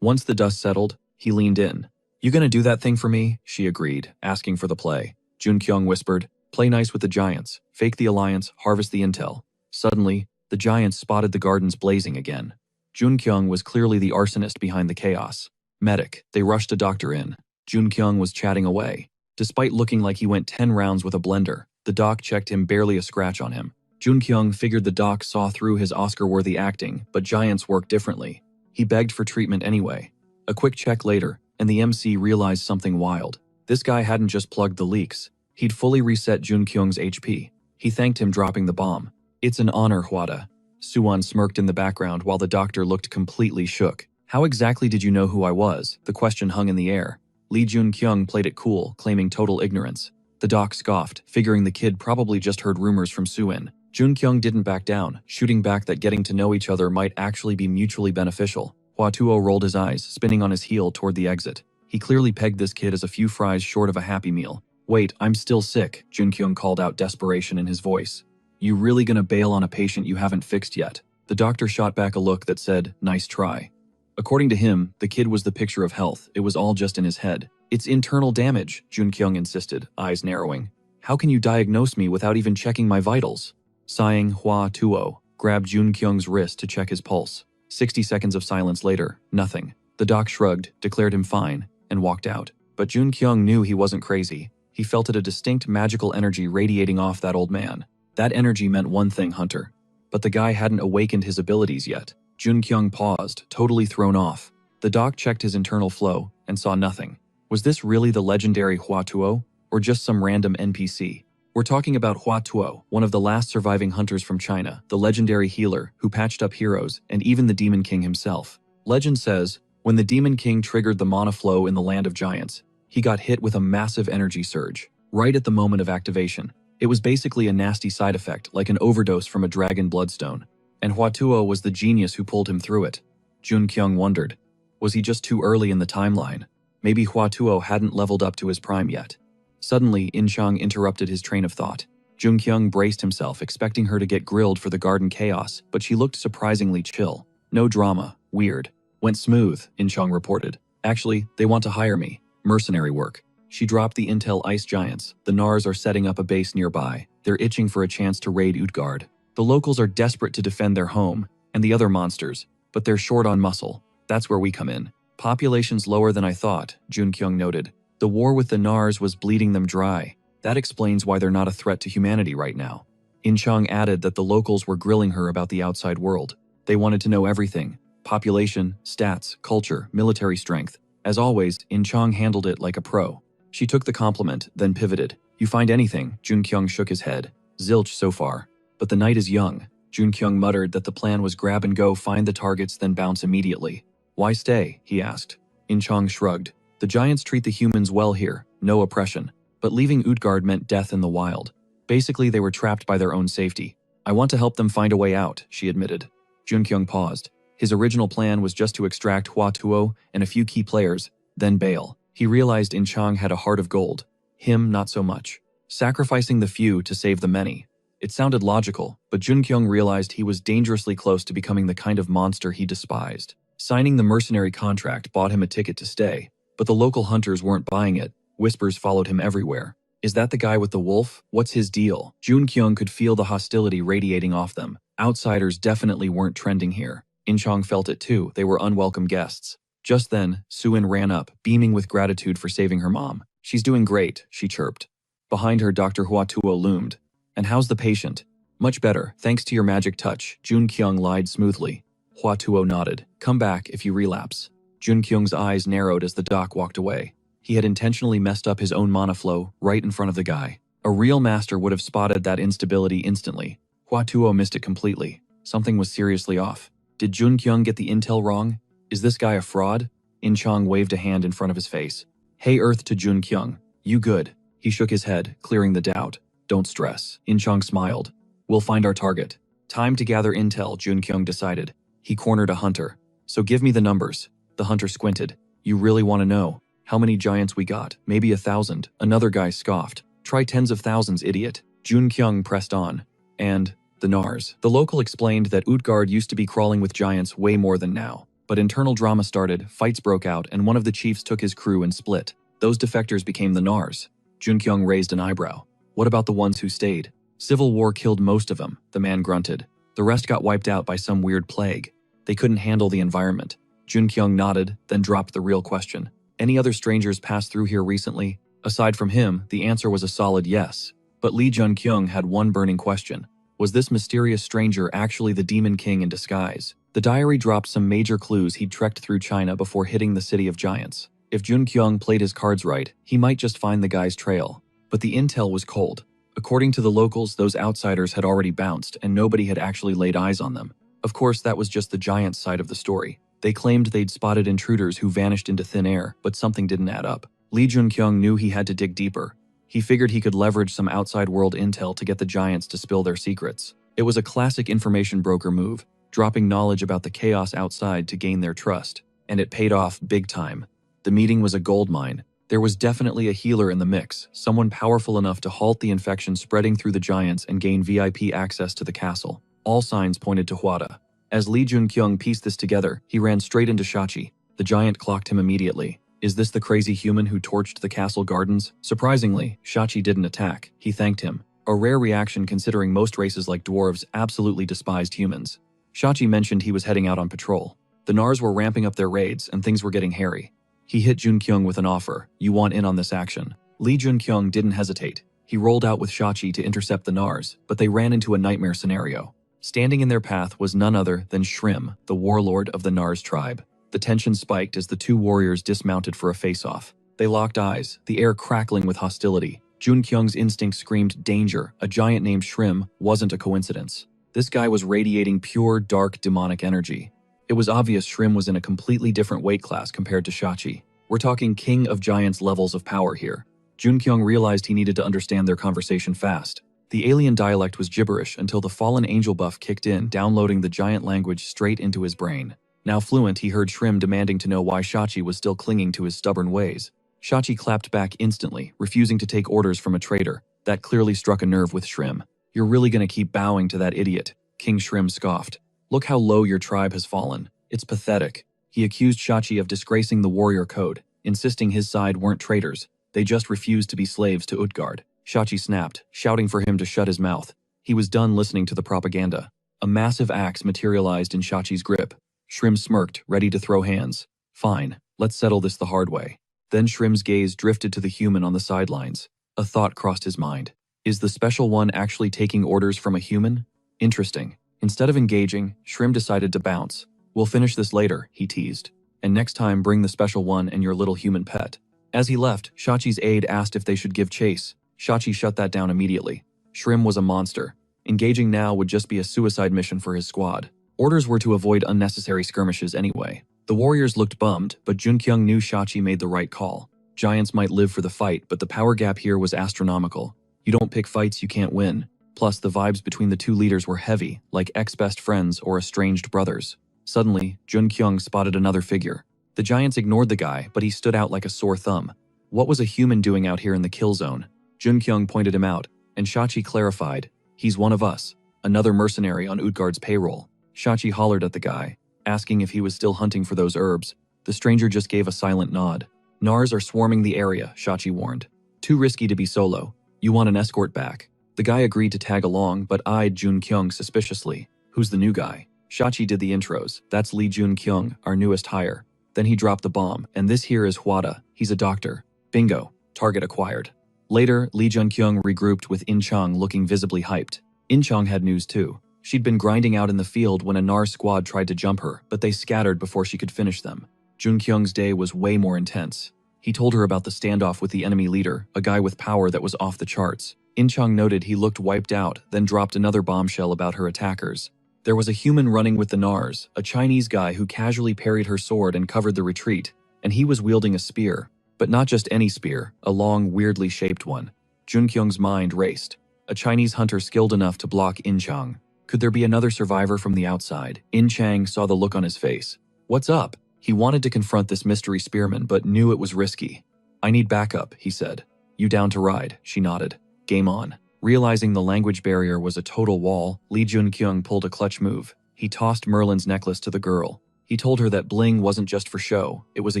Speaker 1: Once the dust settled, he leaned in. You gonna do that thing for me? She agreed, asking for the play. Jun Kyung whispered, play nice with the giants, fake the alliance, harvest the intel. Suddenly, the giants spotted the gardens blazing again. Jun Kyung was clearly the arsonist behind the chaos. Medic, they rushed a doctor in. Jun Kyung was chatting away. Despite looking like he went 10 rounds with a blender, the doc checked him, barely a scratch on him. Jun Kyung figured the doc saw through his Oscar-worthy acting, but giants work differently. He begged for treatment anyway. A quick check later, and the MC realized something wild. This guy hadn't just plugged the leaks. He'd fully reset Jun Kyung's HP. He thanked him, dropping the bomb. It's an honor, Hwada. Suwon smirked in the background while the doctor looked completely shook. How exactly did you know who I was? The question hung in the air. Lee Jun Kyung played it cool, claiming total ignorance. The doc scoffed, figuring the kid probably just heard rumors from Suin. Jun Kyung didn't back down, shooting back that getting to know each other might actually be mutually beneficial. Hua Tuo rolled his eyes, spinning on his heel toward the exit. He clearly pegged this kid as a few fries short of a Happy Meal. Wait, I'm still sick, Jun Kyung called out, desperation in his voice. You really gonna bail on a patient you haven't fixed yet? The doctor shot back a look that said, nice try. According to him, the kid was the picture of health. It was all just in his head. It's internal damage, Jun Kyung insisted, eyes narrowing. How can you diagnose me without even checking my vitals? Sighing, Hua Tuo grabbed Jun Kyung's wrist to check his pulse. 60 seconds of silence later, nothing. The doc shrugged, declared him fine, and walked out. But Jun Kyung knew he wasn't crazy. He felt a distinct magical energy radiating off that old man. That energy meant one thing, Hunter. But the guy hadn't awakened his abilities yet. Jun Kyung paused, totally thrown off. The doc checked his internal flow and saw nothing. Was this really the legendary Hua Tuo, or just some random NPC? We're talking about Hua Tuo, one of the last surviving hunters from China, the legendary healer who patched up heroes and even the Demon King himself. Legend says, when the Demon King triggered the mana flow in the Land of Giants, he got hit with a massive energy surge, right at the moment of activation. It was basically a nasty side effect, like an overdose from a dragon bloodstone. And Hua Tuo was the genius who pulled him through it. Jun Kyung wondered, was he just too early in the timeline? Maybe Hua Tuo hadn't leveled up to his prime yet. Suddenly, In Chang interrupted his train of thought. Jun Kyung braced himself, expecting her to get grilled for the garden chaos, but she looked surprisingly chill. No drama. Weird. Went smooth, In Chang reported. Actually, they want to hire me. Mercenary work. She dropped the intel. Ice giants. The Nars are setting up a base nearby. They're itching for a chance to raid Utgard. The locals are desperate to defend their home, and the other monsters, but they're short on muscle. That's where we come in. Population's lower than I thought, Jun Kyung noted. The war with the Nars was bleeding them dry. That explains why they're not a threat to humanity right now. In Chang added that the locals were grilling her about the outside world. They wanted to know everything. Population, stats, culture, military strength. As always, In Chang handled it like a pro. She took the compliment, then pivoted. You find anything? Jun Kyung shook his head. Zilch so far. But the night is young. Jun Kyung muttered that the plan was grab and go, find the targets, then bounce immediately. Why stay? He asked. In Chang shrugged. The giants treat the humans well here, no oppression. But leaving Utgard meant death in the wild. Basically, they were trapped by their own safety. I want to help them find a way out, she admitted. Jun Kyung paused. His original plan was just to extract Hua Tuo and a few key players, then bail. He realized In Chang had a heart of gold. Him, not so much. Sacrificing the few to save the many. It sounded logical, but Jun Kyung realized he was dangerously close to becoming the kind of monster he despised. Signing the mercenary contract bought him a ticket to stay, but the local hunters weren't buying it. Whispers followed him everywhere. Is that the guy with the wolf? What's his deal? Jun Kyung could feel the hostility radiating off them. Outsiders definitely weren't trending here. In Chang felt it too. They were unwelcome guests. Just then, Suin ran up, beaming with gratitude for saving her mom. She's doing great, she chirped. Behind her, Dr. Hua Tuo loomed. And how's the patient? Much better, thanks to your magic touch, Jun Kyung lied smoothly. Hua Tuo nodded. Come back if you relapse. Jun Kyung's eyes narrowed as the doc walked away. He had intentionally messed up his own mana flow right in front of the guy. A real master would have spotted that instability instantly. Hua Tuo missed it completely. Something was seriously off. Did Jun Kyung get the intel wrong? Is this guy a fraud? In Chang waved a hand in front of his face. Hey Earth to Jun Kyung. You good? He shook his head, clearing the doubt. Don't stress. In Chang smiled. We'll find our target. Time to gather intel, Jun Kyung decided. He cornered a hunter. So give me the numbers. The hunter squinted. You really want to know? How many giants we got? Maybe 1,000. Another guy scoffed. Try tens of thousands, idiot. Jun Kyung pressed on. And the Nars. The local explained that Utgard used to be crawling with giants way more than now. But internal drama started, fights broke out, and one of the chiefs took his crew and split. Those defectors became the Nars. Junkyung raised an eyebrow. What about the ones who stayed? Civil war killed most of them, the man grunted. The rest got wiped out by some weird plague. They couldn't handle the environment. Junkyung nodded, then dropped the real question. Any other strangers passed through here recently? Aside from him, the answer was a solid yes. But Lee Junkyung had one burning question. Was this mysterious stranger actually the Demon King in disguise? The diary dropped some major clues he'd trekked through China before hitting the City of Giants. If Junkyung played his cards right, he might just find the guy's trail. But the intel was cold. According to the locals, those outsiders had already bounced, and nobody had actually laid eyes on them. Of course, that was just the Giants side of the story. They claimed they'd spotted intruders who vanished into thin air, but something didn't add up. Lee Junkyung knew he had to dig deeper. He figured he could leverage some outside world intel to get the Giants to spill their secrets. It was a classic information broker move, dropping knowledge about the chaos outside to gain their trust. And it paid off big time. The meeting was a goldmine. There was definitely a healer in the mix, someone powerful enough to halt the infection spreading through the Giants and gain VIP access to the castle. All signs pointed to Hwada. As Lee Junkyung pieced this together, he ran straight into Shachi. The Giant clocked him immediately. Is this the crazy human who torched the castle gardens? Surprisingly, Shachi didn't attack. He thanked him. A rare reaction considering most races like dwarves absolutely despised humans. Shachi mentioned he was heading out on patrol. The Nars were ramping up their raids and things were getting hairy. He hit Junkyung with an offer. You want in on this action? Lee Junkyung didn't hesitate. He rolled out with Shachi to intercept the Nars, but they ran into a nightmare scenario. Standing in their path was none other than Shrim, the warlord of the Nars tribe. The tension spiked as the two warriors dismounted for a face-off. They locked eyes, the air crackling with hostility. Junkyung's instinct screamed danger. A giant named Shrim wasn't a coincidence. This guy was radiating pure, dark, demonic energy. It was obvious Shrim was in a completely different weight class compared to Shachi. We're talking King of Giants levels of power here. Junkyung realized he needed to understand their conversation fast. The alien dialect was gibberish until the fallen angel buff kicked in, downloading the giant language straight into his brain. Now fluent, he heard Shrim demanding to know why Shachi was still clinging to his stubborn ways. Shachi clapped back instantly, refusing to take orders from a traitor. That clearly struck a nerve with Shrim. You're really gonna keep bowing to that idiot? King Shrim scoffed. Look how low your tribe has fallen. It's pathetic. He accused Shachi of disgracing the warrior code, insisting his side weren't traitors. They just refused to be slaves to Utgard. Shachi snapped, shouting for him to shut his mouth. He was done listening to the propaganda. A massive axe materialized in Shachi's grip. Shrim smirked, ready to throw hands. Fine, let's settle this the hard way. Then Shrim's gaze drifted to the human on the sidelines. A thought crossed his mind. Is the special one actually taking orders from a human? Interesting. Instead of engaging, Shrim decided to bounce. We'll finish this later, he teased. And next time bring the special one and your little human pet. As he left, Shachi's aide asked if they should give chase. Shachi shut that down immediately. Shrim was a monster. Engaging now would just be a suicide mission for his squad. Orders were to avoid unnecessary skirmishes anyway. The warriors looked bummed, but Junkyung knew Shachi made the right call. Giants might live for the fight, but the power gap here was astronomical. You don't pick fights you can't win. Plus, the vibes between the two leaders were heavy, like ex-best friends or estranged brothers. Suddenly, Junkyung spotted another figure. The Giants ignored the guy, but he stood out like a sore thumb. What was a human doing out here in the kill zone? Junkyung pointed him out, and Shachi clarified, he's one of us, another mercenary on Utgard's payroll. Shachi hollered at the guy, asking if he was still hunting for those herbs. The stranger just gave a silent nod. Nars are swarming the area, Shachi warned. Too risky to be solo. You want an escort back. The guy agreed to tag along, but eyed Junkyung suspiciously. Who's the new guy? Shachi did the intros. That's Lee Junkyung, our newest hire. Then he dropped the bomb, and this here is Hwada. He's a doctor. Bingo. Target acquired. Later, Lee Junkyung regrouped with In-chang looking visibly hyped. In-chang had news too. She'd been grinding out in the field when a Nar squad tried to jump her, but they scattered before she could finish them. Junkyung's day was way more intense. He told her about the standoff with the enemy leader, a guy with power that was off the charts. In-chang noted he looked wiped out, then dropped another bombshell about her attackers. There was a human running with the Nars, a Chinese guy who casually parried her sword and covered the retreat, and he was wielding a spear. But not just any spear, a long, weirdly shaped one. Junkyung's mind raced. A Chinese hunter skilled enough to block In-chang. Could there be another survivor from the outside? In-chang saw the look on his face. What's up? He wanted to confront this mystery spearman, but knew it was risky. I need backup, he said. You down to ride? She nodded. Game on. Realizing the language barrier was a total wall, Lee Junkyung pulled a clutch move. He tossed Merlin's necklace to the girl. He told her that bling wasn't just for show, it was a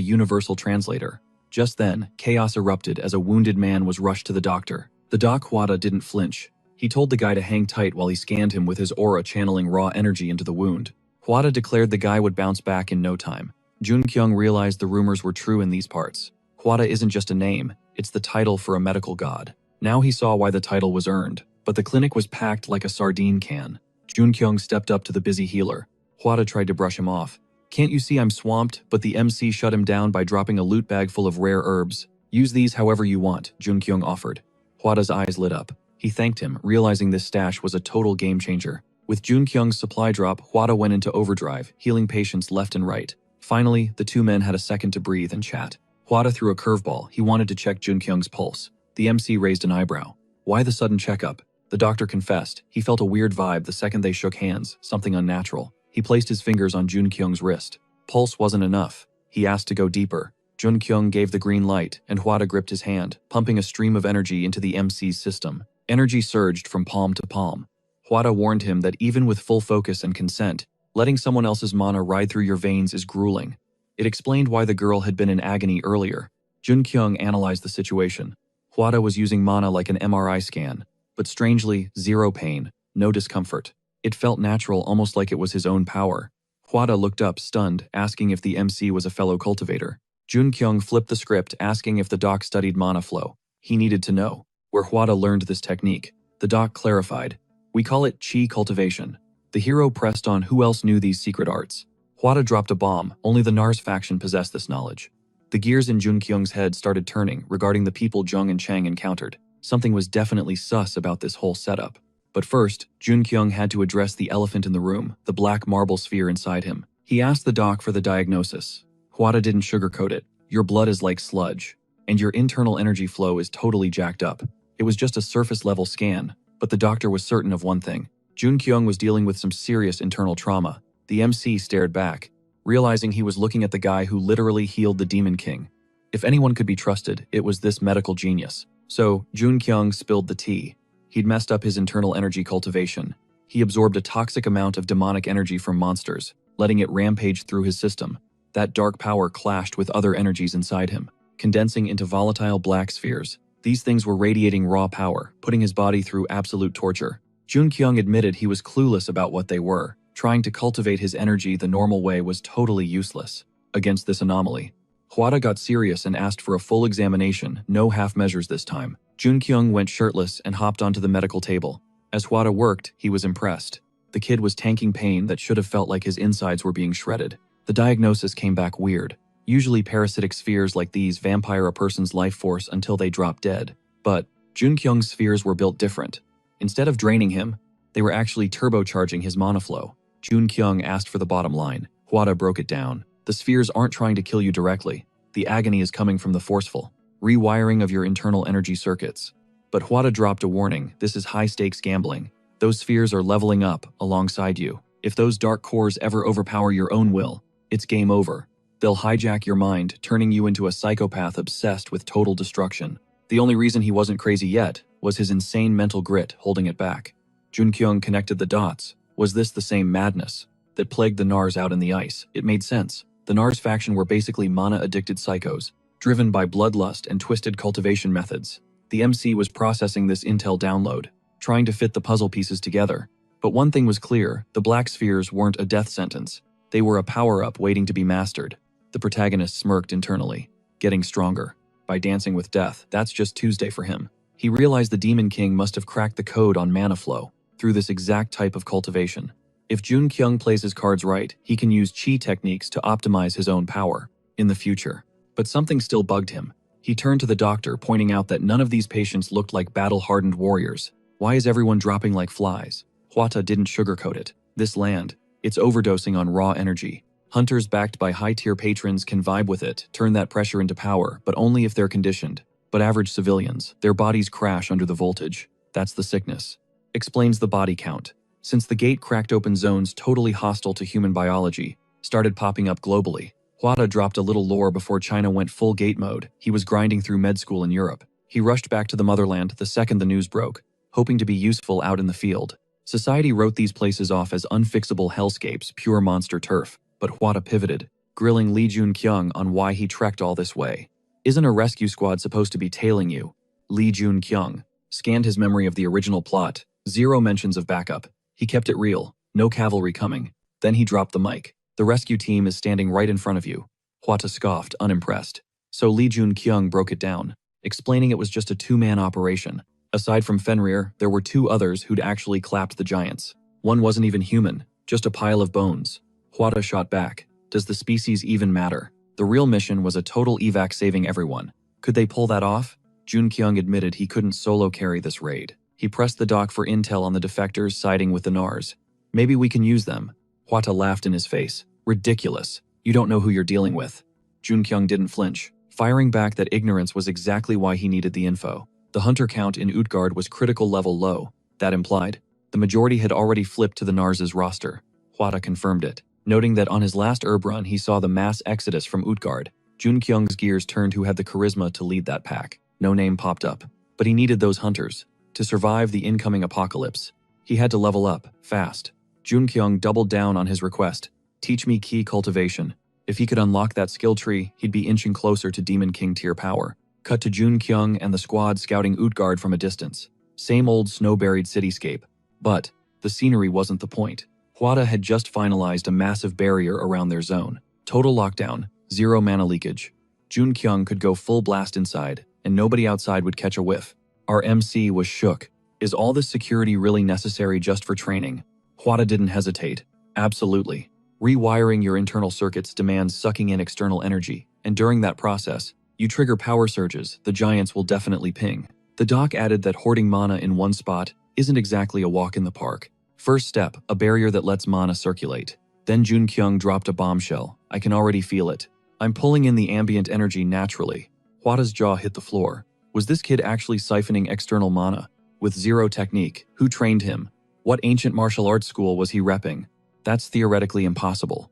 Speaker 1: universal translator. Just then, chaos erupted as a wounded man was rushed to the doctor. The doc Hwada didn't flinch. He told the guy to hang tight while he scanned him with his aura channeling raw energy into the wound. Hwada declared the guy would bounce back in no time. Jun Kyung realized the rumors were true in these parts. Hwada isn't just a name, it's the title for a medical god. Now he saw why the title was earned, but the clinic was packed like a sardine can. Jun Kyung stepped up to the busy healer. Hwada tried to brush him off. "Can't you see I'm swamped?" But the MC shut him down by dropping a loot bag full of rare herbs. "Use these however you want," Jun Kyung offered. Hwada's eyes lit up. He thanked him, realizing this stash was a total game changer. With Jun Kyung's supply drop, Hwada went into overdrive, healing patients left and right. Finally, the two men had a second to breathe and chat. Hwada threw a curveball. He wanted to check Jun Kyung's pulse. The MC raised an eyebrow. Why the sudden checkup? The doctor confessed. He felt a weird vibe the second they shook hands, something unnatural. He placed his fingers on Jun Kyung's wrist. Pulse wasn't enough. He asked to go deeper. Jun Kyung gave the green light, and Hwada gripped his hand, pumping a stream of energy into the MC's system. Energy surged from palm to palm. Hwada warned him that even with full focus and consent, letting someone else's mana ride through your veins is grueling. It explained why the girl had been in agony earlier. Jun Kyung analyzed the situation. Hwada was using mana like an MRI scan, but strangely, zero pain, no discomfort. It felt natural, almost like it was his own power. Hwada looked up, stunned, asking if the MC was a fellow cultivator. Jun Kyung flipped the script, asking if the doc studied mana flow. He needed to know where Hwada learned this technique. The doc clarified. "We call it chi cultivation." The hero pressed on who else knew these secret arts. Hwada dropped a bomb. Only the Nars faction possessed this knowledge. The gears in Jun Kyung's head started turning regarding the people Jung and Chang encountered. Something was definitely sus about this whole setup. But first, Jun Kyung had to address the elephant in the room, the black marble sphere inside him. He asked the doc for the diagnosis. Hwada didn't sugarcoat it. "Your blood is like sludge, and your internal energy flow is totally jacked up." It was just a surface-level scan, but the doctor was certain of one thing. Jun Kyung was dealing with some serious internal trauma. The MC stared back, realizing he was looking at the guy who literally healed the Demon King. If anyone could be trusted, it was this medical genius. So, Jun Kyung spilled the tea. He'd messed up his internal energy cultivation. He absorbed a toxic amount of demonic energy from monsters, letting it rampage through his system. That dark power clashed with other energies inside him, condensing into volatile black spheres. These things were radiating raw power, putting his body through absolute torture. Jun Kyung admitted he was clueless about what they were. Trying to cultivate his energy the normal way was totally useless against this anomaly. Hwada got serious and asked for a full examination, no half measures this time. Jun Kyung went shirtless and hopped onto the medical table. As Hwada worked, he was impressed. The kid was tanking pain that should have felt like his insides were being shredded. The diagnosis came back weird. Usually parasitic spheres like these vampire a person's life force until they drop dead. But Jun Kyung's spheres were built different. Instead of draining him, they were actually turbocharging his mana flow. Jun Kyung asked for the bottom line. Hwada broke it down. The spheres aren't trying to kill you directly. The agony is coming from the forceful rewiring of your internal energy circuits. But Hwada dropped a warning. This is high-stakes gambling. Those spheres are leveling up alongside you. If those dark cores ever overpower your own will, it's game over. They'll hijack your mind, turning you into a psychopath obsessed with total destruction. The only reason he wasn't crazy yet was his insane mental grit holding it back. Jun Kyung connected the dots. Was this the same madness that plagued the Nars out in the ice? It made sense. The Nars faction were basically mana-addicted psychos, driven by bloodlust and twisted cultivation methods. The MC was processing this intel download, trying to fit the puzzle pieces together. But one thing was clear, the black spheres weren't a death sentence. They were a power-up waiting to be mastered. The protagonist smirked internally, getting stronger. By dancing with death, that's just Tuesday for him. He realized the Demon King must have cracked the code on mana flow through this exact type of cultivation. If Jun Kyung plays his cards right, he can use chi techniques to optimize his own power in the future. But something still bugged him. He turned to the doctor, pointing out that none of these patients looked like battle-hardened warriors. Why is everyone dropping like flies? Hwada didn't sugarcoat it. This land, it's overdosing on raw energy. Hunters backed by high-tier patrons can vibe with it, turn that pressure into power, but only if they're conditioned. But average civilians, their bodies crash under the voltage. That's the sickness. Explains the body count. Since the gate cracked open zones totally hostile to human biology started popping up globally. Hwada dropped a little lore before China went full gate mode. He was grinding through med school in Europe. He rushed back to the motherland the second the news broke, hoping to be useful out in the field. Society wrote these places off as unfixable hellscapes, pure monster turf. but Hwata pivoted, grilling Lee Jun-kyung on why he trekked all this way. Isn't a rescue squad supposed to be tailing you? Lee Jun-kyung scanned his memory of the original plot. Zero mentions of backup. He kept it real. No cavalry coming. Then he dropped the mic. The rescue team is standing right in front of you. Hwata scoffed, unimpressed. So Lee Jun-kyung broke it down, explaining it was just a two-man operation. Aside from Fenrir, there were two others who'd actually clapped the giants. One wasn't even human, just a pile of bones. Hwata shot back. Does the species even matter? The real mission was a total evac saving everyone. Could they pull that off? Jun-kyung admitted he couldn't solo carry this raid. He pressed the doc for intel on the defectors siding with the Nars. Maybe we can use them. Hwata laughed in his face. Ridiculous. You don't know who you're dealing with. Jun-kyung didn't flinch, firing back that ignorance was exactly why he needed the info. The hunter count in Utgard was critical level low. That implied the majority had already flipped to the Nars' roster. Hwata confirmed it, noting that on his last herb run he saw the mass exodus from Utgard. Jun-kyung's gears turned who had the charisma to lead that pack. No name popped up, but he needed those hunters to survive the incoming apocalypse. He had to level up, fast. Jun-kyung doubled down on his request. Teach me key cultivation. If he could unlock that skill tree, he'd be inching closer to Demon King tier power. Cut to Jun-kyung and the squad scouting Utgard from a distance. Same old snow-buried cityscape. But the scenery wasn't the point. Hwata had just finalized a massive barrier around their zone. Total lockdown, zero mana leakage. Jun-kyung could go full blast inside, and nobody outside would catch a whiff. Our MC was shook. Is all this security really necessary just for training? Hwata didn't hesitate. Absolutely. Rewiring your internal circuits demands sucking in external energy, and during that process, you trigger power surges the giants will definitely ping. The doc added that hoarding mana in one spot isn't exactly a walk in the park. First step, a barrier that lets mana circulate. Then Jun-kyung dropped a bombshell. I can already feel it. I'm pulling in the ambient energy naturally. Hwata's jaw hit the floor. Was this kid actually siphoning external mana? With zero technique, who trained him? What ancient martial arts school was he repping? That's theoretically impossible.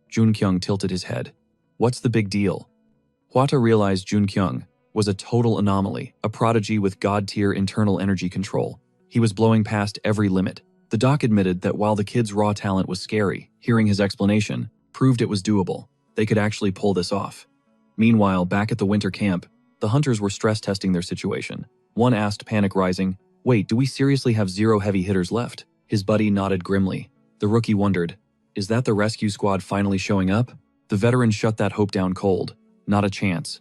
Speaker 1: Jun-kyung tilted his head. What's the big deal? Hwata realized Jun-kyung was a total anomaly, a prodigy with god-tier internal energy control. He was blowing past every limit. The doc admitted that while the kid's raw talent was scary, hearing his explanation proved it was doable. They could actually pull this off. Meanwhile, back at the winter camp, the hunters were stress testing their situation. One asked, panic rising, "Wait, do we seriously have zero heavy hitters left?" His buddy nodded grimly. The rookie wondered, is that the rescue squad finally showing up? The veteran shut that hope down cold. Not a chance.